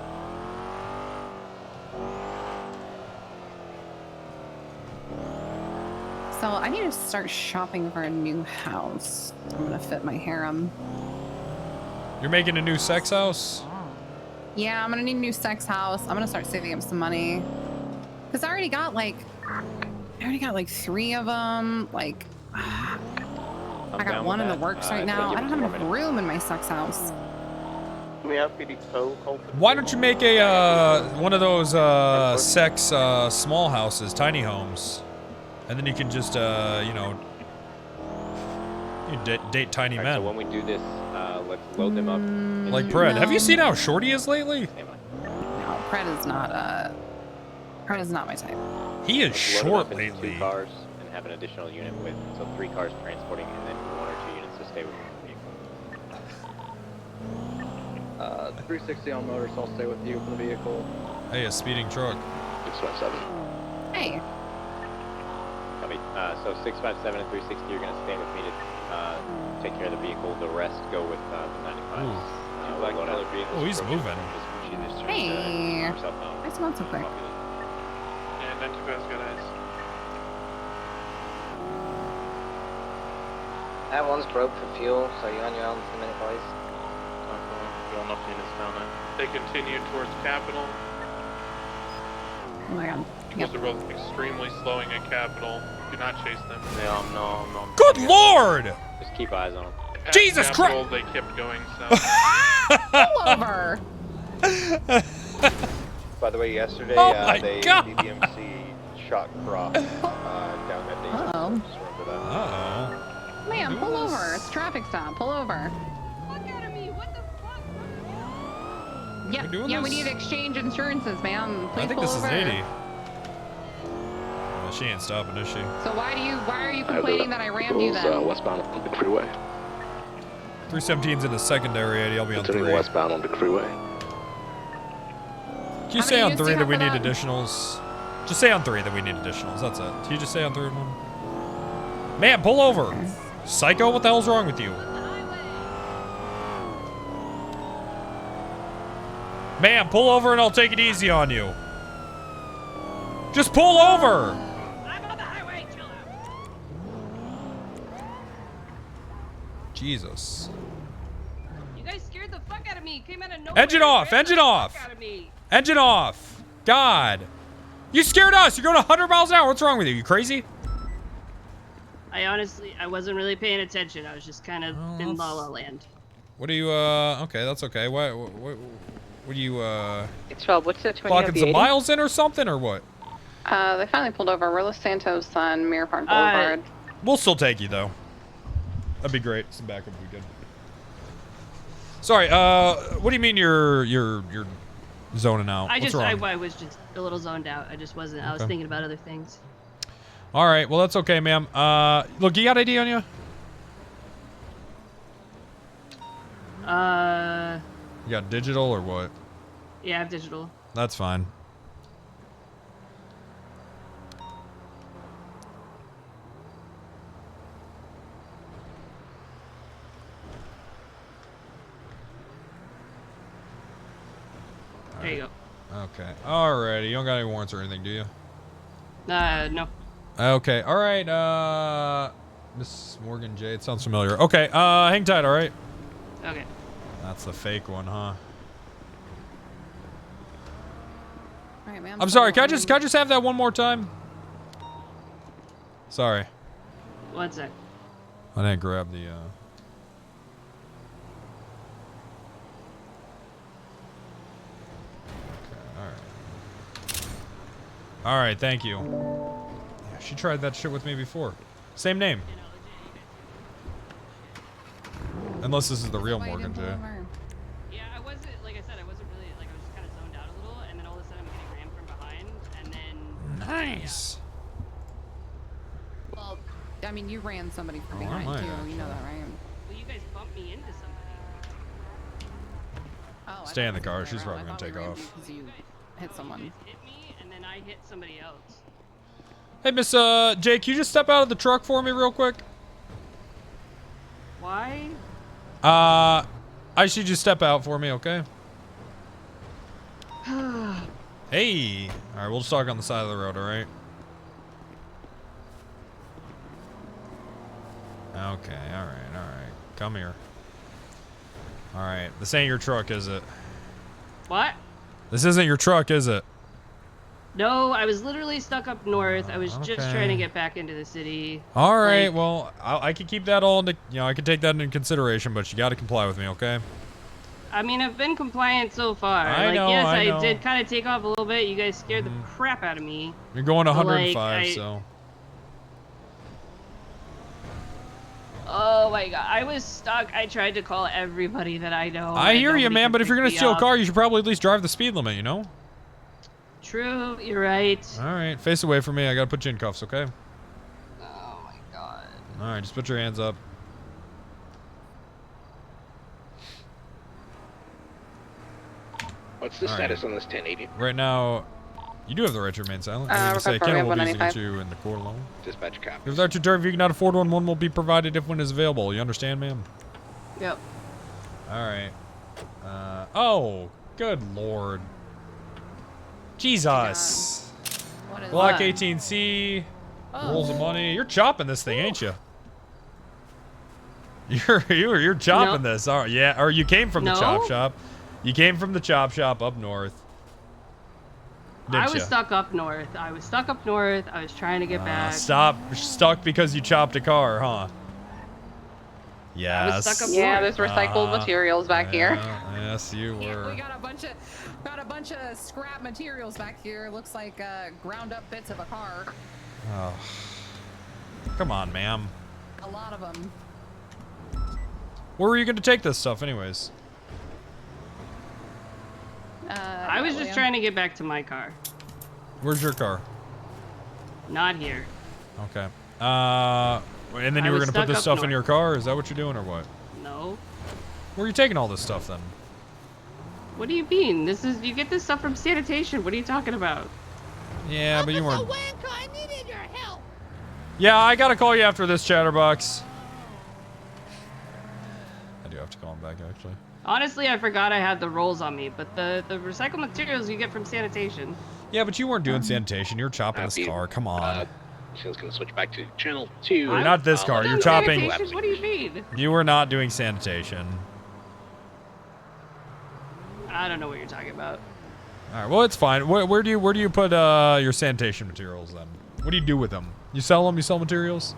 So I need to start shopping for a new house. I'm gonna fit my harem. You're making a new sex house? Yeah, I'm gonna need a new sex house. I'm gonna start saving up some money. Cause I already got like 3 of them. Like, I got one in the works right now. I don't have enough room in my sex house. Do we have PD code? Why don't you make a one of those sex small houses, tiny homes, and then you can just you know, you date tiny men. So when we do this, let's load them up. Like Pred. Have you seen how short he is lately? No, Pred is not my type. He is Let's load short them up into lately. 2 cars and have an additional unit with 3 cars transporting, and then 1 or 2 units to stay with the vehicle. 360 on motor, so I'll stay with you for the vehicle. Hey, a speeding truck. 657. Hey. Copy. So 657 and 360, you're going to stand with me to take care of the vehicle. The rest go with the 95s. Oh, he's moving. Hey. Nice not so quick. Yeah, 95's got eyes. That one's broke for fuel, so you're on your own for a minute, boys. Got enough units down there. They continue towards Capital. Oh my god. Yep. They're both extremely slowing at Capital. Do not chase them. No. Good lord! Just keep eyes on them. Jesus Capital, Christ! They kept going south. Pull over. By the way, yesterday they DDMC shot Croft down that day. Uh-oh. Just remember that. Uh-oh. Man, pull over. It's a traffic stop. Pull over. Yeah, We doing we this? need to exchange insurances, man. Please I think pull this is over. 80. Well, she ain't stopping, is she? So why are you complaining that I rammed you then? Westbound on Big Freeway. 317's in the secondary 80. I'll be on 3. Continuing westbound on Big Freeway. Can you say on 3 that we need additionals? Just say on 3 that we need additionals. That's it. Can you just say on 3 and 1? Man, pull over. Psycho, what the hell's wrong with you? Man, pull over and I'll take it easy on you. Just pull over. I'm on the highway, chill out. Jesus. You guys scared the fuck out of me. Came out of nowhere. Engine off, Scared engine the off. fuck out of me. Engine off. God. You scared us. You're going 100 miles an hour. What's wrong with you? You crazy? I wasn't really paying attention. I was just kind of in La La Land. What do you, okay, that's okay. What do you, It's 12. What's the 20 clocking some miles in or something, or what? They finally pulled over. We're Los Santos on Mirror Park Boulevard. We'll still take you, though. That'd be great. Some backup would be good. Sorry, what do you mean you're zoning out? I What's wrong? I was just a little zoned out. I just wasn't. I was Okay. thinking about other things. All right, well, that's okay, ma'am. Look, you got ID on you? You got digital or what? Yeah, I have digital. That's fine. There you go. Okay. Alrighty. You don't got any warrants or anything, do you? No. Okay. All right. Miss Morgan J. It sounds familiar. Okay. Hang tight. All right. Okay. That's the fake one, huh? All right, ma'am. I'm sorry. Can I just have that one more time? Sorry. One sec. I didn't grab the. All right, thank you. Yeah, she tried that shit with me before. Same name. Unless this is the real Morgan J. Yeah, I wasn't, like I said, I wasn't really, like, I was just kind of zoned out a little, and then all of a sudden I'm getting rammed from behind, and then... Nice. Well, I mean, you ran somebody from Oh, I behind, might, too. You know that, right? Well, you guys bumped me into somebody. Oh, Stay in the car. She's probably gonna take off. Because you hit someone. You guys hit me, and then I hit somebody else. Hey, Miss Jake, can you just step out of the truck for me real quick? Why? I should just step out for me, okay? Hey. All right, we'll just talk on the side of the road, all right? Okay, all right. Come here. All right, this ain't your truck, is it? What? This isn't your truck, is it? No, I was literally stuck up north. I was just Okay. trying to get back into the city. All right, Like, well, I can keep that all into, I can take that into consideration, but you got to comply with me, okay? I mean, I've been compliant so far. I know, yes, I I know. did kind of take off a little bit. You guys scared the crap out of me. You're going But, 105, like, so. Oh my god, I was stuck. I tried to call everybody that I know. I and hear you, nobody man, could but if you're pick going to me steal a up. car, you should probably at least drive the speed limit, you know? True, you're right. All right, face away from me. I got to put you in cuffs, okay? Oh my god. All right, just put your hands up. What's the All status on this 1080? Right now, you do have the right to remain silent. we're I was going to say, good for- we have Ken will be using 195. you in the court alone. Dispatch copy. If that's your turn, if you cannot afford one will be provided if one is available. You understand, ma'am? Yep. All right. Oh, good lord. Jesus. What is Block that? 18C. Oh. Rolls of money. You're chopping this thing, ain't you? You're chopping No. this. All right, yeah. Or you came from the No. chop shop. You came from the chop shop up north. I Didn't was ya? stuck up north. I was trying to get back. Stuck because you chopped a car, huh? Yes. stuck up Yeah, there's recycled Uh-huh. materials back here. Yes, you were. We got a bunch of scrap materials back here. Looks like ground up bits of a car. Oh. Come on, ma'am. A lot of them. Where were you going to take this stuff, anyways? I was just trying to get back to my car. Where's your car? Not here. Okay. And then I you were was going to put stuck this up stuff in north. your car? Is that what you're doing, or what? No. Where are you taking all this stuff, then? What do you mean? You get this stuff from sanitation. What are you talking about? Yeah, but you weren't. Yeah, I gotta call you after this, Chatterbox. I do have to call him back, actually. Honestly, I forgot I had the rolls on me, but the recycled materials you get from sanitation. Yeah, but you weren't doing sanitation. You were chopping this car. Come on. She's gonna switch back to channel 2. Not this car. You're Done chopping. sanitation? What do you mean? You were not doing sanitation. I don't know what you're talking about. All right. Well, it's fine. Where do you put your sanitation materials then? What do you do with them? You sell them? You sell materials?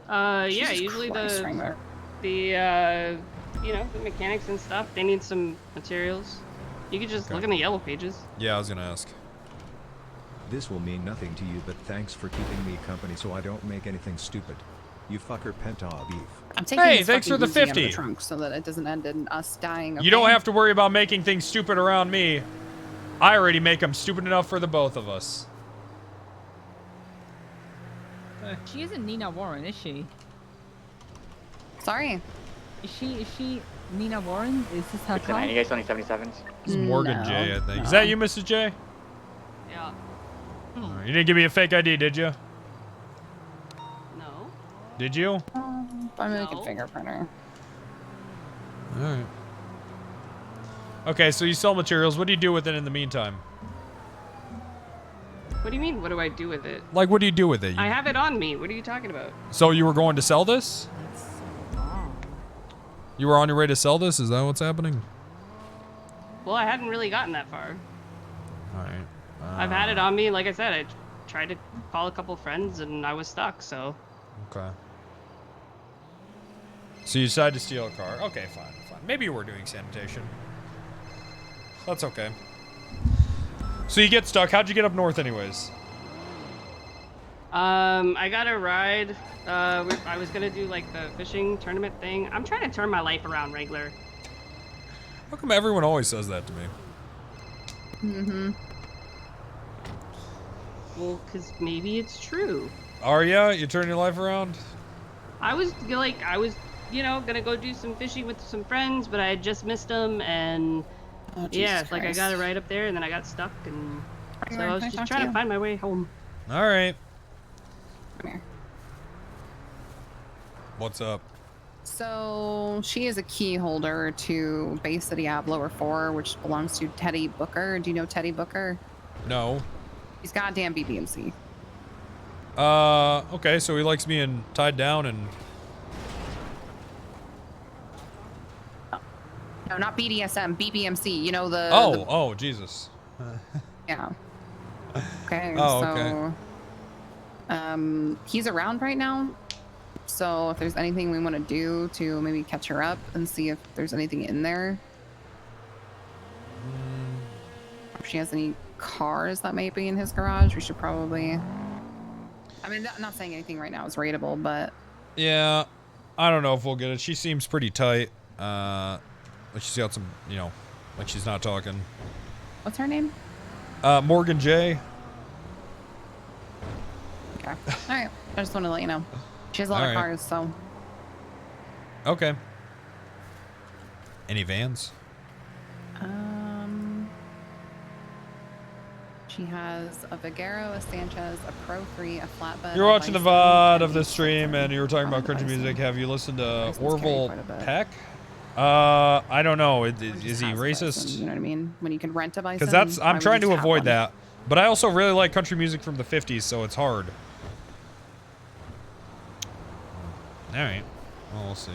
Yeah, Jesus usually Christ, Wrangler. the mechanics and stuff, they need some materials. You could just look in the yellow pages. Yeah, I was gonna ask. This will mean nothing to you, but thanks for keeping me company so I don't make anything stupid. You fucker Penta beef. I'm taking Hey, this thanks for fucking the Uzi out of 50. trunk so that it doesn't end in us dying. You don't okay? have to worry about making things stupid around me. I already make them stupid enough for the both of us. She isn't Nina Warren, is she? Sorry. Is she Nina Warren? Is this her car? You guys only 77s? This is Morgan J, I think. Is that you, Mrs. J? Yeah. You didn't give me a fake ID, did you? No. Did you? I'm making fingerprinter. Alright. Okay, so you sell materials. What do you do with it in the meantime? What do you mean? What do I do with it? Like, what do you do with it? I have it on me. What are you talking about? So you were going to sell this? You were on your way to sell this? Is that what's happening? Well, I hadn't really gotten that far. Alright. I've had it on me. Like I said, I tried to call a couple friends and I was stuck, so. Okay. So you decided to steal a car. Okay, fine. Maybe you were doing sanitation. That's okay. So you get stuck. How'd you get up north anyways? I got a ride. I was gonna do like the fishing tournament thing. I'm trying to turn my life around, Wrangler. How come everyone always says that to me? Mm-hmm. Well, cause maybe it's true. Are ya? You turn your life around? I was gonna go do some fishing with some friends, but I had just missed them, and yeah, Jesus like I Christ. got a ride up there, and then I got stuck, and so I was Can I just talk trying to to you? find my way home. All right. Come here. What's up? So she is a key holder to Base of Diablo 4, which belongs to Teddy Booker. Do you know Teddy Booker? No. He's goddamn BBMC. Okay, so he likes being tied down and... No, not BDSM, BBMC. You know the... Oh, Jesus. Yeah. Okay, Oh, so... he's around right now. So if there's anything we want to do to maybe catch her up and see if there's anything in there. If she has any cars that might be in his garage, we should probably... I mean, not saying anything right now is rateable, but... Yeah, I don't know if we'll get it. She seems pretty tight. Like she's got some, like she's not talking. What's her name? Morgan J. Okay. All right. I just want to let you know. She has a lot of All right. cars, so... Okay. Any vans? She has a Vigero, a Sanchez, a Pro 3, a flatbed. You're a watching the Bison, VOD and of a the stream and you were talking about country music. Have you listened to Bison's carry Orville quite a bit. Peck? I don't know. Is he has a racist? Bison, you know what I mean? When you can rent a Bison. Because why I'm would trying you to just have avoid one? that. But I also really like country music from the 50s, so it's hard. All right. Well, we'll see.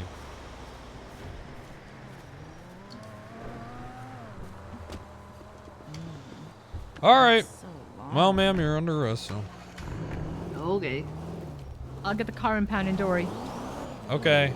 All right. Well, ma'am, you're under arrest, so. Okay. I'll get the car impound in Dory. Okay.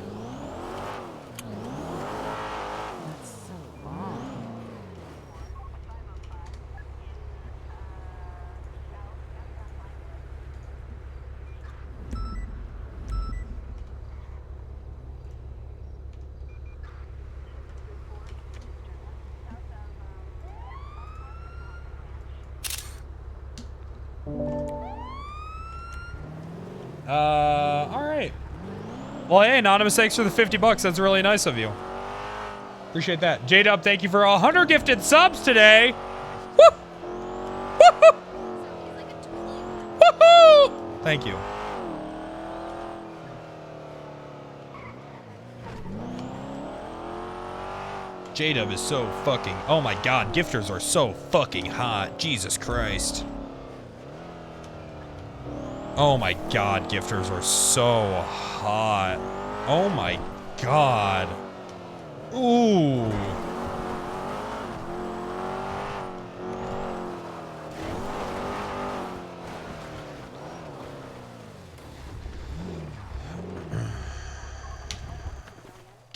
All right. Well, hey, Anonymous, thanks for the $50. That's really nice of you. Appreciate that. J-Dub, thank you for 100 gifted subs today. Woo! Woo-hoo! Woo-hoo! Thank you. J-Dub is so fucking... Oh my god, gifters are so fucking hot. Jesus Christ. Oh my god, gifters are so hot. Oh my god. Ooh.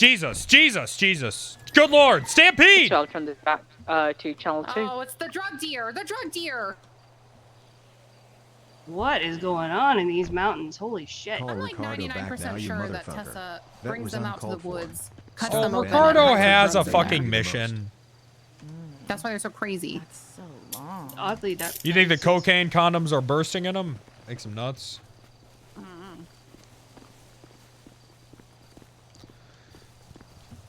Jesus, Jesus, Jesus. Good Lord, Stampede! From the back to channel 2. Oh, it's the drug deer. The drug deer. What is going on in these mountains? Holy shit. Call I'm like Ricardo back now, 99% you sure that motherfucker. Tessa That brings was them out to the uncalled for. woods, cuts Oh, them open, Ricardo and hides their has a drugs in there. fucking mission. That's why they're so crazy. So long. Oddly, that. You think the cocaine condoms are bursting in them? Makes them nuts.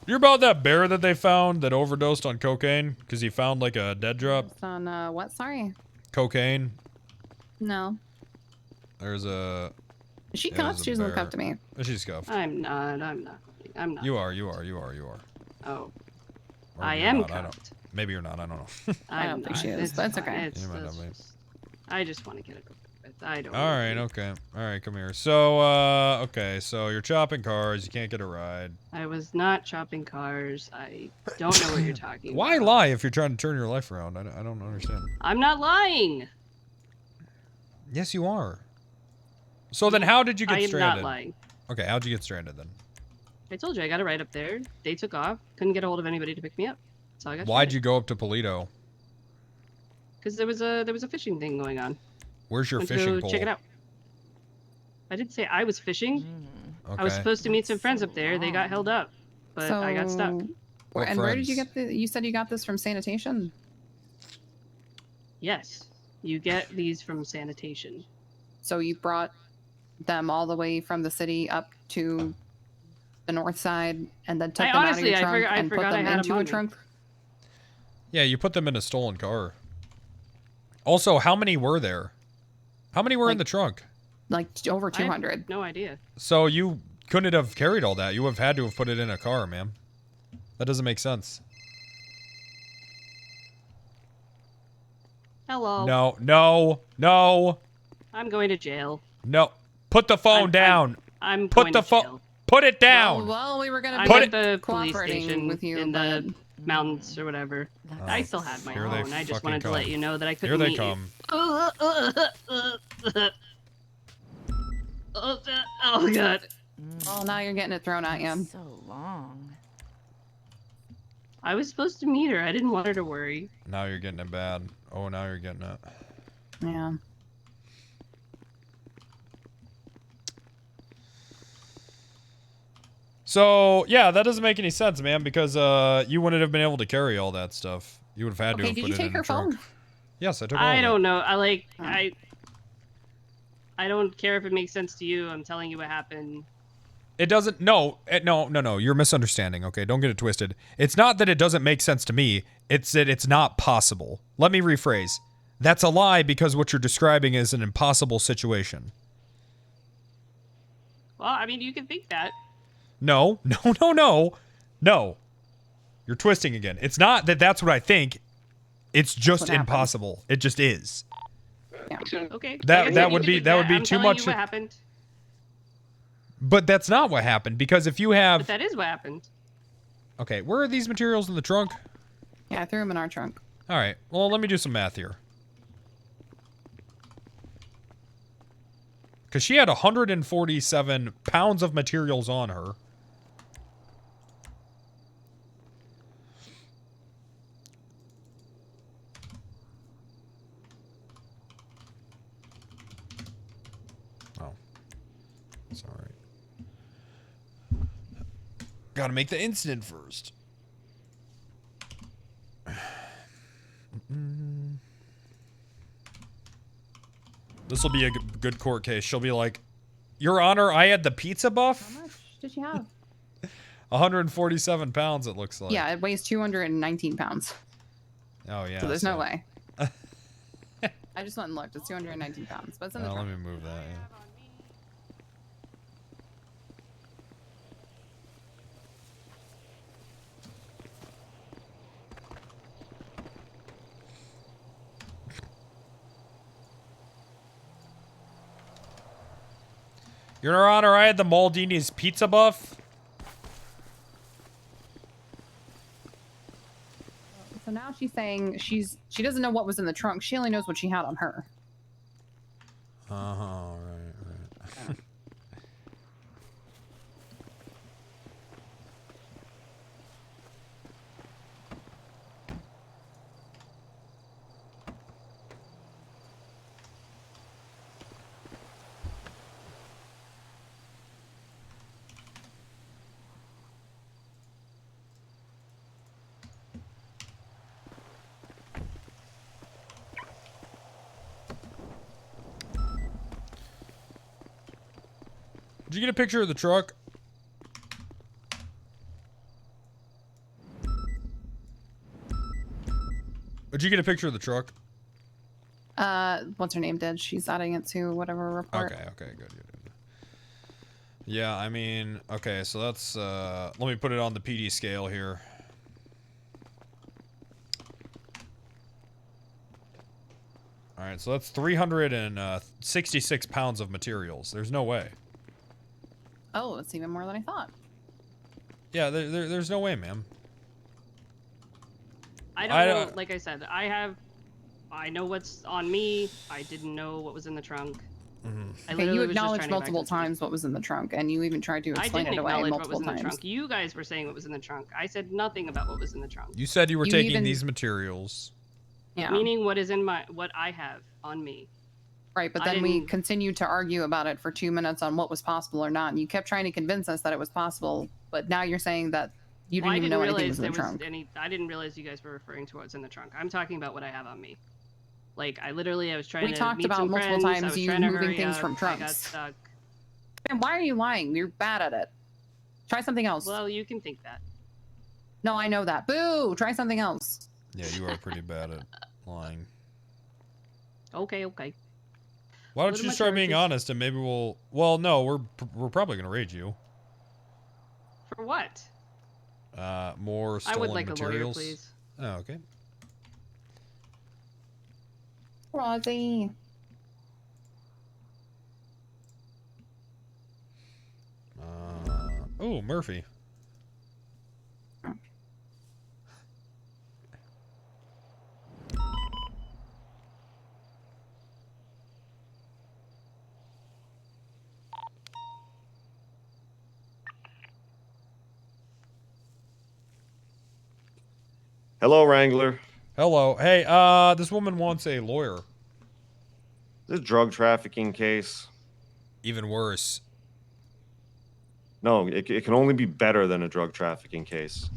You're about that bear that they found that overdosed on cocaine because he found like a dead drop? It's on what? Sorry. Cocaine. No. There's a. Is she yeah, cuffed? there's a She doesn't look bear. cuffed to me. She's cuffed. I'm not. I'm not. You are. Oh. Or I you're am not, I don't- cuffed. Maybe you're not. I don't know. I don't think she is, but it's okay. It's, You might not be. I just want to get it over with. I don't. All right. Okay. All right. Come here. So, okay. So you're chopping cars. You can't get a ride. I was not chopping cars. I don't know what you're talking Why about. lie if you're trying to turn your life around? I don't understand. I'm not lying. Yes, you are. So then how did you get I am stranded? not lying. Okay, how'd you get stranded then? I told you I got a ride up there. They took off. Couldn't get a hold of anybody to pick me up. So I got. Why'd you go up to Polito? Because there was a fishing thing going on. Where's your Went to fishing go pole? check it out. I didn't say I was fishing. I was Okay. supposed to meet some friends up there. They got held up, but I got stuck. What And where did you friends? get the? You said you got this from sanitation. Yes, you get these from sanitation. So you brought them all the way from the city up to the north side, and then took them out of your trunk and put them into a trunk. Yeah, you put them in a stolen car. Also, how many were there? How many were in the trunk? Like over I have 200. No idea. So you couldn't have carried all that. You would have had to have put it in a car, ma'am. That doesn't make sense. Hello. No, no, no, I'm going to jail. no. Put the phone down. I'm Put going the to phone. jail. Put it down. Well, we were gonna I'm be at the police cooperating station with you in but- the mountains or whatever. I still had my Here they phone. I just fucking wanted to let come. you know that I Here couldn't they meet come. you. Oh god. Oh, now you're getting it thrown at you. So long. I was supposed to meet her. I didn't want her to worry. Now you're getting it bad. Oh, now you're getting it. Yeah. So, yeah, that doesn't make any sense, man, because you wouldn't have been able to carry all that stuff. You would have had to Okay, have did put you it take in her a trunk. phone? Yes, I took all I of it. don't know. I don't care if it makes sense to you. I'm telling you what happened. It doesn't. No, no. You're misunderstanding. Okay, don't get it twisted. It's not that it doesn't make sense to me. It's that it's not possible. Let me rephrase. That's a lie because what you're describing is an impossible situation. Well, I mean, you can think that. No. You're twisting again. It's not that that's what I think. It's just What happened? impossible. It just is. Okay. That would be I'm too telling much. You what happened? But that's not what happened because if you have. But that is what happened. Okay, where are these materials in the trunk? Yeah, I threw them in our trunk. All right. Well, let me do some math here. Because she had 147 pounds of materials on her. Oh. It's all right. Gotta make the incident first. This will be a good court case. She'll be like, Your Honor, I had the pizza buff? How much did you have? 147 pounds, it looks like. Yeah, it weighs 219 pounds. Oh, yeah. So there's no way. I just went and looked. It's 219 pounds, but it's in the Let trunk. me move that, yeah. Your Honor, I had the Maldini's pizza buff. So now she's saying she doesn't know what was in the trunk. She only knows what she had on her. Right. Did you get a picture of the truck? Did you get a picture of the truck? What's her name did? She's adding it to whatever report. Okay, good. Yeah, I mean, okay, so that's, let me put it on the PD scale here. Alright, so that's 366 pounds of materials. There's no way. Oh, it's even more than I thought. Yeah, there's no way, ma'am. I don't know. Like I said, I know what's on me. I didn't know what was in the trunk. I Okay, you was just acknowledged trying to multiple back to the times what was in the trunk, and you even tried to I explain didn't it away acknowledge what multiple was in the times. trunk. You guys were saying what was in the trunk. I said nothing about what was in the trunk. You said you were You taking even- these materials. Yeah. Meaning what is in what I have on me. Right, but I then we didn't- continued to argue about it for 2 minutes on what was possible or not, and you kept trying to convince us that it was possible, but now you're saying that you Well, didn't I even didn't know anything realize was in there the trunk. I didn't realize you guys were referring to what's in the trunk. I'm talking about what I have on me. Like I was trying We to talked meet about some multiple friends. I times was you trying to moving hurry things up. from I got trunks. stuck. Man, why are you lying? You're bad at it. Try something else. Well, you can think that. No, I know that. Boo! Try something else. Yeah, you are pretty bad at lying. Okay. Why don't What you are just my try being charges? honest and maybe we'll... Well, no, we're probably gonna raid you. For what? More I stolen would like materials. a lawyer, please. Oh, okay. Rosie. Oh, Murphy. Hello, Wrangler. Hello. Hey, this woman wants a lawyer. This drug trafficking case. Even worse. No, it can only be better than a drug trafficking case.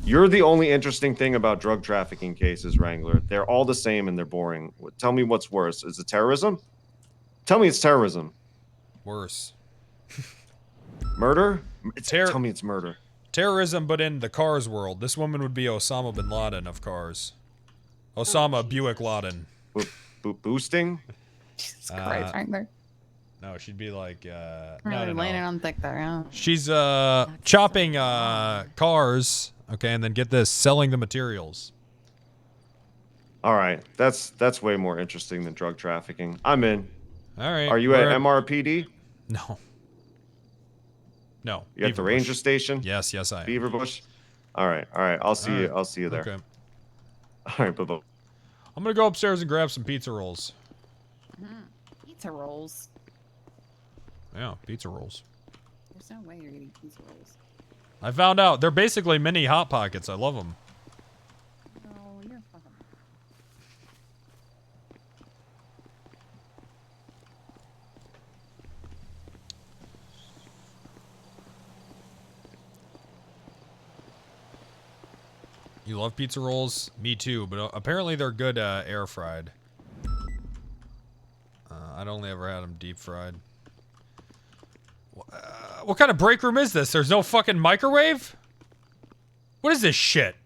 You're the only interesting thing about drug trafficking cases, Wrangler. They're all the same and they're boring. Tell me what's worse. Is it terrorism? Tell me it's terrorism. Worse. Murder? Tell me it's murder. Terrorism, but in the cars world. This woman would be Osama bin Laden of cars. Osama Buick Laden. Boosting? Jesus Christ, Wrangler. No, she'd be like, Really laying it on thick there, huh? She's chopping cars, okay, and then get this, selling the materials. All right, that's way more interesting than drug trafficking. I'm in. All right. Are you at MRPD? No. No. You at the ranger station? Yes, I am. Beaverbush? All right. I'll see you. I'll see you there. Okay. All right, bye-bye. I'm gonna go upstairs and grab some pizza rolls. Pizza rolls. Yeah, pizza rolls. There's no way you're eating pizza rolls. I found out they're basically mini Hot Pockets. I love them. No, you're fucking. You love pizza rolls? Me too, but apparently they're good air fried. I'd only ever had them deep fried. What kind of break room is this? There's no fucking microwave? What is this shit?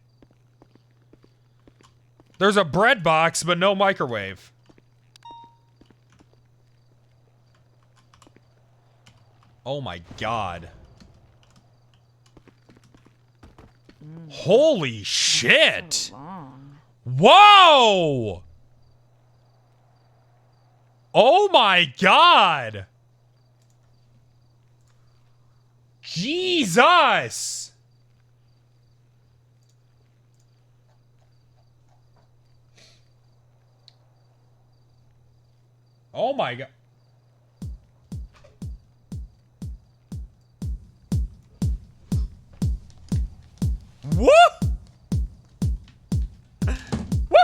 There's a bread box, but no microwave. Oh my god. Holy shit! Whoa! Oh my god! Jesus! Oh my god. Woo! Woo!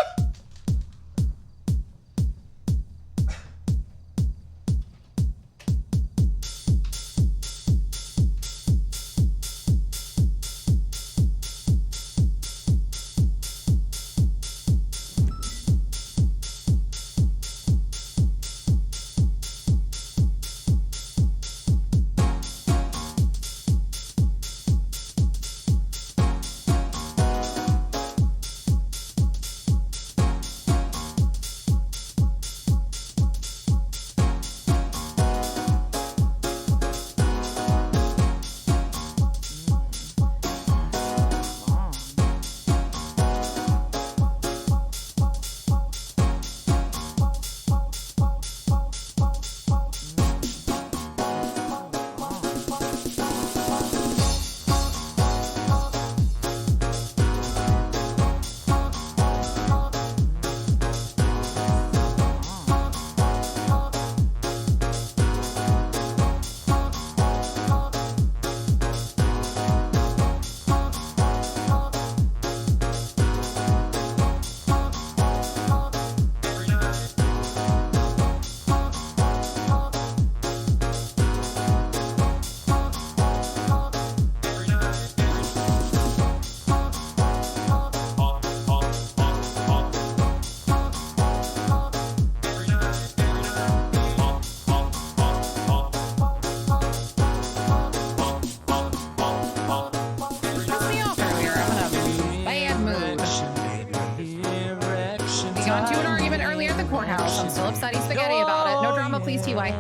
Still upsetty spaghetti about it. No drama, please, TY.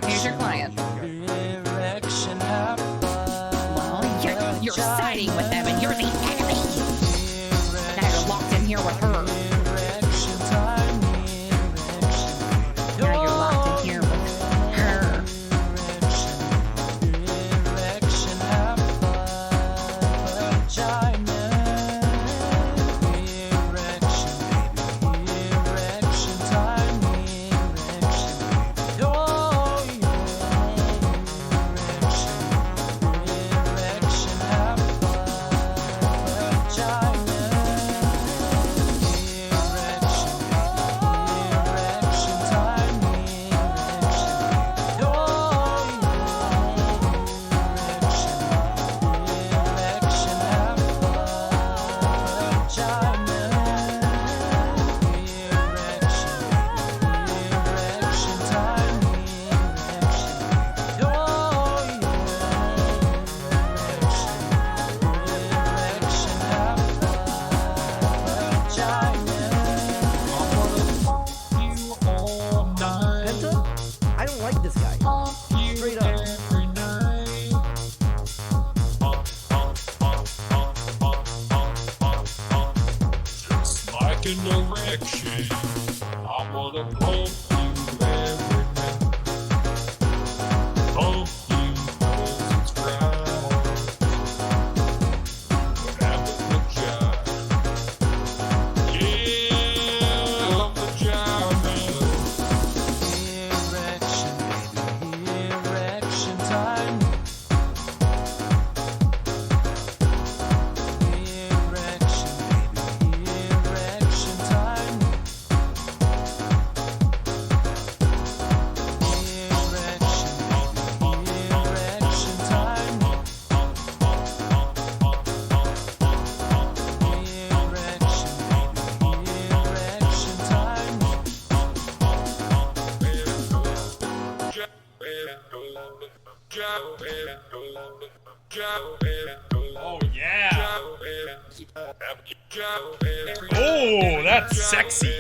Here's your client. Well, you're siding with them and you're the enemy. Now you're locked in here with her. Now you're locked in here with her. I don't like this guy. Straight up. Just like an erection, I wanna pump you every night. Pump you 'cause it's right. But have a vagina. Yeah, a vagina. Erection time. Erection time. Erection time. Erection time. Oh yeah. Oh, that's sexy.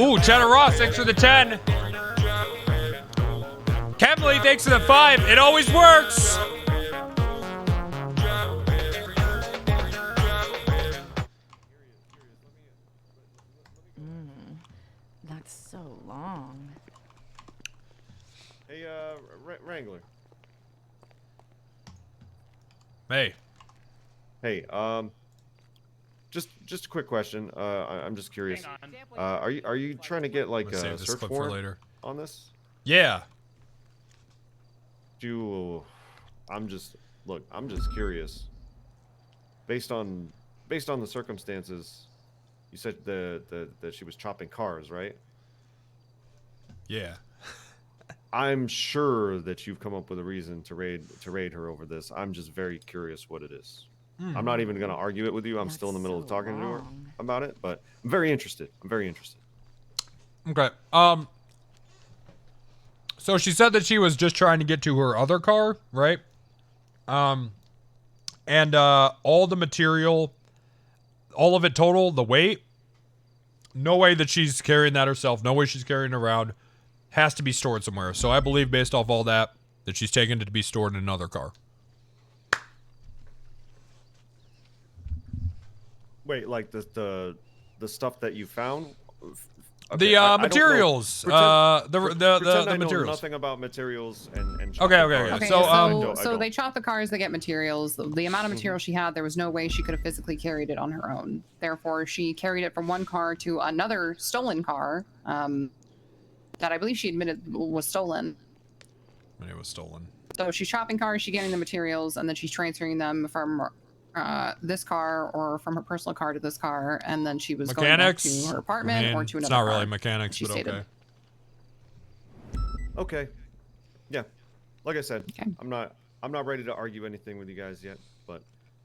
Ooh, Cheddar Ross, thanks for the 10. Kemley, thanks for the 5. It always works. That's so long. Hey, Wrangler. Hey. Hey, just a quick question. I'm just curious. Are you trying to get like a search warrant on this? Yeah. I'm just curious. Based on the circumstances, you said that she was chopping cars, right? Yeah. I'm sure that you've come up with a reason to raid her over this. I'm just very curious what it is. I'm not even going to argue it with you. I'm still in the middle of talking to her about it, but I'm very interested. Okay. So she said that she was just trying to get to her other car, right? And all the material, all of it total, the weight, no way that she's carrying that herself. No way she's carrying it around. Has to be stored somewhere. So I believe, based off all that she's taken it to be stored in another car. Wait, like the stuff that you found? The materials. The I know materials. nothing about materials and Okay. So they chop the cars, they get materials. The amount of material she had, there was no way she could have physically carried it on her own. Therefore, she carried it from one car to another stolen car that I believe she admitted was stolen. When it was stolen. So she's chopping cars, she's getting the materials, and then she's transferring them from this car or from her personal car to this car, and then she was going back to her apartment or to another car. It's not really mechanics, but okay. Okay. Yeah. Like I said, I'm not ready to argue anything with you guys yet, but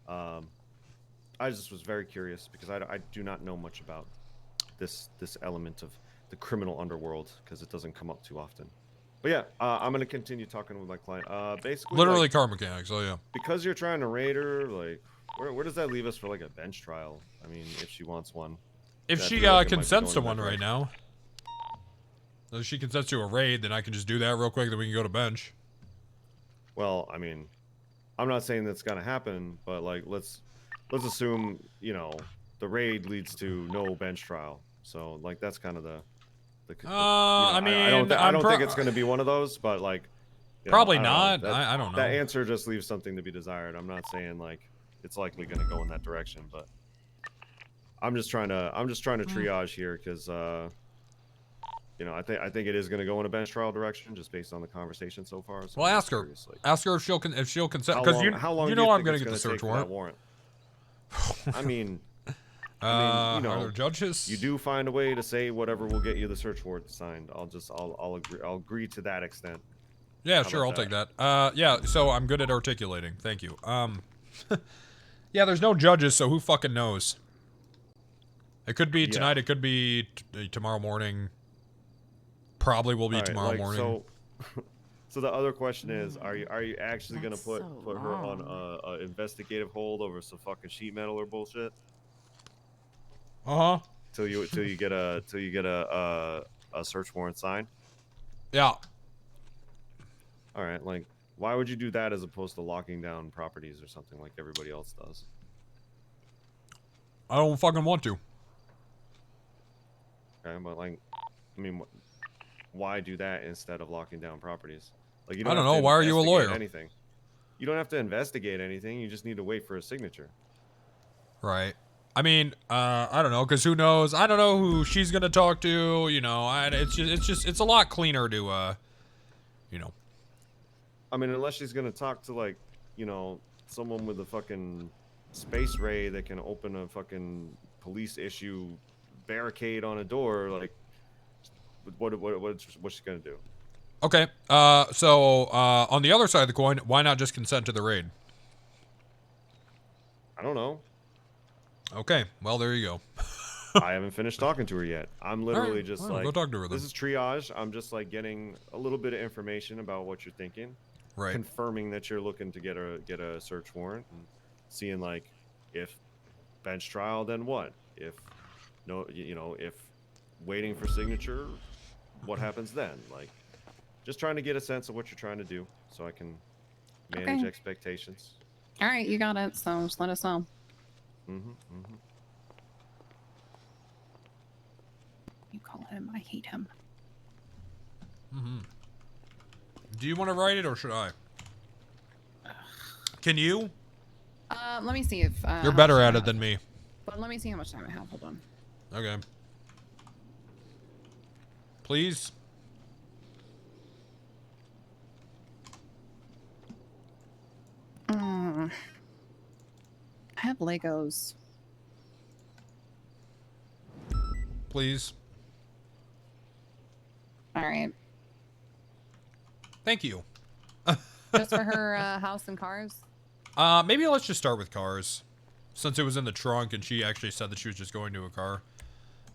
I just was very curious because I do not know much about this element of the criminal underworld because it doesn't come up too often. But yeah, I'm gonna continue talking with my client. Basically, Literally like, car mechanics. Oh yeah. because you're trying to raid her, like, where does that leave us for like a bench trial? I mean, if she wants one. If I she feel like it might be consents to going in one that right now, if she consents to a raid, then I can just do that real quick. Then we can go to bench. Well, I mean, I'm not saying that's gonna happen, but like, let's assume, you know, the raid leads to no bench trial. So like, that's kind of the you know, I mean, I don't think it's gonna be one of those, but like, you know, probably I don't not. know. I don't know. That answer just leaves something to be desired. I'm not saying like it's likely gonna go in that direction, but I'm just trying to triage here because you know, I think it is going to go in a bench trial direction just based on the conversation so far. So Well, I'm ask her. curious, like, Ask her if she'll consent. Because how long you do know I'm think going it's to get the gonna search take for that warrant. I mean, you are know, there judges? you do find a way to say whatever will get you the search warrant signed. I'll agree to that extent. Yeah, How sure, I'll about take that. Yeah, so I'm good at articulating. Thank you. Yeah, there's no judges, so who fucking knows? It could be tonight. It could be tomorrow morning. Probably will be tomorrow morning. So the other question is, are you actually gonna put her on a investigative hold over some fucking sheet metal or bullshit? Till you get a search warrant signed? Yeah. All right, like, why would you do that as opposed to locking down properties or something like everybody else does? I don't fucking want to. Okay, but like, I mean, why do that instead of locking down properties? Like, you I don't have know. to Why are you a investigate lawyer? Anything. You don't have to investigate anything. You just need to wait for a signature. Right. I mean, I don't know, because who knows? I don't know who she's gonna talk to. You know, it's a lot cleaner to, you know. I mean, unless she's gonna talk to, like, you know, someone with a fucking space ray that can open a fucking police issue barricade on a door, like, what's she gonna do? Okay. So on the other side of the coin, why not just consent to the raid? I don't know. Okay. Well, there you go. I haven't finished talking to her yet. I'm literally just like, go talk to her then. This is triage. I'm just like getting a little bit of information about what you're thinking. Right. Confirming that you're looking to get a search warrant and seeing, like, if bench trial, then what? If no, you know, if waiting for signature, what happens then? Like, just trying to get a sense of what you're trying to do so I can manage expectations. All right, you got it. So just let us know. You call him. I hate him. Do you want to write it or should I? Can you? Let me see if You're better at it than me. But let me see how much time I have. Hold on. Okay. Please. I have Legos. Please. All right. Thank you. Just for her house and cars? Maybe let's just start with cars. Since it was in the trunk and she actually said that she was just going to a car.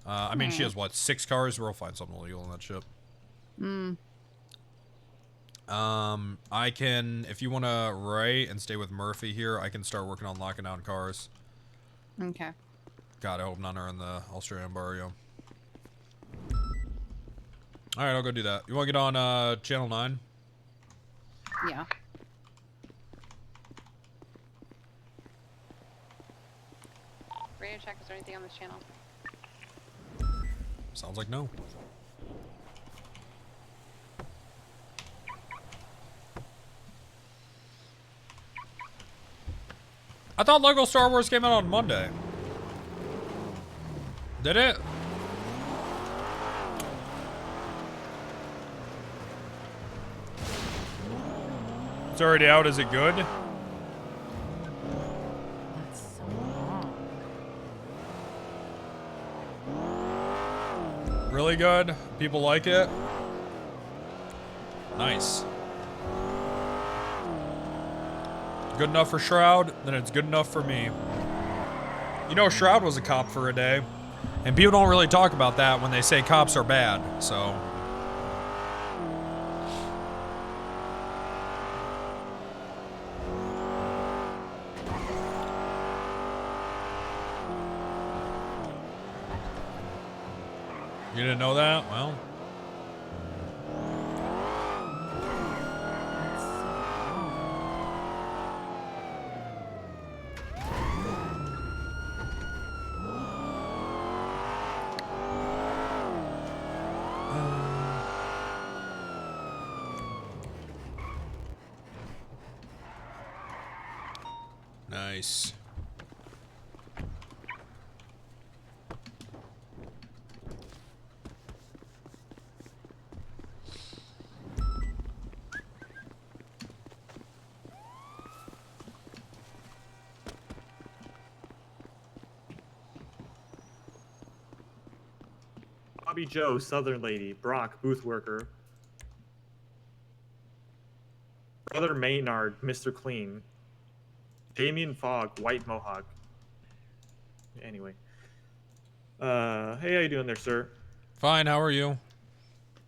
I mean, she has, what, 6 cars? We'll find something illegal in that ship. I can, if you want to write and stay with Murphy here, I can start working on locking down cars. Okay. God, I hope none are in the Australian barrio. Alright, I'll go do that. You want to get on channel 9? Yeah. Radio check, is there anything on this channel? Sounds like no. I thought Lego Star Wars came out on Monday. Did it? It's already out. Is it good? That's so long. Really good? People like it? Nice. Good enough for Shroud, then it's good enough for me. You know, Shroud was a cop for a day. And people don't really talk about that when they say cops are bad, so. You didn't know that? Well. Nice. Bobby Joe, Southern Lady. Brock, booth worker. Brother Maynard, Mr. Clean. Damien Fogg, White Mohawk. Anyway. Hey, how you doing there, sir? Fine, how are you?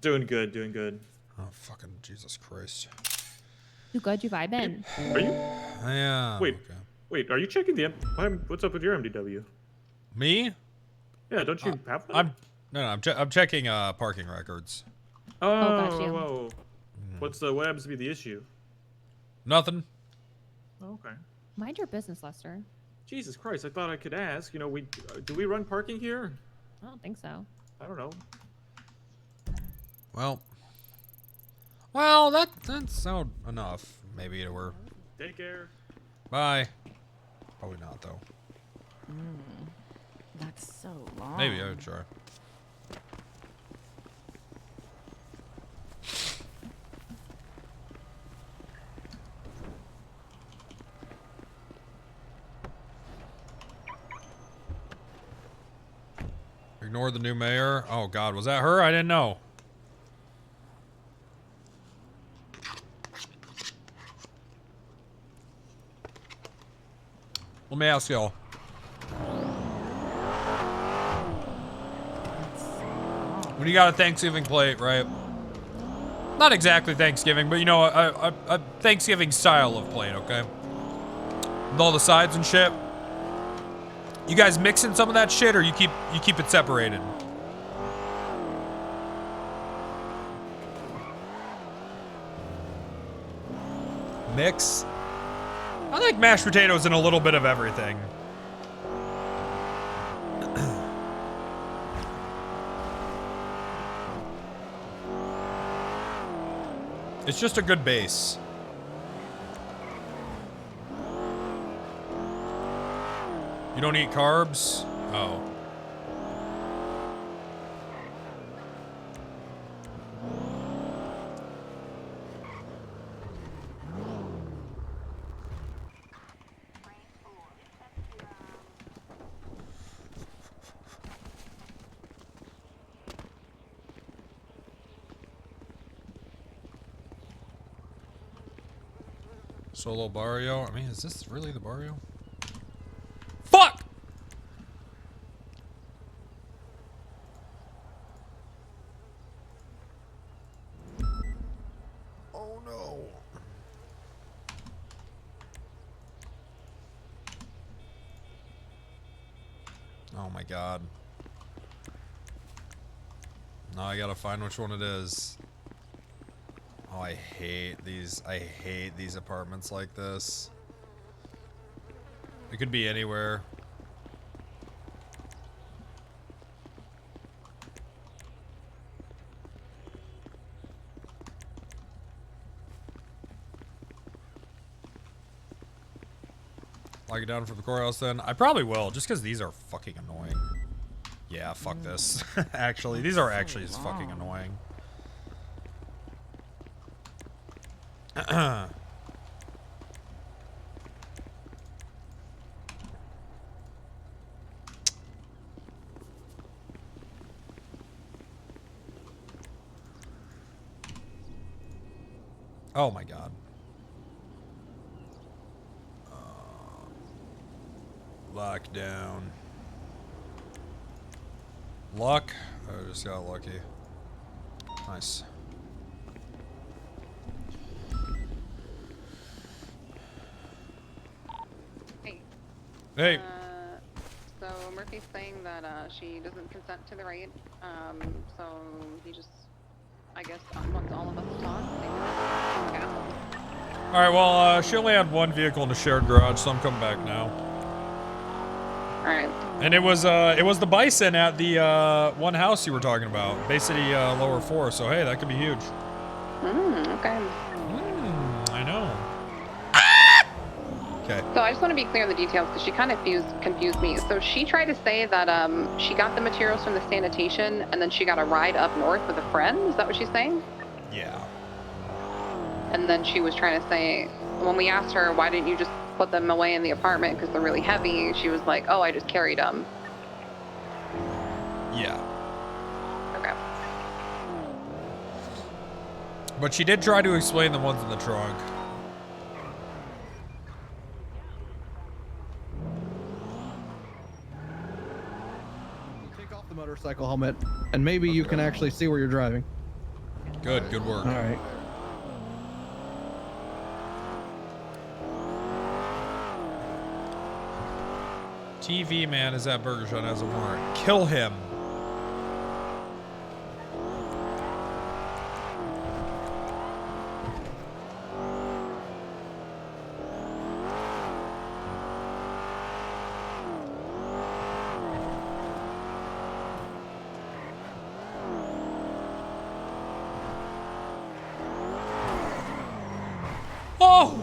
Doing good, doing good. Oh, fucking Jesus Christ. You good? You vibing? Are you? Yeah. Wait, okay. wait, are you checking the... What's up with your MDW? Me? Yeah, don't you have that? I'm checking parking records. Oh, got you. whoa. What happens to be the issue? Nothing. Oh, okay. Mind your business, Lester. Jesus Christ, I thought I could ask. You know, do we run parking here? I don't think so. I don't know. Well, that's not enough. Maybe it were. Take care. Bye. Probably not though. That's so long. Maybe I would try. Ignore the new mayor. Oh God, was that her? I didn't know. Let me ask y'all. When you got a Thanksgiving plate, right? Not exactly Thanksgiving, but you know, a Thanksgiving style of plate, okay? With all the sides and shit. You guys mixing some of that shit, or you keep it separated? Mix. I like mashed potatoes and a little bit of everything. It's just a good base. You don't eat carbs? Oh. Solo barrio. I mean, is this really the barrio? Fuck! Oh no. Oh my God. Now I gotta find which one it is. Oh, I hate these apartments like this. It could be anywhere. Lock it down for the courthouse then? I probably will, just because these are fucking annoying. Yeah, fuck this. Actually, these are actually just fucking annoying. Oh my god. Lockdown. Luck. I just got lucky. Nice. Hey. Hey. So Murphy's saying that she doesn't consent to the raid. So he just, I guess, wants all of us to talk. Yeah. All right. Well, she only had one vehicle in the shared garage, so I'm coming back now. All right. And it was the bison at the one house you were talking about, Bay City Lower 4. So hey, that could be huge. Okay. I know. Okay. So I just want to be clear on the details because she kind of confused me. So she tried to say that she got the materials from the sanitation and then she got a ride up north with a friend. Is that what she's saying? Yeah. And then she was trying to say, when we asked her, why didn't you just put them away in the apartment because they're really heavy, she was like, oh, I just carried them. Yeah. Okay. But she did try to explain the ones in the trunk. Take off the motorcycle helmet, and maybe you can actually see where you're driving. Good work. All right. TV man is at Burger Shot as a warrant. Kill him. Oh!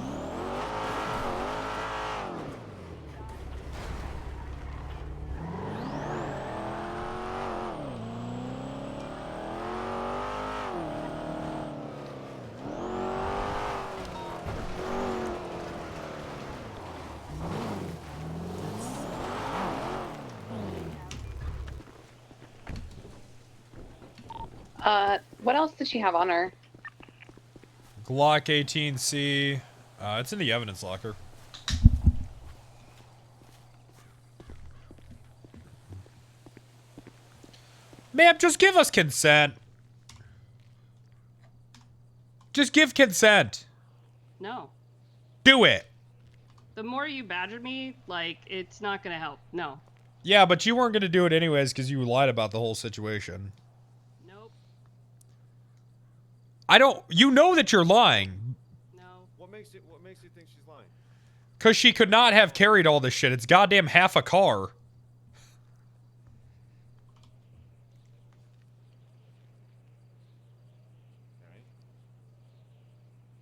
What else did she have on her? Glock 18C. It's in the evidence locker. Ma'am, just give us consent. Just give consent. No. Do it. The more you badger me, like, it's not gonna help. No. Yeah, but you weren't going to do it anyways because you lied about the whole situation. Nope. You know that you're lying. No. What makes you think she's lying? Because she could not have carried all this shit. It's goddamn half a car. Okay.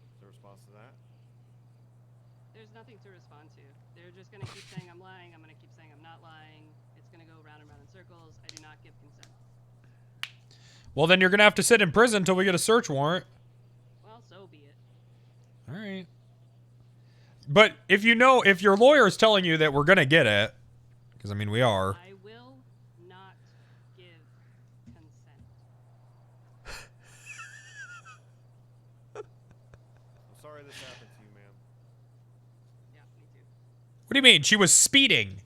Is there a response to that? There's nothing to respond to. They're just gonna keep saying I'm lying. I'm gonna keep saying I'm not lying. It's gonna go round and round in circles. I do not give consent. Well, then you're going to have to sit in prison until we get a search warrant. Well, so be it. All right. But if your lawyer is telling you that we're going to get it, because, I mean, we are. I will not give consent. I'm sorry this happened to you, ma'am. Yeah, me too. What do you mean? She was speeding.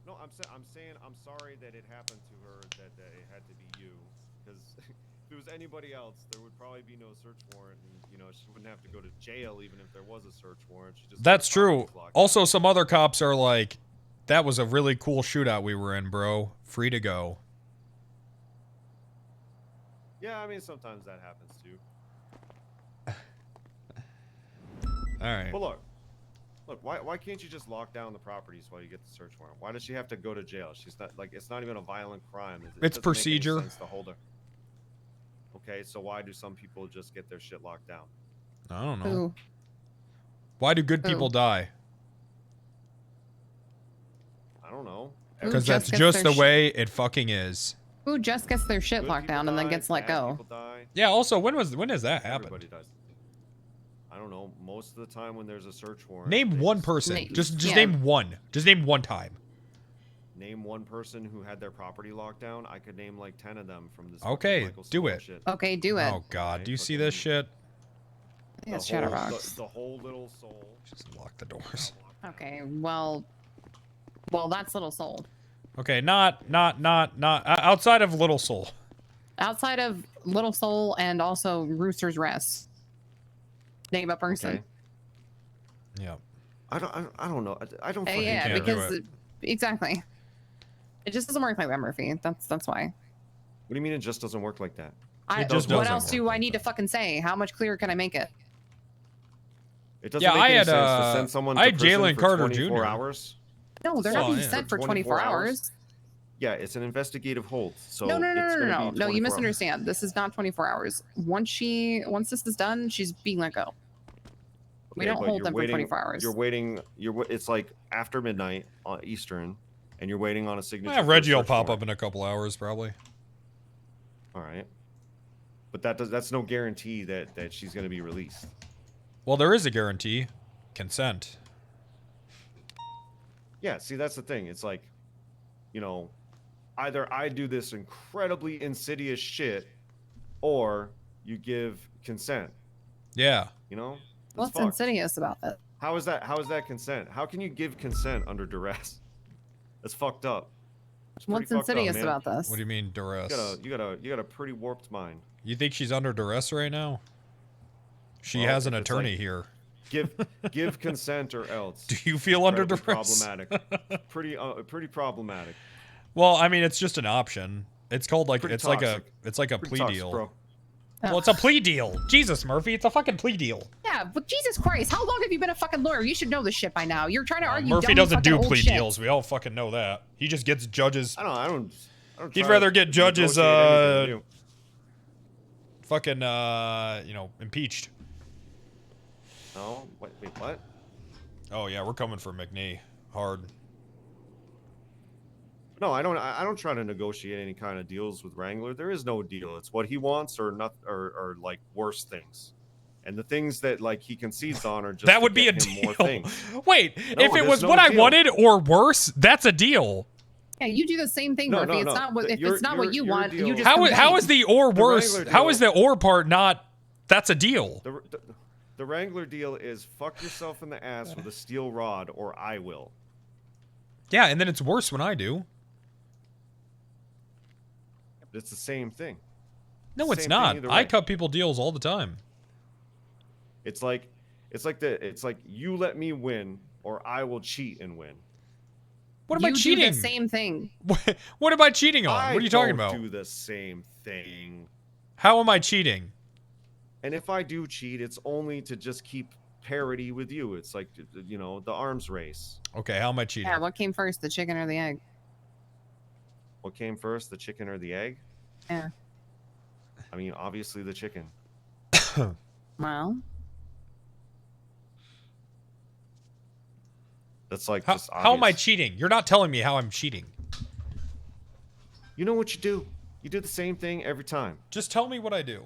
No, I'm saying I'm sorry that it happened to her, that it had to be you. Because if it was anybody else, there would probably be no search warrant. And, you know, she wouldn't have to go to jail even if there was a search warrant. She just That's true. Also, some other cops are like, that was a really cool shootout we were in, bro. Free to go. Yeah, I mean, sometimes that happens too. All right. But look, why can't you just lock down the properties while you get the search warrant? Why does she have to go to jail? She's not, like, it's not even a violent crime. It's doesn't make any procedure. sense to hold her. Okay, so why do some people just get their shit locked down? I don't know. Who? Why do good people die? I don't know. Because that's just the way it fucking is. Who just gets their shit locked down and then gets let go? Yeah, also, when has that happened? Everybody does. I don't know. Most of the time when there's a search warrant. Name one person. Just name one. Just name one time. name one person who had their property locked down, I could name like 10 of them from this. Okay, Michael do Stone it. Shit. Okay, do it. Oh God, do you see this shit? Yeah, it's The whole- Chatterbox. The whole little soul. Just lock the doors. Okay, well, that's Little Soul. Okay, not outside of Little Soul. Outside of Little Soul and also Rooster's Rest. Name a person. Okay. Yeah. I don't know. I don't. Yeah, fucking care. because exactly. It just doesn't work like that, Murphy. That's why. What do you mean it just doesn't work like that? What else do I need to fucking say? How much clearer can I make it? It doesn't make any sense to send someone to I had prison Jalen for Carter 24 Jr. hours. No, they're not being sent for 24 hours. Yeah, it's an investigative hold. So No, it's gonna be no. 24 You misunderstand. This is not 24 hours. Once this is done, she's being let go. We Okay, don't but hold you're them waiting, for 24 hours. You're waiting. It's like after midnight on Eastern, and you're waiting on a signature. Yeah, for a Reggie will search pop warrant. up in a couple hours probably. All right, but that's no guarantee that she's going to be released. Well, there is a guarantee. Consent. Yeah, see, that's the thing. It's like, either I do this incredibly insidious shit, or you give consent. Yeah. That's What's fucked. insidious about that? How is that consent? How can you give consent under duress? That's fucked up. It's pretty What's fucked up, insidious man. about this? What do you mean duress? You got a pretty warped mind. You think she's under duress right now? She Well, has an if it's attorney like- here. Give consent or else. Do you feel under Incredibly duress? Problematic. Pretty problematic. Well, I mean, it's just an option. It's called like Pretty it's like toxic. a Pretty plea toxic, deal. bro. Well, it's a plea deal. Jesus, Murphy, it's a fucking plea deal. Yeah, but Jesus Christ, how long have you been a fucking lawyer? You should know this shit by now. You're trying to argue. Murphy dumb doesn't fucking do old plea shit. deals. We all fucking know that. He just gets judges. I don't He'd try rather to get judges, negotiate anything fucking, impeached. No, wait, what? Oh yeah, we're coming for McNee hard. No, I don't try to negotiate any kind of deals with Wrangler. There is no deal. It's what he wants or not, or like worse things. And the things that like he concedes on are just That to would be get a him more deal. things. Wait, No, if it there's was no what I deal. wanted or worse, that's a deal. Yeah, you do the same thing, No, Murphy. no, it's no. not what if Your- it's not what you your want. You deal- just How complain. is the or The worse? Wrangler How deal- is the or part not? That's a deal. The Wrangler deal is fuck yourself in the ass with a steel rod or I will. Yeah, and then it's worse when I do. It's the same thing. No, it's Same thing not. either I way. cut people deals all the time. It's like you let me win or I will cheat and win. What am I You cheating? do the same thing. What am I cheating on? I What are you talking don't about? do the same thing. How am I cheating? And if I do cheat, it's only to just keep parity with you. It's like, the arms race. Okay, how am I cheating? Yeah, what came first, the chicken or the egg? What came first, the chicken or the egg? Yeah. I mean, obviously the chicken. Well, That's like How, just how am I obvious. cheating? You're not telling me how I'm cheating. You know what you do? You do the same thing every time. Just tell me what I do.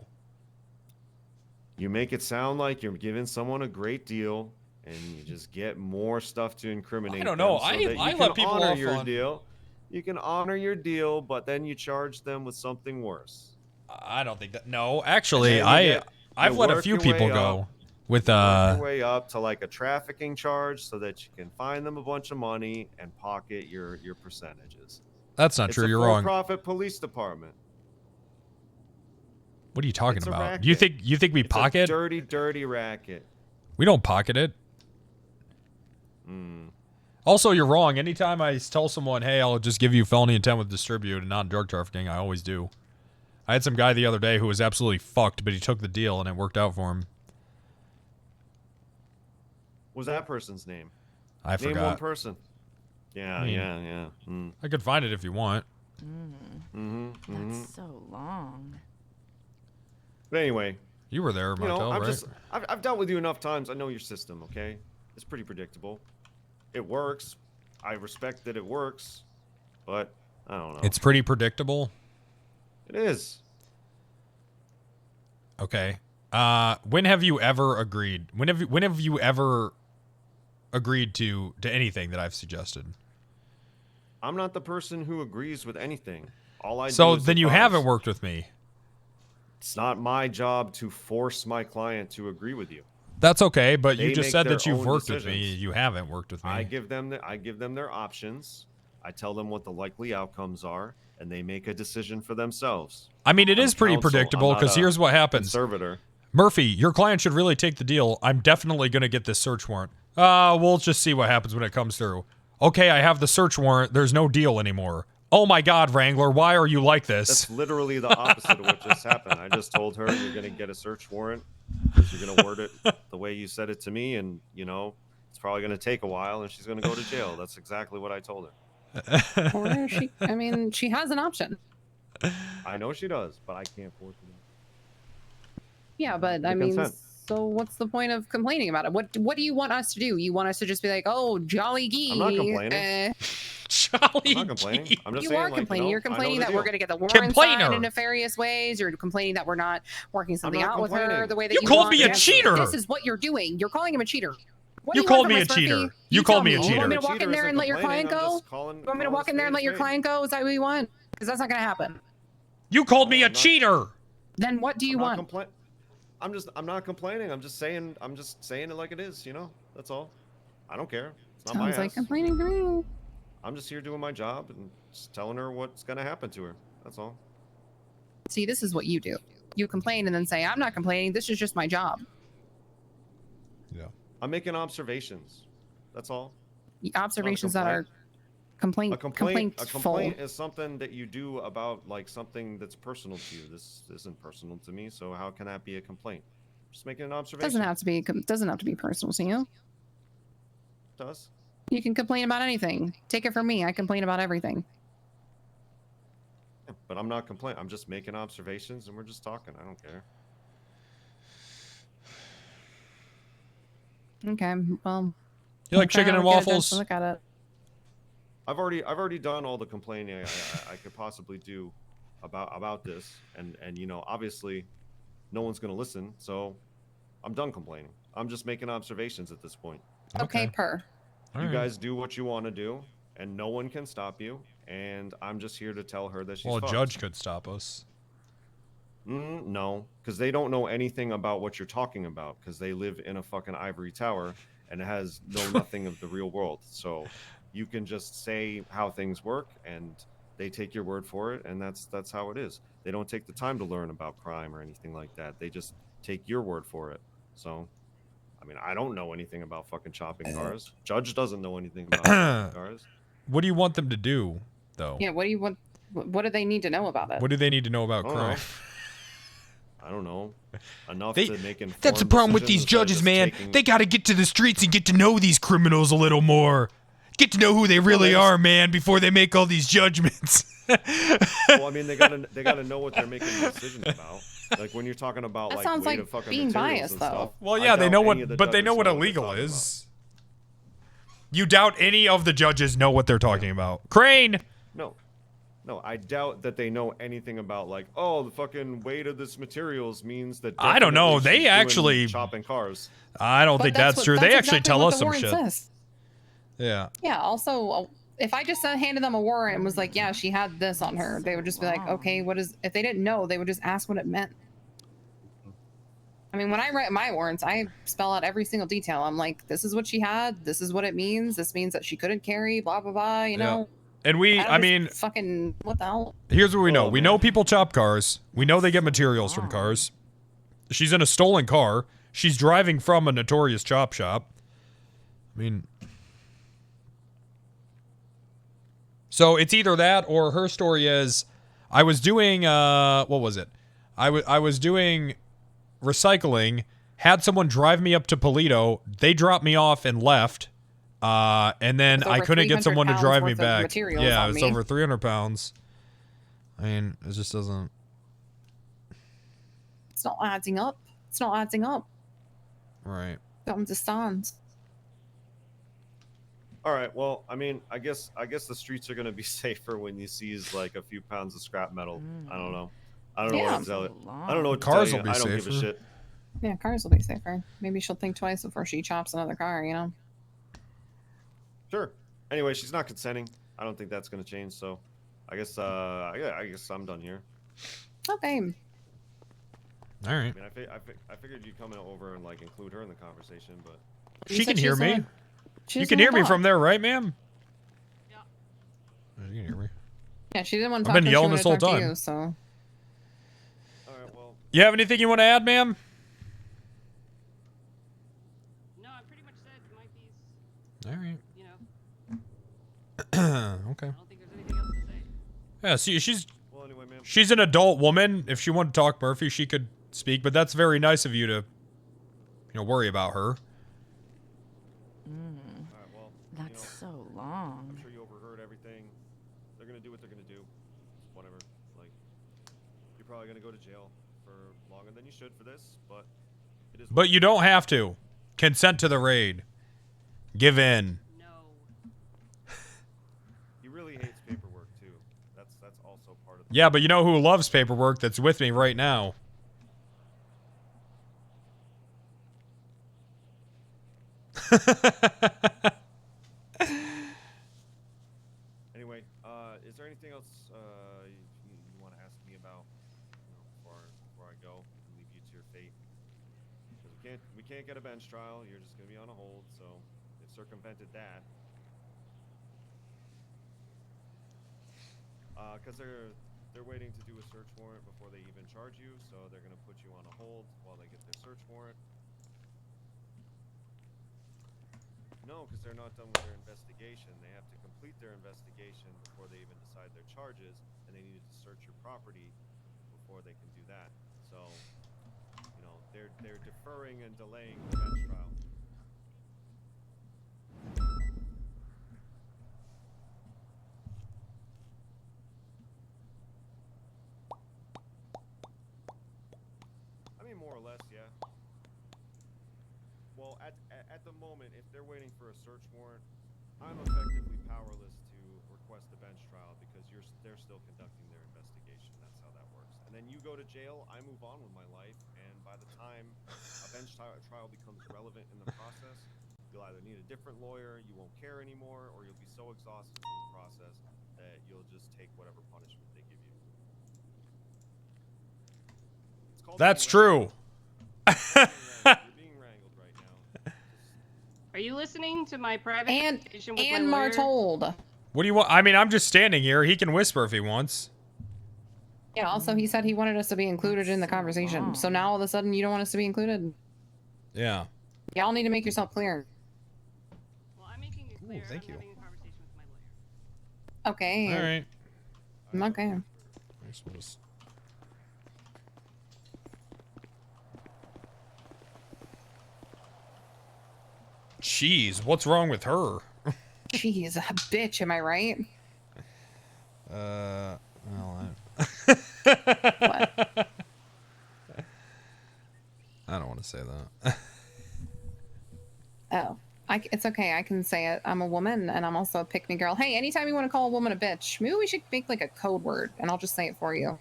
You make it sound like you're giving someone a great deal, and you just get more stuff to incriminate. I don't know. them so I that you let can people honor off your on- deal. You can honor your deal, but then you charge them with something worse. I don't think that. No, actually, And then you I've let a work few your people way go up, with work your way up to like a trafficking charge, so that you can fine them a bunch of money and pocket your percentages. That's not It's true. a You're wrong. for-profit police department. What are you talking It's a about? You racket. think we It's a pocket? dirty racket. We don't pocket it. Mm. Also, you're wrong. Anytime I tell someone, hey, I'll just give you felony intent with distribute and not drug trafficking, I always do. I had some guy the other day who was absolutely fucked, but he took the deal and it worked out for him. What was that person's name? I Name one forgot. person. Yeah, I mean, yeah. Mm. I could find it if you want. That's so long. But anyway, You were there, Martel, right? I've dealt with you enough times. I know your system, okay? It's pretty predictable. It works. I respect that it works, but I don't know. It's pretty predictable. It is. Okay. When have you ever agreed? When have you ever agreed to anything that I've suggested? I'm not the person who agrees with anything. All I So do is then you advise. haven't worked with me. It's not my job to force my client to agree with you. That's okay, but you They just make said their that you've own worked with me. decisions. You haven't worked with me. I give them their options. I tell them what the likely outcomes are, and they make a decision for themselves. I mean, it is pretty counsel. predictable I'm not because a here's what happens. Conservator. Murphy, your client should really take the deal. I'm definitely going to get this search warrant. We'll just see what happens when it comes through. Okay, I have the search warrant. There's no deal anymore. Oh my God, Wrangler, why are you like this? That's literally the opposite of what just happened. I just told her you're going to get a search warrant because you're going to word it the way you said it to me, and it's probably going to take a while, and she's going to go to jail. That's exactly what I told her. Or I mean, she has an option. I know she does, but I can't force it. Yeah, but The I mean, consent. so what's the point of complaining about it? What do you want us to do? You want us to just be like, oh, jolly gee. I'm not complaining. Jolly I'm not complaining. I'm just You saying, are like, complaining. You're I know complaining the that we're deal. going to get the warrant signed Complainer. in nefarious ways. You're complaining that we're not working something not out with her complaining. the way that You you called want. me a Yes, cheater. This is what you're doing. You're calling him a cheater. What do You want called from me a us, Murphy? cheater. You called me a tell You want me cheater. to walk in there and let your client go? You want me to walk in there and let your client go? Is that what you want? Because that's not going to happen. You called me a cheater. Then what do you want? I'm not complaining. I'm just saying it like it is, That's all. I don't care. It's not my Sounds like ass. complaining to me. I'm just here doing my job and just telling her what's going to happen to her. That's all. See, this is what you do. You complain and then say, I'm not complaining. This is just my job. Yeah. I'm making observations. That's all. The observations that complaint. are complaint, A complaint complaintful. is something that you do about like something that's personal to you. This isn't personal to me, so how can that be a complaint? Just making an observation. Doesn't have to be personal to you. It does. You can complain about anything. Take it from me. I complain about everything. Yeah, but I'm not complaining. I'm just making observations, and we're just talking. I don't care. Okay, well. You like chicken and waffles? Look at it. I've already done all the complaining I could possibly do about this, and obviously, no one's gonna listen. So, I'm done complaining. I'm just making observations at this point. Okay, per. You guys do what you want to do, and no one can stop you. And I'm just here to tell her that she's Well, a fucked. judge could stop us. No, because they don't know anything about what you're talking about, because they live in a fucking ivory tower and know nothing of the real world. So you can just say how things work, and they take your word for it, and that's how it is. They don't take the time to learn about crime or anything like that. They just take your word for it. So, I mean, I don't know anything about fucking chopping cars. Judge doesn't know anything about chopping cars. What do you want them to do, though? Yeah, what do you want? What do they need to know about it? What do they need to know about crime? I don't know. Enough to make informed That's the problem with these decisions instead of judges, just man. taking- They got to get to the streets and get to know these criminals a little more. Get to know who they really are, man, before they make all these judgments. Well, I mean, they gotta know what they're making the decision about. Like when you're talking about That like sounds weight like of fucking being materials biased, and though. stuff. Well, I yeah, they doubt know any what, of the but they judges know what they're illegal talking is. You doubt any of the judges know what they're talking about. Crane. No, I doubt that they know anything about like, oh, the fucking weight of this materials means that. I don't know. definitely They she's doing actually chopping cars. I don't think that's true. They actually tell us some shit. Says. Yeah. Yeah. Also, if I just handed them a warrant and was like, "Yeah, she had this on her," they would just be like, "Okay, what is?" If they didn't know, they would just ask what it meant. I mean, when I write my warrants, I spell out every single detail. I'm like, "This is what she had. This is what it means. This means that she couldn't carry. Blah blah blah." You know. And I mean, fucking what the hell? here's what we know. We know people chop cars. We know they get materials from cars. She's in a stolen car. She's driving from a notorious chop shop. I mean, so it's either that or her story is, I was doing, what was it? I was doing recycling, had someone drive me up to Polito. They dropped me off and left. And then I couldn't get someone to drive me back. Yeah, it's over 300 pounds. I mean, it just doesn't. It's not adding up. It's not adding up. Right. Don't understand. All right. Well, I mean, I guess the streets are gonna be safer when you seize like a few pounds of scrap metal. I don't know. I don't know what to tell you. I don't know what to Cars tell you. will be I don't give safer. a shit. Yeah, cars will be safer. Maybe she'll think twice before she chops another car. You know. Sure. Anyway, she's not consenting. I don't think that's gonna change. So, I guess I guess I'm done here. Okay. All right. I mean, I figured you'd come over and like include her in the conversation, but She can hear me. She You just can hear wanna me from talk. there, right, ma'am? Yeah. You can hear me. Yeah, she didn't want to I've talk. been 'cause she yelling wanted this to whole talk to time. You, so. all right, well. You have anything you want to add, ma'am? No, I pretty much said my piece. All right. You know, Okay. I don't think there's anything else to say. Yeah, see, she's Well, anyway, ma'am. she's an adult woman. If she wanted to talk Murphy, she could speak, but that's very nice of you to, worry about her. All right, well. That's so long. I'm sure you overheard everything. They're gonna do what they're gonna do. Whatever. Like, you're probably gonna go to jail for longer than you should for this, but it is. But you don't have to. Consent to the raid. Give in. He really hates paperwork too. That's also part of. Yeah, but you know who loves paperwork that's with me right now? Anyway, is there anything else you want to ask me about before I go and leave you to your fate? Because we can't get a bench trial. You're just gonna be on a hold, so they've circumvented that. Because they're waiting to do a search warrant before they even charge you, so they're gonna put you on a hold while they get their search warrant. No, because they're not done with their investigation. They have to complete their investigation before they even decide their charges, and they needed to search your property before they can do that. So, they're deferring and delaying the bench trial. I mean, more or less, yeah. Well, at the moment, if they're waiting for a search warrant, I'm effectively powerless to request a bench trial because they're still conducting their investigation. That's how that works. And then you go to jail, I move on with my life, and by the time a bench trial becomes relevant in the process, you'll either need a different lawyer, you won't care anymore, or you'll be so exhausted from the process that you'll just take whatever punishment they give you. It's called That's being true. You're being wrangled right now. Are you listening to my private And conversation with my lawyer? Martold. What do you want? I mean, I'm just standing here. He can whisper if he wants. Yeah. Also, he said he wanted us to be included in the conversation. So now all of a sudden, you don't want us to be included. Yeah. Y'all need to make yourself clear. Well, I'm making it clear. thank I'm you. having a conversation with my lawyer. Okay. All right. Okay. I guess we'll just... Jeez, what's wrong with her? Jeez, a bitch, am I right? Well, What? I don't want to say that. Oh, it's okay. I can say it. I'm a woman, and I'm also a pick-me girl. Hey, anytime you want to call a woman a bitch, maybe we should make like a code word, and I'll just say it for you.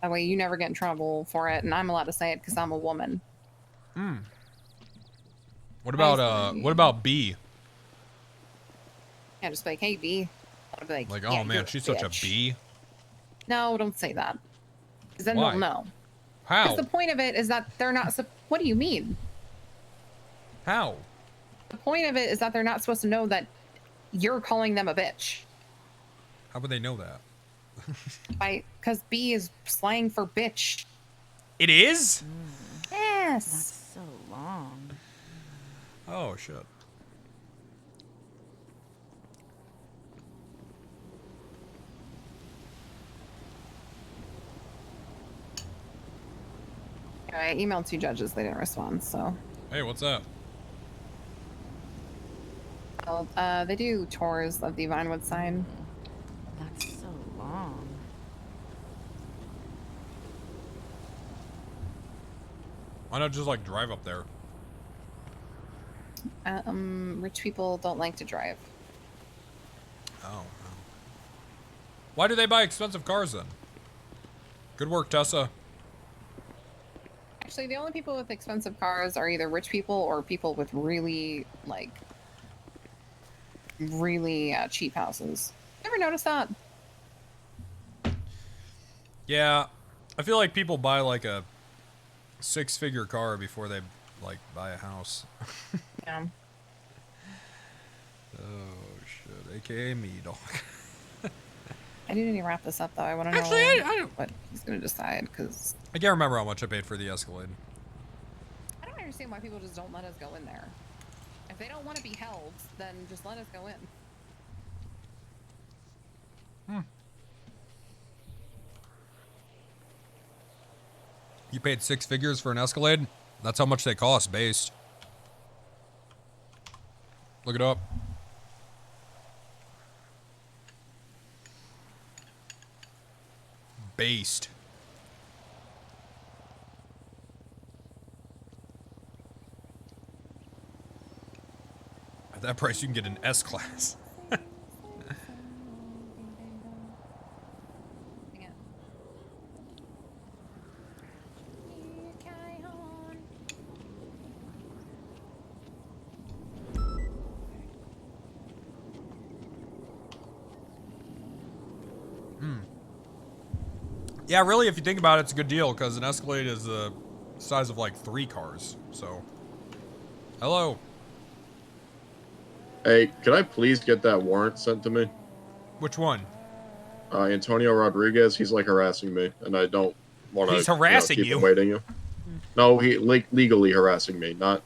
That way, you never get in trouble for it, and I'm allowed to say it because I'm a woman. Hmm. What about B? Yeah, just be like, hey, B. I'll be Like, yeah, oh you're man, she's such a bitch. B. No, don't say that. Because then Why? they'll know. How? Because the point of it is that they're not. What do you mean? How? The point of it is that they're not supposed to know that you're calling them a bitch. How would they know that? Because B is slang for bitch. It is? Yes. That's so long. Oh shit. I emailed 2 judges. They didn't respond, so. Hey, what's up? Well, they do tours of the Vinewood sign. That's so long. Why not just like drive up there? Rich people don't like to drive. Oh. Why do they buy expensive cars then? Good work, Tessa. Actually, the only people with expensive cars are either rich people or people with really, like, really cheap houses. Ever notice that? Yeah, I feel like people buy like a 6-figure car before they like buy a house. Yeah. Oh shit, aka me, dog. I do need to wrap this up though. I want to know what he's gonna decide because I can't remember how much I paid for the Escalade. I don't understand why people just don't let us go in there. If they don't want to be held, then just let us go in. You paid 6 figures for an Escalade? That's how much they cost, based. Look it up. Based. At that price, you can get an S-Class. Yeah, really, if you think about it, it's a good deal, because an Escalade is the size of, like, 3 cars, so... Hello. Hey, could I please get that warrant sent to me? Which one? Antonio Rodriguez, he's, like, harassing me, and I don't want to He's harassing keep you? him waiting. No, he, like, legally harassing me, not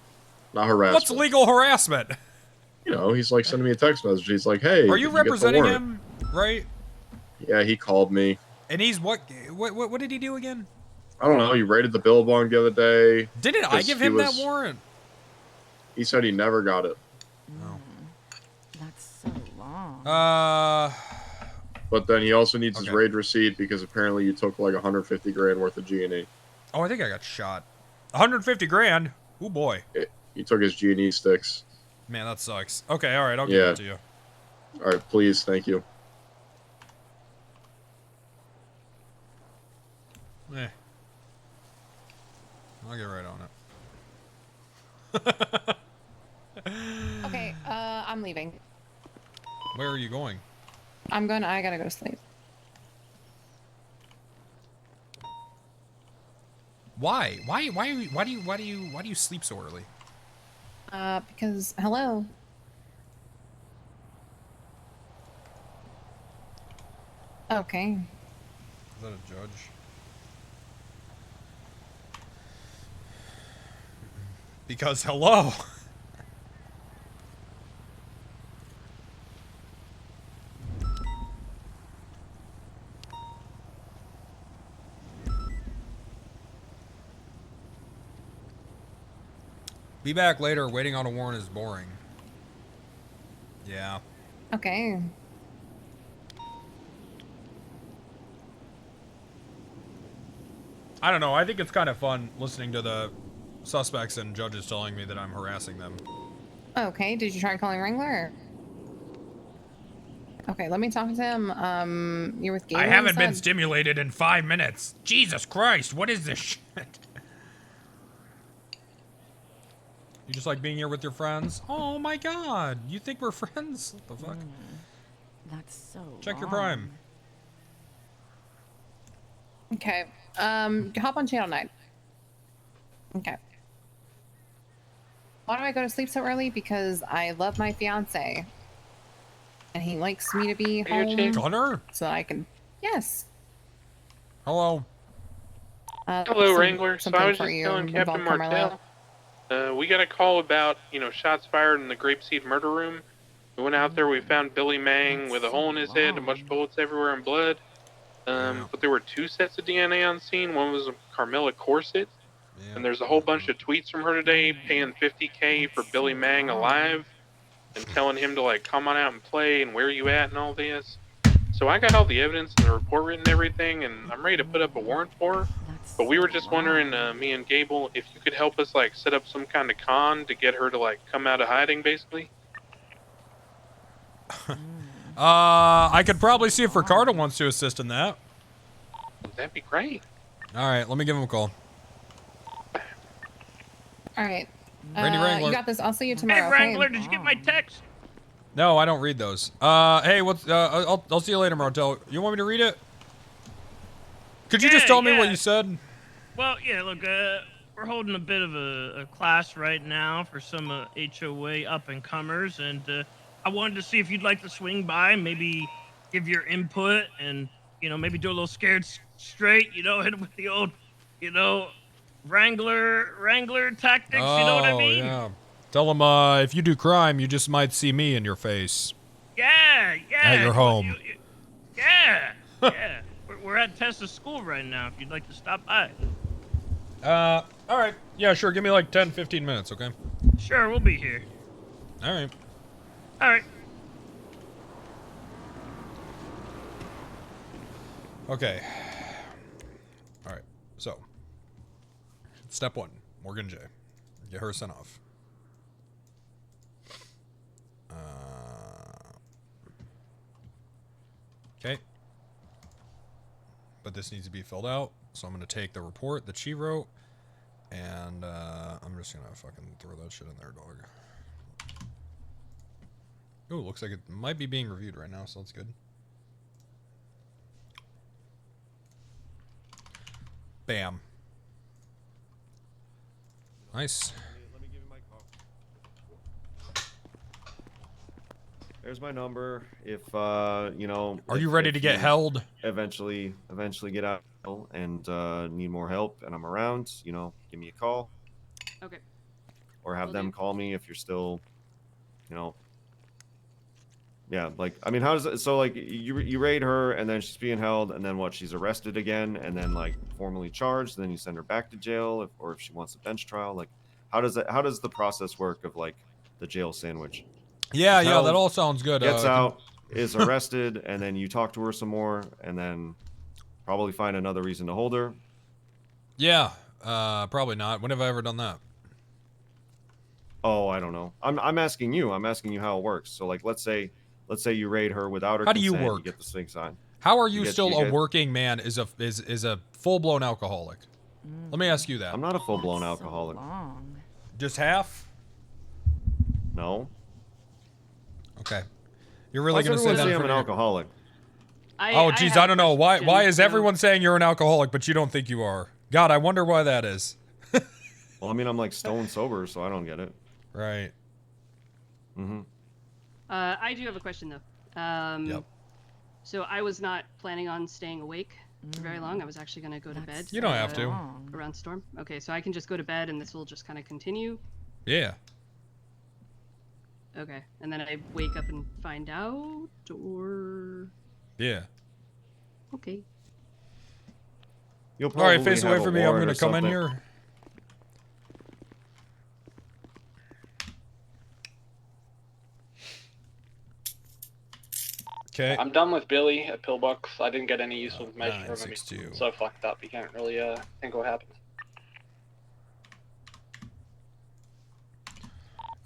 harassment. What's legal harassment? You know, he's, like, sending me a text message. He's like, hey, Are you did get the representing warrant? him, right? Yeah, he called me. And he's what did he do again? I don't know, he raided the Billabong the other day. Didn't I give him that warrant? He said he never got it. That's so long. But then he also needs his raid receipt because apparently you took like 150 grand worth of G&E. Oh, I think I got shot. 150 grand? Oh boy. You took his G&E sticks. Man, that sucks. Okay, alright, I'll give it to you. Alright, please, thank you. Eh. I'll get right on it. Okay, I'm leaving. Where are you going? I gotta go to sleep. Why? Why do you sleep so early? Because hello. Okay. Is that a judge? Because hello. Be back later. Waiting on a warrant is boring. Yeah. Okay. I don't know. I think it's kind of fun listening to the suspects and judges telling me that I'm harassing them. Okay, did you try calling Wrangler? Okay, let me talk to him. You're with Gabriel. I haven't been stimulated in 5 minutes. Jesus Christ, what is this shit? You just like being here with your friends? Oh my god, you think we're friends? What the fuck? That's so Check your Prime. Okay, hop on channel 9. Okay. Why do I go to sleep so early? Because I love my fiance. And he likes me to be home. Gunner? So I can... Yes. Hello. Hello, Wrangler. So I was just telling Captain Carmelo. Martel. We got a call about, shots fired in the Grapeseed murder room. We went out there, we found Billy Mang with a hole in his head, a bunch of bullets everywhere and blood. But there were 2 sets of DNA on scene. One was a Carmela corset. And there's a whole bunch of tweets from her today paying $50K for Billy Mang alive and telling him to come on out and play and where you at and all this. So I got all the evidence and the report written and everything, and I'm ready to put up a warrant for her. But we were just wondering, me and Gable, if you could help us set up some kind of con to get her to come out of hiding, basically. I could probably see if Ricardo wants to assist in that. That'd be great. All right, let me give him a call. All right. Randy Wrangler. You got this. I'll see you tomorrow. Hey, Wrangler, okay? did you get my text? No, I don't read those. Hey, what's I'll see you later, Martel. You want me to read it? Could you just tell me what you said? Well, yeah, look, we're holding a bit of a class right now for some HOA up-and-comers, and I wanted to see if you'd like to swing by, maybe give your input, and, you know, maybe do a little scared straight, you know, hit it with the old, you know, Wrangler tactics, you know what I mean? Yeah. Tell them, if you do crime, you just might see me in your face. Yeah. At your home. Yeah. We're at Tessa's school right now, if you'd like to stop by. Alright. Yeah, sure. Give me like 10, 15 minutes, okay? Sure, we'll be here. Alright. Alright. Okay. Alright. So. Step 1. Morgan J. Get her sent off. Okay. But this needs to be filled out. So I'm going to take the report that she wrote. And I'm just going to fucking throw that shit in there, dog. Ooh, looks like it might be being reviewed right now, so that's good. Bam. Nice. Let me give you my call. There's my number. If you know, Are you ready to get held? Eventually get out and need more help, and I'm around. You know, give me a call. Okay. Or have Will them do. call me if you're still, you know. Yeah, like I mean, how does it? So like you raid her, and then she's being held, and then what? She's arrested again, and then like formally charged. And then you send her back to jail, or if she wants a bench trial. Like, how does that? How does the process work of like the jail sandwich? Yeah, She's yeah, held, that all sounds good. Gets out, is arrested, and then you talk to her some more, and then probably find another reason to hold her. Yeah, probably not. When have I ever done that? Oh, I don't know. I'm asking you. I'm asking you how it works. So like, let's say you raid her without her How do you consent, work? You get the swing sign. How are you still a working man? Is a full blown alcoholic? Let me ask you that. I'm not a full blown alcoholic. Just half? No. Okay. You're really Why's gonna say everyone that? say I'm an alcoholic? Oh, geez, I don't know. Why is everyone saying you're an alcoholic, but you don't think you are? God, I wonder why that is. Well, I mean, I'm like stone sober, so I don't get it. Right. Mm-hmm. I do have a question though. Yep. So I was not planning on staying awake for very long. I was actually going to go to bed. You don't have to. Around storm. Okay, so I can just go to bed and this will just kind of continue. Yeah. Okay, and then I wake up and find out, or Yeah. okay. You'll All right, probably face away have a from me. I'm warrant gonna or come in something. here. Okay. I'm done with Billy at Pillbox. I didn't get any useful information from him. 962. He's so fucked up, you can't really think what happened.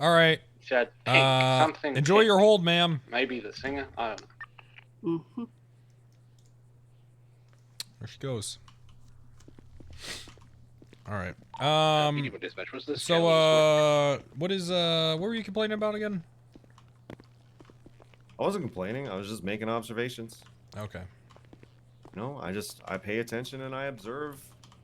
All right. He said pink, something enjoy pink. your hold, ma'am. Maybe the singer? I don't know. Mm-hmm. There she goes. All right. Medium dispatch, was this So, what were you complaining about again? I wasn't complaining. I was just making observations. Okay. No, I pay attention and I observe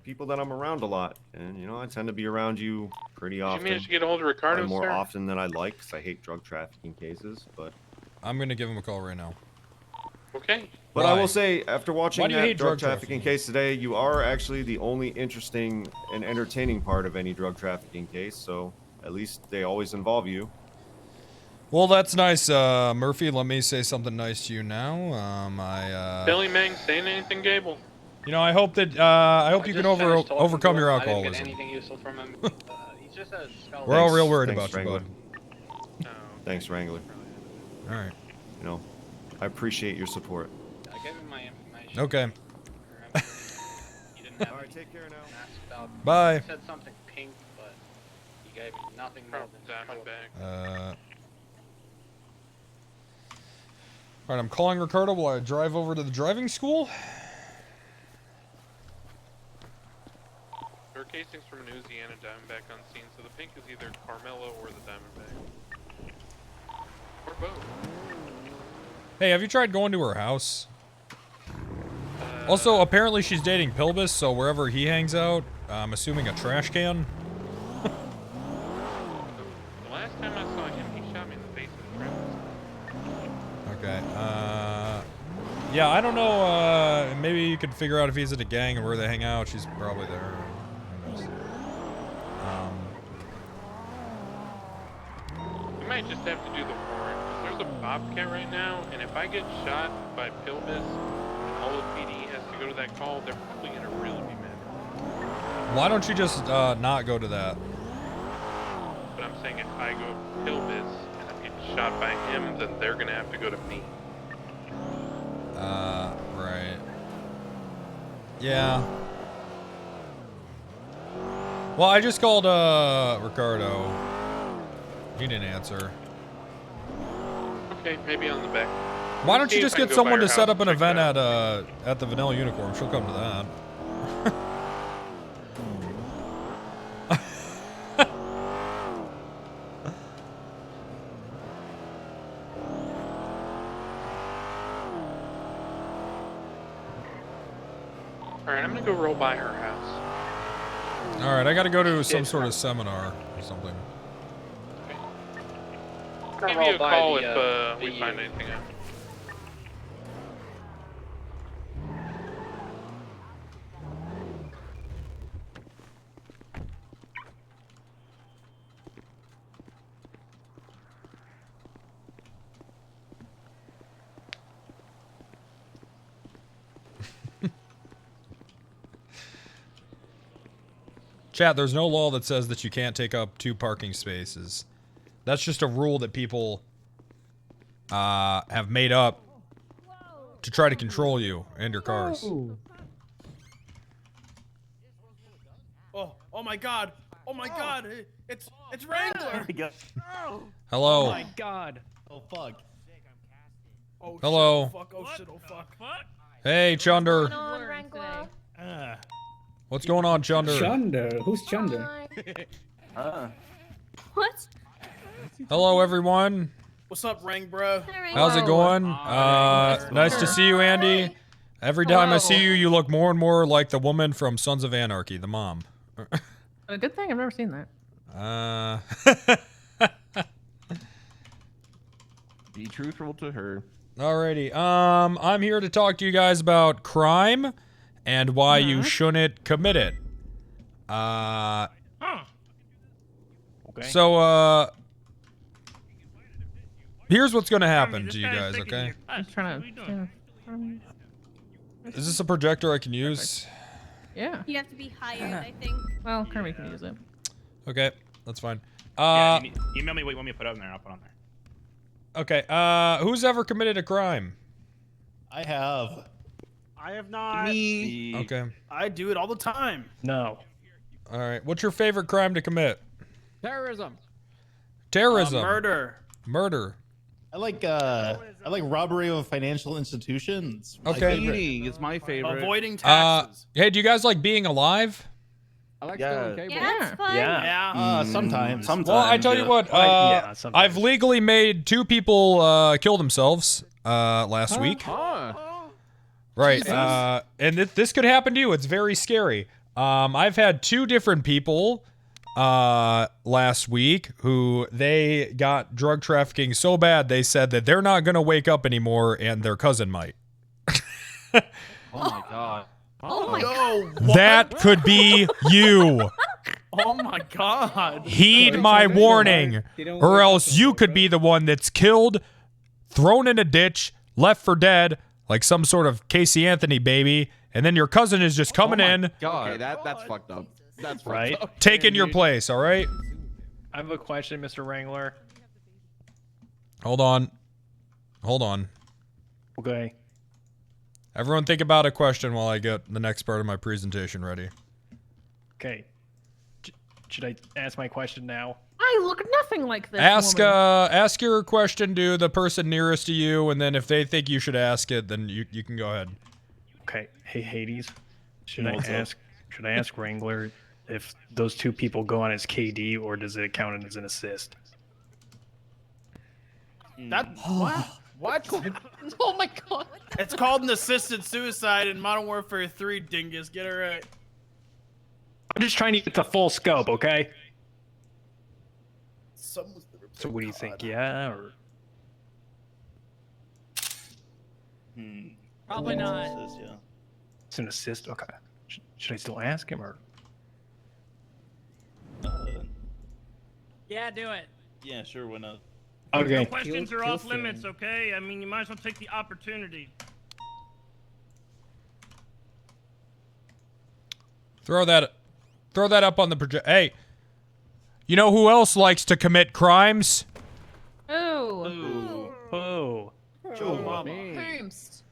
people that I'm around a lot, and you know I tend to be around you pretty often. Did you manage to get a hold of Ricardo, more sir? often than I'd like, because I hate drug trafficking cases. But I'm gonna give him a call right now. Okay. But Why? I will say, after watching Why do you that hate drug drug trafficking case today, you are actually the only interesting and entertaining part of any drug trafficking case. So at least they always involve you. Well, that's nice, Murphy. Let me say something nice to you now. Billy Mang saying anything, Gable? You know, I hope that you can overcome your I didn't alcoholism. get anything useful from him. He's just a skull. We're all real worried Thanks, about you, Wrangler. bud. Thanks, Wrangler. All right. You know, I appreciate your support. I gave him my information. Okay. He didn't have Alright, take care now. About, Bye. He said something pink, but he gave me nothing more than Diamondback. All right, I'm calling Ricardo while I drive over to the driving school. There are casings from an Uzi and a Diamondback on scene, so the pink is either Carmelo or the Diamondback. Or both. Hey, have you tried going to her house? Also, apparently she's dating Pilbus, so wherever he hangs out, I'm assuming a trash can. The last time I saw him, he shot me in the face with a trash. Okay, yeah, I don't know, maybe you could figure out if he's in a gang and where they hang out. She's probably there. Who knows? We might just have to do the warrant. There's a bobcat right now, and if I get shot by Pilbus and all of PD has to go to that call, they're probably gonna really be mad. Why don't you just, not go to that? But I'm saying if I go to Pilbus and I'm getting shot by him, then they're gonna have to go to me. Right. Yeah. Well, I just called, Ricardo. He didn't answer. Okay, maybe on the back. Why don't you See just if I get can go by someone her to set house up an and check event it out. at the Vanilla Unicorn? She'll come to that. Alright, I'm gonna go roll by her house. Alright, I gotta go to some sort of seminar or something. I'll give you a call if we find anything out. Chat, there's no law that says that you can't take up 2 parking spaces. That's just a rule that people have made up to try to control you and your cars. Oh my god! Oh my god! It's Wrangler! Hello. Oh my god! Oh fuck! Oh Hello. shit! Oh fuck! Oh shit! Oh fuck! Hey, Chunder. What's going on, Chunder? Chunder? Who's Chunder? What? Hello, everyone. What's up, Rang bro? How's it going? Nice to see you, Andy. Every time I see you, you look more and more like the woman from Sons of Anarchy, the mom. A good thing I've never seen that. Be truthful to her. Alrighty. I'm here to talk to you guys about crime and why you shouldn't commit it. Okay. So, here's what's gonna happen to you guys, okay? I'm trying to. Is this a projector I can use? Yeah. You have to be hired, I think. Well, Kermit can use it. Okay, that's fine. Yeah, email me what you want me to put on there. I'll put on there. Okay, who's ever committed a crime? I have. I have not. Me. Okay. I do it all the time. No. Alright, what's your favorite crime to commit? Terrorism. Terrorism. Murder. Murder. I like robbery of financial institutions. Okay. Cheating is my favorite. Avoiding taxes. Hey, do you guys like being alive? I like Yeah. stealing cable. Yeah, it's fun. Yeah. Sometimes. Well, I tell you what, I've legally made 2 people kill themselves last week. Right. And this could happen to you. It's very scary. I've had 2 different people last week who they got drug trafficking so bad they said that they're not going to wake up anymore and their cousin might. Oh my god. Oh my god. That could be you. Oh my god. Heed my warning, or else you could be the one that's killed, thrown in a ditch, left for dead, like some sort of Casey Anthony baby, and then your cousin is just coming in, God. Okay, that's fucked up. That's Right. fucked up. taking your place, all right? I have a question, Mr. Wrangler. Hold on. Hold on. Okay. Everyone think about a question while I get the next part of my presentation ready. Okay. Should I ask my question now? I look nothing like this. Ask woman. ask your question to the person nearest to you, and then if they think you should ask it, then you can go ahead. Okay. Hey, Hades. Should What's I up? ask? Should I ask Wrangler if those 2 people go on as KD, or does it count as an assist? That what? What? Oh my god. It's called an assisted suicide in Modern Warfare 3. Dingus, get it right. I'm just trying to get the full scope, okay? Someone's never So what do you think? Yeah, or Probably not. it's an assist? Okay. Should I still ask him or? Yeah, do it. Yeah, sure, why not? Okay. No questions are off limits, okay? I mean, you might as well take the opportunity. Throw that up on the project. Hey, you know who else likes to commit crimes? Ooh. Oh. Joe Mama. Whomst.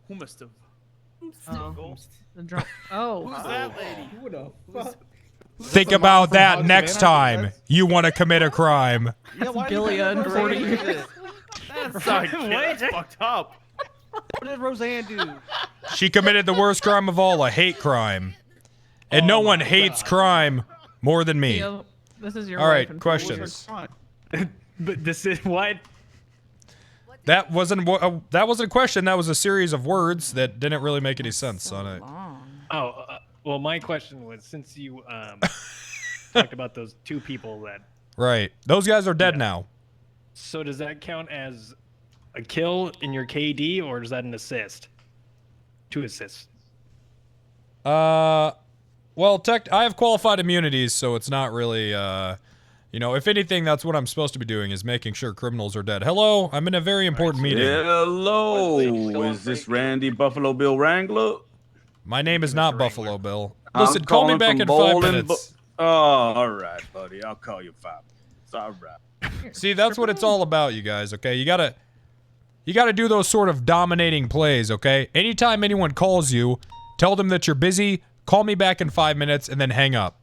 Who must have? The drum. Oh. Who's that lady? Who the fuck? Think about that next time you want to commit a crime. Gilead 40 years. That's not That's fucked up. What did Roseanne do? She committed the worst crime of all, a hate crime. And no one hates crime more than me. Theo, this is your All right, wife and questions. But this is what? That wasn't a question. That was a series of words that didn't really make any sense on it. Oh, well, my question was, since you talked about those two people that... Right. Those guys are dead now. So does that count as a kill in your KD, or is that an assist? 2 assists. Well, I have qualified immunities, so it's not really, you know, if anything, that's what I'm supposed to be doing, is making sure criminals are dead. Hello, I'm in a very important meeting. Hello, is this Randy Buffalo Bill Wrangler? My name is not Buffalo Bill. I'm Listen, call me calling back from in 5 Bowling minutes. Oh, all right, buddy. I'll call you in 5 minutes. All right. See, that's what it's all about, you guys, okay? You gotta do those sort of dominating plays, okay? Anytime anyone calls you, tell them that you're busy, call me back in 5 minutes, and then hang up.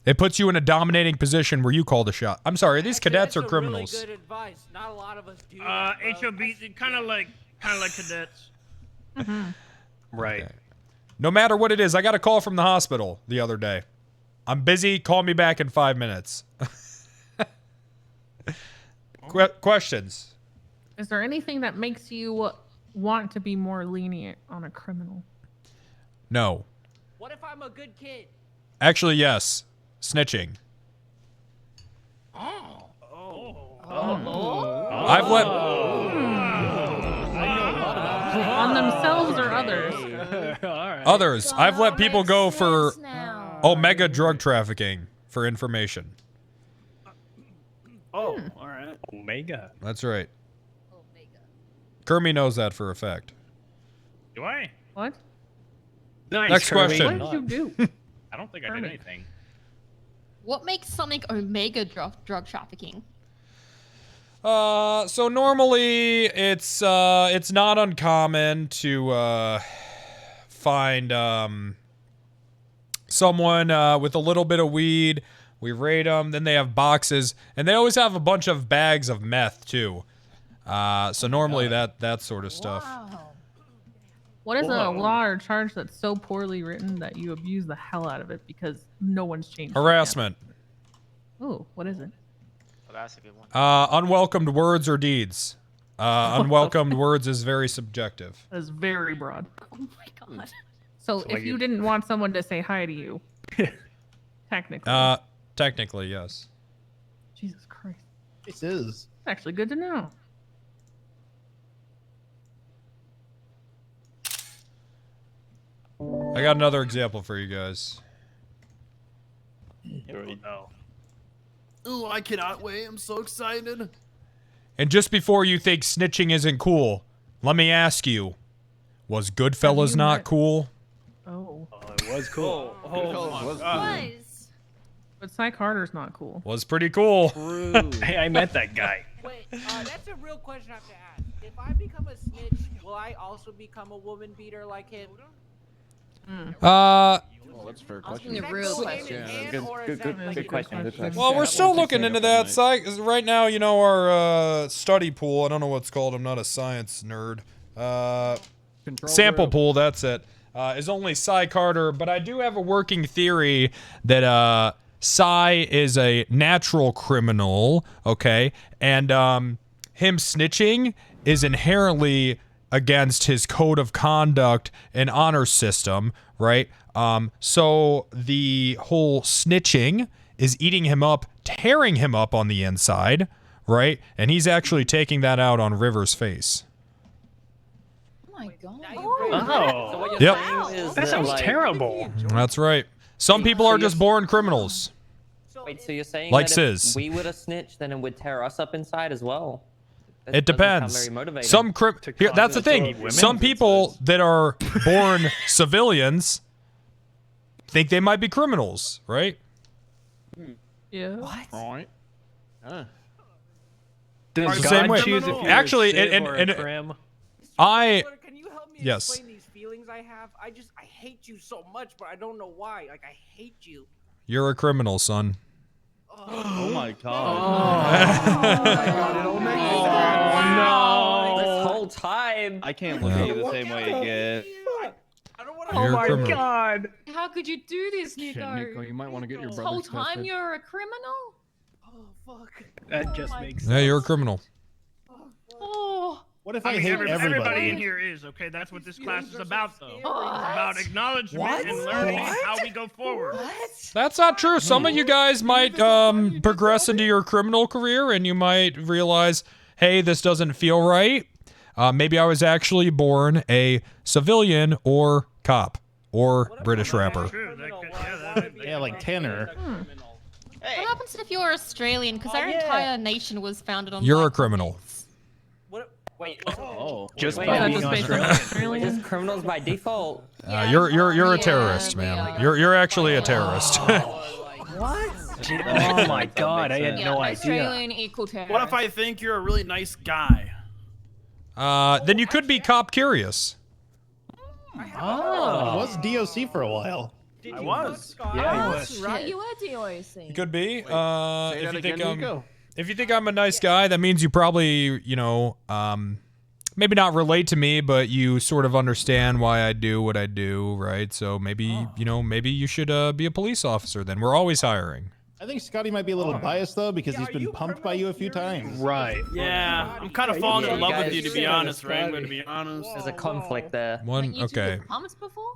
It puts you in a dominating position where you call the shot. I'm sorry, these cadets are criminals. Really good advice. Not a lot of us do. HOB, kind of like cadets. Right. Okay. No matter what it is, I got a call from the hospital the other day. I'm busy, call me back in 5 minutes. Questions? Is there anything that makes you want to be more lenient on a criminal? No. What if I'm a good kid? Actually, yes. Snitching. I've let... On themselves or others? Others. I've let people go for Omega drug trafficking for information. Oh, all right. Omega. That's right. Kermie knows that for a fact. Do I? What? Nice, Next Kermie. question. What did you do? I don't think I did anything. What makes something Omega drug trafficking? So normally it's not uncommon to find someone with a little bit of weed. We rate them, then they have boxes, and they always have a bunch of bags of meth too. So normally that sort of stuff. What is a law or charge that's so poorly written that you abuse the hell out of it because no one's changed? Harassment. Oh, what is it? Oh, that's a good one. Unwelcomed words or deeds. Unwelcomed words is very subjective. That's very broad. Oh my god. So So if like you if- didn't want someone to say hi to you, technically. Technically, yes. Jesus Christ. This is. It's actually good to know. I got another example for you guys. Here we go. Ooh, I cannot wait. I'm so excited. And just before you think snitching isn't cool, let me ask you, was Goodfellas not cool? Oh. It was cool. But Cy Carter's not cool. Was pretty cool. Hey, I met that guy. Wait, that's a real question I have to ask. If I become a snitch, will I also become a woman beater like him? Oh, that's a fair Asking question. the real question. Good question. Good question. Well, we're still looking into that. Right now, you know, our study pool, I don't know what it's called. I'm not a science nerd. Sample pool, that's it. Is only Cy Carter. But I do have a working theory that Psy is a natural criminal, okay? And him snitching is inherently against his code of conduct and honor system, right? So the whole snitching is eating him up, tearing him up on the inside, right? And he's actually taking that out on River's face. Oh my god. Oh. Yep. That sounds terrible. That's right. Some people are just born criminals. Wait, so you're saying Like that if Sis. we would have snitched, then it would tear us up inside as well? That It doesn't sound depends. very motivating. Some here, that's the thing. Some people that are born civilians think they might be criminals, right? Yeah. What? Right. Does the God same way. choose if you're Actually, a Civ or a and Crim? Can you help me yes. explain these feelings I have? I hate you so much, but I don't know why. Like, I hate you. You're a criminal, son. Oh my Oh. god. No. This whole time. I can't look at you the same way again. Oh You're a my criminal. god. How could you do this, Shit, Nico? Nico, you might want to get your This brother whole time tested. you're a criminal? That just makes sense. Yeah, you're a criminal. Oh. What if I I mean, hate everybody everybody? in here is, okay? That's what this class is about, though. It's about acknowledgement What? and learning What? how we go forward. That's not true. Some of you guys might progress into your criminal career and you might realize, hey, this doesn't feel right. Maybe I was actually born a civilian or cop or British rapper. Yeah, like Tanner. What happens if you're Australian? Because our entire nation was founded on. You're a black criminal. Wait. Oh. Just Wait, by being just based on Australian. Just criminals by default. You're a terrorist, man. You're actually a terrorist. What? Oh my god, I had no idea. Australian equal terrorist. What if I think you're a really nice guy? Then you could be cop curious. Oh. I was DOC for a while. I was. Yeah, That's right, you were DOC. Could be. Say If that you think again, Nico. if you think I'm a nice guy, that means you probably, maybe not relate to me, but you sort of understand why I do what I do, right? So maybe, maybe you should be a police officer then. We're always hiring. I think Scotty might be a little biased though because he's been pumped by you a few times. Right. Yeah, I'm kind of falling in love with you, to be honest, Scotty. Wrangler, to be honest. There's a conflict there. Okay. Comments before?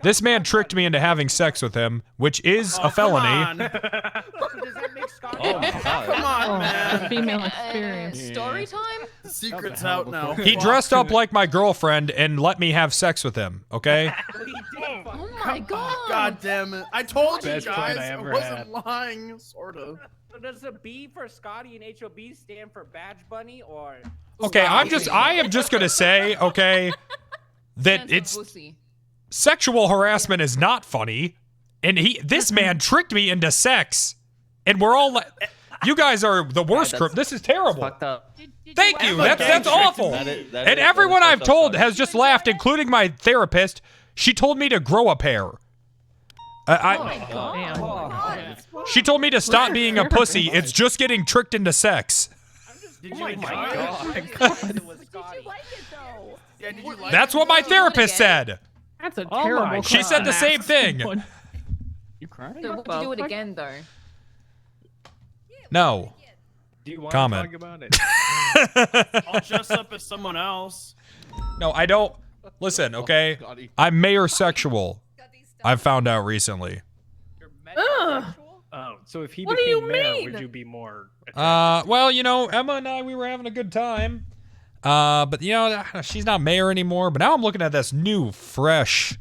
This man tricked me into having sex with him, which is a felony. Does that make Scotty? Oh my god. Come on, man. Female experience. Story time? The secret's out now. He dressed up like my girlfriend and let me have sex with him, okay? Oh my god. God damn it. I told you Best plan guys. I I ever wasn't lying, sort of. So does the B for Scotty and HOB stand for Badge Bunny or? Okay, I am just gonna say, okay, that it's sexual harassment is not funny, and this man tricked me into sex, and we're all like, you guys are the worst. This is terrible. Fucked up. Thank you. That's awful. And everyone I've told has just laughed, including my therapist. She told me to grow a pair. She told me to stop being a pussy. It's just getting tricked into sex. Did you enjoy it? Yeah, did you like That's what my therapist said. That's a terrible. She said the same thing. You crying? So would you do it again though? No. Do you want Comment. to talk about it? I'll dress up as someone else. No, I don't. Listen, okay? I'm mayor sexual. I've found out recently. Ugh. Oh, so if he What do you became mayor, mean? would you be more? Well, Emma and I, we were having a good time. But she's not mayor anymore. But now I'm looking at this new, fresh,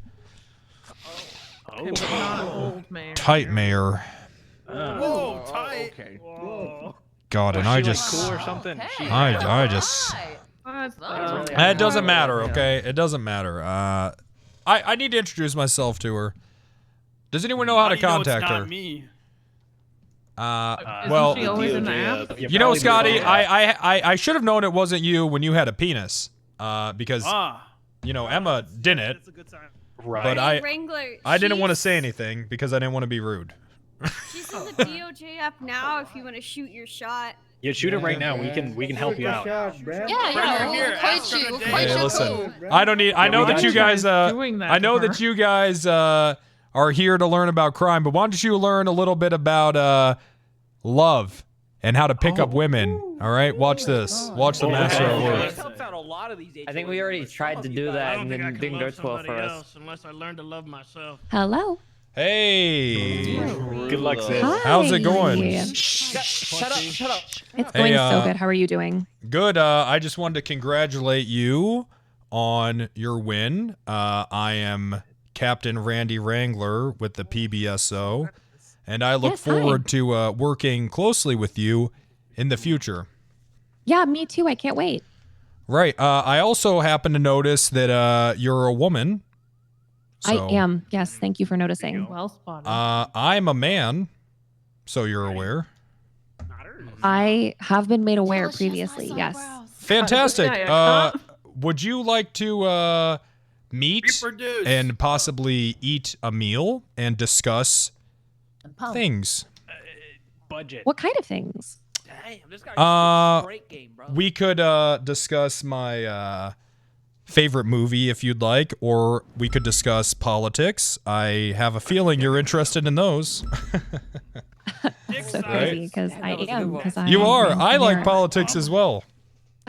Old man. tight mayor. Whoa, tight. Okay. Whoa. God, and Was I she, just, like, cool or something? She- I just. It doesn't matter, okay? It doesn't matter. I need to introduce myself to her. Does anyone know how to contact her? Me? Well, she always in the app? Scotty, I should have known it wasn't you when you had a penis, because Emma didn't. Right. But Wrangler, I didn't want to say anything because I didn't want to be rude. She's in the DOJ app now. If you want to shoot your shot. Yeah, shoot it right now. We can help you out. Yeah, Here, we'll quite ask her you. We'll today. quite Hey, you listen, cool. I don't need. I know we that got you you. guys. Doing that I know to that her. you guys are here to learn about crime, but why don't you learn a little bit about love and how to pick up women? All right, watch this. Watch the master at work. I think we already tried to do I that don't and think I then can didn't go love too well somebody for us. else unless I learn to love myself. Hello. Hey. Good luck, sis. How's it going? Shut up! Shut up! It's going so good. How are you doing? Good. I just wanted to congratulate you on your win. I am Captain Randy Wrangler with the PBSO, and I look forward to working closely with you in the future. Yeah, me too. I can't wait. Right. I also happen to notice that you're a woman. So, I am. Yes, thank you for noticing. Well spotted. I'm a man, so you're aware. I have been made aware previously. Yes. Fantastic. Would you like to meet and possibly eat a meal and discuss things? Budget. What kind of things? Damn, this guy's great game, bro. We could discuss my favorite movie if you'd like, or we could discuss politics. I have a feeling you're interested in those. That's so crazy because I am. You are. I like politics as well.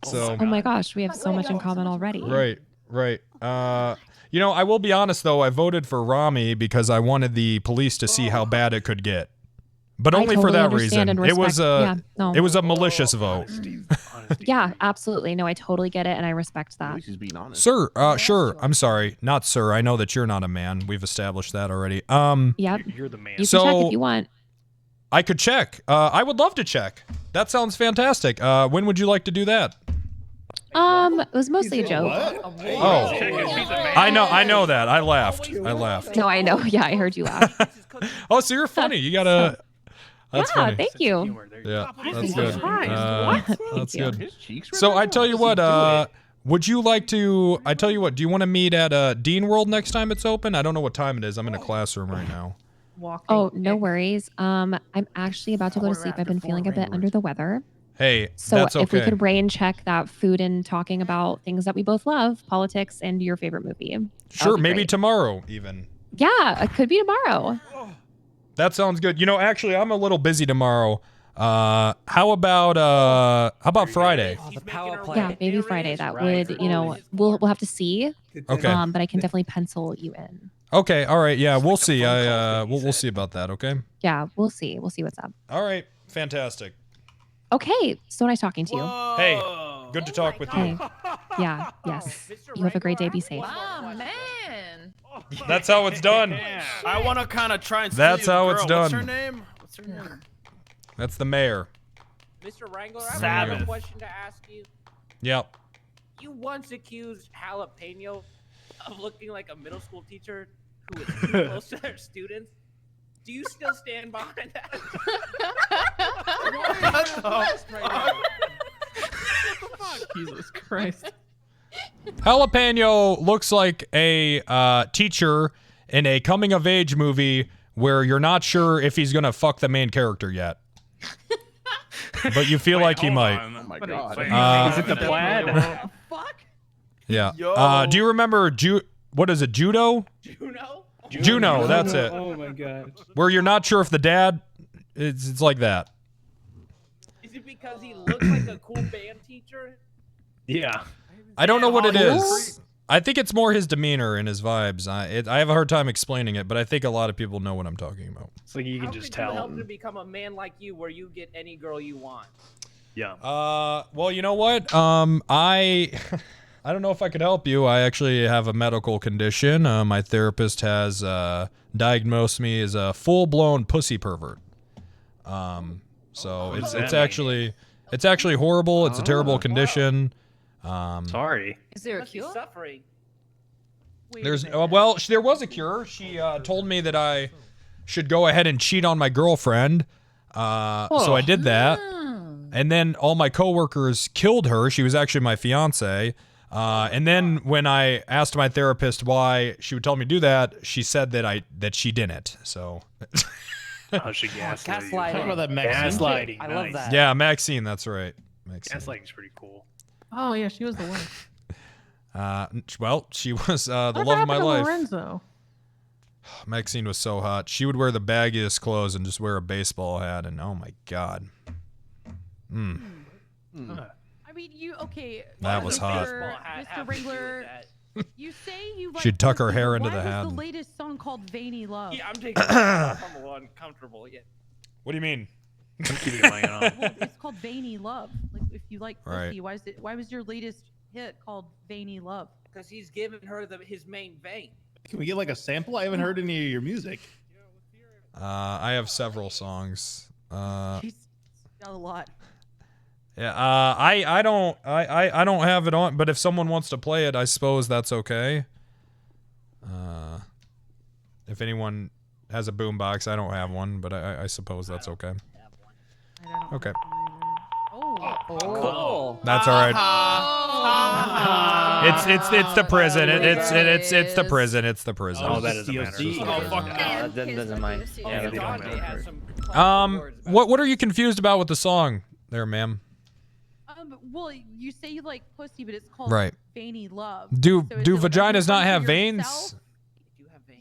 So. Oh my gosh, we have so much in common already. Right. You know, I will be honest though. I voted for Rami because I wanted the police to see how bad it could get, but only for that reason. It was a malicious vote. Yeah, absolutely. No, I totally get it, and I respect that. Sir, sure. I'm sorry, not sir. I know that you're not a man. We've established that already. Yep. You're the man. You can check if you want. I could check. I would love to check. That sounds fantastic. When would you like to do that? It was mostly a joke. Oh, I know that. I laughed. No, I know. Yeah, I heard you laugh. Oh, so you're funny. You gotta. That's yeah, funny. thank you. Yeah, that's good. That's you. good. So I tell you what. Would you like to? I tell you what. Do you want to meet at Dean World next time it's open? I don't know what time it is. I'm in a classroom right now. Oh, no worries. I'm actually about to go to sleep. I've been feeling a bit under the weather. Hey, So that's okay. if we could rain check that food and talking about things that we both love, politics and your favorite movie. Sure, maybe great. tomorrow even. Yeah, it could be tomorrow. That sounds good. You know, actually, I'm a little busy tomorrow. How about Friday? Yeah, maybe Friday. That would, we'll have to see. Okay. But I can definitely pencil you in. Okay. All right. Yeah, we'll see. We'll see about that. Okay. Yeah, we'll see. We'll see what's up. All right. Fantastic. Okay. So nice talking to you. Hey, good to talk with you. Yeah. Yes. You have a great day. Be safe. Oh man. That's how it's done. I want to kind of try and. That's how it's done. What's her name? That's the mayor. Mr. Wrangler, I have a question to ask you. Yep. You once accused Jalapeno of looking like a middle school teacher who was too close to their students. Do you still stand behind that? Jesus Christ. Jalapeno looks like a teacher in a coming-of-age movie where you're not sure if he's gonna fuck the main character yet. But you feel like he might. Oh my god. Is it the plaid? Yeah. Do you remember what is it, Judo? Juno, that's it. Oh my god. Where you're not sure if the dad, it's like that. Is it because he looks like a cool band teacher? Yeah. I don't know what it is. I think it's more his demeanor and his vibes. I have a hard time explaining it, but I think a lot of people know what I'm talking about. It's like you can just tell. How help to become a man like you, where you get any girl you want? Yeah. Well, you know what? I don't know if I could help you. I actually have a medical condition. My therapist has diagnosed me as a full-blown pussy pervert. So it's actually horrible. It's a terrible condition. Sorry. Is there a cure? Suffering. There was a cure. She told me that I should go ahead and cheat on my girlfriend. So I did that. And then all my coworkers killed her. She was actually my fiance. And then when I asked my therapist why she would tell me to do that, she said that she didn't. So. Oh, she gaslighting. Talk about that gaslighting. I love that. Yeah, Maxine. That's right. Maxine. Gaslighting's pretty cool. Oh yeah, she was the worst. Well, she was the What love of my happened to life. Lorenzo? Maxine was so hot. She would wear the baggiest clothes and just wear a baseball hat, and oh my god. I mean, you okay? That was hot. Mr. Wrangler. You say you like. She'd tuck her pussy, hair but into why the was hat. the latest song called "Veiny Love"? Yeah, I'm taking I'm uncomfortable. Yeah. What do you mean? Well, it's called "Veiny Love." Like, if you like Right. pussy, why was your latest hit called "Veiny Love"? Because he's giving her his main vein. Can we get like a sample? I haven't heard any of your music. I have several songs. She's got a lot. Yeah, I don't have it on, but if someone wants to play it, I suppose that's okay. If anyone has a boombox, I don't have one, but I suppose that's okay. Okay. Oh, Cool. That's all right. It's the prison. It's the prison. It's the prison. Oh, that doesn't matter. Oh, fuck no. That doesn't mind. Yeah, They that Dante has doesn't some What are you confused about with the song there, ma'am? Well, you say you like pussy, but it's called Right. "Veiny Love." Do So is it like, are vaginas you not into have yourself? veins?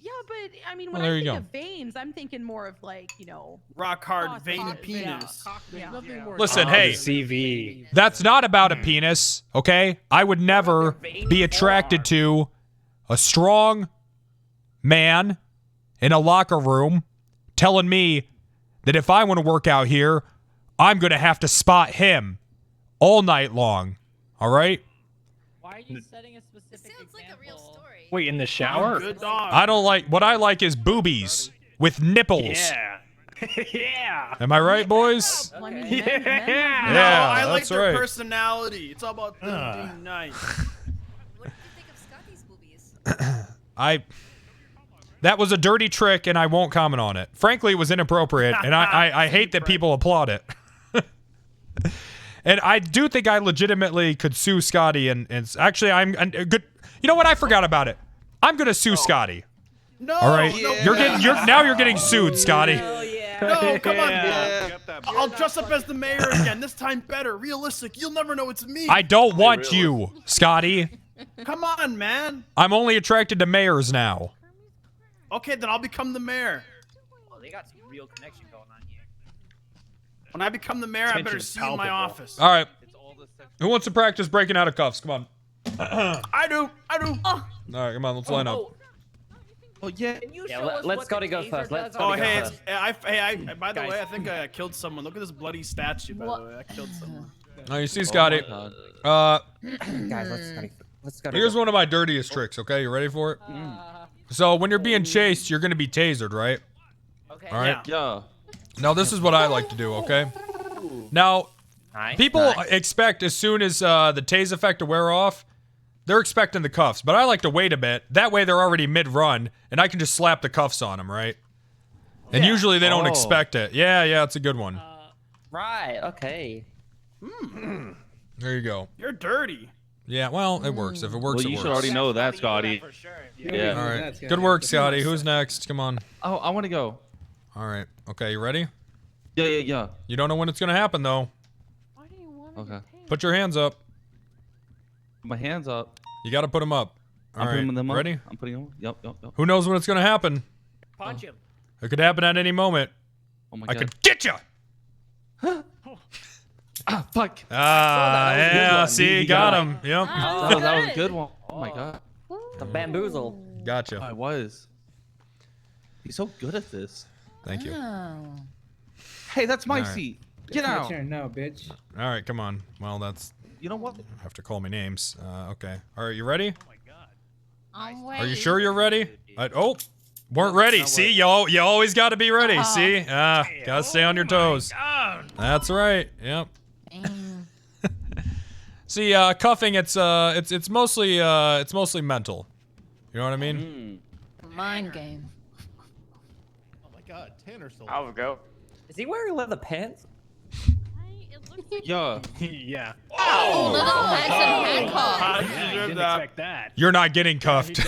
Yeah, but I mean, Well, when there I you think go. of veins, I'm thinking more of like, Rock hard, cock- veiny cock- penis. Yeah. Listen, hey, CV. that's not about a penis, okay? I would never be attracted to a strong man in a locker room telling me that if I want to work out here, I'm going to have to spot him all night long. All right? Why are you setting a specific example? Wait, in the shower? Good dog. I don't like, what I like is boobies with nipples. Yeah. Yeah. Am I right, boys? Well, I mean, Yeah. men have No, Yeah, I like that's their right. personality. It's all about them being nice. What did you think of Scotty's boobies? That was a dirty trick, and I won't comment on it. Frankly, it was inappropriate, and I hate that people applaud it. And I do think I legitimately could sue Scotty, and actually, I'm good. You know what? I forgot about it. I'm gonna sue Scotty. No. All right, No, you're getting sued, Scotty. No, come on. I'll dress up as the mayor again. This time better, realistic. You'll never know it's me. I don't want you, Scotty. Come on, man. I'm only attracted to mayors now. Okay, then I'll become the mayor. Oh, they got some real connection going on here. When I become the mayor, I better Tension's see you in my palpable. office. All right. Who wants to practice breaking out of cuffs? Come on. I do. All right, come on. Let's line up. Oh yeah. Can you Yeah, show us let's what Scotty the go taser first. Let's does Oh, on Scotty the go hey, first. by the Guys. way, I think I killed someone. Look at this bloody statue, by the way. I killed someone. Oh, you see, Scotty. Guys, let's Scotty Here's go. one of my dirtiest tricks. Okay, you ready for it? So when you're being chased, you're gonna be tasered, right? Okay. All right. Yeah. Now this is what I like to do. Okay. Now, Nice, people nice. expect as soon as the tase effect to wear off, they're expecting the cuffs. But I like to wait a bit. That way they're already mid-run, and I can just slap the cuffs on them, right? And usually they don't Oh. expect it. Yeah, it's a good one. Right, okay. There you go. You're dirty. Yeah, well, it works. If it works, Well, it you works. should already know that, Scotty. For sure. Yeah. All right. Good work, Scotty. Who's next? Come on. Oh, I want to go. All right. Okay, you ready? Yeah. You don't know when it's gonna happen though. Why do you want Okay. Put your hands up. My hands up. You got to put them up. All I'm right. putting them up. Ready? I'm putting them up. Yep. Who knows when it's gonna happen? Punch him. It could happen at any moment. Oh my I god. could get you. Ah, fuck. Ah, that was a good yeah. one. See, You got got him. Yep. That was a good one. Oh my god. The bamboozle. Gotcha. I was. He's so good at this. Thank you. Hey, that's my All right. seat. Get out. No, bitch. All right, come on. Well, that's. You know what? Have to call me names. Okay. All right, you ready? I'm Are you sure you're ready? Weren't ready. See, you always got to be ready. See, gotta stay on your toes. That's right. Yep. See, cuffing. It's mostly mental. You know what I mean? Mind game. Oh my god, Tanner sold. I'll go. Is he wearing leather pants? Yeah. Yeah. Oh, leather my pants God. and handcuffs. Yeah, you didn't expect that. You're not getting cuffed.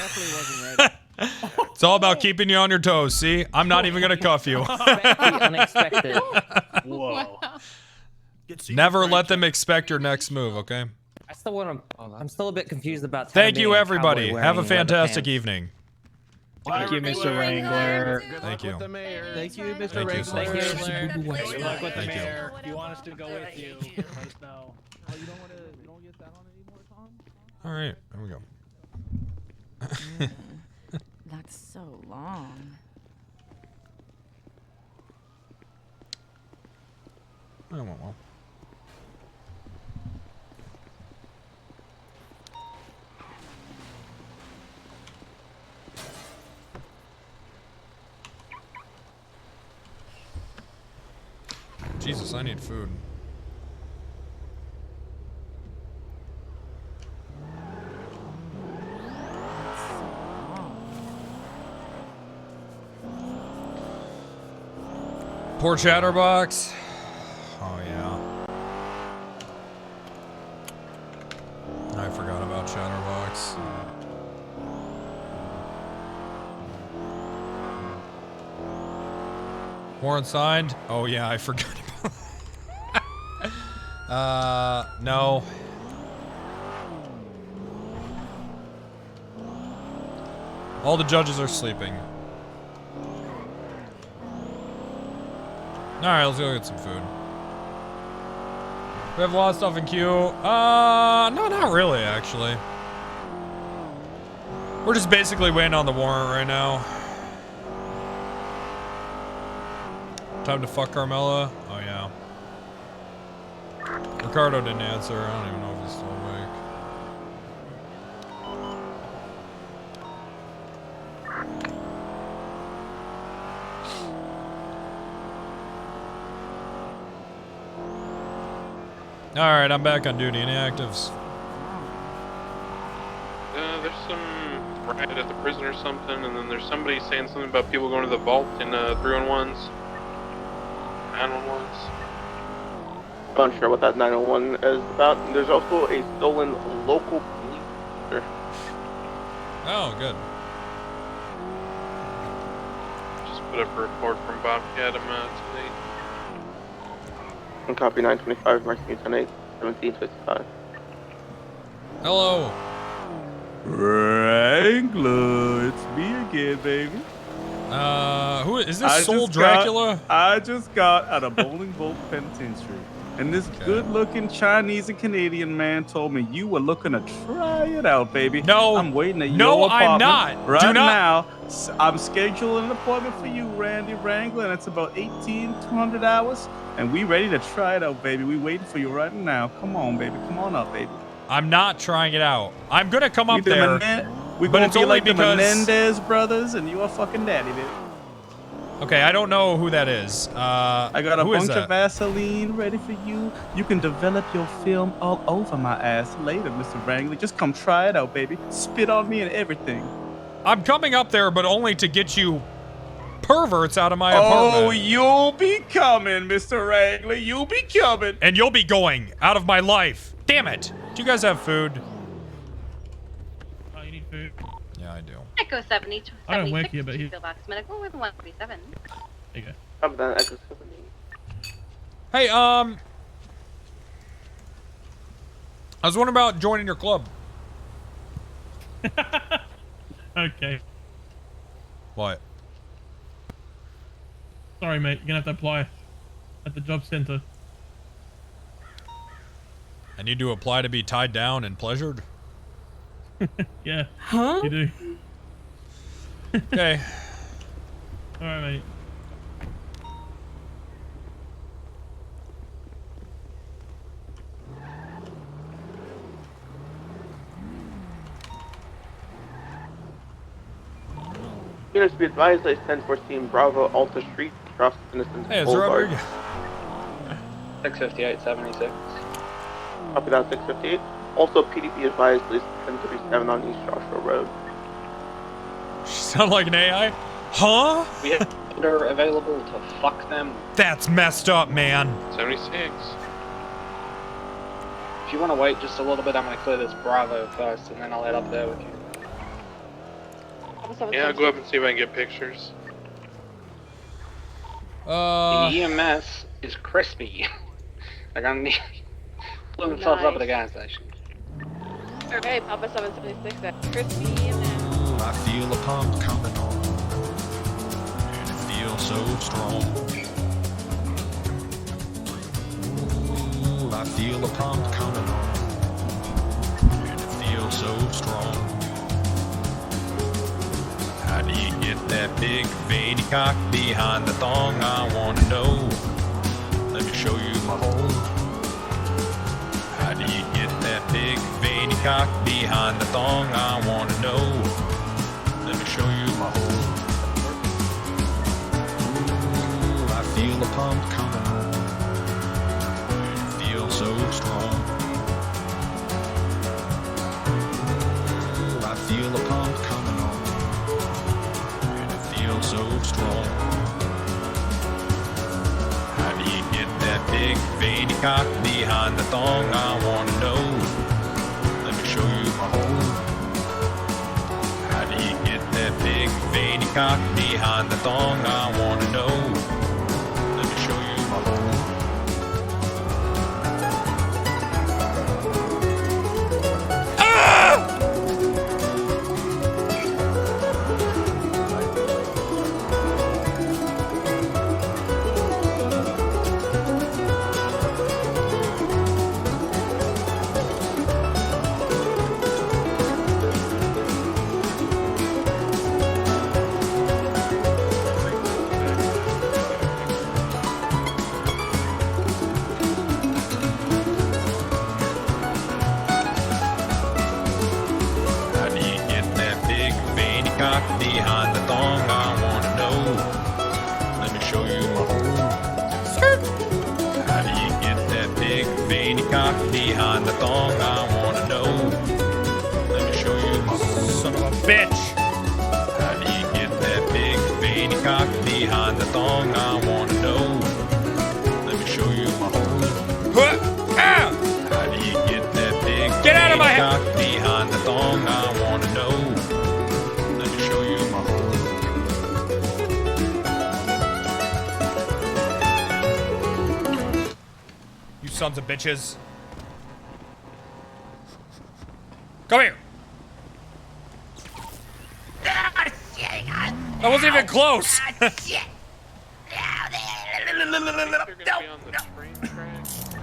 It's all about keeping you on your toes. See, I'm not even gonna cuff you. Unexpected. Whoa. Never let them expect your next move. Okay. I still want to. I'm still a bit confused about. Thank Tanner you, being a everybody. cowboy Have a wearing leather fantastic pants. evening. Thank you, Mr. Wrangler. Thank you. Thank you, Mr. Thank you so Wrangler. much. Good luck with the Thank you. mayor. If you want us to go with you, let us know. Oh, you don't get that on anymore, Tom? All right, there we go. That's so long. I won't. Well. Jesus, I need food. Poor Chatterbox. Oh yeah. I forgot about Chatterbox. Warrant signed? Oh yeah, I forgot about no. All the judges are sleeping. Alright, let's go get some food. We have a lot of stuff in queue. No, not really, actually. We're just basically waiting on the warrant right now. Time to fuck Carmella? Oh, yeah. Ricardo didn't answer. I don't even know if he's still awake. Alright, I'm back on duty. Any actives? There's some riot at the prison or something, and then there's somebody saying something about people going to the vault in 311s. 911s. Unsure what that 911 is about. And there's also a stolen local police officer. Oh, good. Just put up a report from Bobcat today. And copy 925, marking 10-8, 1755. Hello. Wrangler, it's me again, baby. Who is this? Soul Dracula? I just got out of Bowling Bolt Penitentiary, and this good-looking Chinese and Canadian man told me you were looking to try it out, baby. No, I'm waiting at no, your apartment I'm not. right Do not. now. I'm scheduling an appointment for you, Randy Wrangler, and it's about 200 hours, and we ready to try it out, baby. We waiting for you right now. Come on, baby. Come on up, baby. I'm not trying it out. I'm gonna come up there, We're but gonna it's be only like because the Menendez brothers, and you are fucking daddy, baby. Okay, I don't know who that is. I got a who is bunch of that? Vaseline ready for you. You can develop your film all over my ass later, Mr. Wrangler. Just come try it out, baby. Spit on me and everything. I'm coming up there, but only to get you perverts out of my apartment. Oh, you'll be coming, Mr. Wrangler. You'll be coming. And you'll be going out of my life. Damn it. Do you guys have food? Oh, you need food? Yeah, I do. Echo 70, I don't work here, but he... Field Box Medical with 147. There you go. Copy that, Echo 70. Hey, I was wondering about joining your club. Okay. What? Sorry, mate. You're gonna have to apply at the job center. I need to apply to be tied down and pleasured? Yeah. Huh? You do. Okay. Alright, mate. Units be advised, that 1014 Bravo Alta Street, across Innocence Hey, it's Boulevard. Robert. 658-76. Copy that, 658. Also, PDP advised, at least 1037 on East Joshua Road. Sound like an AI? Huh? We have order available to fuck them. That's messed up, man. 76. If you want to wait just a little bit, I'm going to clear this Bravo first, and then I'll head up there with you. Yeah, I'll go up and see if I can get pictures. The EMS is crispy. They're going to need blew themselves up at the gas station. Okay, Papa 776, that's crispy and then... I feel a pump coming on. so strong. Ooh, I feel a pump coming on. And it feels so strong. How do you get that big veiny cock behind the thong? I wanna know. Let me show you my hole. How do you get that big veiny cock behind the thong? I wanna know. Let me show you my hole. Ooh, I feel a pump coming on. And it feels so strong. Ooh, I feel a pump coming on. And it feels so strong. How do you get that big veiny cock behind the thong? I wanna know. Let me show you my hole. How do you get that big veiny cock behind the thong? I wanna know. Let me show you my hole. How do you get that big veiny cock behind the thong? I wanna know. Let me show you my hole. How do you get that big veiny cock behind the thong? I wanna know. Let me show you my hole. Son of a bitch! How do you get that big veiny cock behind the thong? I wanna know. Let me show you my hole. How do you get that big Get out of my cock behind the thong? I wanna know. Let me show you my hole. You sons of bitches. Come here. That wasn't even close.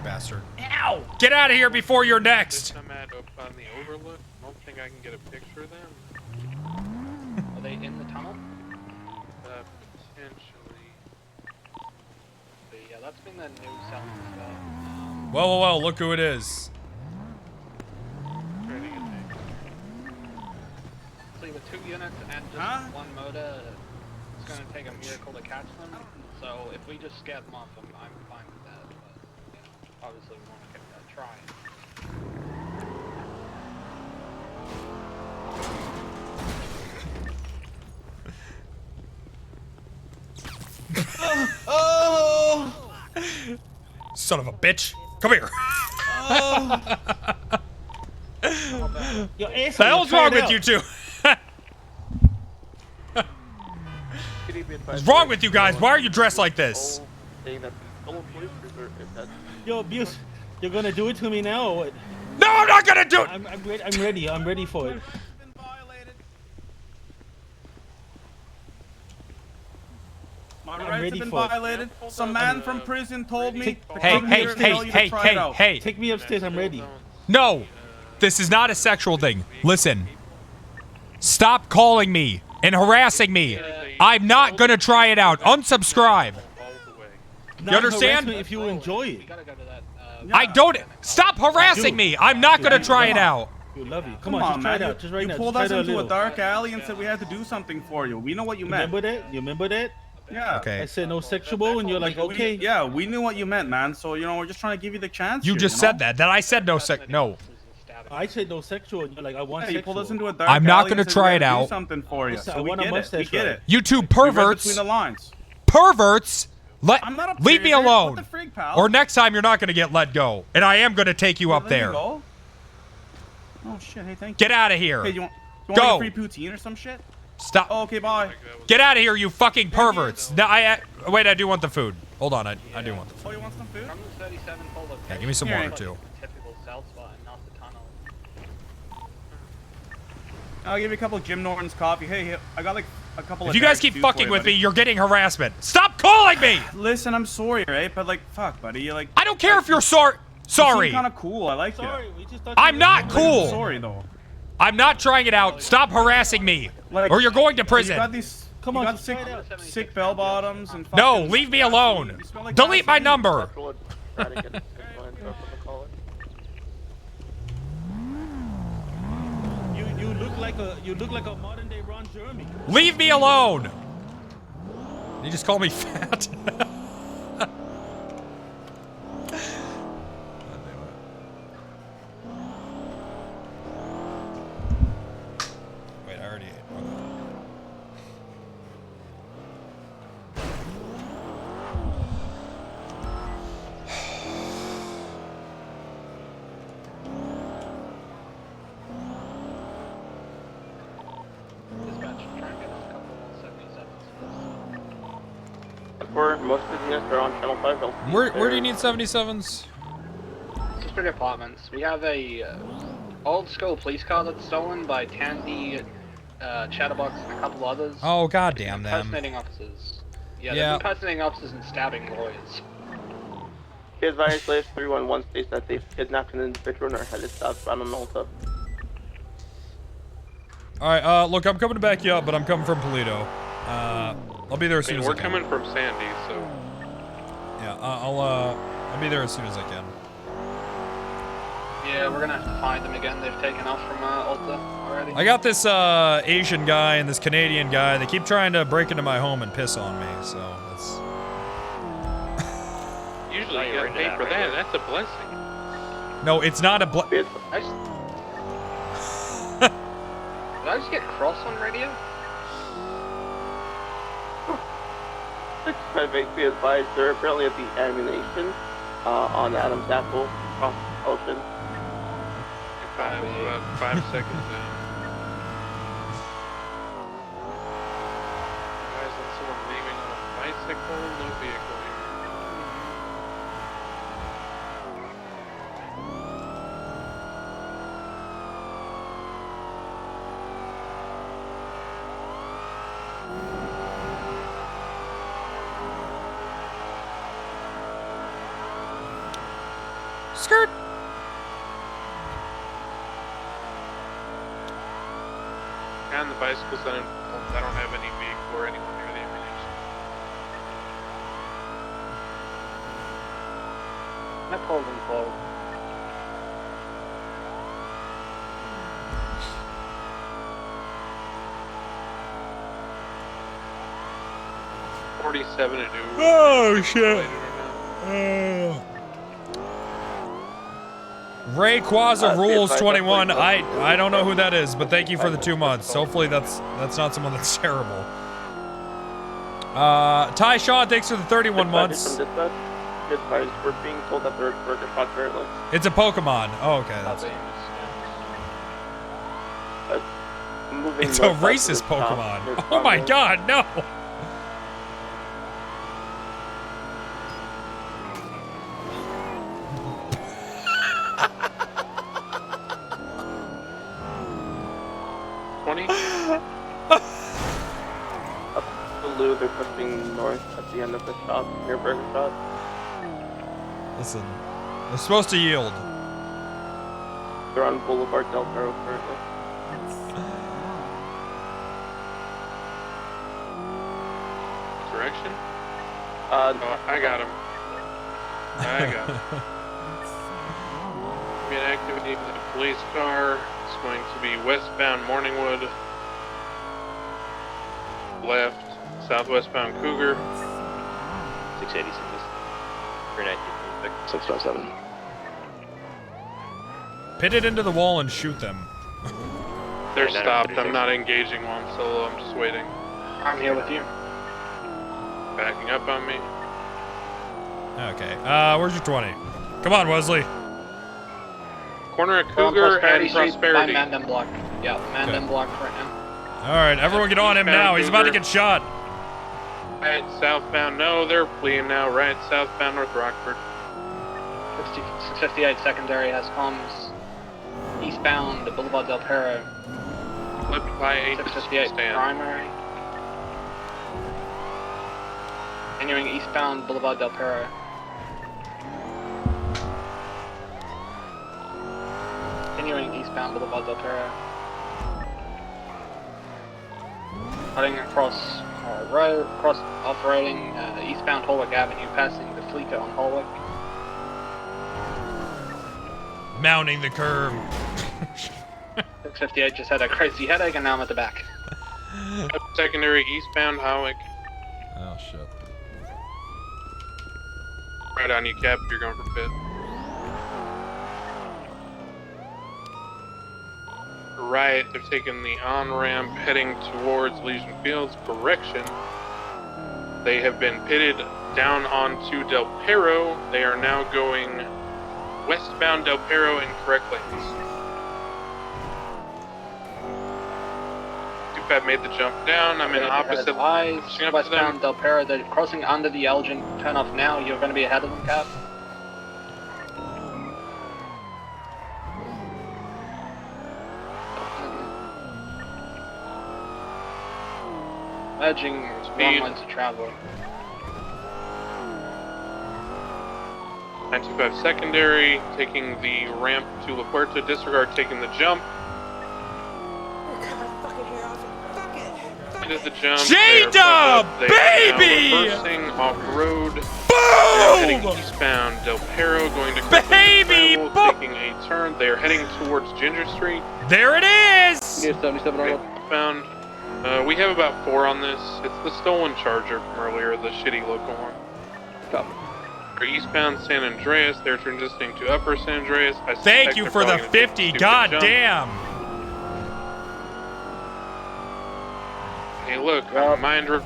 Bastard. Ow! Get out of here before you're next. I'm at up on the overlook. I don't think I can get a picture of them. Are they in the tunnel? Potentially. But yeah, that's been the new selling stuff. Well, look who it is. See, with 2 units and just one motor, it's going to take a miracle to catch them. So if we just scare them off, I'm fine with that. But, you know, obviously we want to give that a try. Son of a bitch. Come here. Yo, What the hell's wrong with you two? What's wrong with you guys? Why are you dressed like this? Yo, Abuse, you're gonna do it to me now or what? No, I'm not gonna do it! I'm ready. I'm ready for it. My I'm rights ready have been for it. violated. Some man from prison told me to Hey, come here and tell you to try it out. hey. Take me upstairs. I'm ready. No, this is not a sexual thing. Listen. Stop calling me and harassing me. I'm not gonna try it out. Unsubscribe. You understand? If you enjoy it. I don't. Stop harassing me. I'm not gonna try it out. You love you. Come on, just try man. it out. Just right you now. pulled Just us try it into a little. dark alley and said we had to do something for you. We know what you meant. Remember that? You remember that? Yeah. Okay. I said no sexual, and you're like, okay. Yeah, we knew what you meant, man. So, you know, we're just trying to give you the chance. You here, just know? said that. Then I said no no. I said no sexual, and you're like, I want Yeah, you sexual. pulled us into a dark I'm not alley and gonna said try we it had to out. do something for you. Listen, I So we want a get it. We mustache get ride. it. You two We read perverts. between the lines. Perverts. I'm not a Leave me pervert. alone. What the frig, pal? Or next time you're not gonna get let go, and I am gonna take you up Let me there. go. Oh shit! Hey, thank you. Get out of here. Hey, you want Go. a free poutine or some shit? Stop. Oh, okay, bye. Get out of here, you fucking perverts. No, wait, I do want the food. Hold on, I do want the food. Oh, you want some food? Yeah, give me some water too. Typical south spot and not the tunnel. I'll give you a couple of Jim Norton's coffee. Hey, I got like a couple If of you guys darks keep do fucking for you, with me, buddy. you're getting harassment. Stop calling me! Listen, I'm sorry, right? But like, fuck, buddy. You're like. I don't care if you're sorry. Sorry. You seem kind of cool. I like you. I'm not cool. Sorry though. I'm not trying it out. Stop harassing me, or you're going to prison. You got these. Come on, sick bell bottoms and. No, fucking- leave me alone. Delete my number. You look like a modern day Ron Jeremy. Leave me alone. You just call me fat. Wait, I already ate. For most of the units are on Channel 5. Where do you need 77s? Sister apartments. We have a old school police car that's stolen by Tandy, Chatterbox, and a couple others. Oh, goddamn them. Impersonating officers. Yeah, Yeah. they're impersonating officers and stabbing lawyers. Be advised, latest 311 states that they've kidnapped an individual and are headed southbound on Malta. Alright, look, I'm coming to back you up, but I'm coming from Toledo. I'll be there as soon as I We're can. coming from Sandy, so. Yeah, I'll be there as soon as I can. Yeah, we're gonna have to find them again. They've taken off from Alta already. I got this Asian guy and this Canadian guy. They keep trying to break into my home and piss on me, so that's... Usually you get paid for that. That's a blessing. No, it's not a Did I just get cross on radio? 658 be advised, they're apparently at the ammunition on Adam's Apple across the ocean. About 5 seconds in. Guys, that's someone leaving on a bicycle, no vehicle here. Skirt! And the bicycles, I don't have any vehicle or anyone near the ammunition. I pulled them forward. $47 to do. Oh, shit. Ray Quaza Rules 21. I don't know who that is, but thank you for the 2 months. Hopefully that's not someone that's terrible. Ty Shaw, thanks for the 31 months. We're being told that they're burger shots shirtless. It's a Pokemon. Oh, okay. That's Moving it's a north racist to the top, Pokemon. near Oh my Conway. god, no! Blue, they're pushing north at the end of the shop near Burger Shot. Listen, they're supposed to yield. They're on Boulevard Del Perro currently. Direction? Oh, I got him. I got him. Being activity in the police car. It's going to be westbound Morningwood. Left, southwestbound Cougar. 686. 657. Pit it into the wall and shoot them. They're stopped. I'm not engaging while I'm solo. I'm just waiting. I'm here with you. Backing up on me. Okay, where's your 20? Come on, Wesley. Corner of We're on Cougar and Prosperity Street Prosperity. by Mandem Block. Yeah, Mandem Block right now. Alright, everyone get on him now. He's about to get shot. Right, southbound. No, they're fleeing now. Right, southbound North Rockford. 658 secondary has comms. Eastbound Boulevard Del Perro. Flipped by 658 primary. Continuing eastbound Boulevard Del Perro. Continuing eastbound Boulevard Del Perro. Heading across off-roading eastbound Holwick Avenue, passing the Fleeca on Holwick. Mounting the curve. 658 just had a crazy headache and now I'm at the back. Secondary eastbound Howick. Oh shit. Right on you, Cap, if you're going for pit. Right, they're taking the on-ramp heading towards Legion Fields. Correction. They have been pitted down onto Del Perro. They are now going westbound Del Perro in correct lanes. 25 made the jump down. I'm in opposite eyes. Westbound Del Perro. They're crossing under the Elgin. Turn off now. You're going to be ahead of them, Cap. Merging wrong lanes of travel. 925 secondary, taking the ramp to La Puerta. Disregard taking the jump. Into the jump. J-Dub, baby! Reversing off-road. Boom! Heading eastbound Del Perro, going to baby, taking a turn. They are heading towards Ginger Street. There it is! Near 77 Arnold. Found. We have about 4 on this. It's the stolen Charger from earlier, the shitty local one. Copy. For eastbound San Andreas, they're transitioning to upper San Andreas. Thank you for the 50, god damn! Hey, look, reminder.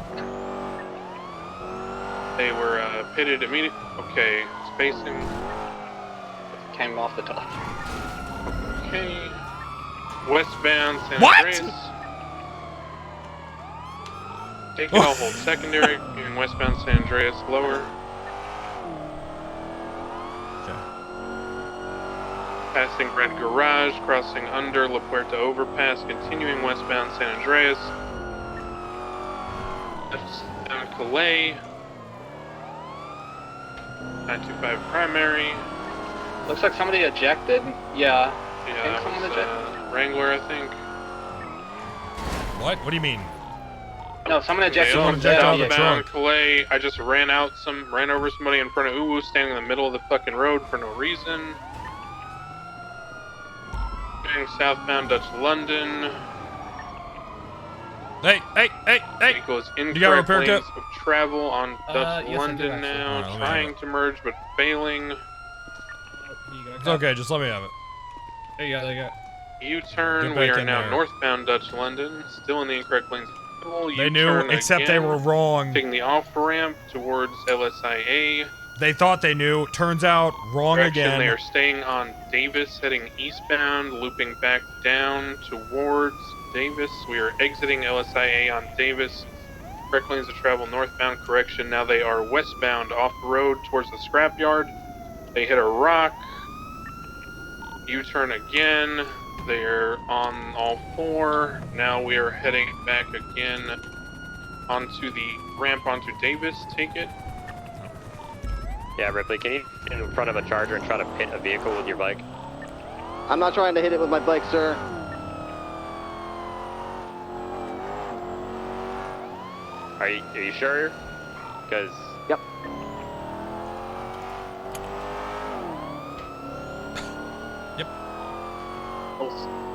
They were pitted immediately. Okay, spacing. Came off the top. Okay. Westbound San What? Andreas. Take it all hold secondary, in westbound San Andreas lower. Okay. Passing Red Garage, crossing under La Puerta overpass, continuing westbound San Andreas. Down Calais. 925 primary. Looks like somebody ejected. Yeah. Yeah, I think that someone was ejected. Wrangler, I think. What? What do you mean? No, someone ejected Someone from ejected the out the down trunk. Calais. I just ran over somebody in front of Uwu, standing in the middle of the fucking road for no reason. Going southbound Dutch London. Hey! Vehicles You got a incorrect repair lanes kit? of travel on Dutch yes, I do, London actually. now, Alright, let me trying have to merge but failing. It's okay, just let me have it. There you go. There you go. U-turn. Get We back are in now there. northbound Dutch London, still in the incorrect lanes. They knew, U-turn except they again, were wrong. taking the off-ramp towards LSIA. They thought they knew. Turns out, wrong Direction, again. they are staying on Davis, heading eastbound, looping back down towards Davis. We are exiting LSIA on Davis. Correct lanes of travel northbound. Correction, now they are westbound off-road towards the scrapyard. They hit a rock. U-turn again. They're on all 4. Now we are heading back again onto the ramp onto Davis. Take it. Yeah, Ripley, can you get in front of a Charger and try to hit a vehicle with your bike? I'm not trying to hit it with my bike, sir. Are you sure? Because... Yep.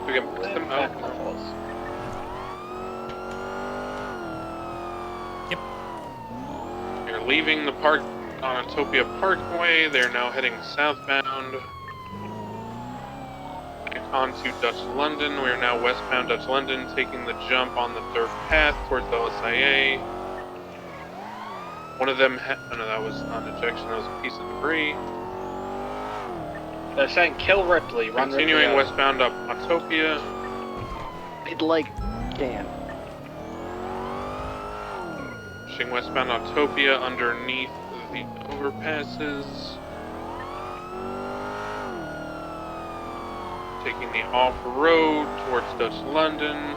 We can push them out. Yep. They're leaving the park on Utopia Parkway. They're now heading southbound back onto Dutch London. We are now westbound Dutch London, taking the jump on the dirt path towards the LSIA. One of them, oh no, that was not ejection, that was a piece of debris. They're saying kill Ripley, run Continuing Ripley out. westbound up Autopia. I'd like can. Pushing westbound Autopia underneath the overpasses. Taking the off-road towards Dutch London.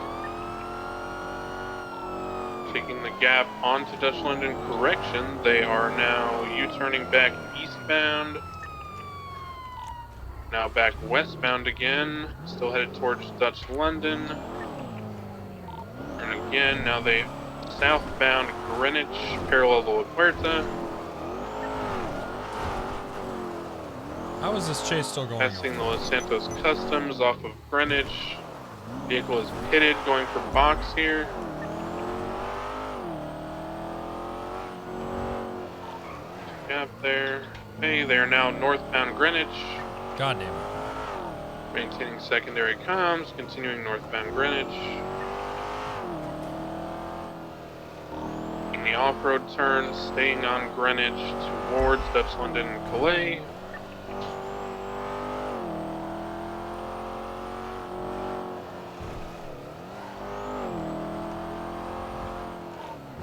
taking the gap onto Dutch London. Correction, they are now U-turning back eastbound. Now back westbound again, still headed towards Dutch London. And again, now they southbound Greenwich, parallel to La Puerta. How is this chase still going Passing the Los Santos Customs off of Greenwich. Vehicle is pitted, going for box here. Gap there. Okay, they are now northbound Greenwich. God damn it. Maintaining secondary comms, continuing northbound Greenwich. In the off-road turn, staying on Greenwich towards Dutch London and Calais.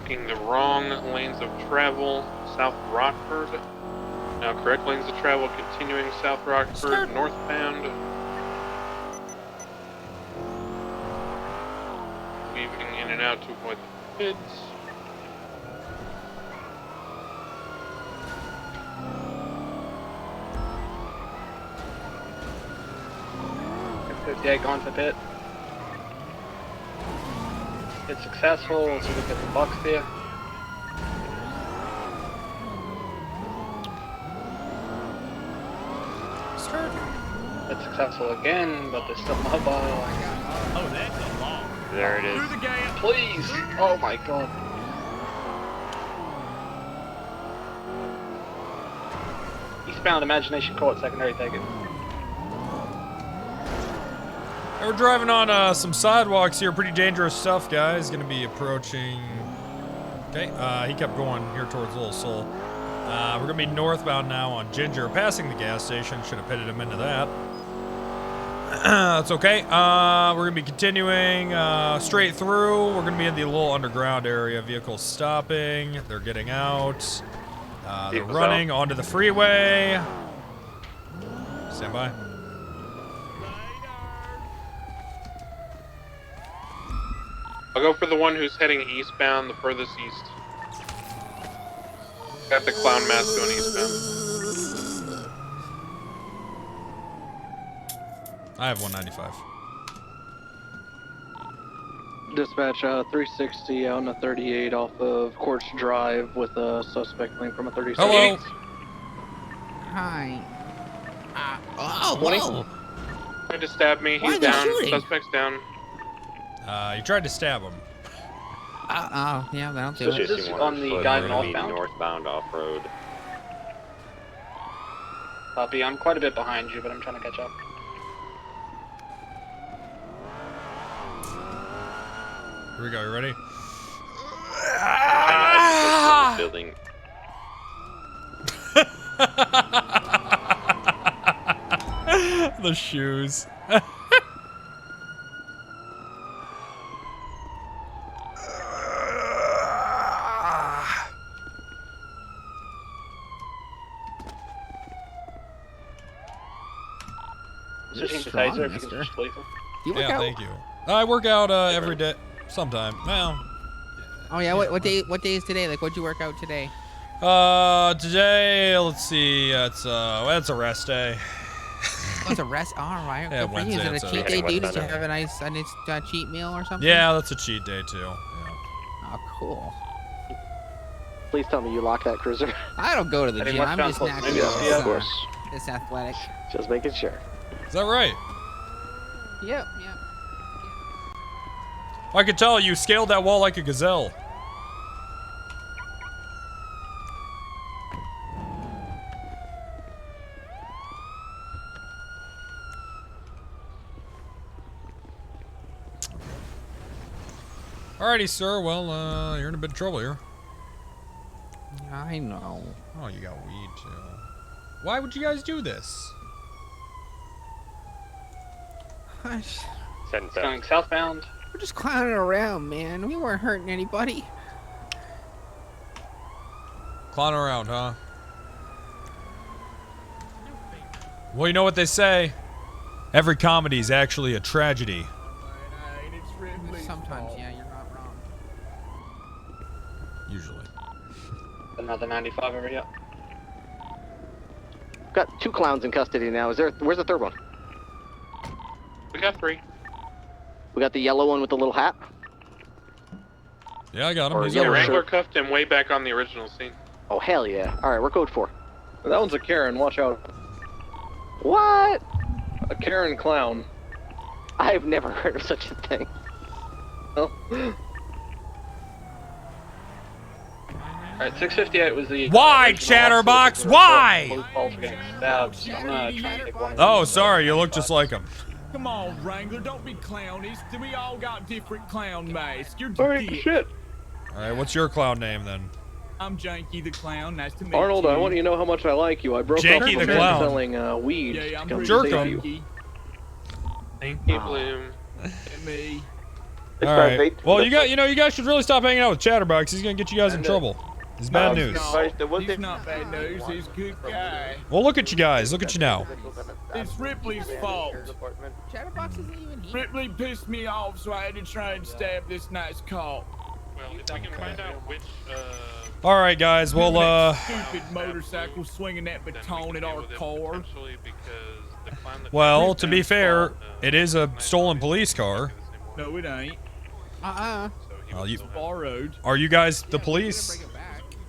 Taking the wrong lanes of travel, South Rockford. Now correct lanes of travel, continuing South Rockford, northbound. Weaving in and out to avoid the pits. F58 going for pit. It's successful, so we get the box there. It's successful again, but they're still mobile. Oh, that's a long. There it is. Through the gap. Please! Oh my god. Eastbound Imagination Court, secondary taken. We're driving on some sidewalks here. Pretty dangerous stuff, guys. Gonna be approaching. Okay, he kept going here towards Little Seoul. We're gonna be northbound now on Ginger, passing the gas station. Should have pitted him into that. That's okay. We're gonna be continuing straight through. We're gonna be in the little underground area. Vehicles stopping. They're getting out. They're running onto the freeway. Stand by. I'll go for the one who's heading eastbound, the furthest east. Got the clown mask going eastbound. I have 195. Dispatch 360 out on a 38 off of Quartz Drive with a suspect coming from a 36. Hello. Hi. Whoa. Tried to stab me. He's down. Suspect's down. You tried to stab him. Oh, yeah, that'll do it. This on the guy northbound? Northbound off-road. Copy, I'm quite a bit behind you, but I'm trying to catch up. Here we go. You ready? Building. The shoes. Switching to Taser, if you can just please him. Yeah, thank you. I work out every day, sometime. Well. Oh yeah, what day is today? Like, what'd you work out today? Today, let's see. It's a rest day. Oh, it's a rest. All right. Yeah, Good for you. Is Wednesday, it it's a a cheat rest day, day. dude? Did you have a nice cheat meal or something? Yeah, that's a cheat day too. Yeah. Oh, cool. Please tell me you lock that cruiser. I don't go to the Heading gym. I'm westbound just close. naturally Yeah, of course. this athletic. Just making sure. Is that right? Yep. I could tell you scaled that wall like a gazelle. Alrighty, sir. Well, you're in a bit of trouble here. I know. Oh, you got weed too. Why would you guys do this? Going southbound. We're just clowning around, man. We weren't hurting anybody. Clown around, huh? Well, you know what they say. Every comedy is actually a tragedy. Sometimes, yeah, you're not wrong. Another 95 over here. Got 2 clowns in custody now. Where's the third one? We got 3. We got the yellow one with the little hat. Yeah, I got him. Or He's yellow over Wrangler here. cuffed him way back on the original scene. Oh, hell yeah. Alright, we're code 4. That one's a Karen, watch out. What? A Karen clown. I've never heard of such a thing. Oh. Alright, 658 was the... Why, Chatterbox? Why? Oh, sorry. You look just like him. Come on, Wrangler, don't be clownish. We all got different clown masks. You're shit. All right, what's your clown name then? I'm Janky the Clown. Nice to meet Arnold, you. I want you to know how much I like you. I broke Janky off the from a man clown. selling weed. Yeah, I'm to come pretty Jerk save him. you. Thank you, Bloom. And me. All right. Well, you guys should really stop hanging out with Chatterbox. He's gonna get you guys in trouble. It's bad news. He's not bad news. He's a good guy. Well, look at you guys. Look at you now. It's Ripley's fault. Chatterbox isn't even here. Ripley pissed me off, so I had to try and stab this nice cop. Well, if we can find out which, All right, guys. Well, Stupid motorcycle swinging that baton at our car. well, to be fair, it is a stolen police car. No, it ain't. Well, you, Borrowed. are you guys the police?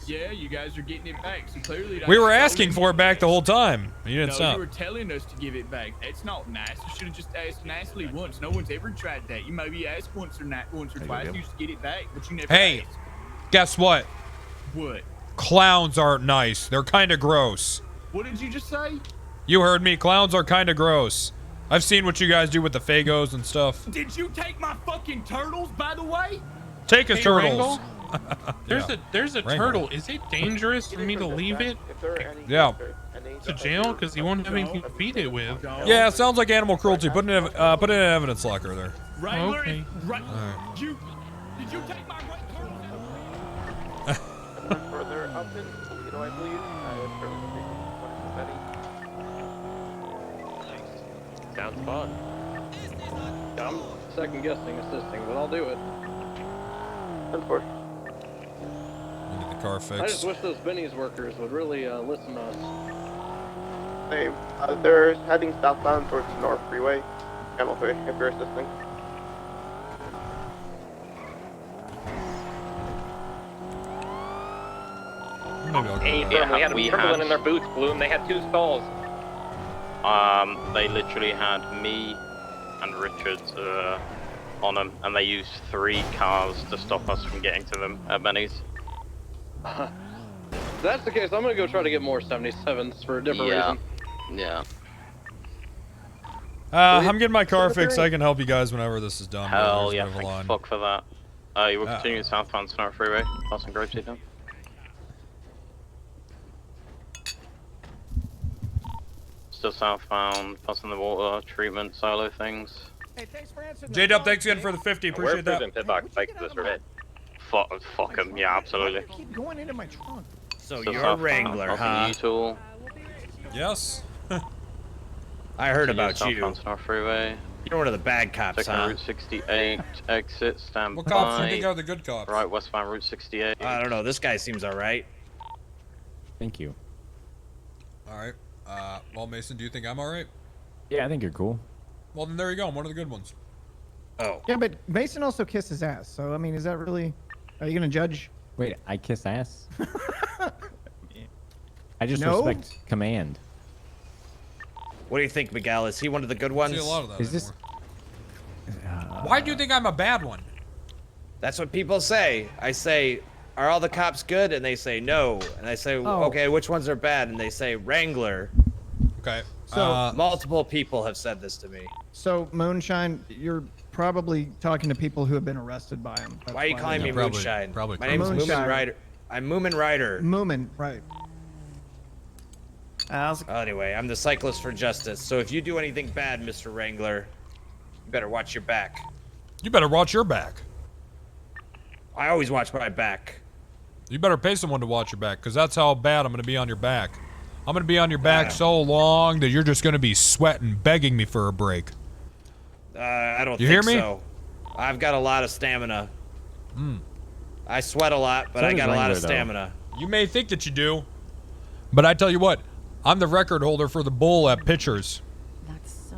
Yeah, you guys are getting it back. So clearly, We were asking for it back the whole time. You didn't No, stop. you were telling us to give it back. That's not nice. You should have just asked nicely once. No one's ever tried that. You maybe asked once or twice. You just get it back, but you never. Hey, asked. guess what? What? Clowns aren't nice. They're kind of gross. What did you just say? You heard me. Clowns are kind of gross. I've seen what you guys do with the Fagos and stuff. Did you take my fucking turtles, by the way? Take his turtles. There's a Wrangle. turtle. Is it dangerous for me to leave it Yeah. to jail? Because he won't have anything to feed it with. Yeah, it sounds like animal cruelty. Put it in an evidence locker there. Wrangler, Okay. right. Alright. Did you take my white turtles? Further up in Toledo, I believe. Sounds fun. I'm second guessing assisting, but I'll do it. Of course. Get the car I just fixed. wish those Benny's workers would really listen to us. They're heading southbound towards the North Freeway. Channel 3, if you're assisting. Maybe I'll go Hey, back. yeah, They had we turbulent had- in their boots, Bloom. They had 2 stalls. They literally had me and Richard on them, and they used 3 cars to stop us from getting to them at Benny's. If that's the case, I'm gonna go try to get more 77s for a different reason. Yeah. I'm getting my car fixed. I can help you guys whenever this is done. Hell Let's yeah, move thank along. fuck for that. You will continue southbound Snow Freeway, passing Grapeseed down. Still southbound, passing the water treatment silo things. Hey, thanks for answering. J-Dub, thanks again for the 50. Appreciate that. We're pit back, take this for it. Fuck him, yeah, absolutely. Keep going into my trunk. So Still you're a southbound, Wrangler, passing huh? U-Tool. Yes. I heard Continue about you. southbound Snow Freeway. You're one of the bad cops, Taking huh? Route 68, exit, stand What cops do by. you think are the good cops? Right, westbound Route 68. I don't know. This guy seems all right. Thank you. All right. Well, Mason, do you think I'm all right? Yeah, I think you're cool. Well, then there you go. I'm one of the good ones. Oh. Yeah, but Mason also kissed his ass. So I mean, is that really? Are you gonna judge? Wait, I kiss ass? I just No? respect command. What do you think, Miguel? Is he one of the good ones? See a lot of that Is this? Why do you think I'm a bad one? That's what people say. I say, are all the cops good? And they say no. And I say, Oh. okay, which ones are bad? And they say Wrangler. Okay. So- multiple people have said this to me. So Moonshine, you're probably talking to people who have been arrested by him. That's Why are you calling me probably- Moonshine? probably My name's Moonshine. Moomin Rider. I'm Moomin Rider. Moomin, right? Anyway, I'm the cyclist for justice. So if you do anything bad, Mr. Wrangler, you better watch your back. You better watch your back. I always watch my back. You better pay someone to watch your back, because that's how bad I'm going to be on your back. I'm going to be on your back so long that you're just going to be sweating, begging me for a break. I don't You think hear me? so. I've got a lot of stamina. Hmm. I sweat a lot, but So I does got a lot of Wrangler, though. stamina. You may think that you do, but I tell you what, I'm the record holder for the bull at pitchers.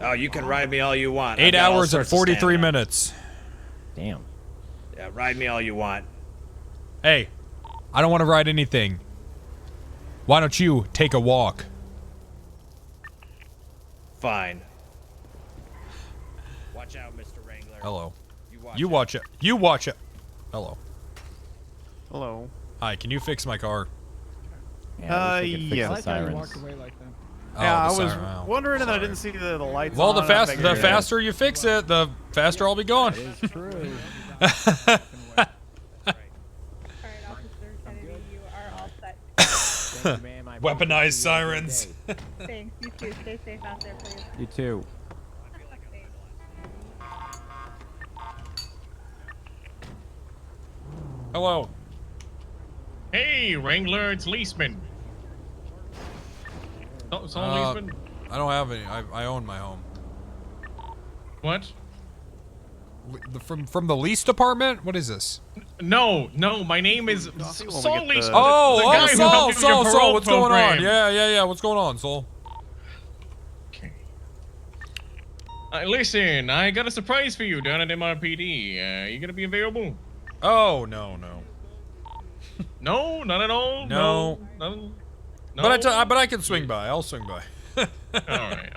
Oh, you can ride me all you want. 8 I've got all hours and sorts of 43 stamina. minutes. Damn. Yeah, ride me all you want. Hey, I don't want to ride anything. Why don't you take a walk? Fine. Watch out, Mr. Wrangler. Hello. You watch it. You watch it. Hello. Hello. Hi, can you fix my car? Yeah. Yeah. I like how you walked away like that. Yeah, I the was siren, wow. wondering that I didn't see the lights. Well, on, the and I figured- faster you fix it, the faster I'll be gone. That is true. Weaponized sirens. Thanks. You too. Stay safe out there, please. You too. Hello. Hey, Wrangler, it's Leesman. Oh, it's all Leesman? I don't have any. I own my home. What? From the lease department? What is this? No, my name is Saul Leesman. Oh, the guy who helped you with your Saul, parole what's going on? program. Yeah, what's going on, Saul? Listen, I got a surprise for you down at MRPD. You gonna be available? Oh, no. No, not at all. No. No. But I can swing by. I'll swing by. all right.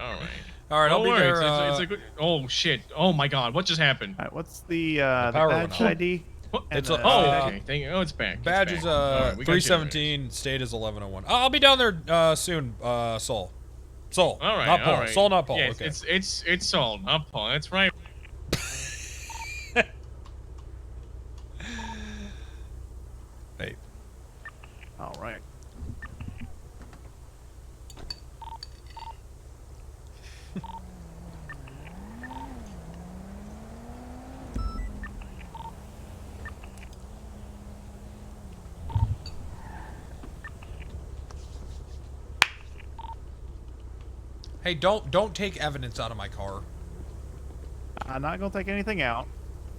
All right, I'll be there. It's a good. Oh shit! Oh my god! What just happened? What's the power went badge out. ID? It's And okay. Thank you. Oh, it's back. Badge it's is back. All right, we got you. 317. State is 1101. I'll be down there soon. Saul. All right. Not Paul. All right. Saul, not Paul. Yes, Okay. it's Saul, not Paul. That's right. Hey. All right. Hey, don't take evidence out of my car. I'm not gonna take anything out.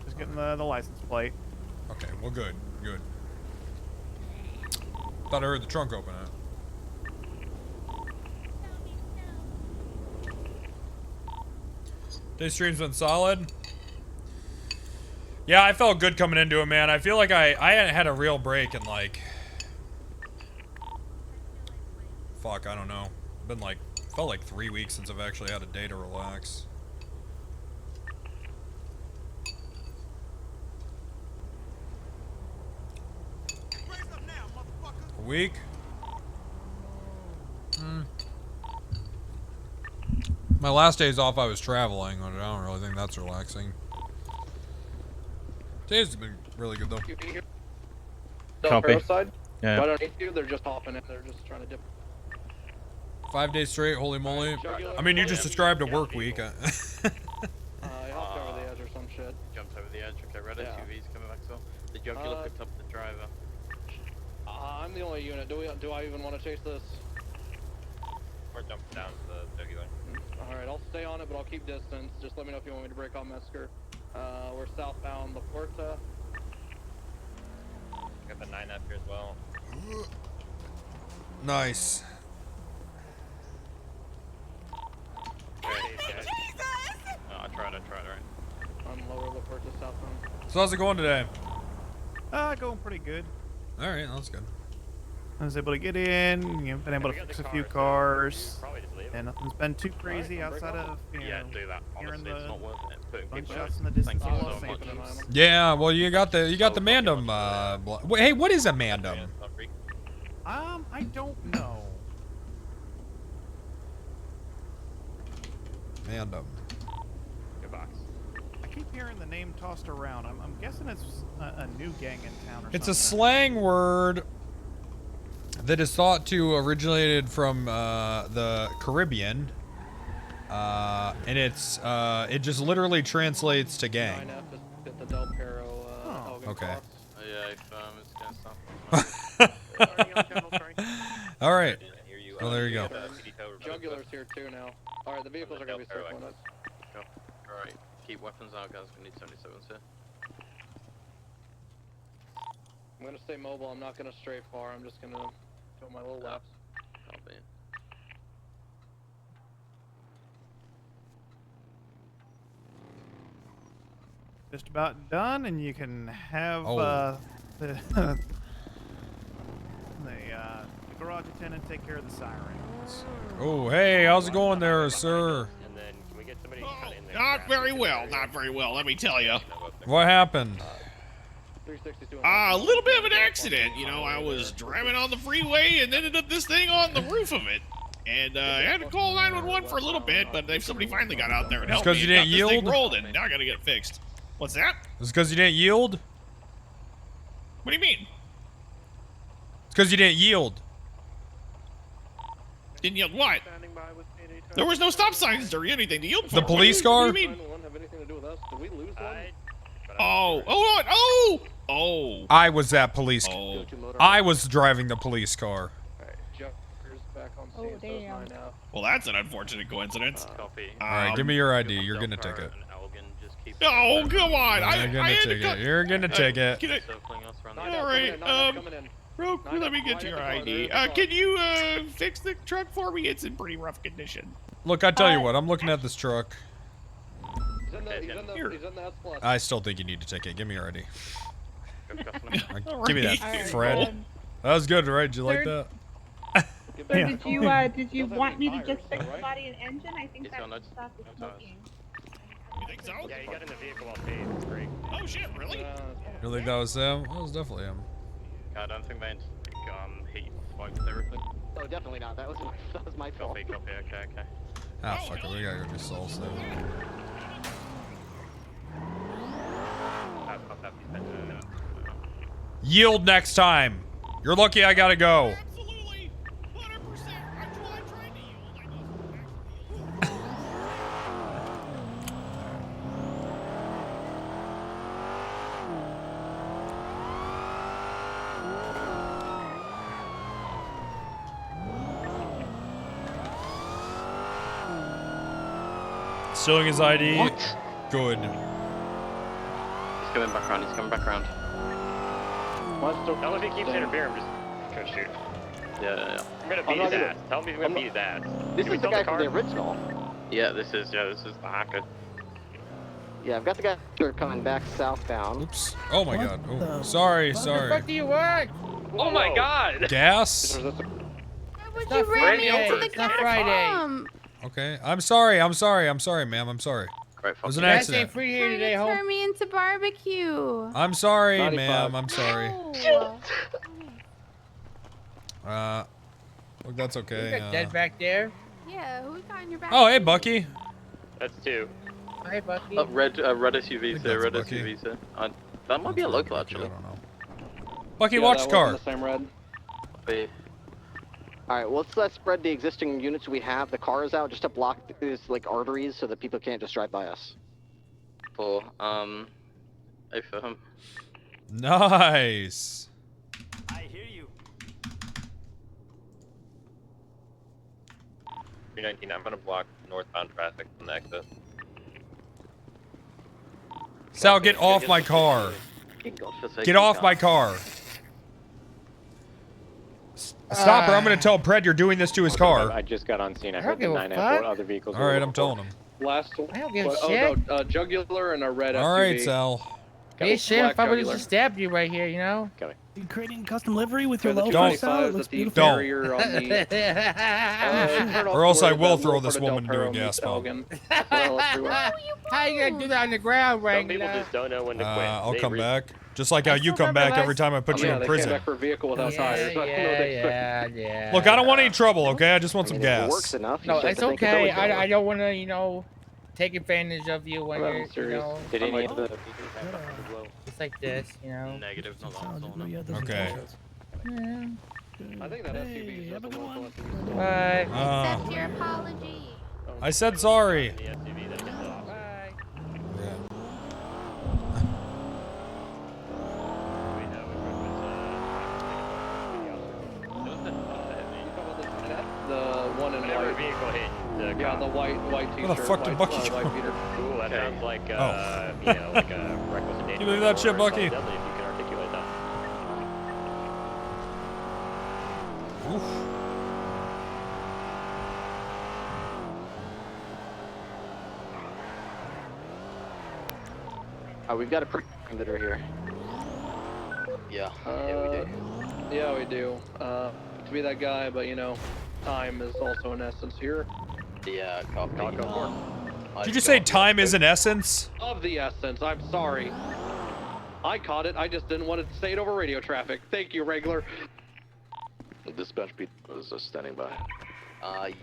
Just getting the license plate. Okay, well, good. Thought I heard the trunk open. Day stream's been solid. Yeah, I felt good coming into it, man. I feel like I hadn't had a real break in like, fuck, I don't know. Been like, felt like 3 weeks since I've actually had a day to relax. A week? My last days off I was traveling, but I don't really think that's relaxing. Today's been really good though. Copy. Side. Yeah. I don't need to. They're just hopping in. They're just trying to dip. 5 days straight, holy moly. I mean, you just described a work week. I hopped over the edge or some shit. Jumped over the edge. Okay, red Yeah. SUV's coming back. So the jugular picked up the driver. I'm the only unit. Do I even want to chase this? We're jumping down to the jugular. All right, I'll stay on it, but I'll keep distance. Just let me know if you want me to break on Mesker. We're southbound La Puerta. Got the 9F here as well. Nice. I tried, right? I'm lower La Puerta southbound. So how's it going today? Going pretty good. All right, that's good. I was able to get in, been able to fix a few cars, and nothing's been too crazy outside of, do that. hearing Honestly, it's not worth it. Putting people gunshots in the distance. Thank you all so the much. same. Yeah, well, you got the Mandem. Wait, hey, what is a Mandem? I don't know. Mandem. Good box. I keep hearing the name tossed around. I'm guessing it's a new gang in town or It's a something. slang word that is thought to originated from the Caribbean, and it just literally translates to gang. 9F is at the Del Perro. Elgin Okay. Cross. Yeah, it's gonna stop. All right. Well, there you go. Jugular's here too now. All right, the vehicles are gonna be circling us. Alright, keep weapons out, guys. We need 77s here. I'm gonna stay mobile. I'm not gonna stray far. I'm just gonna go my little laps. Copy. Just about done, and you can have the garage attendant take care of the sirens. Oh, hey, how's it going there, sir? And then can we get somebody cut in there? Not very well, not very well, let me tell you. What happened? A little bit of an accident. You know, I was driving on the freeway and ended up this thing on the roof of it. And I had to call 911 for a little bit, but somebody finally got out there and helped me. It's 'cause you didn't Got this thing yield? rolled, and now I gotta get it fixed. What's that? It's because you didn't yield? What do you mean? It's because you didn't yield. Didn't yield what? There was no stop signs or anything to yield for. The police car? What do you mean? Oh! I was that police. I was driving the police car. Oh, damn. Well, that's an unfortunate coincidence. Copy. All right, give me your ID. You're getting a ticket. Oh, come on! You're getting a ticket. You're getting a ticket. All right. Bro, let me get your ID. Can you fix the truck for me? It's in pretty rough condition. Look, I tell you what. I'm looking at this truck. He's in the S+. I still think you need a ticket. Give me your ID. All Give me that, right. Fred. That was good, right? Did you like that? So did you want me to just fix the body and engine? I think that would stop the smoking. You think so? Yeah, you got in the vehicle off base. It's great. Oh shit, really? You think that was him? That was definitely him. I don't think they heat wiped everything. Oh, definitely not. That was my fault. Copy, okay. Ah, fuck it. We gotta go do Soul Save. Yield next time. You're lucky I gotta go. Absolutely. 100%. I'm trying to yield. Stealing his ID. What? Good. He's coming back around. Tell him if he keeps interfering, I'm just gonna shoot. Yeah. I'm gonna beat his ass. Tell me I'm gonna beat his ass. This Can we is the sell guy from car? the original. Yeah, this is the hacker. Yeah, I've got the guy coming back southbound. Oops. Oh my god. Oh, sorry. What the fuck do you want? Oh my god! Gas? Would It's you not ram me Friday. into the It's not Friday. Okay. I'm sorry, ma'am. I'm sorry. Right, it was an Gas ain't accident. free here Trying today, to ho. turn me into barbecue. I'm sorry, 95. ma'am. I'm sorry. No. Look, that's You okay. got dead back there. Yeah, who got in your back? Oh, hey, Bucky. That's two. Hi, Bucky. Red SUV, think sir. Red that's Bucky. SUV, sir. That might be a local, Bucky, actually. I don't know. Bucky, Yeah, watch that the car. wasn't the same red. All right, well, let's spread the existing units we have, the cars out, just to block these like arteries so that people can't just drive by us. For I for him. Nice. I hear you. 319, I'm gonna block northbound traffic from the exit. Sal, get off my car. Get off my car. Stop or I'm going to tell Pred you're doing this to his car. I just got on scene. I I heard don't the give a 994 fuck. other vehicles. All right, I'm telling him. Last one. I don't give a Oh, shit. no, jugular and a red SUV. All right, Sal. Hey, shit, if I black would have jugular. just stabbed you right here, you know? You creating custom livery with your The logo? 225 Sal? It is looks at the beautiful. Don't. barrier on the. turn off Or else I toward will the throw Little this Porta woman del into a Perro gas meets pump. Elgin. Well, everywhere. How you gonna do that on the ground, Some people Wranglin? just don't know when to quit. I'll They come really- back. Just like how you come back every time I put you Yeah, in they prison. came back for a vehicle without tires. I don't know what they expect. Yeah. Look, I don't want any trouble, okay? I just want some If it works gas. enough, you No, start it's to think it's okay. always gonna I work. don't want to, you know, take advantage of you when I'm you're, you serious. know, Did any of the vehicles have a blow? just like this, you know? Negative, not Sal, that. didn't know you had those Okay. initials. Yeah. I think that SUV is just a local SUV. Bye. Accept your apology. I said sorry. The SUV that gets off. Bye. The one in Whenever a white. vehicle hit the Yeah, the white t-shirt. Where the fuck did white, Bucky white go? beater. Cool, that sounds like, Oh. you know, like a reckless endangerment. You leave that shit, or something Bucky. deadly if you can articulate that. We've got a pre-visitor here. Yeah. Yeah, we do. To be that guy, but you know, time is also an essence here. Yeah, copy. Did you say time is an essence? Of the essence. I'm sorry. I caught it. I just didn't want to say it over radio traffic. Thank you, Wrangler. The dispatch beat was standing by.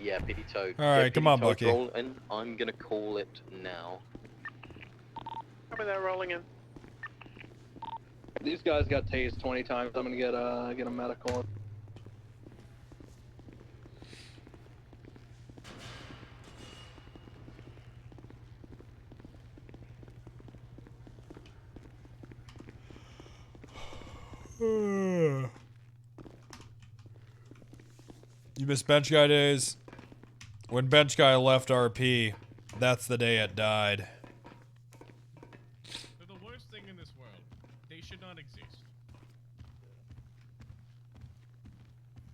Yeah, PD Toad. All right, come on, Bucky. And I'm gonna call it now. How about that rolling in? These guys got tased 20 times. I'm gonna get a medical. You miss bench guy days. When bench guy left RP, that's the day it died. They're the worst thing in this world. They should not exist.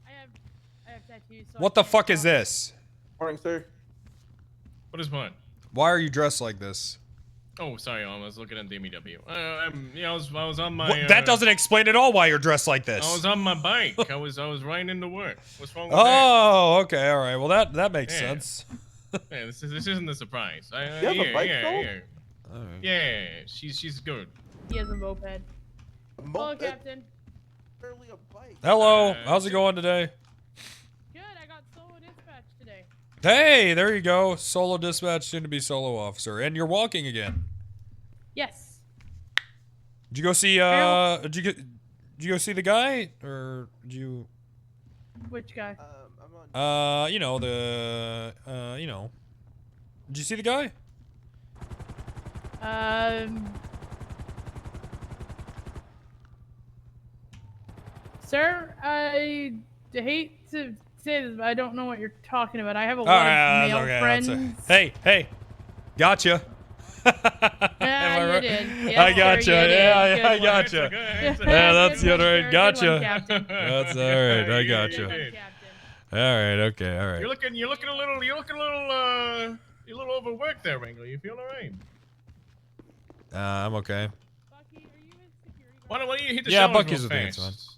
I have tattoos. So What the fuck is this? Morning, sir. What is what? Why are you dressed like this? Oh, sorry, I was looking at the MEW. Yeah, I was on my. That doesn't explain at all why you're dressed like this. I was on my bike. I was riding into work. What's wrong with Oh, okay, all right. Well, that makes Yeah. sense. that? Yeah, this isn't a surprise. You have a bike, though? Yeah, she's good. He has a moped. Hello, Captain. Barely a bike. Hello, how's it going today? Good. I got solo dispatch today. Hey, there you go. Solo dispatch, soon to be solo officer, and you're walking again. Yes. Did you go see did you go see the guy, or did you? Which guy? You know the you know. Did you see the guy? Sir, I hate to say this, but I don't know what you're talking about. I have a lot Alright, of male that's okay, friends. that's okay. Hey, gotcha. Yeah, you did. Yes, I gotcha. sir, you did. Yeah, Good I one. gotcha. Good Yeah, that's one, the other sir. right. Good Gotcha. one, Captain. That's all right. I gotcha. All right. Okay. All right. You're looking a little overworked there, Wrangler. You feel alright? I'm okay. Why don't you hit the Yeah, showers Bucky's real with me, it's fast?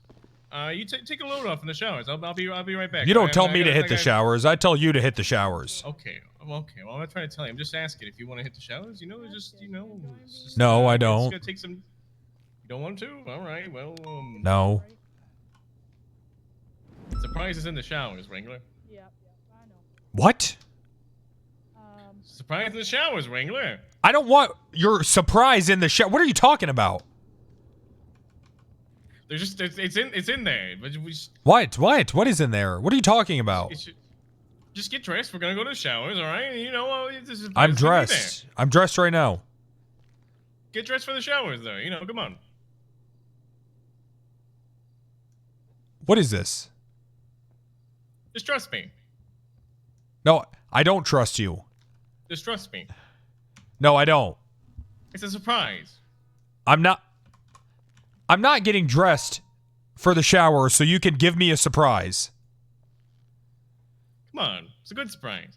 You take a load off in the showers. I'll be right back. You don't tell me to hit the showers. I tell you to hit the showers. Okay. Well, I'm not trying to tell you. I'm just asking if you want to hit the showers. You know, it's just No, I It's don't. gonna take some. You don't want to? All right. Well. No. Surprise is in the showers, Wrangler. What? Surprise in the showers, Wrangler. I don't want your surprise in the show. What are you talking about? There's just it's in there. But we What? What is in there? What are you talking about? just get dressed. We're gonna go to the showers. All right. You know, this is. I'm it's gonna be dressed. I'm dressed right now. there. Get dressed for the showers, though. You know, come on. What is this? Just trust me. No, I don't trust you. Just trust me. No, I don't. It's a surprise. I'm not getting dressed for the shower so you can give me a surprise. Come on. It's a good surprise.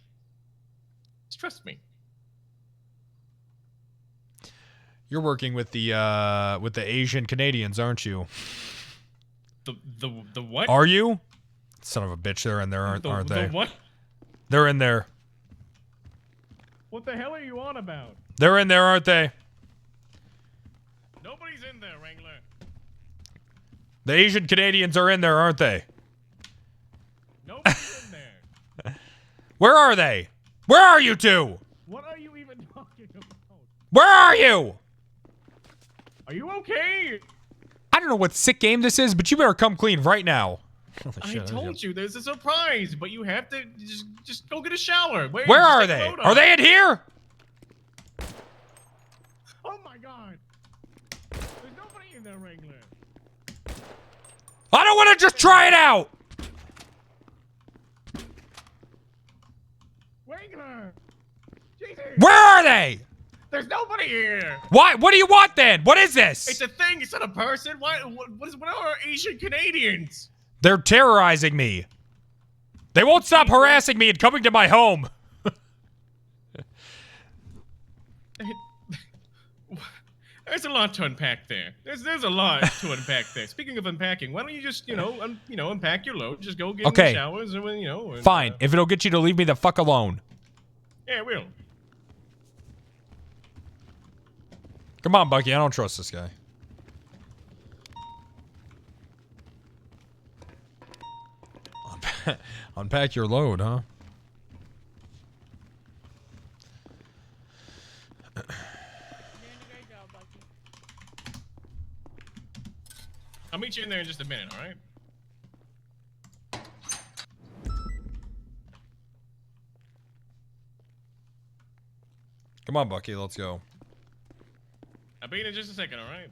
Just trust me. You're working with the Asian Canadians, aren't you? The what? Are you? Son of a bitch, they're in there, aren't they? The what? They're in there. What the hell are you on about? They're in there, aren't they? Nobody's in there, Wrangler. The Asian Canadians are in there, aren't they? Nobody's in there. Where are they? Where are you two? What are you even talking about? Where are you? Are you okay? I don't know what sick game this is, but you better come clean right now. I told you there's a surprise, but you have to just go get a shower. Where are they? Are they in here? Oh my god. There's nobody in there, Wrangler. I don't want to just try it out. Wrangler. Jesus. Where are they? There's nobody here. Why? What do you want then? What is this? It's a thing. It's not a person. What are Asian Canadians? They're terrorizing me. They won't stop harassing me and coming to my home. There's a lot to unpack there. There's a lot to unpack there. Speaking of unpacking, why don't you just unpack your load? Just go get in the showers and and, Fine. If it'll get you to leave me the fuck alone. Yeah, it will. Come on, Bucky. I don't trust this guy. Unpack your load, huh? I'll meet you in there in just a minute, all right? Come on, Bucky. Let's go. I'll be in just a second, all right?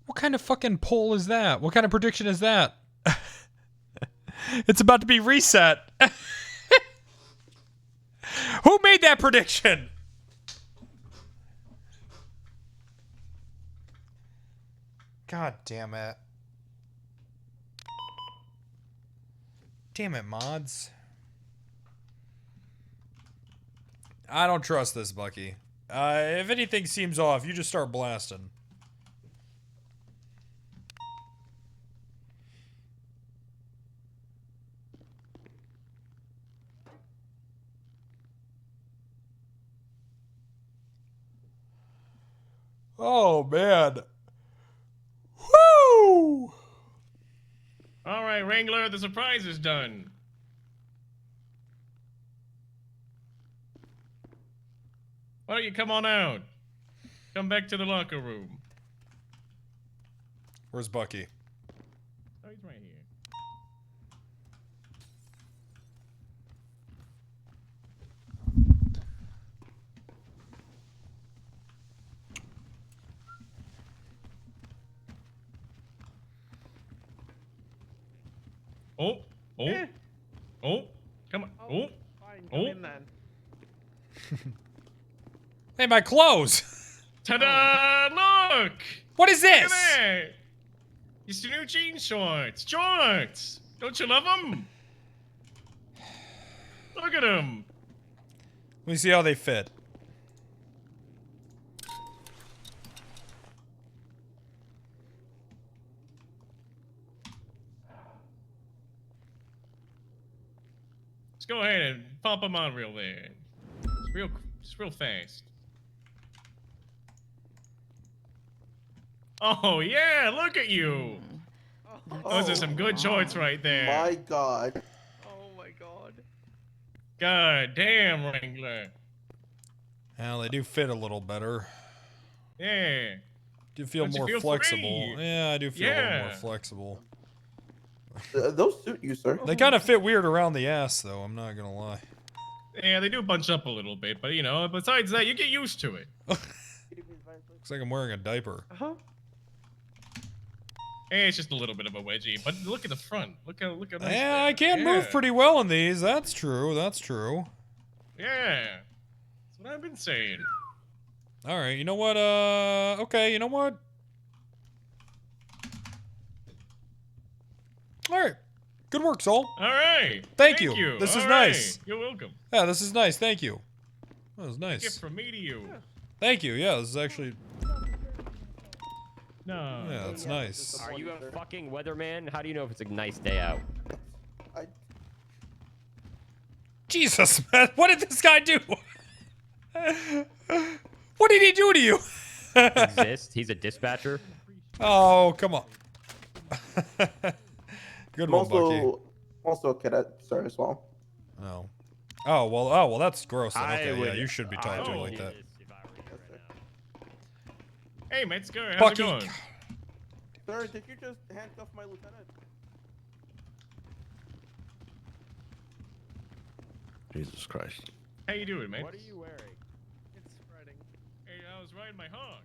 What kind of fucking poll is that? What kind of prediction is that? It's about to be reset. Who made that prediction? God damn it. Damn it, mods. I don't trust this, Bucky. If anything seems off, you just start blasting. Oh, man. Woo! All right, Wrangler, the surprise is done. Why don't you come on out? Come back to the locker room. Where's Bucky? Oh, he's right here. Oh, come on. Oh, Fine, come in then. Hey, my clothes! Ta-da! Look! What is Look this? at that! It's the new jean shorts. Shorts! Don't you love them? Look at them. Let me see how they fit. Let's go ahead and pop them on real there. Just real fast. Oh yeah, look at you. Those are some good shorts right there. My God. Oh my God. God damn, Wrangler. Well, they do fit a little better. Yeah. Do feel Don't you more feel flexible. free? Yeah, I do feel a little more Yeah. flexible. Those suit you, sir. They kind of fit weird around the ass, though. I'm not gonna lie. Yeah, they do bunch up a little bit, but besides that, you get used to it. Looks like I'm wearing a diaper. Hey, it's just a little bit of a wedgie, but look at the front. Look how nice. Yeah, I can move pretty well in these. That's true. That's true. Yeah. That's what I've been saying. All right. You know what? Okay. You know what? All right. Good work, Soul. All right. Thank you. This is All nice. right. You're welcome. Yeah, this is nice. Thank you. That was A nice. gift from me to you. Thank you. Yeah, this is actually. No. Yeah, that's nice. Are you a fucking weatherman? How do you know if it's a nice day out? Jesus, man. What did this guy do? What did he do to you? Exist? He's a dispatcher? Oh, come on. Good one, also, Bucky. Also a cadet, sir, as well. Oh. Oh, well, that's gross. Then. I Okay, yeah, would- you should be talking to me like that. Hey, Matt Scurry, how's Bucky. it going? Sir, did you just handcuff my lieutenant? Jesus Christ. How you doing, man? What are you wearing? It's Friday. was riding my hog.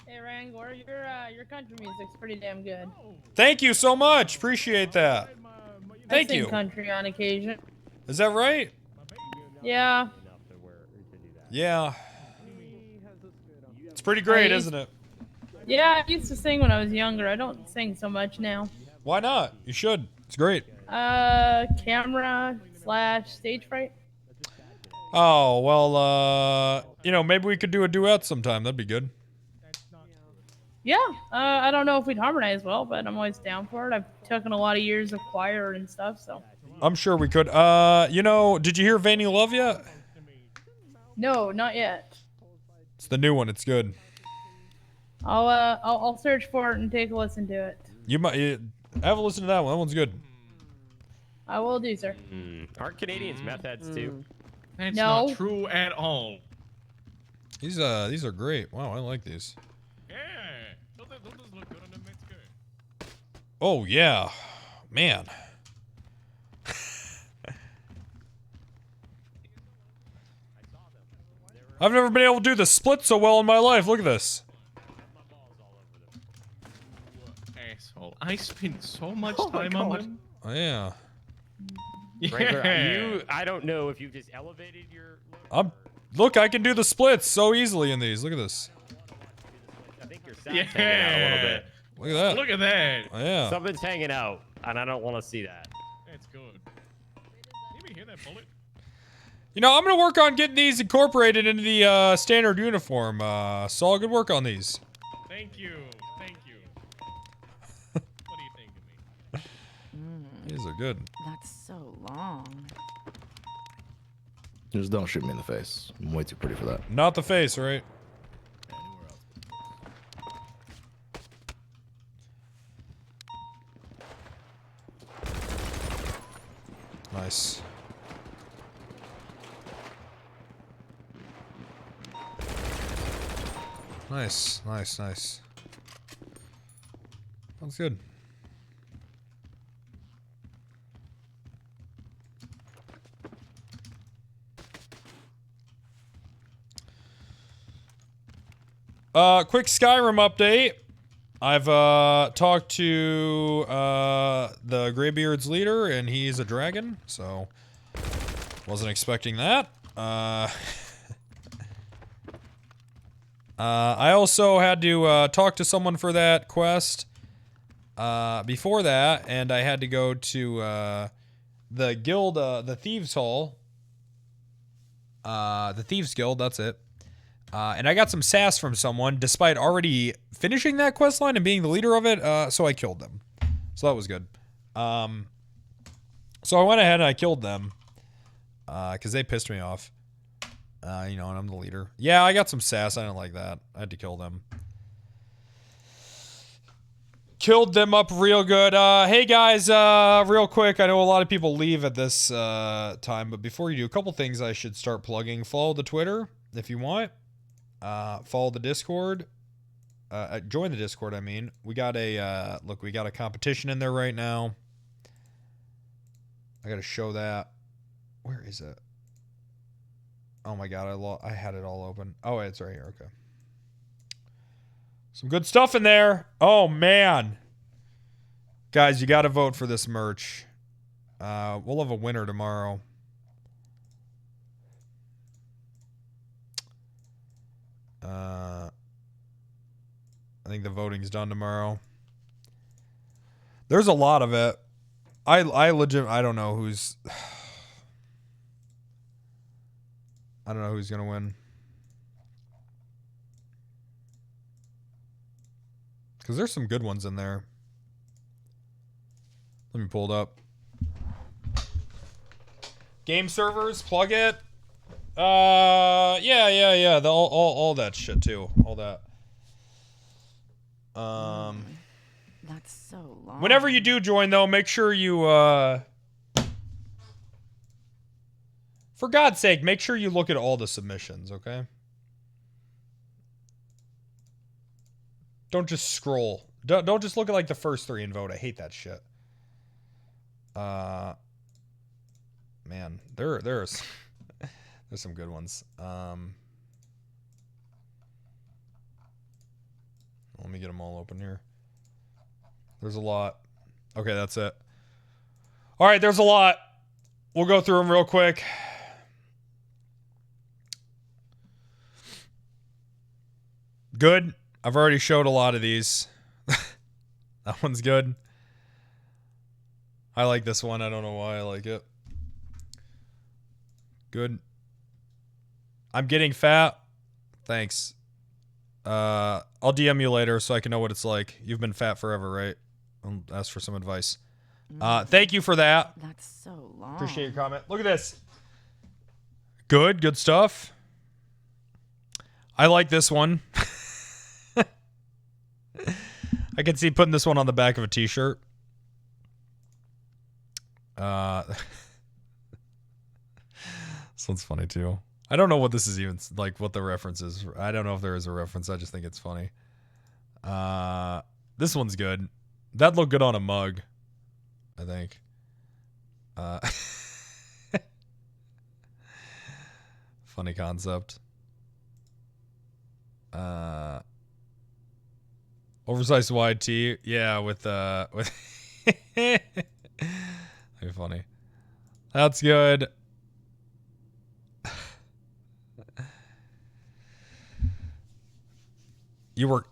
Hey Wrangler, your country music's pretty damn good. Thank you so much. Appreciate that. Thank I sing you. country on occasion. Is that right? Yeah. Yeah. It's pretty great, isn't it? Yeah, I used to sing when I was younger. I don't sing so much now. Why not? You should. It's great. Camera / stage fright. Oh, well, you know, maybe we could do a duet sometime. That'd be good. Yeah, I don't know if we'd harmonize well, but I'm always down for it. I've taken a lot of years of choir and stuff, so. I'm sure we could. You know, did you hear Veiny Love yet? No, not yet. It's the new one. It's good. I'll search for it and take a listen to it. You might have a listen to that one. That one's good. I will do, sir. Aren't Canadians meth heads too? That's No. not true at all. These are great. Wow, I like these. Yeah. Don't those look good on them? That's good. Oh yeah, man. I've never been able to do the split so well in my life. Look at this. Asshole. I spent so much Oh my time on God. them. Oh yeah. Wrangler, I don't know if you've just elevated your. Look, I can do the splits so easily in these. Look at this. I think your sound's hanging out a little bit. Look at that. Look at that. Oh, yeah. Something's hanging out, and I don't want to see that. That's good. You even hear that bullet? You know, I'm gonna work on getting these incorporated into the standard uniform. Saul, good work on these. Thank you. Thank you. What do you think of me? These are good. That's so long. Just don't shoot me in the face. I'm way too pretty for that. Not the face, right? Nice. Nice, nice, nice. Sounds good. Quick Skyrim update. I've talked to the Greybeard's leader, and he's a dragon, so wasn't expecting that. I also had to talk to someone for that quest before that, and I had to go to the guild, the Thieves Hall. The Thieves Guild, that's it. And I got some sass from someone, despite already finishing that quest line and being the leader of it, so I killed them. So that was good. So I went ahead and I killed them, because they pissed me off. You know, and I'm the leader. Yeah, I got some sass. I didn't like that. I had to kill them. Killed them up real good. Hey guys, real quick. I know a lot of people leave at this time, but before you do, a couple things I should start plugging. Follow the Twitter if you want. Follow the Discord. Join the Discord, I mean. We got a, look, we got a competition in there right now. I gotta show that. Where is it? Oh my god, I had it all open. Oh, it's right here, okay. Some good stuff in there. Oh, man. Guys, you gotta vote for this merch. We'll have a winner tomorrow. I think the voting's done tomorrow. There's a lot of it. I don't know who's... I don't know who's gonna win. Because there's some good ones in there. Let me pull it up. Game servers, plug it. Yeah. All that shit too. All that. That's so long. Whenever you do join, though, make sure you, for God's sake, make sure you look at all the submissions, okay? Don't just scroll. Don't just look at, like, the first three and vote. I hate that shit. Man, there's There's some good ones. Let me get them all open here. There's a lot. Okay, that's it. All right, there's a lot. We'll go through them real quick. Good. I've already showed a lot of these. That one's good. I like this one. I don't know why I like it. Good. I'm getting fat. Thanks. I'll DM you later so I can know what it's like. You've been fat forever, right? I'll ask for some advice. Thank you for that. That's so long. Appreciate your comment. Look at this. Good. Good stuff. I like this one. I can see putting this one on the back of a t-shirt. This one's funny too. I don't know what this is even like, what the reference is. I don't know if there is a reference. I just think it's funny. This one's good. That'd look good on a mug, I think. Funny concept. Oversized wide tee. Yeah, with that'd be funny. That's good. You were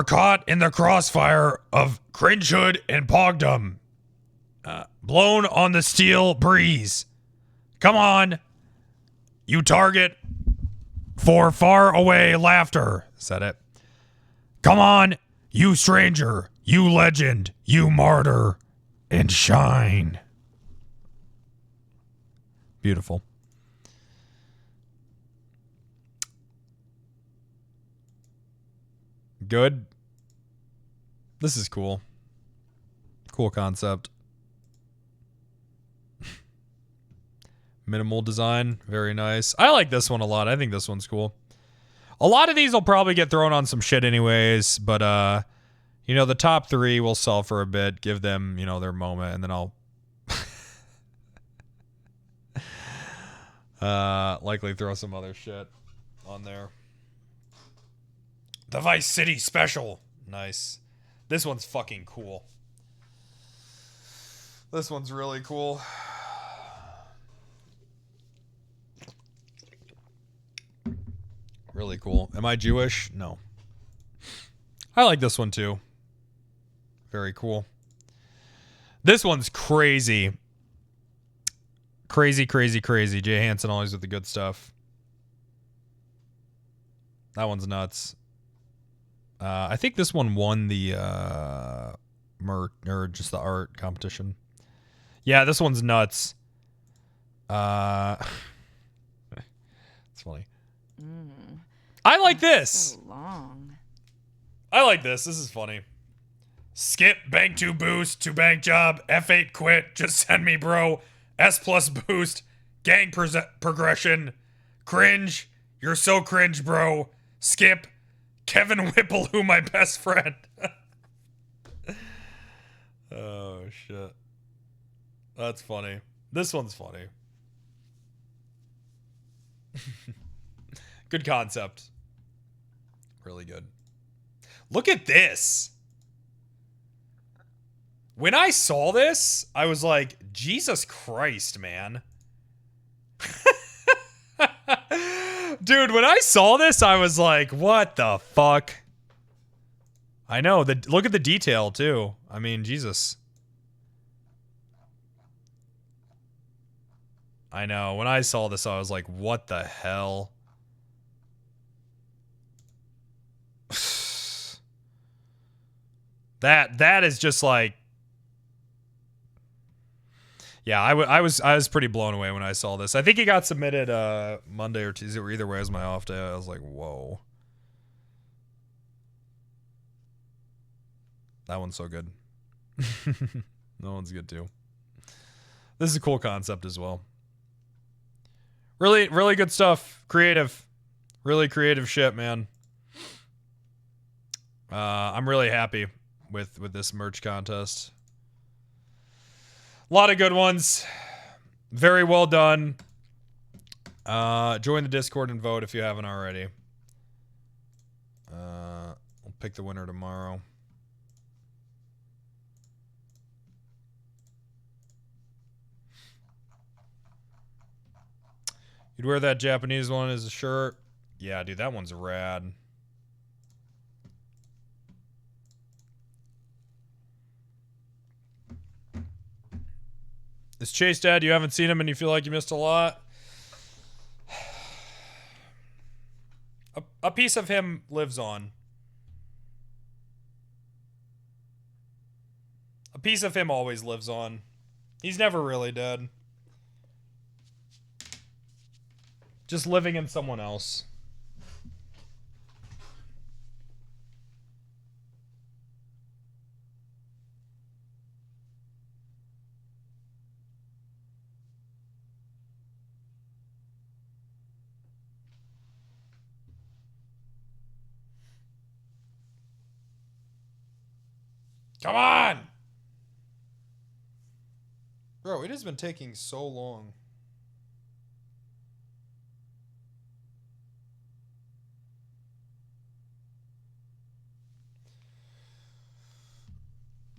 caught in the crossfire of cringehood and pogdom. Blown on the steel breeze. Come on. You target for far away laughter. Said it. Come on, you stranger, you legend, you martyr, and shine. Beautiful. Good. This is cool. Cool concept. Minimal design. Very nice. I like this one a lot. I think this one's cool. A lot of these will probably get thrown on some shit anyways, but, you know, the top three will sell for a bit. Give them, you know, their moment, and then I'll likely throw some other shit on there. The Vice City Special. Nice. This one's fucking cool. This one's really cool. Really cool. Am I Jewish? No. I like this one too. Very cool. This one's crazy. Crazy, crazy, crazy. Jay Hansen always with the good stuff. That one's nuts. I think this one won the or just the art competition. Yeah, this one's nuts. It's funny. I like this. So long. I like this. This is funny. Skip, bank 2 boost, 2 bank job, F8 quit, just send me bro, S plus boost, gang progression, cringe, you're so cringe bro, skip, Kevin Whipple, who my best friend. Oh shit. That's funny. This one's funny. Good concept. Really good. Look at this. When I saw this, I was like, Jesus Christ, man. Dude, when I saw this, I was like, what the fuck? I know. Look at the detail, too. I mean, Jesus. I know. When I saw this, I was like, what the hell? That is just like, yeah, I was pretty blown away when I saw this. I think it got submitted Monday or Tuesday, or either way, it was my off day. I was like, whoa. That one's so good. That one's good too. This is a cool concept as well. Really, really good stuff. Creative. Really creative shit, man. I'm really happy with this merch contest. A lot of good ones. Very well done. Join the Discord and vote if you haven't already. We'll pick the winner tomorrow. You'd wear that Japanese one as a shirt? Yeah, dude, that one's rad. Is Chase dead? You haven't seen him and you feel like you missed a lot? A piece of him lives on. A piece of him always lives on. He's never really dead. Just living in someone else. Come on! Bro, it has been taking so long.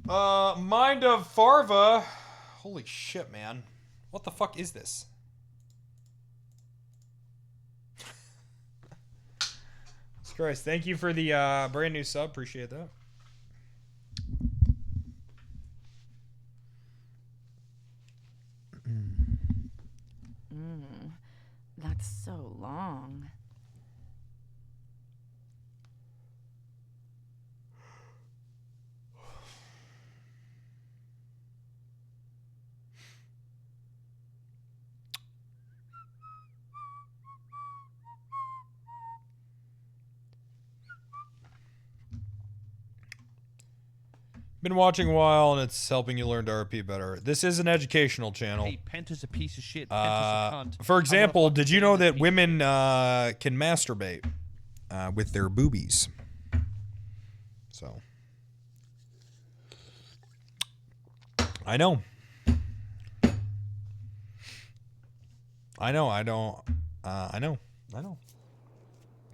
Mind of Farva. Holy shit, man. What the fuck is this? Christ, thank you for the brand new sub. Appreciate that. That's so long. Been watching a while and it's helping you learn to RP better. This is an educational channel. Hey, Penta's a piece of shit. Penta's a cunt. For example, did you know that women can masturbate with their boobies? So, I know. I know. I don't. I know. I know.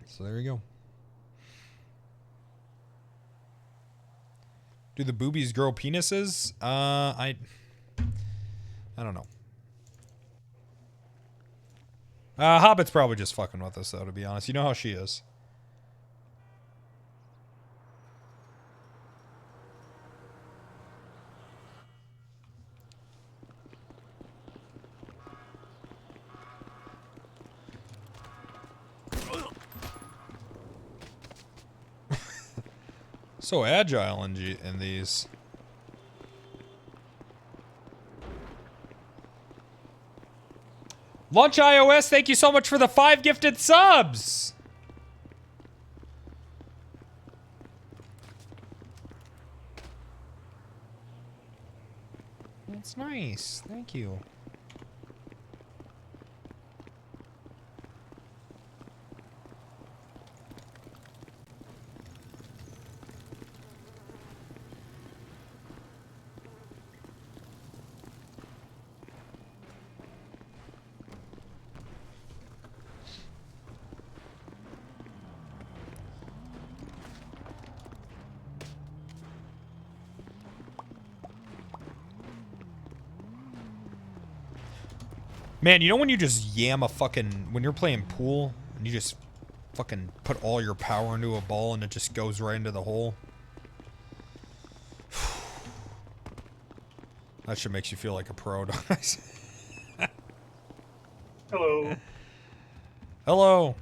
So there you go. Do the boobies grow penises? I don't know. Hobbit's probably just fucking with us, though, to be honest. You know how she is. So agile in these. Lunch iOS, thank you so much for the 5 gifted subs. That's nice. Thank you. Man, you know when you just yam a fucking... When you're playing pool, and you just fucking put all your power into a ball and it just goes right into the hole? That shit makes you feel like a pro, don't I? Hello. Hello.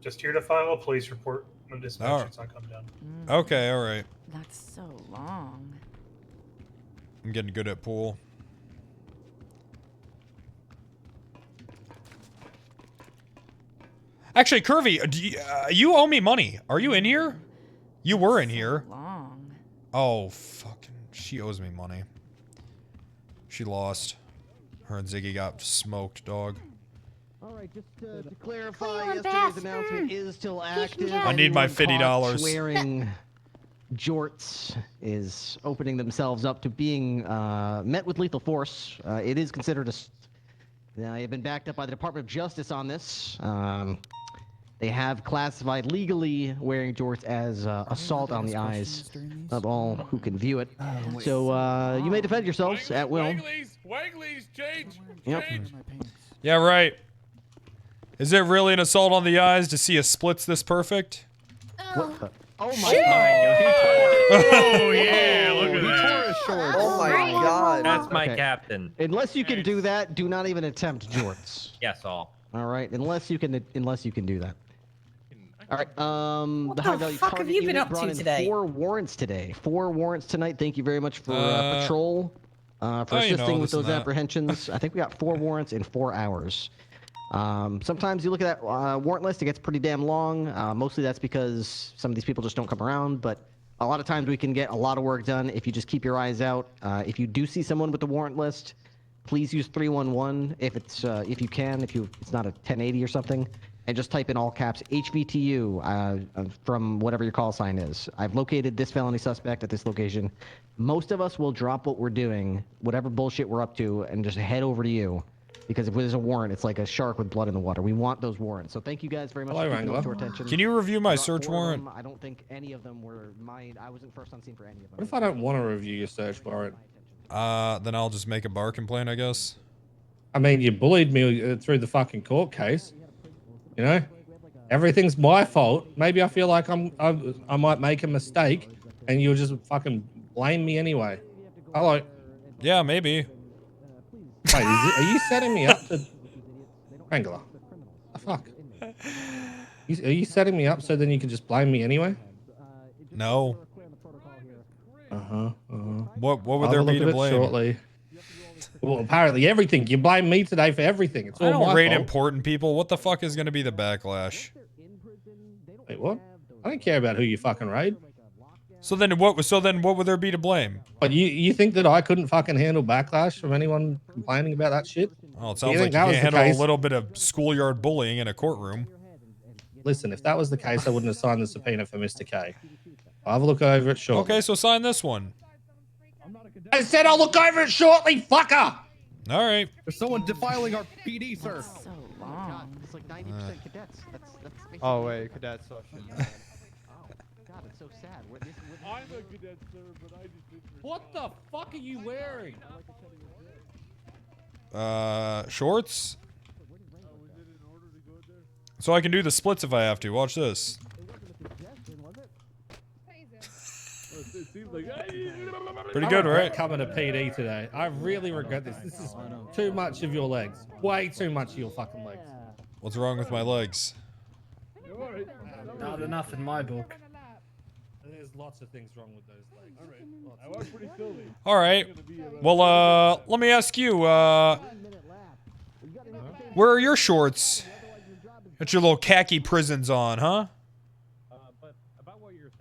Just here to file a police report when dispatch it's not come down. Okay, alright. That's so long. I'm getting good at pool. Actually, Curvy, do you owe me money. Are you in here? You were in here. Long. Oh, fucking... She owes me money. She lost. Her and Ziggy got smoked, dog. Alright, just to clarify, yesterday's announcement is still active. I need my $50. Swearing jorts is opening themselves up to being met with lethal force. It is considered a... They've been backed up by the Department of Justice on this. They have classified legally wearing jorts as assault on the eyes of all who can view it. So you may defend yourselves at will. Wanglies, change. Yep. Yeah, right. Is it really an assault on the eyes to see a splits this perfect? What the? Oh my Shit. god. Oh yeah, look at that. Oh my god. That's my Okay. captain. Unless you can do that, do not even attempt jorts. Yes, all. All right, unless you can do that. All right. The high value fuck have target you been unit up to brought in today? 4 warrants today. 4 warrants tonight. Thank you very much for patrol, for you know, assisting with this and those that. apprehensions. I think we got 4 warrants in 4 hours. Sometimes you look at that warrant list, it gets pretty damn long. Mostly that's because some of these people just don't come around, but a lot of times we can get a lot of work done if you just keep your eyes out. If you do see someone with the warrant list, please use 311 if it's if you can, it's not a 1080 or something, and just type in all caps HVTU from whatever your call sign is. I've located this felony suspect at this location. Most of us will drop what we're doing, whatever bullshit we're up to, and just head over to you. Because if there's a warrant, it's like a shark with blood in the water. We want those warrants. So thank you guys very much Hello, for keeping Wrangler. those to our attention. Can you review my I brought search 4 of warrant? them. I don't think any of them were mine. I wasn't first on scene for any of them. What if I don't want to review your search warrant? Then I'll just make a bar complaint, I guess. I mean, you bullied me through the fucking court case. You know, everything's my fault. Maybe I feel like I might make a mistake, and you'll just fucking blame me anyway. Hello. Yeah, maybe. Wait, are you setting me up to Wrangler? The fuck? Are you setting me up so then you can just blame me anyway? No. What would I'll there look be at to it blame? shortly. Well, apparently everything. You blame me today for everything. It's all I don't my rate fault. important people. What the fuck is going to be the backlash? Wait, what? I don't care about who you fucking raid. So then what would there be to blame? But you think that I couldn't fucking handle backlash from anyone complaining about that shit? Oh, it You sounds like think you that can't was the handle a case? little bit of schoolyard bullying in a courtroom. Listen, if that was the case, I wouldn't have signed the subpoena for Mr. K. I'll have a look over it shortly. Okay, so sign this one. I said I'll look over it shortly, fucker! All right. There's someone defiling our PD, sir. So long. It's like 90% cadets. That's basically Oh wait, cadets. Oh shit. God, it's so sad. I'm a cadet, sir, but I just... What the fuck are you wearing? Shorts? So I can do the splits if I have to. Watch this. Pretty good, right? Coming to PD today. I really regret this. This is too much of your legs. Way too much of your fucking legs. What's wrong with my legs? Not enough in my book. There's lots of things wrong with those legs. All right. I was pretty silly. All right. Well, let me ask you, where are your shorts? Got your little khaki prisons on, huh?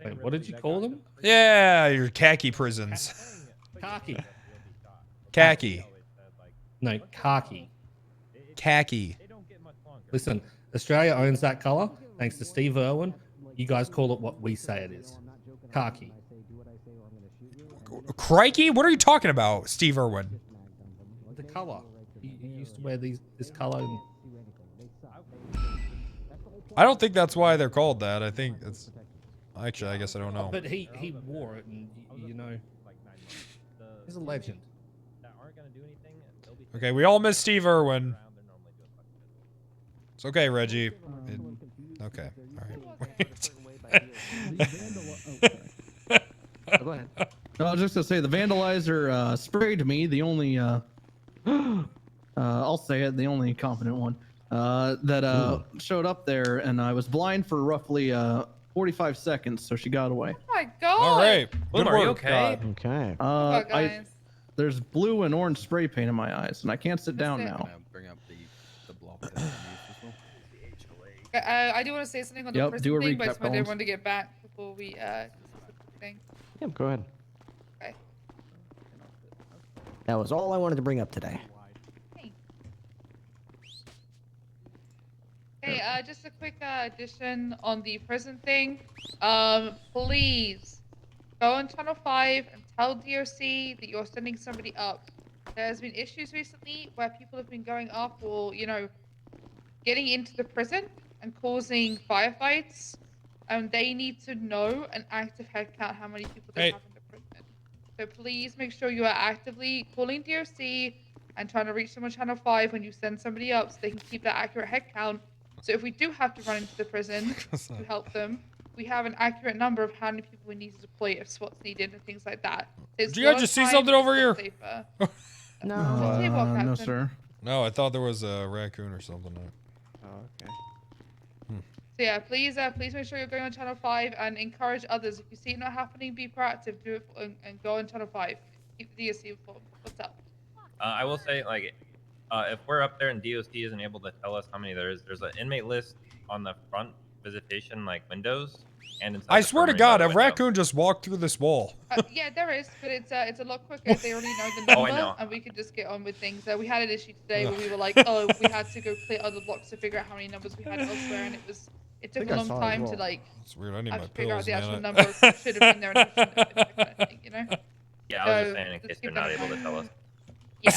Wait, what did you call them? Yeah, your khaki prisons. Khaki. Khaki. No, khaki. Khaki. Listen, Australia owns that color. Thanks to Steve Irwin. You guys call it what we say it is. Khaki. Crikey? What are you talking about, Steve Irwin? The color. You used to wear this color. And... I don't think that's why they're called that. I think it's... Actually, I guess I don't know. But he wore it, and you know, he's a legend. Okay, we all miss Steve Irwin. It's okay, Reggie. Okay, all right. Go ahead. No, I was just gonna say the vandalizer sprayed me. The only, I'll say it, the only competent one that showed up there, and I was blind for roughly 45 seconds, so she got away. Oh my god. All right. Boom, are you okay? Okay. Guys. There's blue and orange spray paint in my eyes, and I can't sit down now. Bring up the block. I do want to say something on the Yep, prison do a thing, but I recap, just wanted Collins. everyone to get back before we thing. Yeah, go ahead. Okay. That was all I wanted to bring up today. Hey, just a quick addition on the prison thing. Please, go on Channel 5 and tell DOC that you're sending somebody up. There's been issues recently where people have been going up or, you know, getting into the prison and causing firefights. They need to know an active head count how many people they have in the prison. So please make sure you are actively calling DOC and trying to reach them on Channel 5 when you send somebody up so they can keep that accurate head count. So if we do have to run into the prison to help them, we have an accurate number of how many people we need to deploy if SWAT's needed and things like that. Did you guys just see something over here? No, sir. No, I thought there was a raccoon or something. Oh, okay. So yeah, please make sure you're going on Channel 5 and encourage others. If you see it not happening, be proactive, do it, and go on Channel 5. Keep the DOC informed. What's up? I will say, like, if we're up there and DOC isn't able to tell us how many there is, there's an inmate list on the front visitation, like, windows. And inside I the swear to permanent God, a window. raccoon just walked through this wall. Yeah, there is, but it's a lot quicker if they already know the Oh, I number, know. and we could just get on with things. We had an issue today where we were like, oh, we had to go clear other blocks to figure out how many numbers we had elsewhere, and it took a long time to like It's weird. I need my figure out pills, the actual man. number of who should have been there and who shouldn't have been there, kind of thing, you know? Yeah, I was just So, saying in case just they're keep not that in able to tell us. Yeah.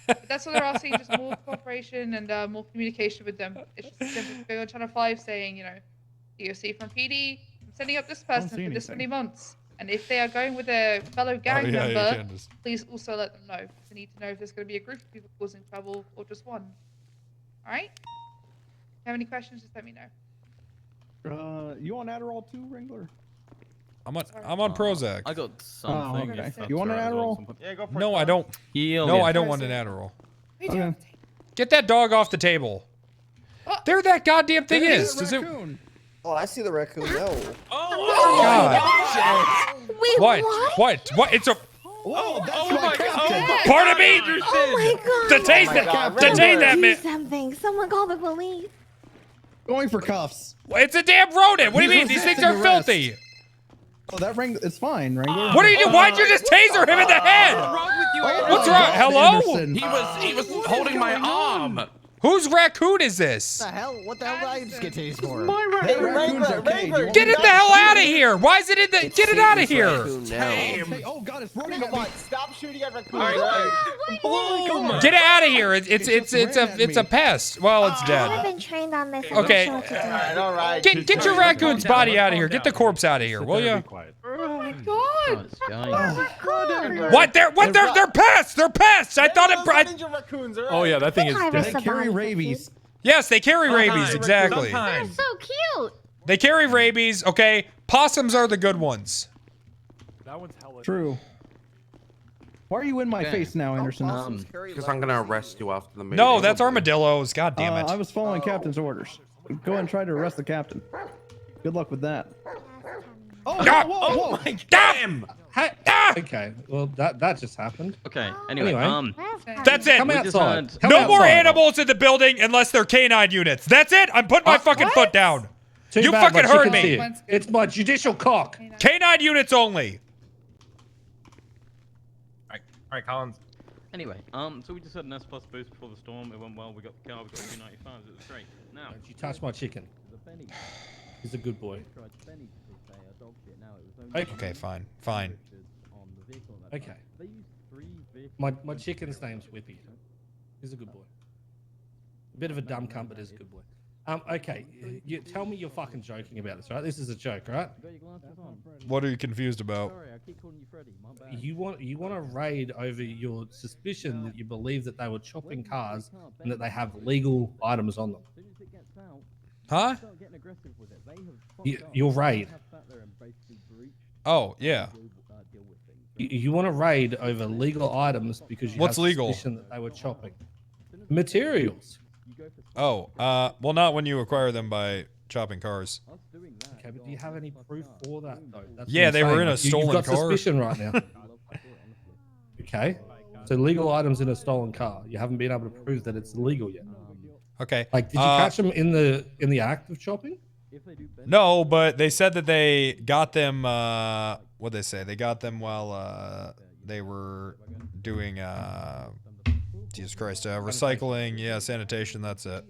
But that's what they're asking, just more cooperation and more communication with them. It's just as simple as going on Channel 5 saying, you know, DOC from PD, I'm sending up this person for this many months. And if they are going with a fellow gang yeah, you member, can just- please also let them know. Because I need to know if there's going to be a group of people causing trouble or just one. Alright? If you have any questions, just let me know. You on Adderall too, Wrangler? I'm on Prozac. I got Oh, something. okay. if that's You want an right as well. Adderall? Yeah, go for No, I don't. Heal No, ya. I don't want an Adderall. Okay. Get that dog off the table. There that goddamn thing is. Does it? Oh, I see the raccoon now. God. Wait, What? It's a. Oh, that's my captain. Pardon me. Oh my God. Detain that Do man. something. Someone call the police. Going for cuffs. It's a damn rodent. What do you mean? These things are filthy. Oh, that it's fine, Wrangler. What are you doing? Why'd you just taser him in the head? What's wrong with you? What's wrong? Hello? He was holding my arm. Whose raccoon is this? What the hell did I just get tased for? That raccoon's okay. Do you want Get me it to- the hell out of here! Why is it in the? Get it out of here! Oh God, it's running at me. Stop shooting at raccoons. Boom. Get it out of here! It's a pest. Well, it's I've dead. been trained on this. Okay. All right. Get your raccoon's body out of here. Get the corpse out of here, will you? Oh my God! What? They're pests. They're pests. I thought raccoons, all right? Oh yeah, that thing is They dead. carry rabies. Yes, they carry rabies. Exactly. They're so cute. They carry rabies. Okay. Possums are the good ones. That one's hella. True. Why are you in my face now, Anderson? Because I'm gonna arrest you after the meeting. No, that's armadillos. God damn it. I was following captain's orders. Go and try to arrest the captain. Good luck with that. Oh, Ah! whoa. my damn! Okay, well that just happened. Okay. Anyway, That's it. Come outside. Come No more outside. animals in the building unless they're canine units. That's it. I'm putting my fucking foot down. Too You bad, fucking my heard chicken's me. here. It's my judicial cock. Canine units only. Alright, Collins. Anyway, so we just had an S+ boost before the storm. It went well. We got the car. We got 295s. It was great. Now, Don't you touch my chicken. He's a good boy. Okay, fine. Fine. Okay. My chicken's name's Whippy. He's a good boy. A bit of a dumb cunt, but he's a good boy. Okay, you tell me you're fucking joking about this, right? This is a joke, right? What are you confused about? You want to raid over your suspicion that you believe that they were chopping cars and that they have legal items on them. Huh? Your raid. Oh, yeah. You want to raid over legal items because you What's have legal? suspicion that they were chopping materials. Oh, well, not when you acquire them by chopping cars. Okay, but do you have any proof for that, though? That's Yeah, what I'm they were saying. in a Like, stolen You've got car. suspicion right now. Okay, so legal items in a stolen car. You haven't been able to prove that it's illegal yet. Okay. Like, did you catch them in the act of chopping? No, but they said that they got them. What'd they say? They got them while they were doing. Jesus Christ, recycling. Yeah, sanitation. That's it.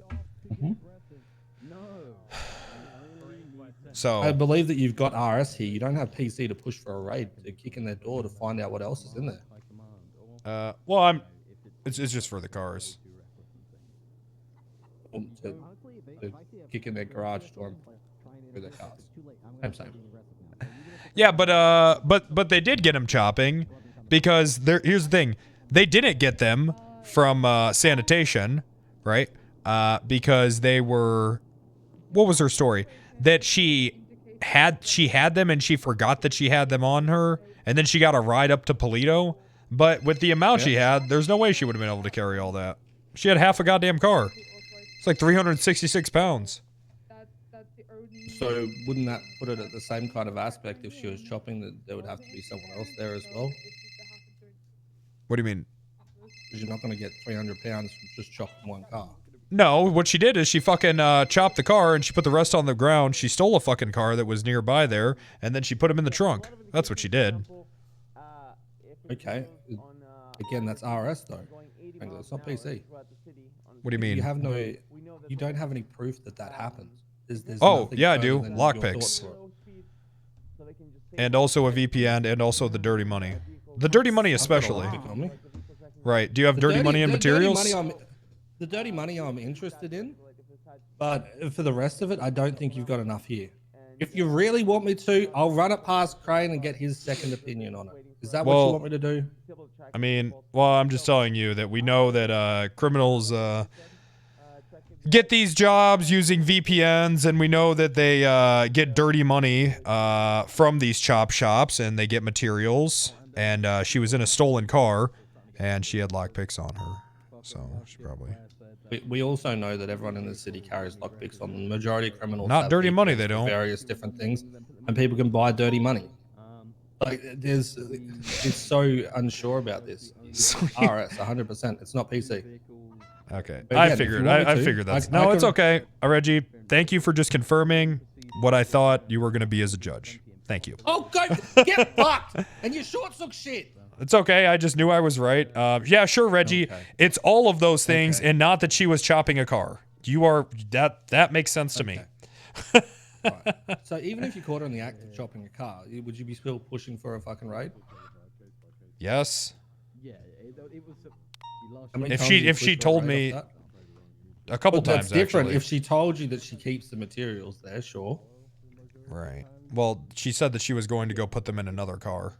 So I believe that you've got RS here. You don't have PC to push for a raid to kick in their door to find out what else is in there. well, it's just for the cars. To kick in their garage door and through their cars. I'm saying. Yeah, but they did get him chopping because here's the thing. They didn't get them from sanitation, right? Because they were, what was her story? That she had them and she forgot that she had them on her, and then she got a ride up to Polito. But with the amount she had, there's no way she would have been able to carry all that. She had half a goddamn car. It's like 366 pounds. So wouldn't that put it at the same kind of aspect if she was chopping, that there would have to be someone else there as well? What do you mean? Because you're not going to get 300 pounds from just chopping one car. No, what she did is she fucking chopped the car and she put the rest on the ground. She stole a fucking car that was nearby there, and then she put him in the trunk. That's what she did. Okay. Again, that's RS though. It's not PC. What do you mean? You don't have any proof that happens. There's oh, nothing yeah, I further do. than your Lockpicks. thoughts for it. And also a VPN and also the dirty money. The dirty money especially. Right. Do you have dirty money and materials? The dirty money I'm interested in, but for the rest of it, I don't think you've got enough here. If you really want me to, I'll run it past Crane and get his second opinion on it. Is that what you want me to do? I mean, well, I'm just telling you that we know that criminals get these jobs using VPNs, and we know that they get dirty money from these chop shops, and they get materials. And she was in a stolen car, and she had lockpicks on her, so she probably. We also know that everyone in the city carries lockpicks on them. The majority of criminals Not have dirty VPNs money, they for don't. Various different things, and people can buy dirty money. Like it's so unsure about this. RS 100%. It's not PC. Okay, But I again, figured. if you want me I to, figured that's. I No, it's can- okay, Reggie. Thank you for just confirming what I thought you were going to be as a judge. Thank you. Oh, go get fucked! And your shorts look shit. It's okay. I just knew I was right. Yeah, sure, Reggie. Okay. It's all of those things, and not that she was chopping a car. You are that makes sense to me. Right. So even if you caught her in the act of chopping a car, would you be still pushing for a fucking raid? Yes. How many If times she have you if she pushed for a told raid me off that? a couple But times that's different. actually. If she told you that she keeps the materials there, sure. Right. Well, she said that she was going to go put them in another car.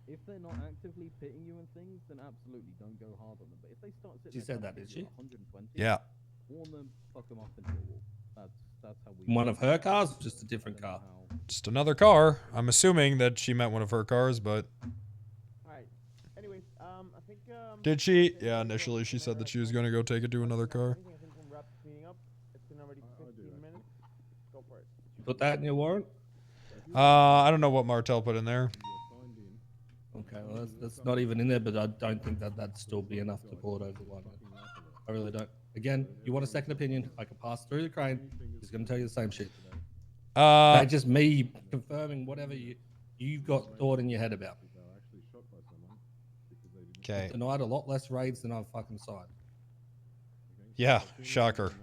If they're not actively pitting you and things, then absolutely don't go hard on them. But if they start sitting She said that, did she? 120, Yeah. warn them, fuck them off into a wall. That's how we. One of her cars, or just a different car. Just another car. I'm assuming that she meant one of her cars, but Alright. Anyways, I think did she? Yeah, initially she said that she was going to go take it to another car. I think we'll wrap this meeting up. It's been already 15 minutes. Go for it. You put that in your warrant? I don't know what Martel put in there. Okay, well that's not even in there, but I don't think that that'd still be enough to pull it over the line. I really don't. Again, you want a second opinion? I can pass through the Crane. He's going to tell you the same shit. That's just me confirming whatever you've got thought in your head about. Okay. Denied a lot less raids than I've fucking signed. Yeah, shocker.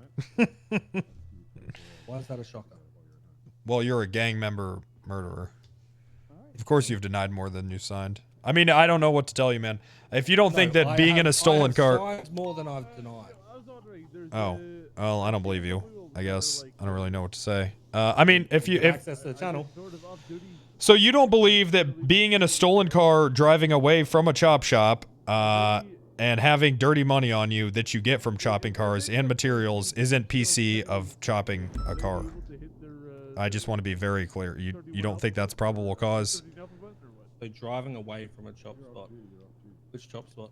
Why is that a shocker? Well, you're a gang member murderer. Of course you've denied more than you signed. I mean, I don't know what to tell you, man. If you don't think that being in a stolen car... signed more than I've denied. Oh, well, I don't believe you, I guess. I don't really know what to say. I mean, if access to the channel. So you don't believe that being in a stolen car, driving away from a chop shop, and having dirty money on you that you get from chopping cars and materials isn't PC of chopping a car? I just want to be very clear. You don't think that's probable cause? So driving away from a chop spot. Which chop spot?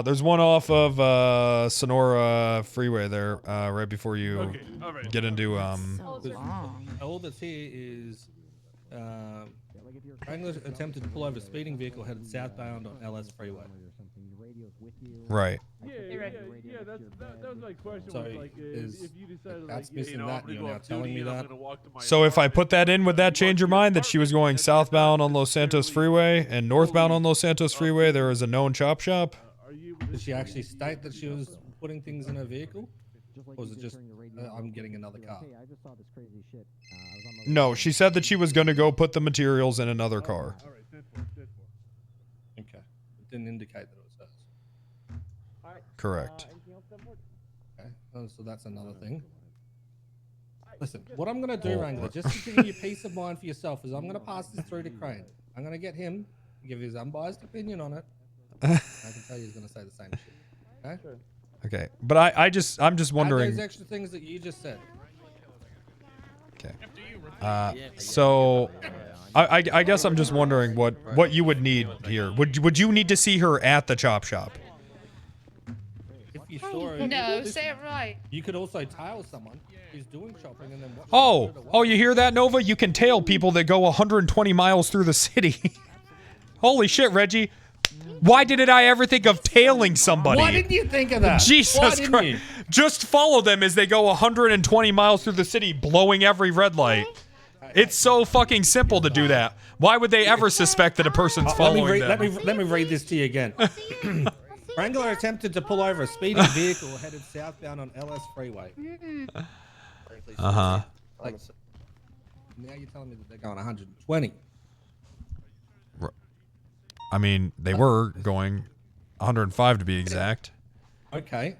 There's one off of Sonora Freeway there, right before you get into All that's here is Wranglin attempted to pull over a speeding vehicle headed southbound on LS Freeway. Right. Yeah, that was my question. So was like, if you decided, that's like, missing that, you're now telling me that. So if I put that in, would that change your mind that she was going southbound on Los Santos Freeway and northbound on Los Santos Freeway there is a known chop shop? Did she actually state that she was putting things in her vehicle? like Or was it just I'm getting another car? Hey, I just saw this crazy shit. I was on my way No, she said that she was going to go put the materials in another car. All right, good. Okay, it didn't indicate that it was hers. Correct. Okay, so that's another thing. Listen, what I'm gonna do, Wrangler, just to give you peace of mind for yourself, is I'm gonna pass this through to Crane. I'm gonna get him to give his unbiased opinion on it. I can tell you he's gonna say the same shit. Okay. Okay, but I'm just Add wondering. those extra things that you just said. Okay. So, I guess I'm just wondering what you would need here. Would you need to see her at the chop shop? If you saw her, No, say it right. you could also tail someone who's doing shopping and then watch Oh, you hear that, Nova? You can tail people that go 120 miles through the city. Holy shit, Reggie. Why didn't I ever think of tailing somebody? Why didn't you think of that? Jesus Why didn't Christ. you? Just follow them as they go 120 miles through the city, blowing every red light. It's so fucking simple to do that. Why would they ever suspect that a person's following them? Let me read this to you again. Wrangler attempted to pull over a speeding vehicle headed southbound on LS Freeway. Uh-huh. Like, now you're telling me that they're going 120. I mean, they were going 105 to be exact. Okay.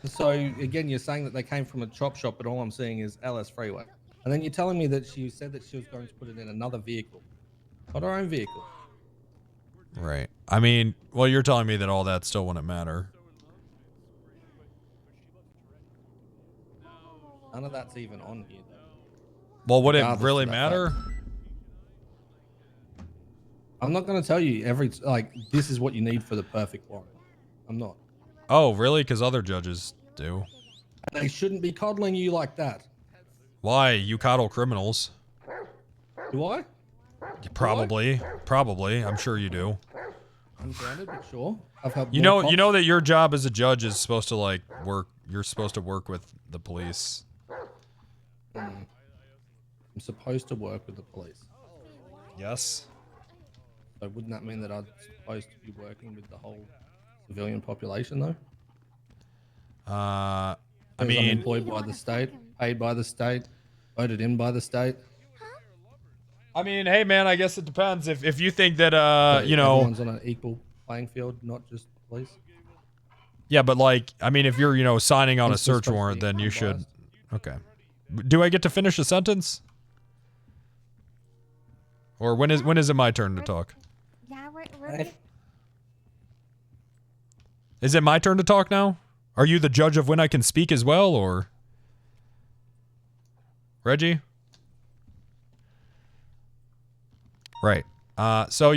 So, again, you're saying that they came from a chop shop, but all I'm seeing is LS Freeway. And then you're telling me that she said that she was going to put it in another vehicle. Not her own vehicle. Right. I mean, well, you're telling me that all that still wouldn't matter. None of that's even on here, though. Well, would it Regardless really of that matter? fact. I'm not going to tell you this is what you need for the perfect warrant. I'm not. Oh, really? Because other judges do. They shouldn't be coddling you like that. Why? You coddle criminals. Do I? Probably. Probably. I'm sure you do. Ungrounded, but sure. I've helped You more know, cops. that your job as a judge is supposed to work. You're supposed to work with the police. I'm supposed to work with the police. Yes. So wouldn't that mean that I'm supposed to be working with the whole civilian population, though? I Because I'm mean, employed by the state, paid by the state, voted in by the state. I mean, hey man, I guess it depends. If you think that So you know, everyone's on an equal playing field, not just police. yeah, but if you're signing on a It's just search supposed to warrant, be then you should. unbiased. Okay. Do I get to finish a sentence? Or when is it my turn to talk? Yeah, we're Is it my turn to talk now? Are you the judge of when I can speak as well, or Reggie? Right. So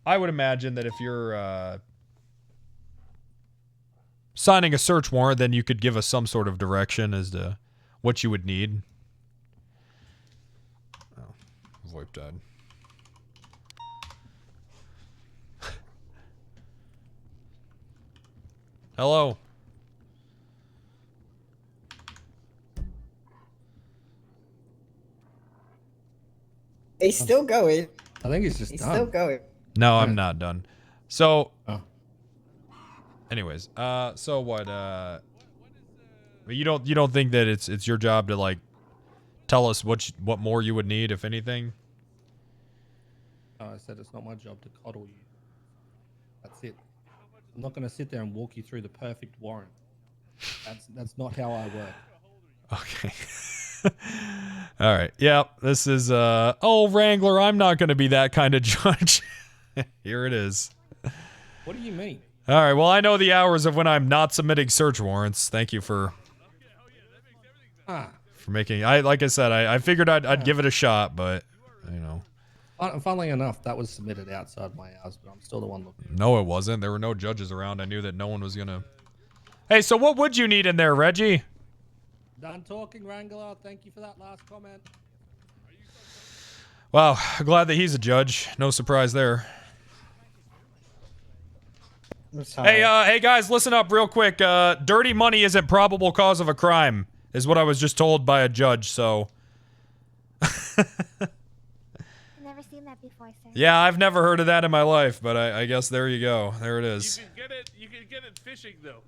I would imagine that if you're signing a search warrant, then you could give us some sort of direction as to what you would need. Oh, VoIP died. Hello. He's still going. I think he's just He's done. still going. No, I'm not done. So, anyways, so what? You don't think that it's your job to tell us what more you would need, if anything? No, I said it's not my job to coddle you. That's it. I'm not going to sit there and walk you through the perfect warrant. That's not how I work. Okay. All right. Yep. This is Wrangler. I'm not going to be that kind of judge. Here it is. What do you mean? All right. Well, I know the hours of when I'm not submitting search warrants. Thank you for making. Like I said, I figured I'd give it a shot, but Funnily enough, that was submitted outside my hours, but I'm still the one looking. No, it wasn't. There were no judges around. I knew that no one was gonna. Hey, so what would you need in there, Reggie? Done talking, Wrangler. Thank you for that last comment. Wow, glad that he's a judge. No surprise there. Hey guys, listen up real quick. Dirty money isn't probable cause of a crime, is what I was just told by a judge. So. Never seen that before, sir. Yeah, I've never heard of that in my life, but I guess there you go. There it is. You can get it fishing though.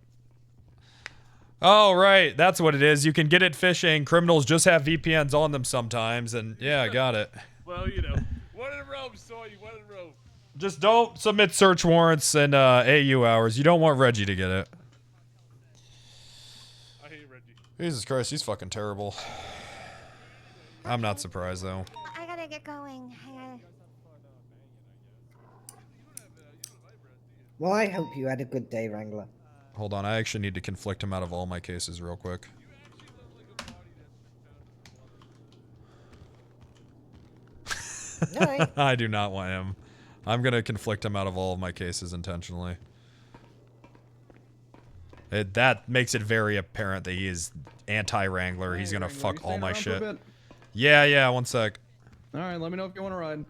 Oh, right. That's what it is. You can get it phishing. Criminals just have VPNs on them sometimes, and yeah, I got it. Well, you know, one in a row, Soy, one in a row. Just don't submit search warrants and AU hours. You don't want Reggie to get it. I hate Reggie. Jesus Christ, he's fucking terrible. I'm not surprised, though. I gotta get going. Well, I hope you had a good day, Wrangler. Hold on, I actually need to conflict him out of all my cases real quick. Alright. I do not want him. I'm gonna conflict him out of all of my cases intentionally. That makes it very apparent that he is anti-Wrangler. He's gonna fuck all my shit. Yeah, 1 sec. Alright, let me know if you want to ride.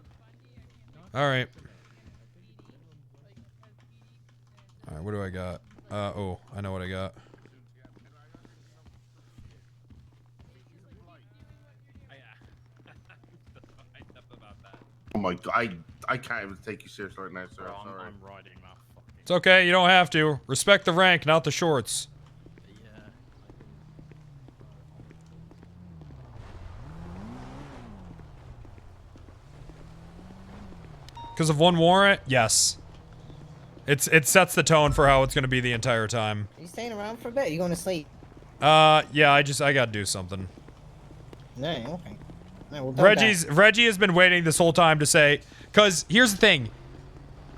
Alright. Alright, what do I got? Oh, I know what I got. Oh my god, I can't even take you seriously right now, sir. I'm sorry. I'm riding my fucking... It's okay, you don't have to. Respect the rank, not the shorts. Because of one warrant? Yes. It sets the tone for how it's going to be the entire time. Are you staying around for a bit? Are you going to sleep? Yeah, I gotta do something. No, okay. No, well, don't Reggie has been waiting this whole time to say, because here's the thing.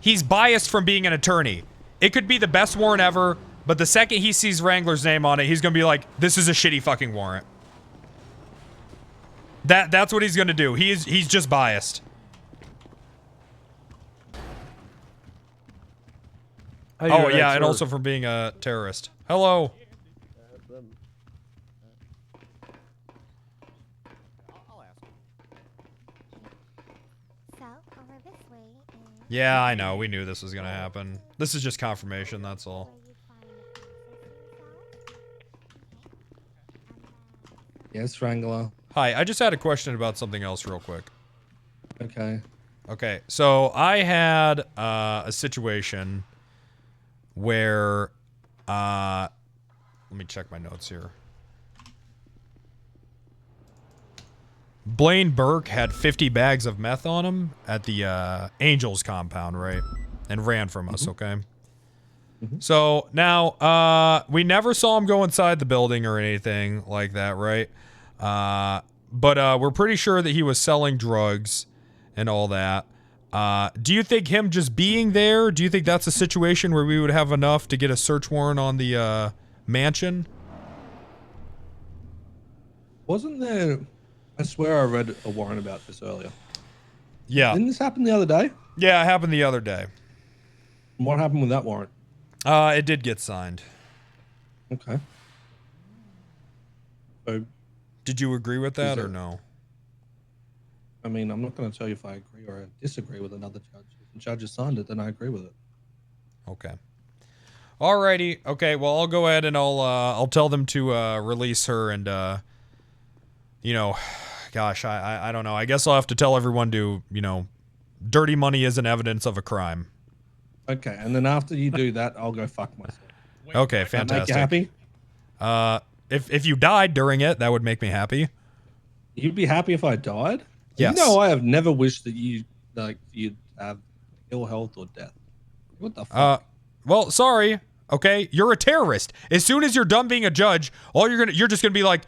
He's biased from being an attorney. It could be the best warrant ever, but the second he sees Wrangler's name on it, he's gonna be like, this is a shitty fucking warrant. That's what he's gonna do. He's just biased. Oh yeah, and also from being a terrorist. Hello. Yeah, I know. We knew this was gonna happen. This is just confirmation, that's all. Yes, Wrangler. Hi, I just had a question about something else real quick. Okay. Okay, so I had a situation where, let me check my notes here. Blaine Burke had 50 bags of meth on him at the Angels compound, right? And ran from us, okay? So now, we never saw him go inside the building or anything like that, right? But we're pretty sure that he was selling drugs and all that. Do you think him just being there, do you think that's a situation where we would have enough to get a search warrant on the mansion? Wasn't there... I swear I read a warrant about this earlier. Yeah. Didn't this happen the other day? Yeah, it happened the other day. What happened with that warrant? It did get signed. Okay. So, did you agree with that or no? I mean, I'm not going to tell you if I agree or I disagree with another judge. If the judge has signed it, then I agree with it. Okay. Alrighty. Okay, well, I'll go ahead and I'll tell them to release her and you know, gosh, I don't know. I guess I'll have to tell everyone to, you know, dirty money isn't evidence of a crime. Okay, and then after you do that, I'll go fuck myself. Okay, fantastic. Make you happy? If you died during it, that would make me happy. You'd be happy if I died? Yes. You know, I have never wished that you'd have ill health or death. What the fuck? Well, sorry. Okay, you're a terrorist. As soon as you're done being a judge, you're just gonna be like,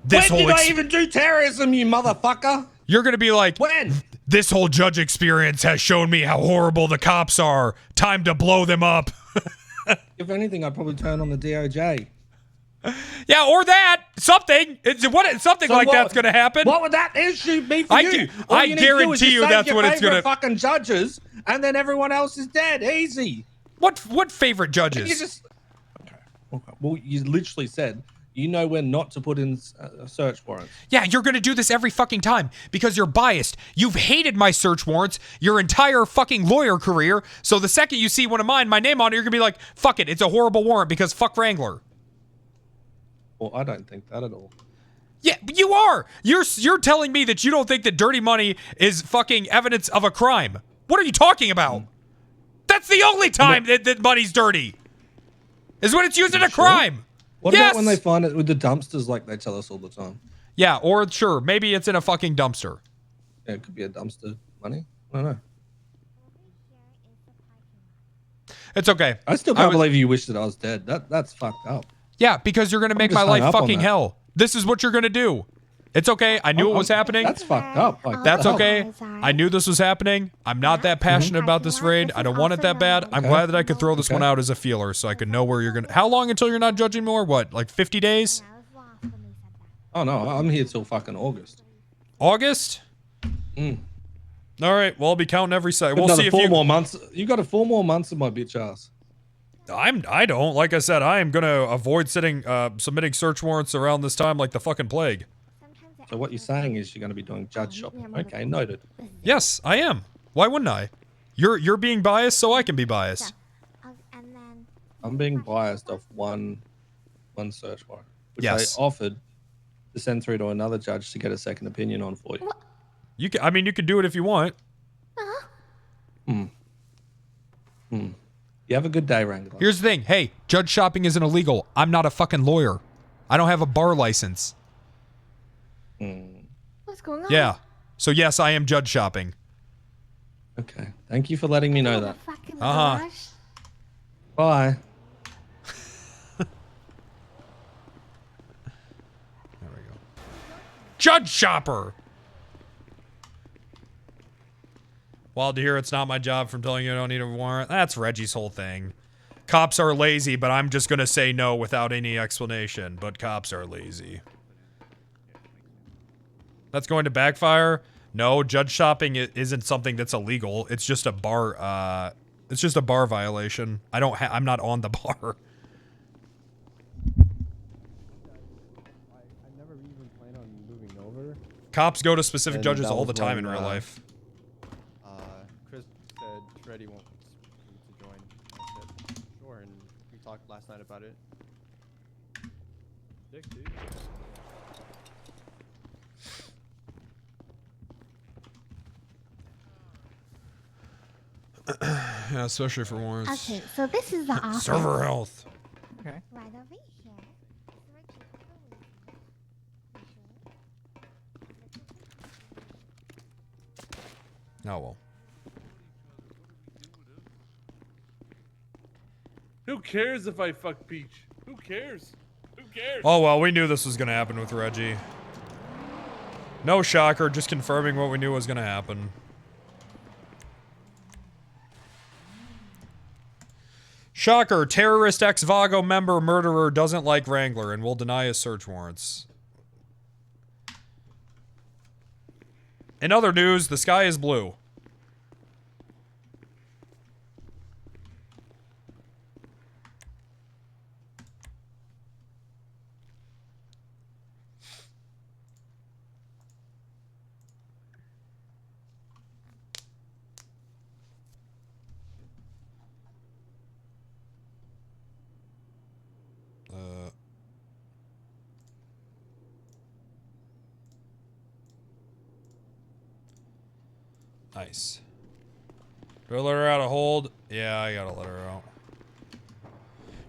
this when whole did I even do terrorism, you motherfucker? You're gonna be like, when? This whole judge experience has shown me how horrible the cops are. Time to blow them up. If anything, I'd probably turn on the DOJ. Yeah, or that something. Something like that's gonna happen. What would that issue be for you? I guarantee you that's what it's gonna. Fucking judges, and then everyone else is dead. Easy. What favorite judges? You just... Okay. Well, you literally said you know when not to put in search warrants. Yeah, you're gonna do this every fucking time because you're biased. You've hated my search warrants your entire fucking lawyer career. So the second you see one of mine, my name on it, you're gonna be like, fuck it, it's a horrible warrant because fuck Wrangler. Well, I don't think that at all. Yeah, you are. You're telling me that you don't think that dirty money is fucking evidence of a crime. What are you talking about? That's the only time that money's dirty. Is when it's used in a crime. What about when they find it with the dumpsters like they tell us all the time? Yeah, or sure, maybe it's in a fucking dumpster. Yeah, it could be a dumpster money. I don't know. It's okay. I still can't believe you wish that I was dead. That's fucked up. Yeah, because you're gonna make my just hung life up on fucking that. hell. This is what you're gonna do. It's okay. I knew it was happening. That's fucked up. Like, That's what the hell? okay. I knew this was happening. I'm not that passionate about this raid. I don't want it that bad. I'm glad that I could throw this one out as a feeler so I could know where you're gonna. How long until you're not judging more? What, like 50 days? Oh no, I'm here till fucking August. August? All right. Well, I'll be counting every second. We'll Another see if 4 more months. You got 4 more months of my bitch ass. I don't. Like I said, I am gonna avoid submitting search warrants around this time like the fucking plague. So what you're saying is you're going to be doing judge shopping. Okay, noted. Yes, I am. Why wouldn't I? You're being biased, so I can be biased. I'm being biased off one search warrant, which Yes. I offered to send through to another judge to get a second opinion on for you. You can. I mean, you can do it if you want. You have a good day, Wranglin. Here's the thing. Hey, judge shopping isn't illegal. I'm not a fucking lawyer. I don't have a bar license. What's going on? Yeah. So yes, I am judge shopping. Okay. Thank you for letting me know that. Uh-huh. Bye. Judge shopper. Wild to hear it's not my job from telling you I don't need a warrant. That's Reggie's whole thing. Cops are lazy, but I'm just gonna say no without any explanation. But cops are lazy. That's going to backfire? No, judge shopping isn't something that's illegal. It's just a bar. It's just a bar violation. I'm not on the bar. I never even plan on moving over. Cops go to specific And judges that all the was time when, in real life. Chris said Shreddy wants me to join. I said, sure, and we talked last night about it. Dick, dude. Yeah, especially for warrants. Okay, so this is the office. Server health. Okay. Right over here. Oh well. Who cares if I fuck Peach? Who cares? Who cares? Oh well, we knew this was gonna happen with Reggie. No shocker, just confirming what we knew was gonna happen. Shocker, terrorist ex-Vago member murderer doesn't like Wrangler and will deny his search warrants. In other news, the sky is blue. Nice. Do I let her out of hold? Yeah, I gotta let her out.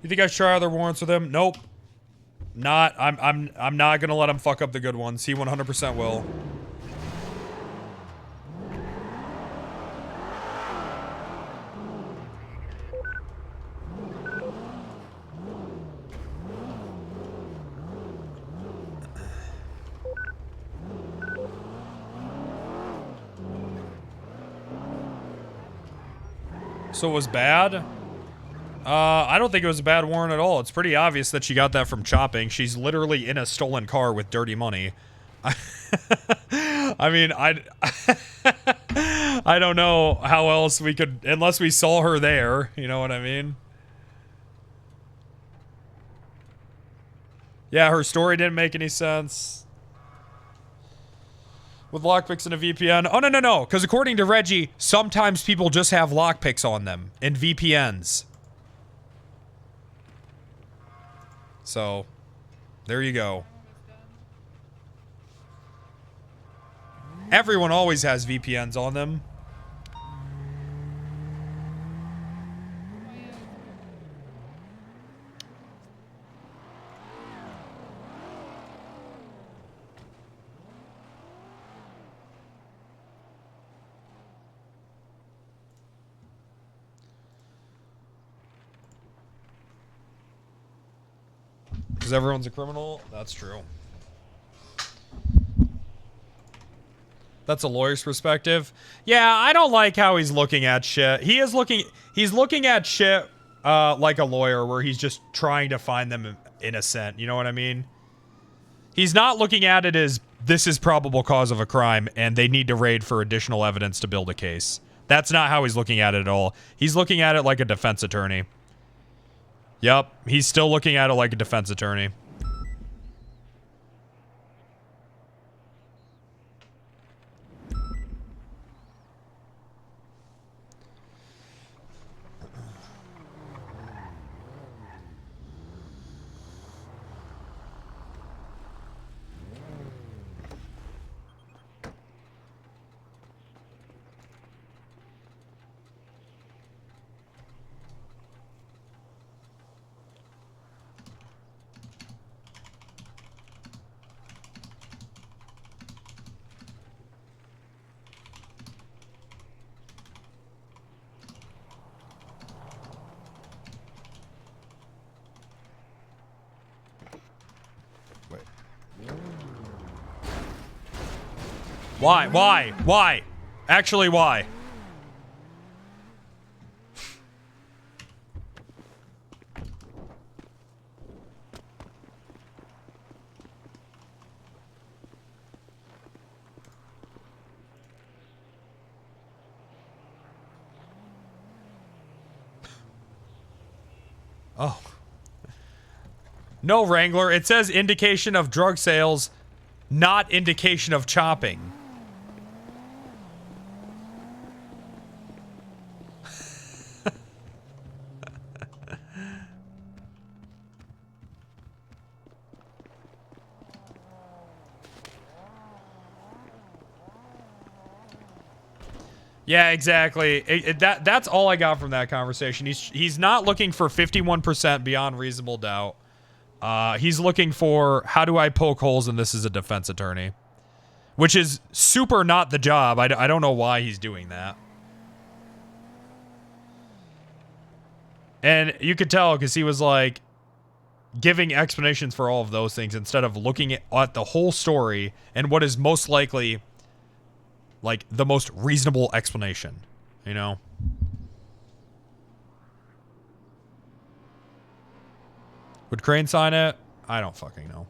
You think I should try other warrants with him? Nope. Not. I'm not gonna let him fuck up the good ones. He 100% will. So it was bad? I don't think it was a bad warrant at all. It's pretty obvious that she got that from chopping. She's literally in a stolen car with dirty money. I mean, I don't know how else we could, unless we saw her there, you know what I mean? Yeah, her story didn't make any sense. With lockpicks and a VPN. Oh, no. Because according to Reggie, sometimes people just have lockpicks on them and VPNs. So, there you go. Everyone always has VPNs on them. Because everyone's a criminal? That's true. That's a lawyer's perspective. Yeah, I don't like how he's looking at shit. He's looking at shit like a lawyer, where he's just trying to find them innocent. You know what I mean? He's not looking at it as this is probable cause of a crime and they need to raid for additional evidence to build a case. That's not how he's looking at it at all. He's looking at it like a defense attorney. Yep, he's still looking at it like a defense attorney. Why? Why? Why? Actually, why? Oh. No, Wrangler. It says indication of drug sales, not indication of chopping. Yeah, exactly. That's all I got from that conversation. He's not looking for 51% beyond reasonable doubt. He's looking for, how do I poke holes in this as a defense attorney? Which is super not the job. I don't know why he's doing that. And you could tell because he was like giving explanations for all of those things instead of looking at the whole story and what is most likely like the most reasonable explanation, you know? Would Crane sign it? I don't fucking know.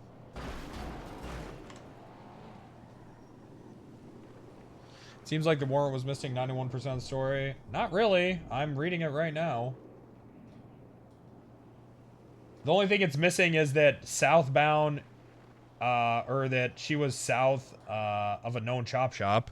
Seems like the warrant was missing 91% of the story. Not really. I'm reading it right now. The only thing it's missing is that southbound, or that she was south of a known chop shop.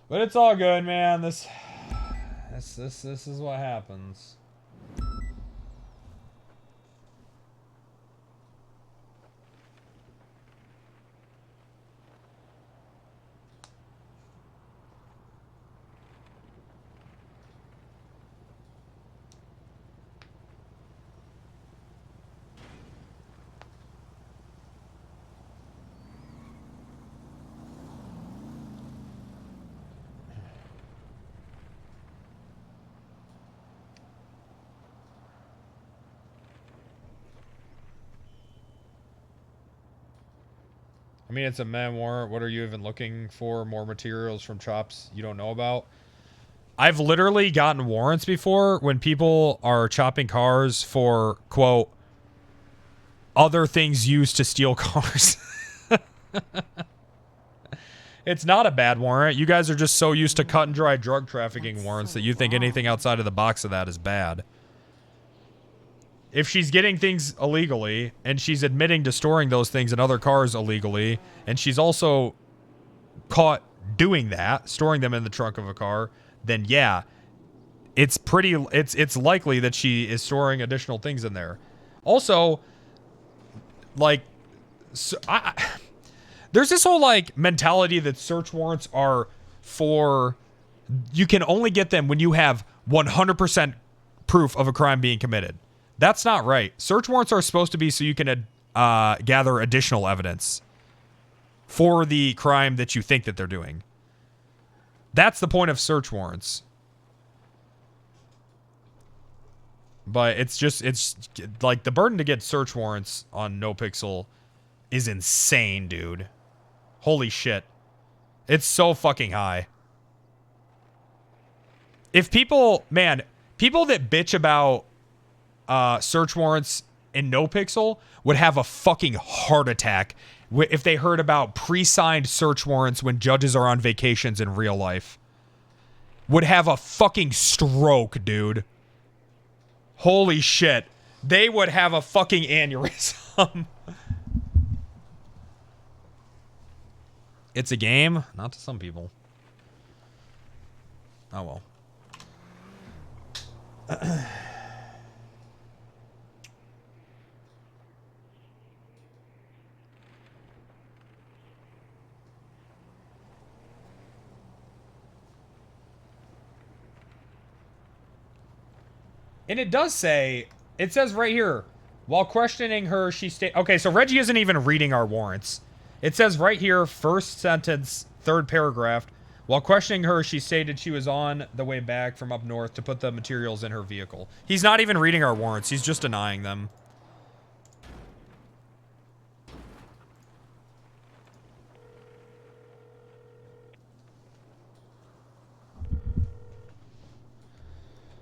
But it's all good, man. This is what happens. I mean, it's a memoir. What are you even looking for? More materials from chops you don't know about? I've literally gotten warrants before when people are chopping cars for, quote, other things used to steal cars. It's not a bad warrant. You guys are just so used to cut and dry drug trafficking warrants that you think anything outside of the box of that is bad. If she's getting things illegally, and she's admitting to storing those things in other cars illegally, and she's also caught doing that, storing them in the trunk of a car, then yeah, it's likely that she is storing additional things in there. Also, like, so there's this whole like mentality that search warrants are for, you can only get them when you have 100% proof of a crime being committed. That's not right. Search warrants are supposed to be so you can gather additional evidence for the crime that you think that they're doing. That's the point of search warrants. But it's like the burden to get search warrants on NoPixel is insane, dude. Holy shit. It's so fucking high. If people that bitch about search warrants in NoPixel would have a fucking heart attack if they heard about pre-signed search warrants when judges are on vacations in real life. Would have a fucking stroke, dude. Holy shit. They would have a fucking aneurysm. It's a game, not to some people. Oh well. And it does say, it says right here, while questioning her, she okay, so Reggie isn't even reading our warrants. It says right here, first sentence, third paragraph, while questioning her, she stated she was on the way back from up north to put the materials in her vehicle. He's not even reading our warrants, he's just denying them.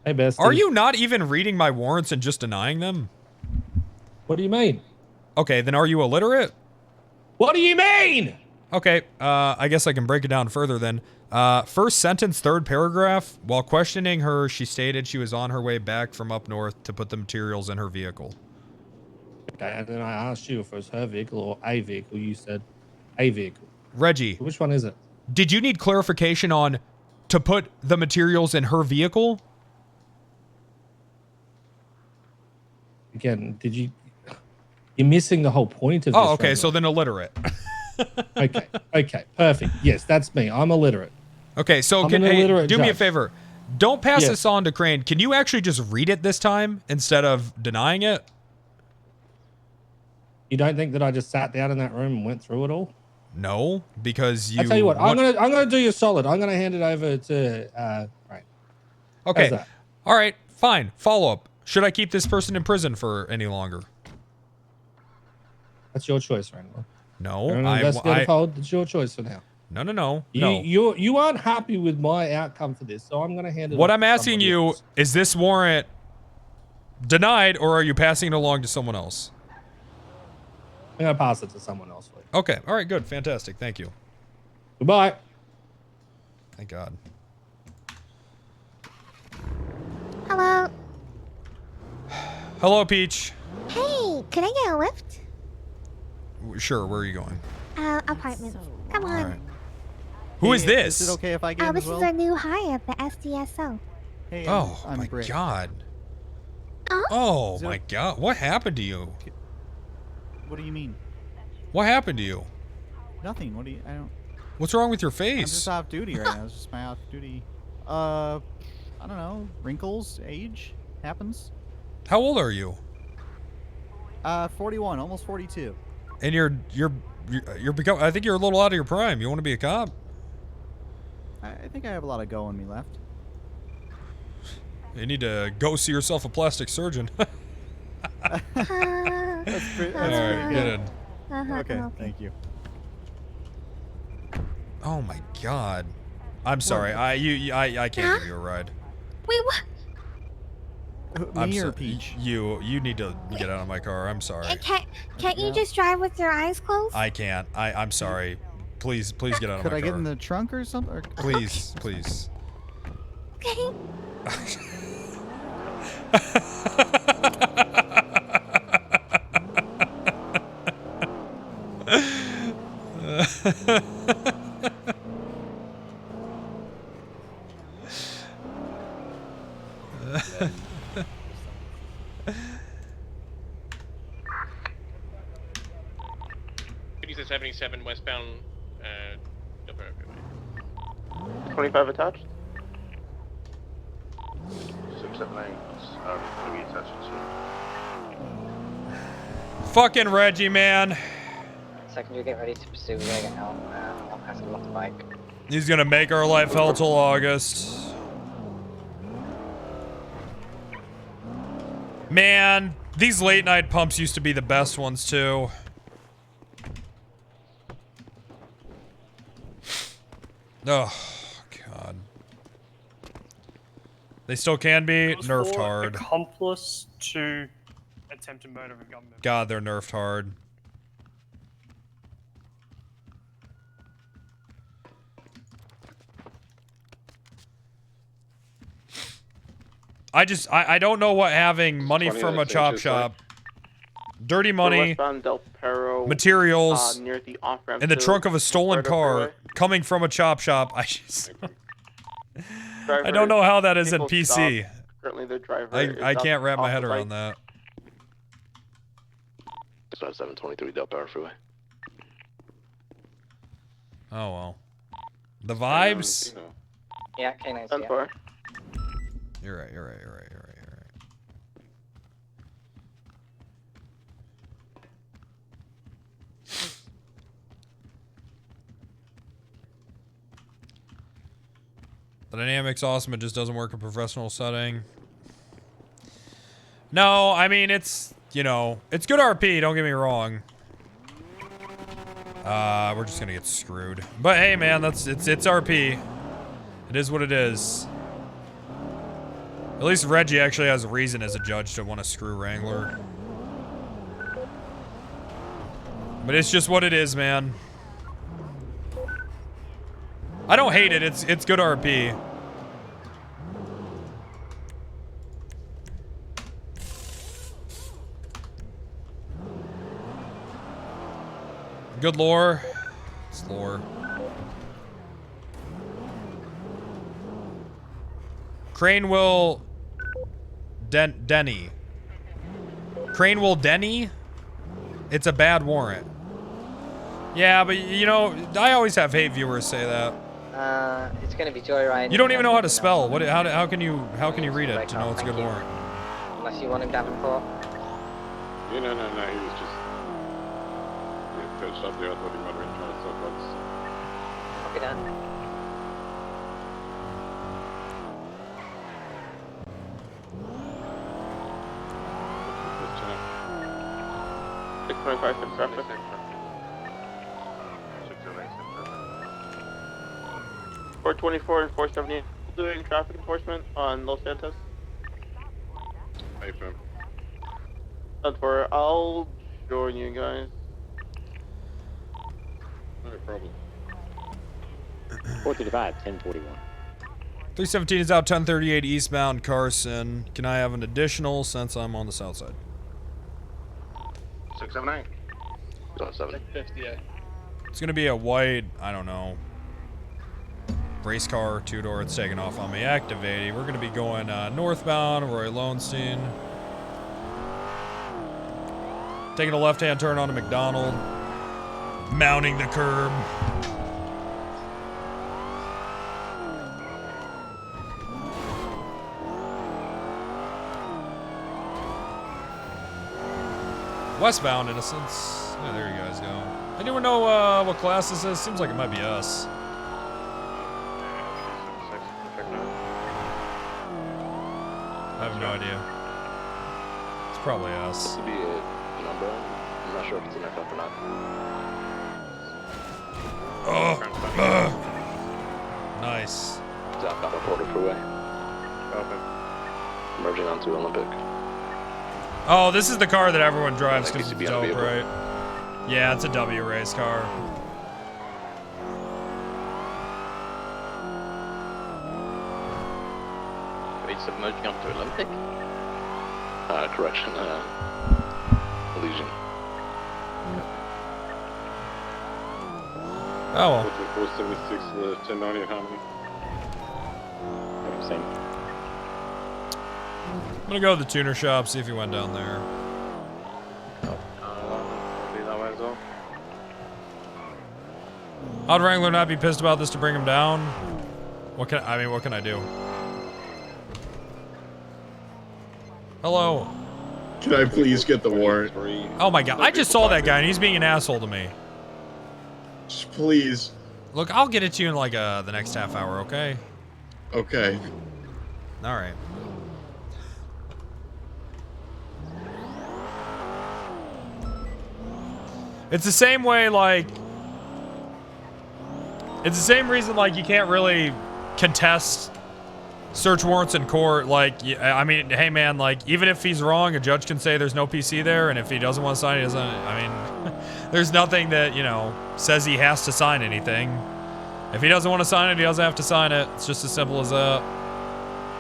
Hey, bestie. Are you not even reading my warrants and just denying them? What do you mean? Okay, then are you illiterate? What do you mean? Okay, I guess I can break it down further then. First sentence, third paragraph. While questioning her, she stated she was on her way back from up north to put the materials in her vehicle. Okay, and then I asked you if it was her vehicle or a vehicle. You said a vehicle. Reggie. Which one is it? Did you need clarification on to put the materials in her vehicle? Again, did you... You're missing the whole point of this. Oh, okay, so then illiterate. Okay, perfect. Yes, that's me. I'm illiterate. Okay, so I'm can an hey, illiterate do me a judge. favor. Don't pass Yes. this on to Crane. Can you actually just read it this time instead of denying it? You don't think that I just sat down in that room and went through it all? No, because you. I tell you what, I'm gonna do you a solid. I'm gonna hand it over to right. Okay. How's that? All right. Fine. Follow up. Should I keep this person in prison for any longer? That's your choice, Wranglin. No, You're an investigative hold. It's your choice for now. No. You aren't happy with my outcome for this, so I'm gonna hand it. What off I'm to asking somebody you else. is this warrant denied, or are you passing it along to someone else? I'm gonna pass it to someone else for you. Okay. All right. Good. Fantastic. Thank you. Goodbye. Thank God. Hello. Hello, Peach. Hey, can I get a lift? Sure. Where are you going? Apartment. Come on. All right. Who is this? Is it okay if I get in This as well? is a new hire at the SDSO. Hey, Oh I'm my Brick. God. Huh? Oh Is it my okay- God. What happened to you? What do you mean? What happened to you? Nothing. What do you? I don't. What's wrong with your I'm face? just off duty right now. It's just my off duty. I don't know. Wrinkles, age happens. How old are you? 41, almost 42. And you're become. I think you're a little out of your prime. You want to be a cop? I think I have a lot of go in me left. You need to go see yourself a plastic surgeon. That's pretty All right, good. good. Okay, thank you. Oh my God. I'm sorry. I can't give you a ride. Wait, what? I'm Me or so- Peach? You need to get out of my car. I'm sorry. Can't you just drive with your eyes closed? I can't. I'm sorry. Please get out of Could my I car. get in the trunk or something? Or... Please. Okay. Use 77 westbound. 25 attached. 678 going to be attached to. Fucking Reggie, man. Second, you get ready to pursue. We're gonna get out. I'll pass him off the bike. He's gonna make our life hell till August. Man, these late night pumps used to be the best ones too. Oh, God. They still can be nerfed hard. Accomplice to attempted murder of a government. God, they're nerfed hard. I don't know what having money from a chop shop, dirty money, Westbound Del Perro, materials, near the off-ramp in the to trunk of a stolen Puerto car Freeway. coming from a chop shop. I just I Driver don't know how that is in vehicle PC. stopped. Currently, the driver I is can't wrap my off head the around bike. that. 723 Del Perro Freeway. Oh well. The vibes. Yeah, K9's Done for. You're right. You're right. The dynamic's awesome. It just doesn't work in a professional setting. No, I mean it's it's good RP. Don't get me wrong. We're just gonna get screwed. But hey, man, it's RP. It is what it is. At least Reggie actually has a reason as a judge to want to screw Wrangler. But it's just what it is, man. I don't hate it. It's good RP. Good lore. It's lore. Crane will Denny. Crane will Denny? It's a bad warrant. Yeah, but I always have hate viewers say that. It's gonna be Joyride. You don't even know how to spell. How can you read it to know it's a good warrant? Unless you want him Davenport. Yeah, no, he was just coached up there. I thought he might have been trying to sell bucks. Copy that. $625 for traffic. 424 and 478 doing traffic enforcement on Los Santos. Hey, fam. Done for. I'll join you guys. No problem. 435, 1041. 317 is out 1038 eastbound Carson. Can I have an additional since I'm on the south side? 678. 658. It's gonna be a white, I don't know, race car, two-door. It's taking off on me. Activating. We're gonna be going northbound, Roy Lowenstein. Taking a left-hand turn onto McDonald. Mounting the curb. Westbound, Innocence. Yeah, there you guys go. Anyone know what class this is? Seems like it might be us. I have no idea. It's probably us. This would be a number. I'm not sure if it's an FF or not. Nice. Southbound Porter Freeway. Merging onto Olympic. Oh, this is the car that everyone drives because it's dope, right? Yeah, it's a W race car. Wait, submerging up to Olympic? Correction. Elysian. Oh well. 476, 1090 at Harmony. Same. I'm gonna go to the tuner shop, see if he went down there. I'll be that way as well. How'd Wrangler not be pissed about this to bring him down? What can I do? Hello. Can I please get the warrant? Oh my god, I just saw that guy and he's being an asshole to me. Just please. Look, I'll get it to you in like the next half hour, okay? Okay. Alright. It's the same way, like... It's the same reason, like, you can't really contest search warrants in court. Like, I mean, hey man, like, even if he's wrong, a judge can say there's no PC there, and if he doesn't want to sign it, he doesn't... I mean, there's nothing that, you know, says he has to sign anything. If he doesn't want to sign it, he doesn't have to sign it. It's just as simple as that.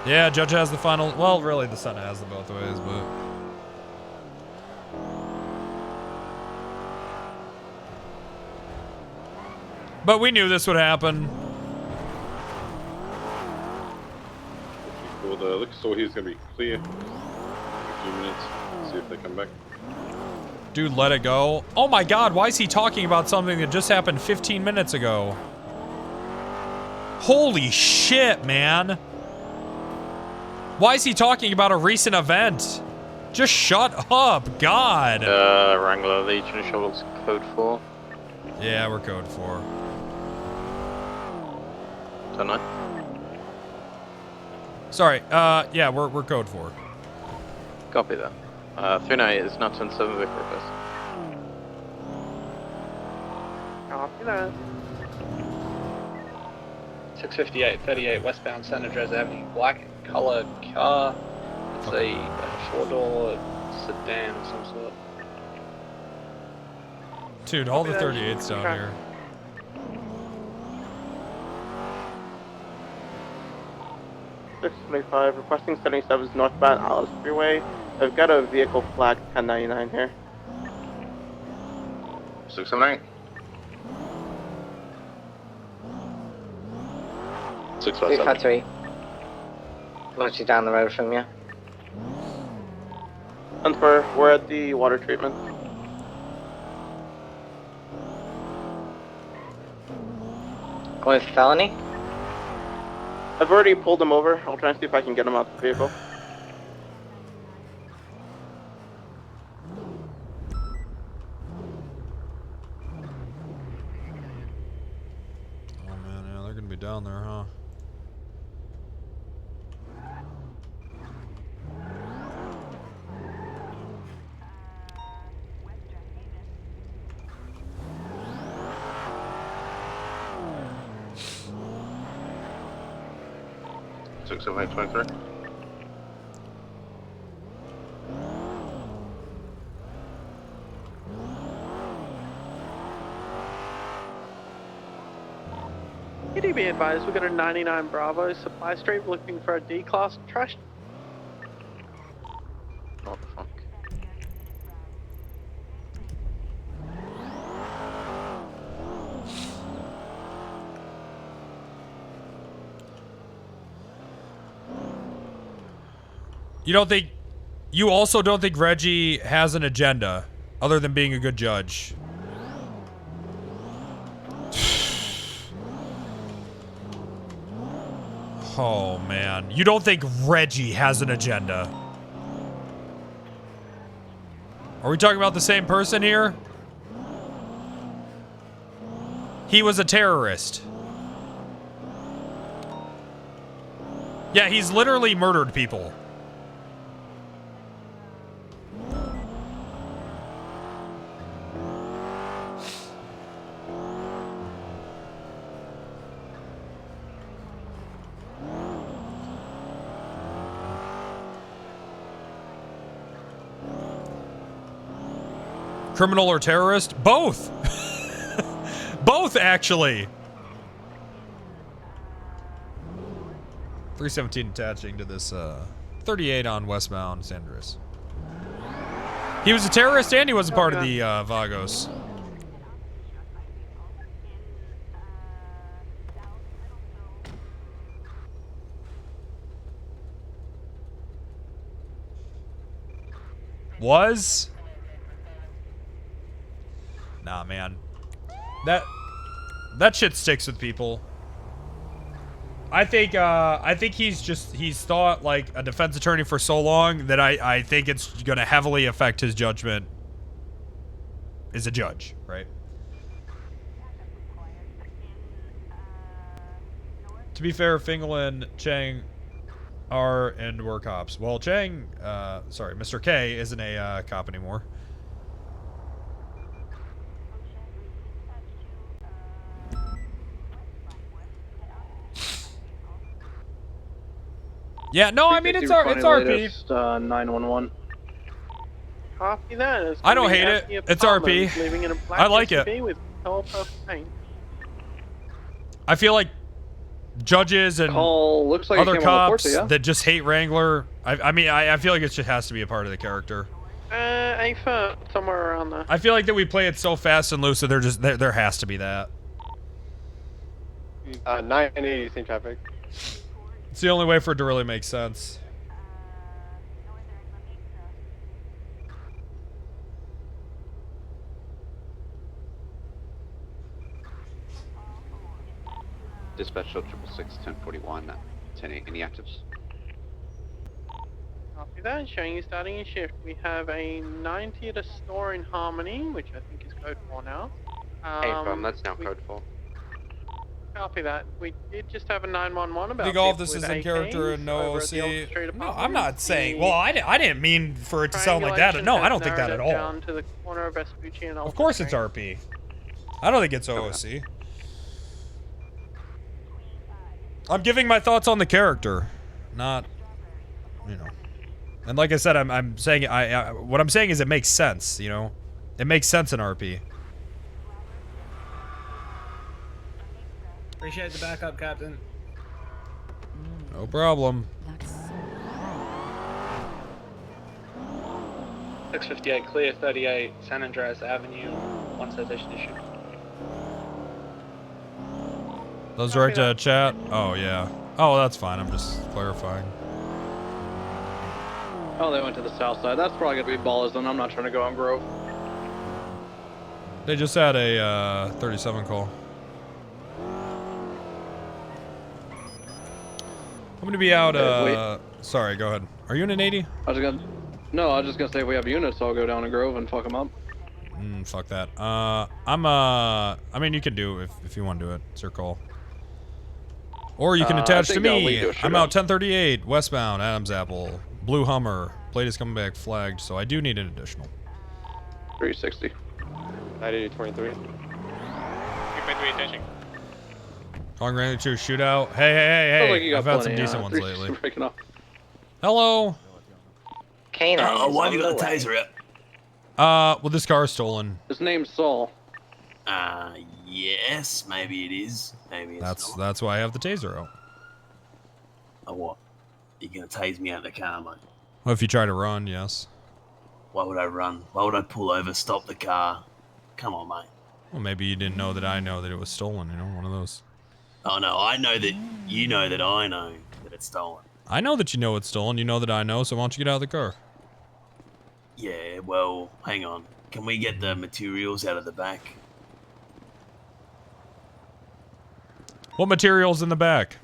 Yeah, judge has the final... Well, really, the Senate has the both ways, but... But we knew this would happen. Well, the liquor store here's gonna be clear in a few minutes. See if they come back. Dude, let it go. Oh my god, why is he talking about something that just happened 15 minutes ago? Holy shit, man. Why is he talking about a recent event? Just shut up, God. Wrangler, Legion Shovels, code 4. Yeah, we're code 4. Don't I? Sorry, yeah, we're code 4. Copy that. 398 is not 27 Vic request. Copy that. 658, 38 westbound San Andreas Avenue. Black colored car. It's a 4-door sedan of some sort. Dude, all the 38s down here. $625, requesting 77's northbound Alice Freeway. I've got a vehicle flagged 1099 here. 679. 353. Literally down the road from you. Hunter, we're at the water treatment. Going for felony? I've already pulled him over. I'll try and see if I can get him out the vehicle. Oh man, yeah, they're gonna be down there, huh? Six of 823. Can you be advised, we've got a 99 Bravo Supply Street looking for a D-class trash. What the fuck? You also don't think Reggie has an agenda other than being a good judge? Oh man, you don't think Reggie has an agenda? Are we talking about the same person here? He was a terrorist. Yeah, he's literally murdered people. Criminal or terrorist? Both. Both, actually. 317 attaching to this 38 on westbound San Andreas. He was a terrorist and he was a part of the Vagos. Was? Nah, man. That shit sticks with people. I think he's thought like a defense attorney for so long that I think it's gonna heavily affect his judgment as a judge, right? To be fair, Fingal Chang are and were cops. Well, Chang, sorry, Mr. K isn't a cop anymore. Yeah, no, I mean it's RP. 911. Copy that. It's I don't gonna be hate at it. the It's apartment, RP. living in a black I like it. SUV with color purple paint. I feel like judges and Call looks like it other came on the cops porch, yeah? that just hate Wrangler. I mean, I feel like it just has to be a part of the character. A firm, somewhere around there. I feel like that we play it so fast and loose that there has to be that. 980 same traffic. It's the only way for it to really make sense. Dispatch shot 666 1041 10-8. Any actives? Copy that. Showing you starting your shift. We have a 90 at a store in Harmony, which I think is code 4 now. That's now code 4. Copy that. We did just have a 911 about. I think all of people this is with in character AKs and no over at the Old OC. Street No, I'm apartment. not saying. The Well, I didn't mean for it to sound like that. No, I don't think that at all. Down to the corner of Vespucci and Of course it's RP. I don't think it's OOC. I'm giving my thoughts on the character, not, you know. And like I said, I'm saying what I'm saying is it makes sense, you know. It makes sense in RP. Appreciate the backup, Captain. No problem. 658 clear, 38 San Andreas Avenue, 1 citation issue. Those right to chat? Oh, yeah. Oh, that's fine. I'm just clarifying. Oh, they went to the south side. That's probably gonna be ballers, then I'm not trying to go on Grove. They just had a 37 call. I'm gonna be out, sorry, go ahead. Are you in an 80? I was just gonna say if we have units, I'll go down to Grove and fuck them up. Fuck that. I mean, you can do it if you want to do it. It's your call. Or you can attach to me. I'm out 1038, westbound, Adams Apple, Blue Hummer. Plate is coming back flagged, so I do need an additional. 360. 980 323 attention. Calling Wranglin 2 shootout. Hey, Sounds like you got I've had some plenty, decent ones 360 lately. breaking up. Hello. Canine. Why have you got the taser out? Well, this car is stolen. His name's Saul. Yes, maybe it is. Maybe it's not. That's why I have the taser out. Oh, what? You're gonna tase me out of the car, mate? Well, if you try to run, yes. Why would I run? Why would I pull over, stop the car? Come on, mate. Well, maybe you didn't know that I know that it was stolen, you know, one of those. Oh, no, I know that you know that I know that it's stolen. I know that you know it's stolen, you know that I know, so why don't you get out of the car? Yeah, well, hang on. Can we get the materials out of the back? What material's in the back?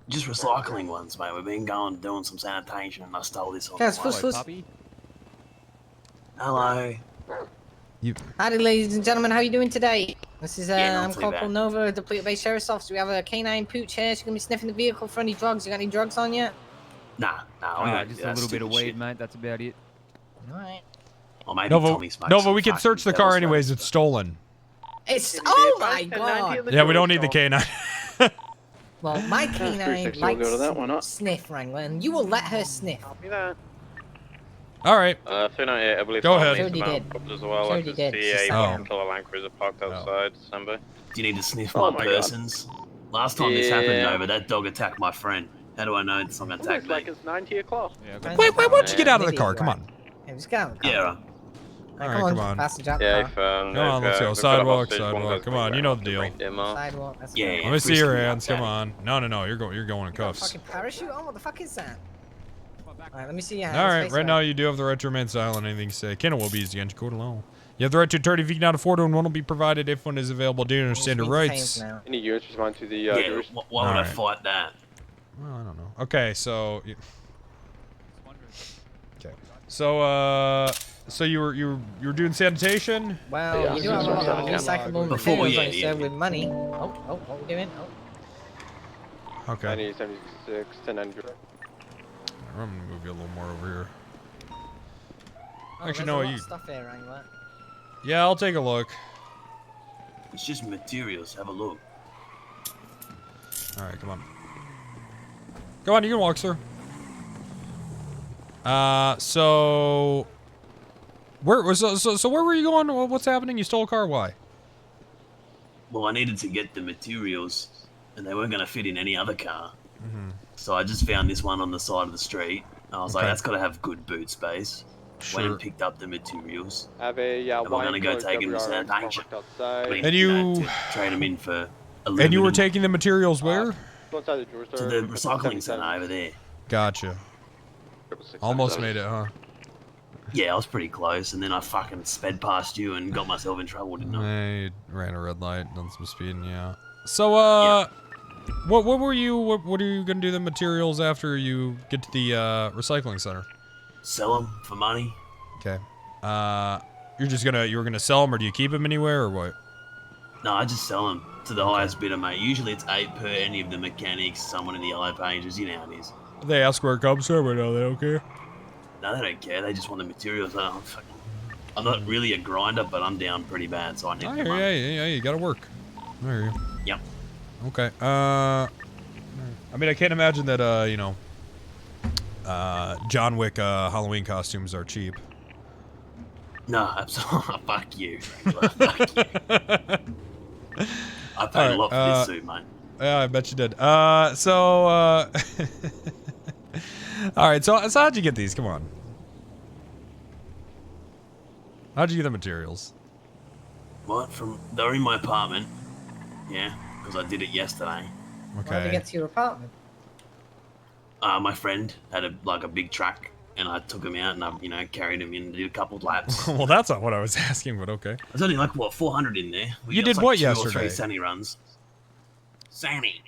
Just recycling ones, mate. We've been doing some sanitation, and I stole this on Guys, the way. push. Hello. Howdy, ladies and gentlemen. How are you doing today? This is Yeah, not I'm too Corporal bad. Nova, Depleted Bay Sheriff's Office. We have a canine pooch here. She's gonna be sniffing the vehicle for any drugs. You got any drugs on you? Nah, we don't just do a that little bit of stupid weed, shit. mate. That's about it. All right. Or maybe Nova, Tommy smokes Nova, some we can fucking search the car Bell's anyways. It's stolen. It's oh my god. Yeah, we don't need the canine. Well, my canine 360 will go to that one, huh? likes sniff, Wranglin. You will let her sniff. Copy that. All right. 398, I believe. Go ahead. Sure you did. As well. Sure I you can did. see She's a like- fucking killer Land Cruiser parked outside. December. Do you need to sniff Oh my my God. persons? Last time this happened, Yeah. Nova, that dog attacked my friend. How do I know it's not gonna attack Looks me? like it's 90 o'clock. Wait, why don't you get out of the car? Come on. Hey, just get out of the car. Yeah, right. All right, come on. Passenger out the Yeah, car. if, Come on, let's go. Sidewalk. Come on, you know the deal. Sidewalk. That's Yeah, fine. Let me see your hands. Come on. No, you're going in cuffs. Fucking parachute on? What the fuck is that? Alright, let me see your hands. All right, Face right up. now you do have the right to remain silent. Anything you say. Kenna will be easy against code alone. You have the right to attorney if you can not afford one. One will be provided if one is available. Do you understand your rights? Any units respond to the Yeah, jurors? why would I Alright. fight that? Well, I don't know. Okay, so. Okay. So you were doing sanitation? Well, Yeah, you do have a lot of yeah. recyclable Before, materials yeah, like yeah. with money. Oh, what we doing? Oh. Okay. 9876, 1090. I'm gonna move you a little more over here. Oh, Actually, there's no, a lot you. of stuff here, Wrangler. Yeah, I'll take a look. It's just materials. Have a look. All right, come on. Go on, you can walk, sir. So where was so where were you going? What's happening? You stole a car? Why? Well, I needed to get the materials, and they weren't going to fit in any other car. Mm-hmm. So I just found this one on the side of the street. I was like, Okay. that's got to have good boot space. Went Sure. and picked up the materials. Have a And we're going to go wine take them to WRX sanitation. parked outside. And you know, you- to trade them in for aluminum. And you were taking the materials where? Go inside the drawer, to sir. the We put recycling 77. center over there. Gotcha. Almost made it, huh? Yeah, I was pretty close, and then I fucking sped past you and got myself in trouble, didn't I? I ran a red light, done some speeding, yeah. So, what are you gonna do the materials after you get to the recycling center? Sell them for money. Okay. You were gonna sell them, or do you keep them anywhere, or what? No, I just sell them to the highest bidder, mate. Usually it's 8 per any of the mechanics, someone in the yellow pages, you know how it is. They ask where it comes from, or no, they don't care. No, they don't care. They just want the materials. I'm not really a grinder, but I'm down pretty bad, so I need I the hear money. yeah, you gotta work. I hear you. Yep. Okay. I mean, I can't imagine that, John Wick Halloween costumes are cheap. No, absolutely. Fuck you. Fuck you. I paid a lot for this suit, mate. Yeah, I bet you did. All right, so how'd you get these? Come on. How'd you get the materials? What? They're in my apartment. Yeah, because I did it yesterday. How did you get to your apartment? My friend had a big truck, and I took him out and I carried him in and did a couple of laps. Well, that's not what I was asking, but okay. There's only 400 in there. You got, did what 2 or yesterday? 3 Sani runs. Sani.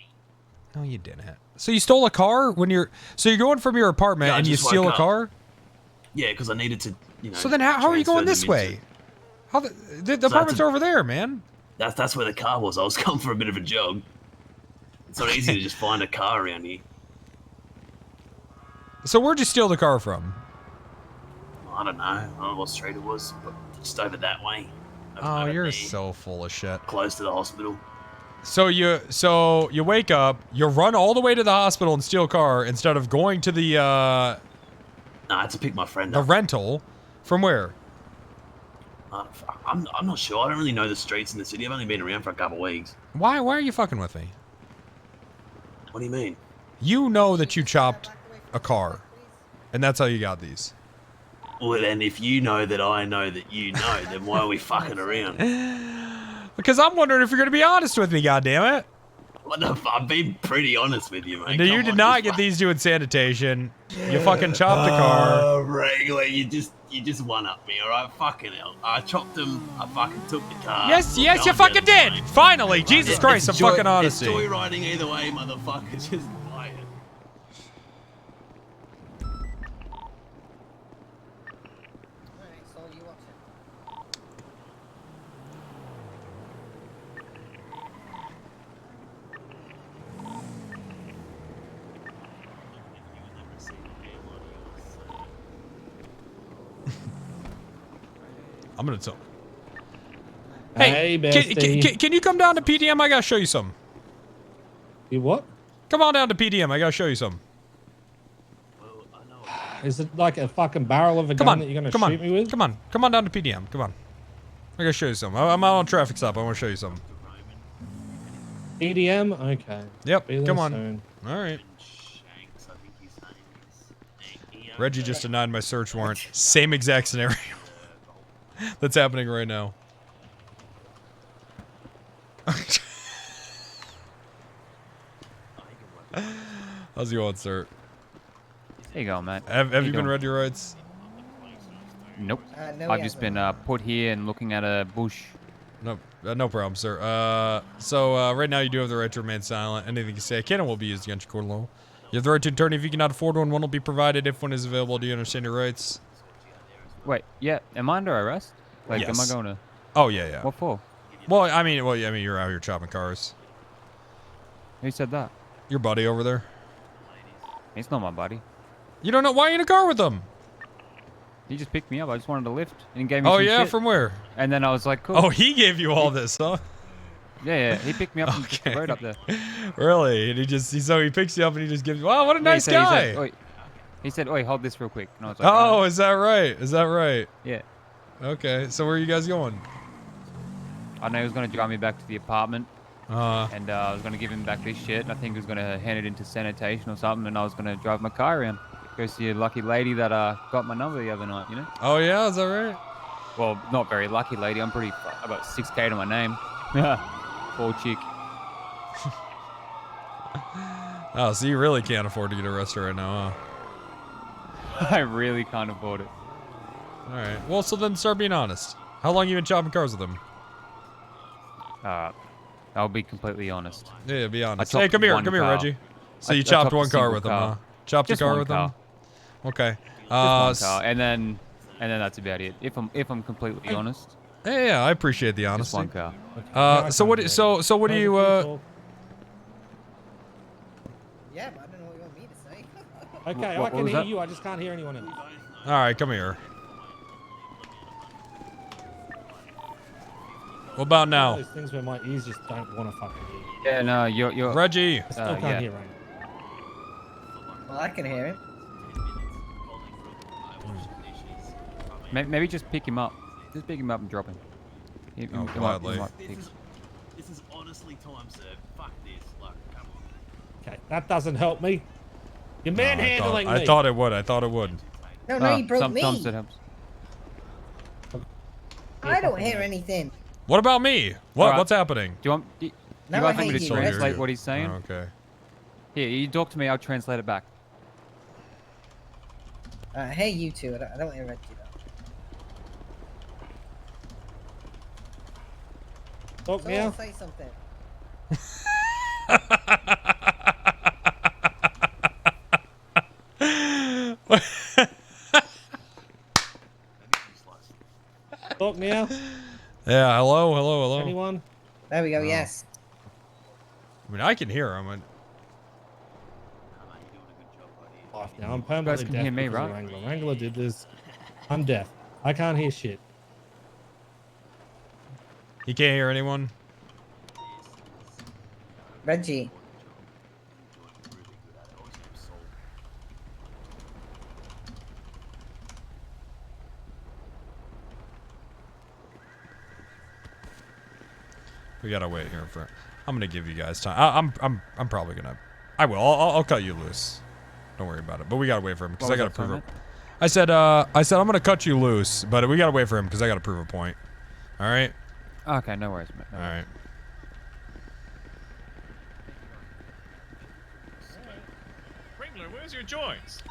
No, you didn't. So you stole a car so you're going from your apartment Yeah, I and you just steal a woke up. are Yeah, because I needed to, So then how are you going this way? How the apartments are over there, man. That's where the car was. I was going for a bit of a jog. It's not easy to just find a car around here. So where'd you steal the car from? I don't know. I don't know what street it was, but just over that way. Oh, you're so full of shit. Close to the hospital. So you wake up, you run all the way to the hospital and steal a car instead of going to the No, I had to pick my friend the up. rental. From where? I'm not sure. I don't really know the streets in the city. I've only been around for a couple of weeks. Why are you fucking with me? What do you mean? You know that you chopped a car, and that's how you got these. Well, then if you know that I know that you know, then why are we fucking around? Because I'm wondering if you're gonna be honest with me, goddammit. What the I've been pretty honest with you, mate. No, you did not get these doing sanitation. You fucking chopped the car. Wrangling, you just one up me, alright? Fucking hell. I chopped them, I fucking took the car. Yes, you God fucking damn it, did. mate. Finally, Jesus Christ, some fucking honesty. It's joyriding either way, motherfucker. Just buy it. I'm gonna tell. Hey, bestie. Can you come down to PDM? I gotta show you some. You what? Come on down to PDM. I gotta show you some. Is it like a fucking barrel of a Come gun on, that you're gonna come shoot on, me with? come on down to PDM. Come on. I gotta show you some. I'm out on traffic stop. I want to show you some. EDM? Okay. Yep. Be there Come on. soon. All right. Reggie just denied my search warrant. Same exact scenario that's happening right now. How's it going, sir? There you go, Matt. Have you been read your rights? Nope. No, I've he just hasn't. been put here and looking at a bush. No problem, sir. Right now you do have the right to remain silent. Anything you say can and will be used against your court of law. You have the right to an attorney if you cannot afford one. One will be provided if one is available. Do you understand your rights? Wait, yeah. Am I under arrest? Like, am I Yes. going to? Oh yeah. What for? Well, I mean, you're out here chopping cars. Who said that? Your buddy over there. He's not my buddy. You don't know why you're in a car with him? He just picked me up. I just wanted a lift, and he gave me. Oh some yeah, shit. from where? And then I was like, cool. Oh, he gave you all this, huh? Yeah. He picked me up from the road up there. Really? And he picks you up and he just gives you. Wow, what a nice guy. He said, "Oi, hold this real quick." And I was like, Oh, is that right? Is that right? Yeah. Okay, so where are you guys going? I know he was gonna drive me back to the apartment. Uh-huh. And I was gonna give him back this shit. And I think he was gonna hand it into sanitation or something. And I was gonna drive my car around. Go see a lucky lady that got my number the other night. You know? Oh yeah, is that right? Well, not very lucky lady. I'm pretty about 6K to my name. Poor chick. Oh, so you really can't afford to get arrested right now, huh? I really can't afford it. All right. Well, so then start being honest. How long you been chopping cars with him? I'll be completely honest. Yeah, be honest. I Hey, chopped come here, one car. Reggie. So I you chopped chopped a one car single with him, car. huh? Chopped a Just car one with him. car. Okay. Just one car, and then that's about it. If I'm completely honest. Yeah, I appreciate the honesty. Just one car. So what? So what do you? Yeah, but I don't know what you want me to say. Okay, What I can was hear that? you. I just can't hear anyone else. All right, come here. What about now? Those things where my ears just don't want to fucking hear. Yeah, no, you're Reggie. I still can't hear Rain. Well, I can hear him. Maybe just pick him up. Just pick him up and drop him. Oh, gladly. This is honestly time served. Fuck this. Like, come on. Okay, that doesn't help me. You're manhandling me. I thought it would. No, you broke me. Sometimes it helps. I don't hear anything. What about me? What? Alright. What's happening? Do you Now guys I want me to hate you, translate Reggie. what he's saying? Oh, okay. Here, you talk to me. I'll translate it back. Hey, you two. I don't hear Reggie though. Talk now. Say something. Talk now. Yeah. Hello. Anyone? There we go. Oh. Yes. I mean, I can hear him. Now I'm permanently can deaf hear me, because of right? Wrangler. Wrangler did this. I'm deaf. I can't hear shit. He can't hear anyone. Reggie. We gotta wait here for. I'm gonna give you guys time. I'm probably gonna. I will. I'll cut you loose. Don't worry about it. But we gotta wait for him because I gotta prove it. I said I'm gonna cut you loose, but we gotta wait for him because I gotta prove a point. All right. Okay, no worries, mate. All right. Wrangler, where's your joints?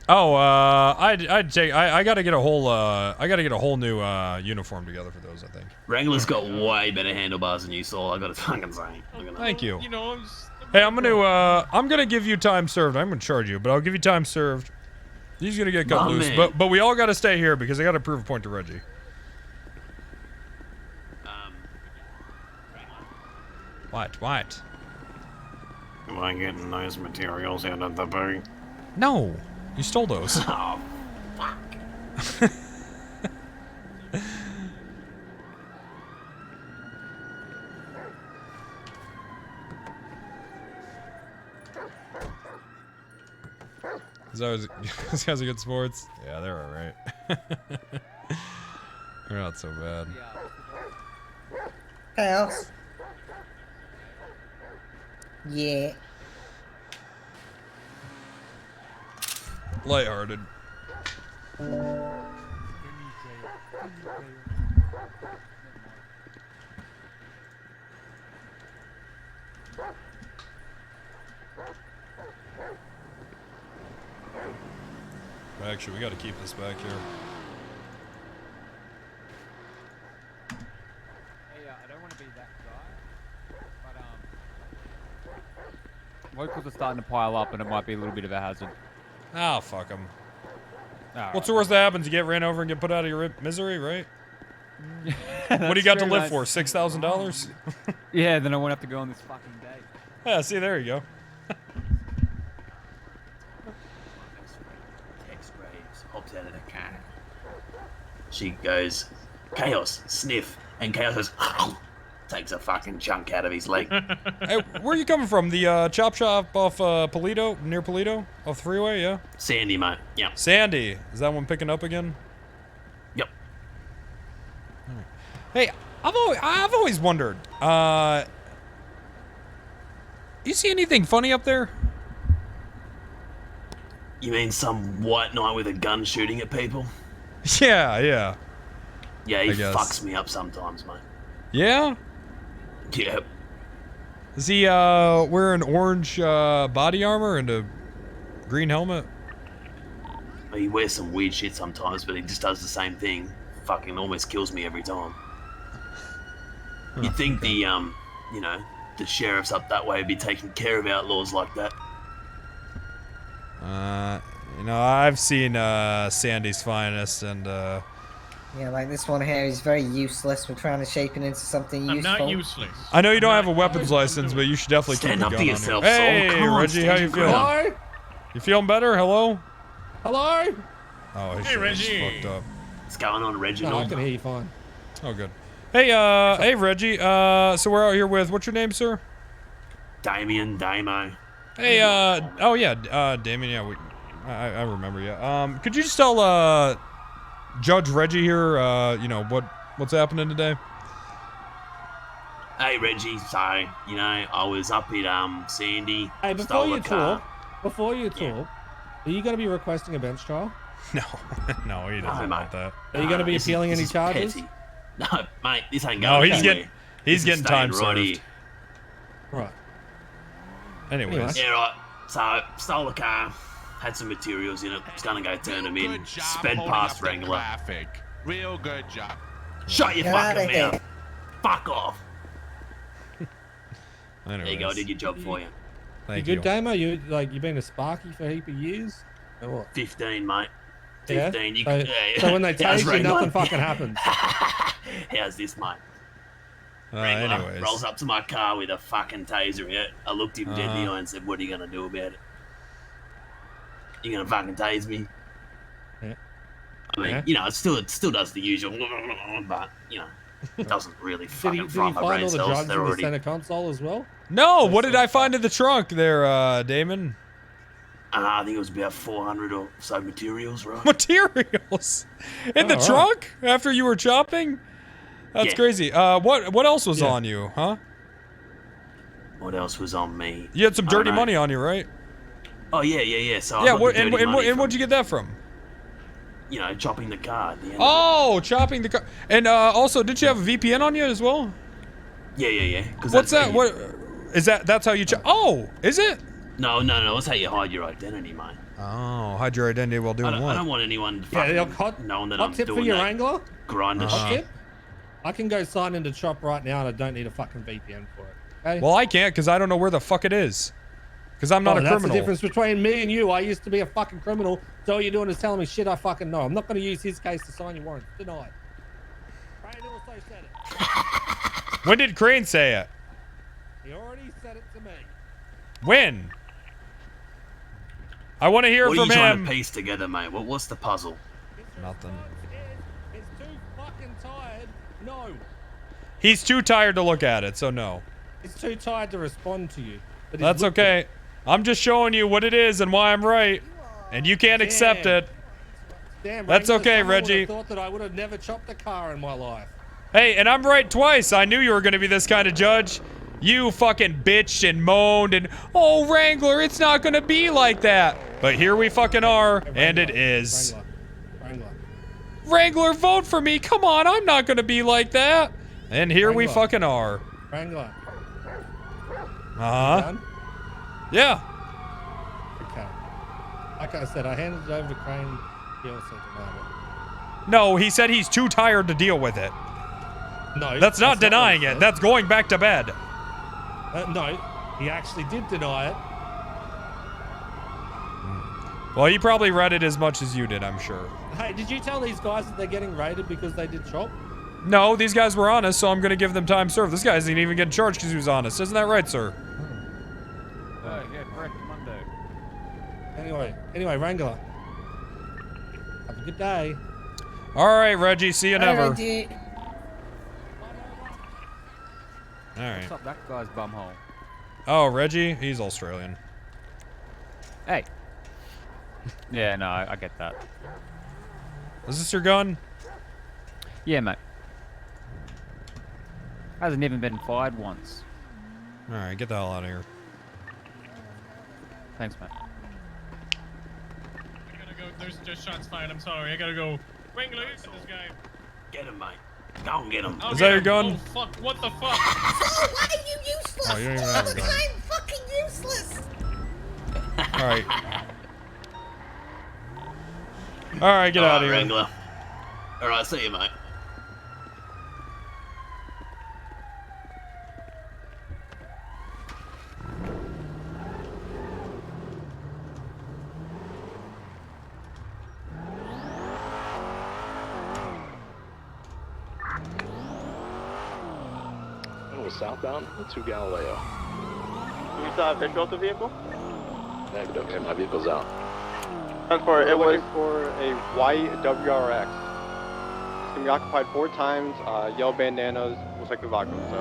Oh, I gotta get a whole new uniform together for those. I think. Wrangler's got way better handlebars than you saw. I gotta fucking say. Thank you. You know, I'm just... Hey, I'm gonna give you time served. I'm gonna charge you, but I'll give you time served. He's gonna get cut My loose, man. but we all gotta stay here because I gotta prove a point to Reggie. What? Am I getting those materials out of the boot? No, you stole those. Oh, fuck. These guys are good sports. Yeah, they're all right. They're not so bad. Chaos. Yeah. Lighthearted. Actually, we got to keep this back here. Locals are starting to pile up, and it might be a little bit of a hazard. Oh, fuck them. All What's the worst that happens? You get ran over and get put out of your misery, right? What do you That's got to true, live mate. for? $6,000? Yeah, then I won't have to go on this fucking day. Yeah, see, there you go. Tex Graves hops out of the car. She goes, Chaos, sniff, and Chaos goes, takes a fucking chunk out of his leg. Hey, where are you coming from? The chop shop off Polito, near Polito, off the freeway, yeah? Sandy, mate. Yeah. Sandy, is that one picking up again? Yep. Hey, I've always wondered. You see anything funny up there? You mean some white knight with a gun shooting at people? Yeah, yeah. Yeah, he I guess. fucks me up sometimes, mate. Yeah? Yep. Is he wearing orange body armor and a green helmet? He wears some weird shit sometimes, but he just does the same thing. Fucking almost kills me every time. You'd think the, you know, the sheriffs up that way would be taking care of outlaws like that. You know, I've seen Sandy's Finest, and Yeah, like this one here is very useless. We're trying to shape it into something useful. I'm not useless. I know you don't have a weapons license, but you should definitely Stand keep up it for going yourself, on Saul. here. Hey, Come on, Reggie, how stand you your feeling? ground. You feeling better? Hello? Hello? Oh, his Hey, shit is Reggie. fucked up. What's going on, Reginald? No, I can hear you fine. Oh, good. Hey, hey, Reggie. So we're out here with, what's your name, sir? Damien, Damo. Hey, oh yeah, Damien, yeah, I remember you. Could you just tell, Judge Reggie here, you know, what's happening today? Hey, Reggie. So, you know, I was up at, Sandy. Hey, stole a car. before you talk, are you going to be requesting a bench trial? No, no, he doesn't No, want that. Are you going to be this is- appealing this any is charges? petty. No, mate, this ain't No, going he's anywhere. getting, he's This is getting time staying right served. here. Right. Anyways. Yeah, right. So, stole a car, had some materials in it, was gonna go turn them in, sped past Wrangler. Real good job. Shut your Get fucking outta here. mouth. Fuck off. Anyways. There you go, I did your job for you. Thank you you. good, Damo? You been a Sparky for a heap of years? Or what? 15, mate. Yeah? 15. You, So, yeah. so when they How's tase you, Wrangler? nothing fucking happens. How's this, mate? Wrangler Anyways. rolls up to my car with a fucking taser in it. I looked him dead in the Uh-huh. eye and said, what are you gonna do about it? You gonna fucking tase me? Yeah. I mean, Yeah. you know, it still does the usual, but, you know, it doesn't really Did fucking you fry my find brain all the cells. drugs They're in the already... center console as well? No, what did I find in the trunk there, Damon? I think it was about 400 or so materials, right? Materials? In the Oh, right. trunk? After you were chopping? That's Yeah. crazy. What else was Yeah. on you, huh? What else was on me? You had some I don't dirty know. money on you, right? Oh, yeah. So I Yeah, got what, the and, dirty and, money and from, where'd you get that from? you know, chopping the car at the end. Oh, chopping the car. And also, did you have a VPN on you as well? Yeah. 'Cause What's that's that? how you- What is that? That's how you chop? Oh, is it? No, that's how you hide your identity, mate. Oh, hide your identity while doing I what? don't want anyone Yeah, fucking knowing that hot I'm tip for doing your that Wrangler? grinder Uh-huh. shit. I can go sign into Chop right now and I don't need a fucking VPN for it. Okay? Well, I can't because I don't know where the fuck it is. Because I'm not a That's criminal. the difference between me and you. I used to be a fucking criminal, so all you're doing is telling me shit I fucking know. I'm not going to use his case to sign your warrant. Denied. Crane also said it. When did Crane say it? He already said it to me. When? I want to hear What are from you trying him. to piece together, mate? What's the puzzle? Nothing. It's too fucking tired. No. He's too tired to look at it, so no. It's too tired to respond to you. But he's That's looked okay. I'm just showing you what it is and why I'm right. And you can't accept Damn. it. Damn, That's Wrangler, okay, someone would have Reggie. thought that I would have never chopped a car in my life. Hey, and I'm right twice. I knew you were going to be this kind of judge. You fucking bitched and moaned and, oh, Wrangler, it's not going to be like that. But here we fucking are, and it is. Wrangler, vote for me. Come on, I'm not going to be like that. And here we Wrangler. fucking are. Wrangler. Uh-huh. Done? Yeah. Okay. Like I said, I handed it over to Crane. He also denied No, he said he's too tired to deal with it. it. No. That's not what denying he it. said. That's going back to bed. No, he actually did deny it. Well, he probably read it as much as you did, I'm sure. Hey, did you tell these guys that they're getting raided because they did chop? No, these guys were honest, so I'm gonna give them time served. This guy isn't even getting charged because he was honest. Isn't that right, sir? Yeah, correct, Monday. Anyway, Wrangler. Have a good day. All right, Reggie. See you never. Reggie. All right. What's up, that guy's bumhole? Oh, Reggie? He's Australian. Hey. Yeah, no, I get that. Is this your gun? Yeah, mate. Hasn't even been fired once. All right, get the hell out of here. Thanks, mate. I gotta go. There's shots fired. I'm sorry. I gotta go. Wranglin, this guy. Get him, mate. Go and get him. I'll Is get that your him. gun? Oh, fuck. What the fuck? Why are you useless? Oh, you don't even have a gun. I'm fucking useless. All right. All right, get out of here. Wrangler. All right, see you, mate. Southbound to Galileo. You saw a visual of the vehicle? Negative. Okay, my vehicle's out. And for it was for a white WRX. It's gonna be occupied 4 times. Yellow bandanas, looks like a vodka. So,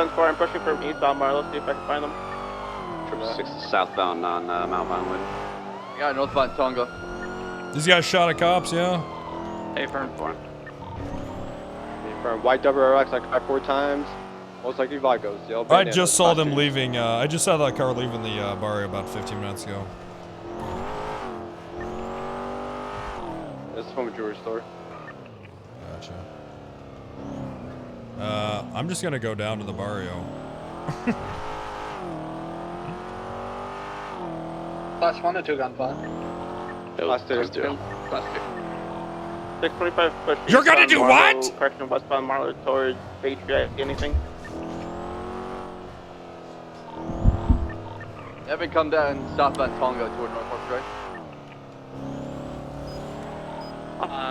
and for I'm pushing from eastbound Marlow. See if I can find them. 6 southbound on Mount Vinewood. Yeah, northbound Tonga. These guys shot at cops, yeah? Hey, firm. For white WRX, occupied 4 times. Most likely Vigos. Yellow I bandanas, just saw them 5-2. leaving. I just saw that car leaving the bar about 15 minutes ago. It's from a jewelry store. Gotcha. I'm just gonna go down to the barrio. Class 1 or 2 gunfire? Class 2. Class 2. Class 2. 625 push. You're gonna do Marlow, what? Correction westbound Marlow towards Patriot. Anything? Evan, come down southbound Tonga toward North Drive.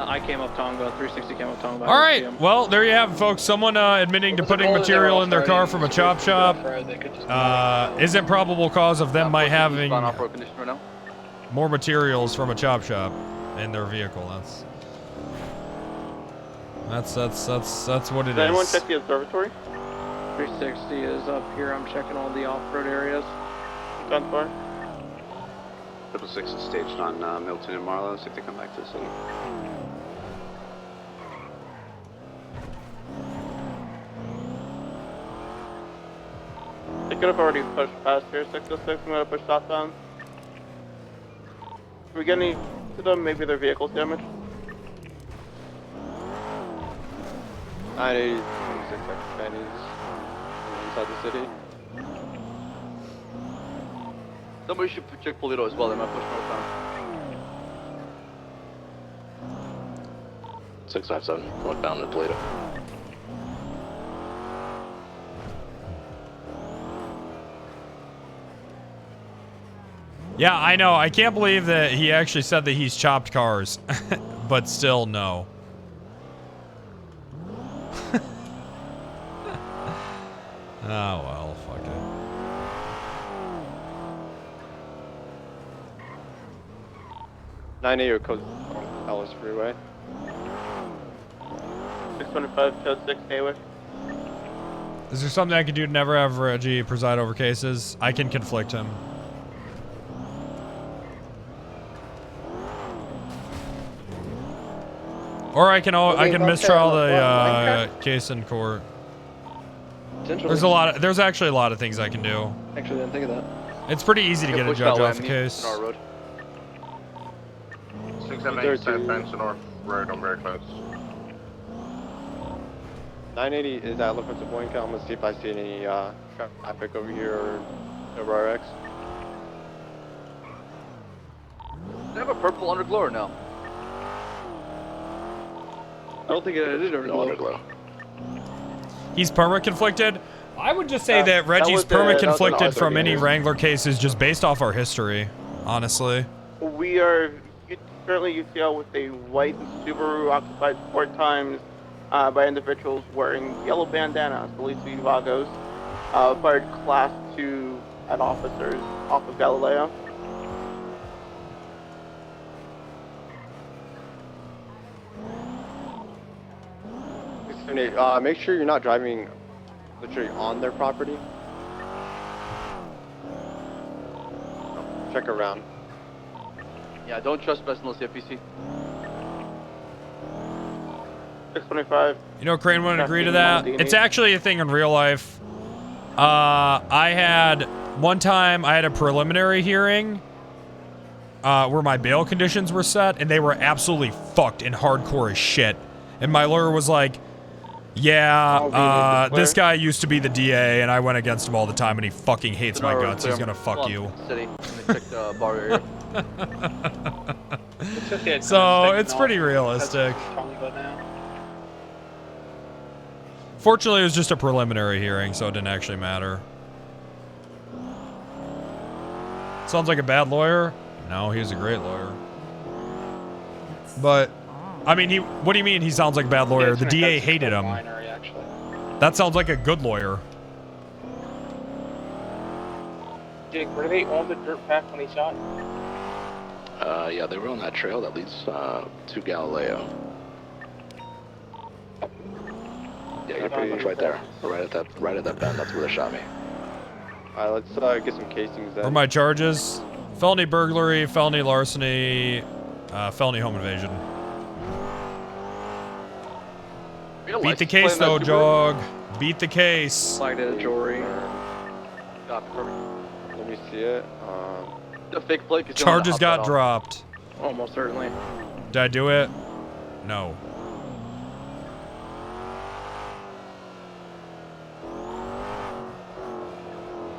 I came up Tonga, 360 came up Tonga. All right. Well, there you have it, folks. Someone admitting to putting material in their car from a chop shop. Isn't probable cause of them might having off-road condition right now. more materials from a chop shop in their vehicle. That's what it Does anyone is. check the observatory? 360 is up here. I'm checking all the off-road areas. Gunfire. 666 is staged on Milton and Marlow. See if they come back to the city. They could have already pushed past here. 606. I'm gonna push southbound. Can we get any to them? Maybe their vehicle's damaged. 980, 26 inside the city. Somebody should check Polito as well. They might push northbound. 657 northbound to Polito. Yeah, I know. I can't believe that he actually said that he's chopped cars, but still no. Oh well, fuck it. .980 code Ellis Freeway. 625 code 6 Haywick. Is there something I can do to never have Reggie preside over cases? I can conflict him. Or I can mistrial the case in court. There's actually a lot of things I can do. Actually, didn't think of that. It's pretty easy to get a judge off the case. 678 South Benson North Road, I'm very close. 980 is at looking to Boyne. I'm gonna see if I see any traffic over here or over RX. They have a purple underglow or no? I don't think it is underglow. He's perma conflicted. I would just say that Reggie's was the- perma that was an conflicted R30 from any here. Wrangler cases just based off our history, honestly. We are currently UCL with a white Subaru occupied 4 times by individuals wearing yellow bandanas, believed to be Vagos. Fired class 2 at officers off of Galileo. Make sure you're not driving literally on their property. Check around. Yeah, don't trespass unless you have PC. 625. You know, Crane wouldn't agree to that. It's actually a thing in real life. I had one time I had a preliminary hearing where my bail conditions were set, and they were absolutely fucked and hardcore as shit. And my lawyer was like, "Yeah, this guy used to be the DA, and I went against him all the time, and he fucking hates my guts. He's gonna fuck you." City. Check the bar area. So it's pretty realistic. Fortunately, it was just a preliminary hearing, so it didn't actually matter. Sounds like a bad lawyer? No, he was a great lawyer. But, I mean, what do you mean he sounds like a bad lawyer? The DA hated him. That sounds like a good lawyer. Jake, were they on the dirt path when he shot? Yeah, they were on that trail that leads to Galileo. Yeah, you're pretty much right there. Right at that bend. That's where they shot me. Alright, let's get some casings then. For my charges, felony burglary, felony larceny, felony home invasion. Beat the case though, dog. Beat the case. Flagged at a jury. Let me see it. The fake plate. Charges got dropped. Almost certainly. Did I do it? No.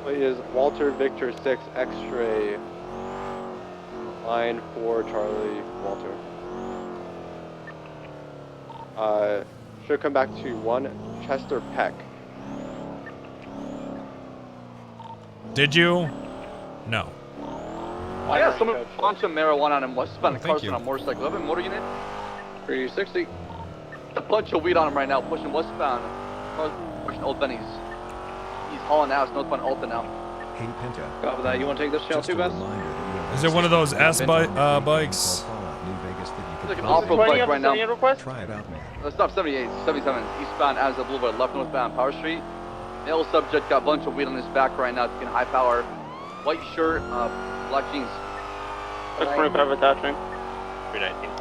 Plate is Walter Victor 6 X-ray. Line 4 Charlie Walter. Should come back to 1 Chester Peck. Did you? No. I got someone bunch of marijuana on him westbound Oh, thank Carson you. on motorcycle. Have a motor unit? 360. A bunch of weed on him right now, pushing westbound. Pushing Old Benny's. He's hauling ass northbound Alta now. Hey, Pinta. Copy that. You want to take this channel too, Bess? Is it one of those bikes? It's like an off-road bike right now. Try it out, man. Stop 78, 77, eastbound as the Boulevard, left northbound Power Street. Male subject got a bunch of weed on his back right now, taking high power. White shirt, black jeans. 625 attaching. 319.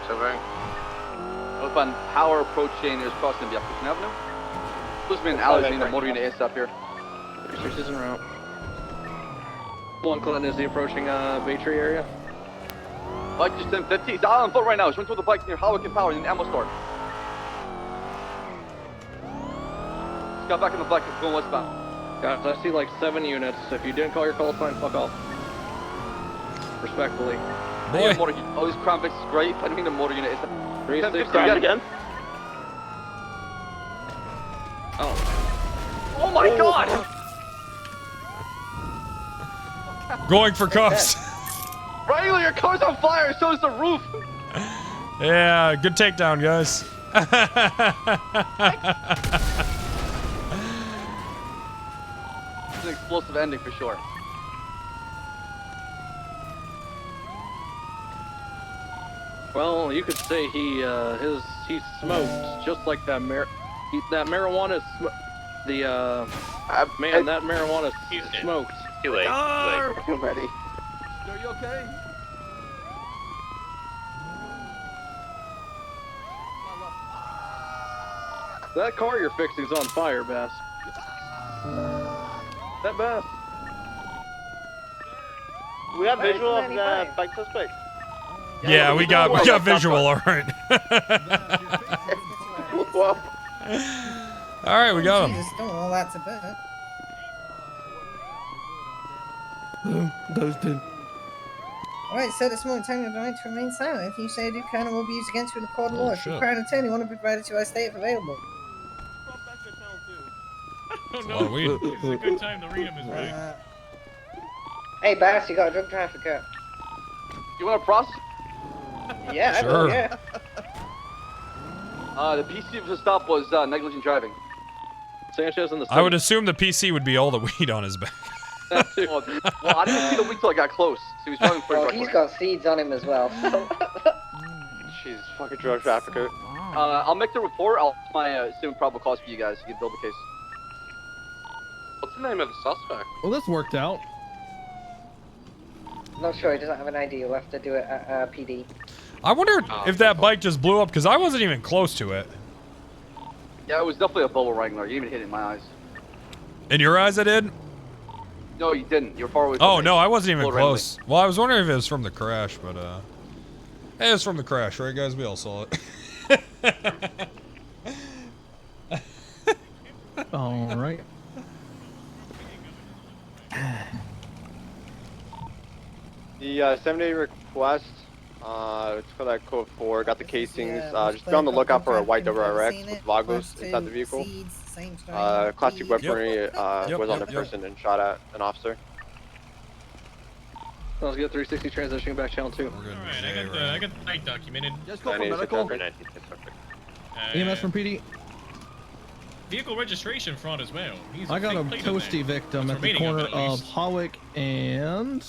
670. Northbound Power approaching, there's crossing via Clifton Avenue. Supposed to be an alley in the motor unit ASAP here. 36 is en route. 1 Clinton is the approaching Bay Tree area. Bike just 1050. He's out on foot right now. He's running toward the bike near Howick and Power in the ammo store. He's got back in the bike. He's going westbound. Guys, I see like 7 units. If you didn't call your call sign, fuck off. Respectfully. Boy. Oh, this Crown Vic is great. I think the motor unit is 360 again. Oh my god! Going for cuffs. Wranglin, your car's on fire, so is the roof! Yeah, good takedown, guys. It's an explosive ending for sure. Well, you could say he smoked just like that that marijuana that marijuana smoked. Too late. I'm ready. Are you okay? That car you're fixing is on fire, Bass. That Bass. We have visual of the bike suspect. Yeah, we got visual, all right. All right, we got him. Jesus, don't all that's a bit. Those two. Alright, so this morning, telling you the right to remain silent. If you say do kind will be used against you in the court of law. If you shit. require an attorney, want to be provided to, I stay if available. Oh, a lot of weed. This is a good time to read them, is right. Hey, Bass, you got a drug trafficker. You want to process? Yeah, I Sure. will, yeah. The PC for the stop was negligent driving. Sanchez in the. I would assume the PC would be all the weed on his back. Well, I didn't see the weed till I got close. So he was driving pretty Well, reckless. he's got seeds on him as well. Jesus, fucking drug trafficker. I'll make the report. I'll my assume probable cause for you guys. You can build the case. What's the name of the suspect? Well, this worked out. Not sure, he doesn't have an ID. You'll have to do it at PD. I wonder if that bike just blew up because I wasn't even close to it. Yeah, it was definitely a Volvo Wrangler. You even hit it in my eyes. In your eyes, I did? No, you didn't. You were far away. Oh, no, I wasn't even Volvo close. Well, I was wondering if it was from the crash, but, hey, it was from the crash, right, guys? We all saw it. All right. The 7-day request, it's for that code 4. Got the casings. Just be on the lookout for a white WRX with Vagos inside the vehicle. Class 2 weaponry was on the person and shot at an officer. Let's get 360 transition back channel 2. Alright, I got the night documented. Just call for medical. EMS from PD. Vehicle registration fraud as well. He's I got a fake plate on toasty there. victim What's at the remaining corner it, at of least? Hawick and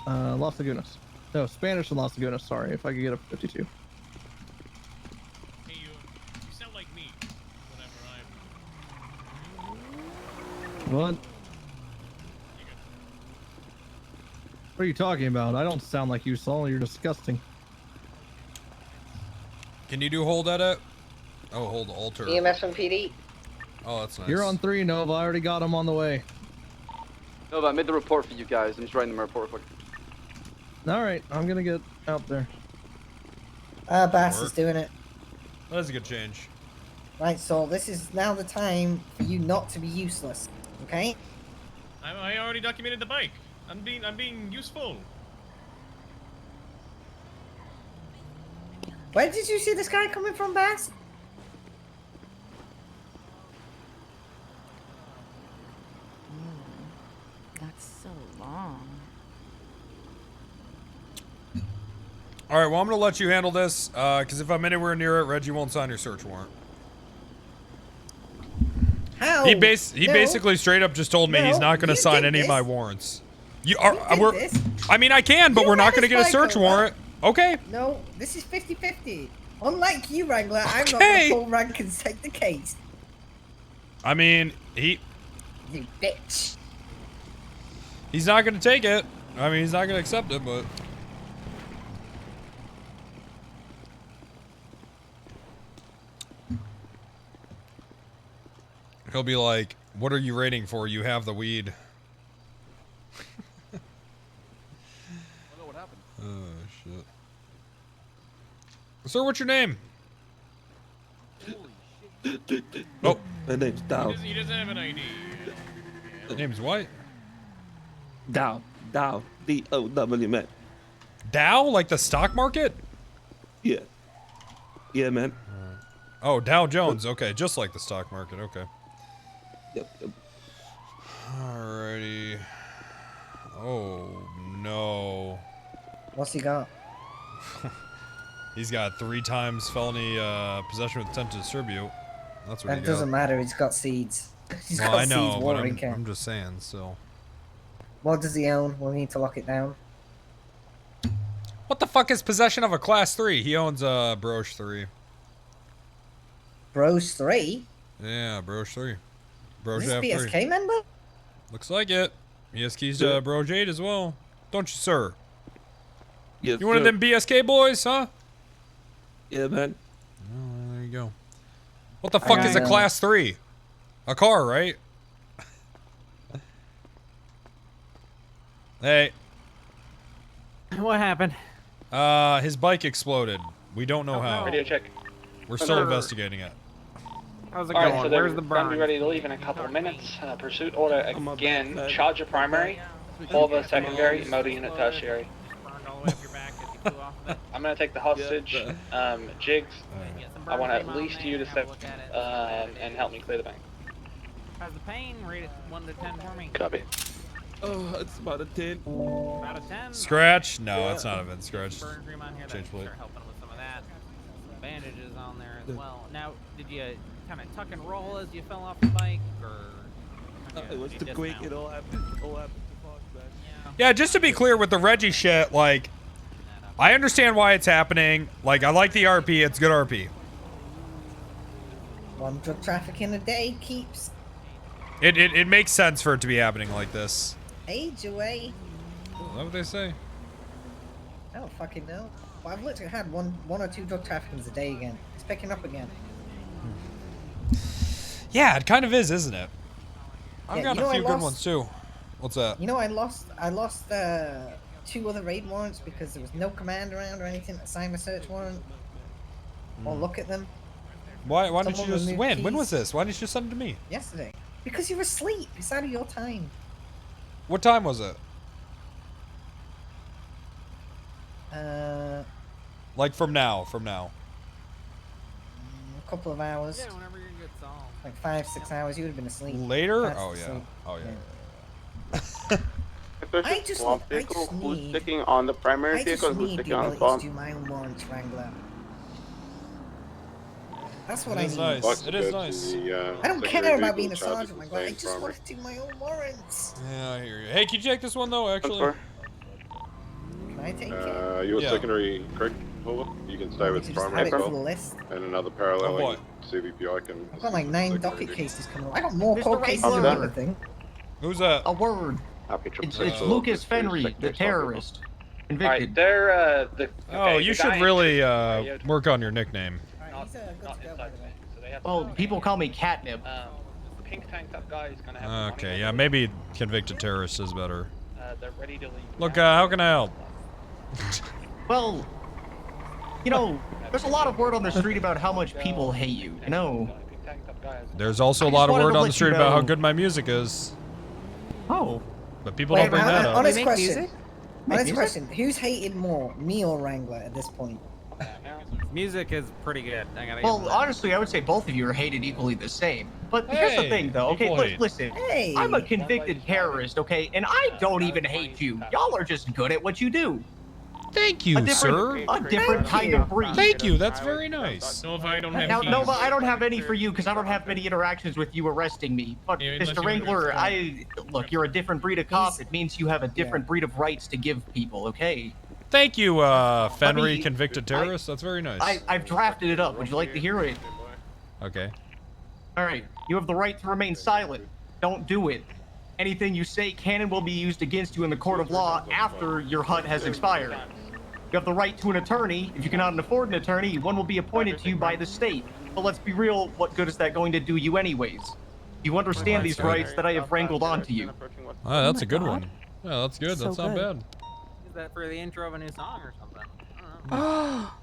Las Lagunas. No, Spanish and Las Lagunas. Sorry, if I could get a 52. Hey, you sound like me. What? What are you talking about? I don't sound like you, Saul. You're disgusting. Can you do hold edit? Oh, hold alter. EMS from PD. Oh, that's nice. You're on 3, Nova. I already got him on the way. No, but I made the report for you guys. I'm just writing the report quick. All right, I'm gonna get out there. Bass is doing it. That's a good change. Right, so this is now the time for you not to be useless, okay? I already documented the bike. I'm being useful. Where did you see this guy coming from, Bass? That's so long. All right, well, I'm going to let you handle this, because if I'm anywhere near it, Reggie won't sign your search warrant. How? He No. basically straight up just told me he's No, not going to you sign did any of this. my warrants. You are, did we're, this. I mean, I can, but You we're not ran going to this get a bike search over. warrant. Okay. No, this is 50-50. Unlike you, Wrangler, I'm not Okay. gonna pull rank and take the case. I mean, You bitch. he's not going to take it. I mean, he's not going to accept it, but... He'll be like, what are you rating for? You have the weed. Oh, shit. Sir, what's your name? Oh. My name's Dow. He doesn't have an ID. Your name's what? Dow. Dow. D-O-W, man. Dow? Like the stock market? Yeah. Yeah, man. Oh, Dow Jones. Okay, just like the stock market. Okay. Yep. Alrighty. Oh, no. What's he got? He's got 3 times felony possession with intent to distribute. That's what he That got. doesn't matter. He's got seeds. He's Well, got I know, seeds but watering I'm can. just saying, so. What does he own? We'll need to lock it down. What the fuck is possession of a class 3? He owns a Broche 3. Bros 3? Yeah, Broche 3. Is Broche this F3. BSK member? Looks like it. He has keys to Broche 8 as well. Don't you, sir? Yes, You one of sir. them BSK boys, huh? Yeah, man. Oh, there you go. What the fuck is a know. class 3? A car, right? Hey. What happened? His bike exploded. We don't know how. Radio check. We're still investigating it. How's it Alright, going? so Where's the they're gonna burn? be ready to leave in a couple of minutes. Pursuit order again. Charge a primary, Volvo secondary, motor unit tertiary. I'm gonna take the hostage, Jigs. I want at least you to step and help me clear the bank. How's the pain? Rate it 1 to 10 for me. Copy. Oh, it's about a 10. About a 10. Scratch? No, Yeah. it's not a VIN scratch. Burn cream on here. Change That plate. start helping with some of that. Some bandages on there as well. Now, did you kind of tuck and roll as you fell off the bike, or? It was too quick. It all happened. All happened too fast, man. Yeah, just to be clear with the Reggie shit, like, I understand why it's happening. Like, I like the RP. It's good RP. One drug trafficking a day keeps It makes sense for it to be happening like this. age away. Is that what they say? I don't fucking know. Well, I've literally had one or two drug traffickings a day again. It's picking up again. Yeah, it kind of is, isn't it? I've Yeah, got you know a I few good lost- ones too. What's that? You know, I lost 2 other raid warrants because there was no command around or anything to sign a search warrant or look at them. Why didn't you Someone just removed when? When keys. was this? Why didn't you just send it to me? Yesterday. Because you were asleep. It's out of your time. What time was it? A Like from now. couple of hours. Yeah, whenever you get solved. Like 5-6 hours. You would have been asleep. Later? Fast Oh yeah. asleep. Oh yeah. If there's I just just- one I vehicle, just who's need- sticking on the primary I vehicle just and who's need sticking the on the ability to bomb? do my own warrants, Wrangler. That's what It I is need. nice. Box It is goes nice. to the, I don't secondary care about vehicle being a charges sergeant, the my guy. I same just farmer. want to do my own warrants. Yeah, I hear you. Hey, can you take this one though? Actually. Can I take You were Yeah. secondary, correct, Hova? You can stay with You just primary had as it well. for the list. And another parallel Oh, boy. CVPI can. I've got like 9 docket cases coming up. I got more cold cases Wrangler. than anything. Who's that? A word. It's Lucas Fenry, the terrorist. Alright, Convicted. they're the. Oh, you should really work on your nickname. He's good to go, by the way. Well, people call me Catnip. The pink tanked up guy is gonna have. Okay, yeah, maybe convicted terrorist is better. They're ready to leave. Look, how can I help? Well, you know, there's a lot of word on the street about how much people hate you, you know? There's also a I just lot of wanted word to on let the you street about how know- good my music is. Oh. But people don't bring that up. Honest question. Honest music? question. Who's hated more, me or Wrangler at this point? Music is pretty good. I gotta Well, give him that. honestly, I would say both of you are hated equally the same. But here's the Hey, thing, though. Okay, equal hate. listen. Hey. I'm a convicted terrorist, okay? And I don't even hate you. Y'all are just good at what you do. Thank you, sir. A different kind of breed. Thank you. That's very nice. No, if I don't have Now, keys. no, but I don't have any for you because I don't have many interactions with you arresting me. But Yeah, unless Mr. you Wrangler, understand. look, you're a different breed of cop. It means you have a different breed of rights to give people, okay? Thank you, Fenry, me- convicted terrorist. That's very nice. I've drafted it up. Would you like to hear it? Okay. All right. You have the right to remain silent. Don't do it. Anything you say can and will be used against you in the court of law after your HUD has expired. You have the right to an attorney. If you cannot afford an attorney, one will be appointed to you by the state. But let's be real, what good is that going to do you anyways? You understand these rights that I have wrangled onto you. Oh, that's a good one. Yeah, that's good. That's not bad. Is that for the intro of a new song or something? Oh.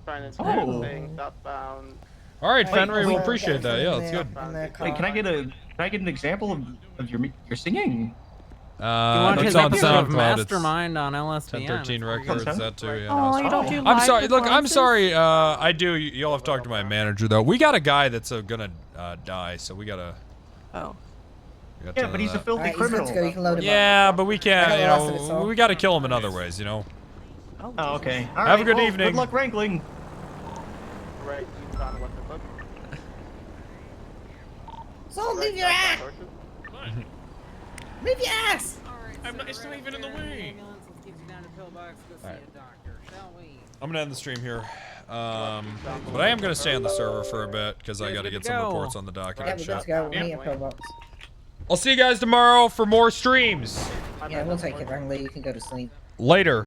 All right, Wait, Fenry, we'll wait, appreciate that. Yeah, that's good. Wait, can I get an example of your singing? You want It's his on episode of SoundCloud. Mastermind on LSPN. 1013 Records, that too. Yeah. Oh, you don't do I'm live sorry. Look, I'm performances? sorry. I do. You'll have to talk to my manager though. We got a guy that's gonna die, so we gotta. Oh. Yeah, but he's a filthy Alright, he's good criminal. to go. You can load him up. Yeah, but we can't. I You got the rest of it, know, so- we gotta kill him in other ways. You know. Oh, okay. All Have a right, good well, evening. Good luck wrangling. So move your ass! Move your ass! I'm not, it's not even in the way. I'm gonna end the stream here. But I am gonna stay on the server for a bit because I gotta get some reports on the docket Yeah, and we're good shit. to go. We need a pillbox. I'll see you guys tomorrow for more streams. Yeah, we'll take it, Wrangler. You can go to sleep. Later.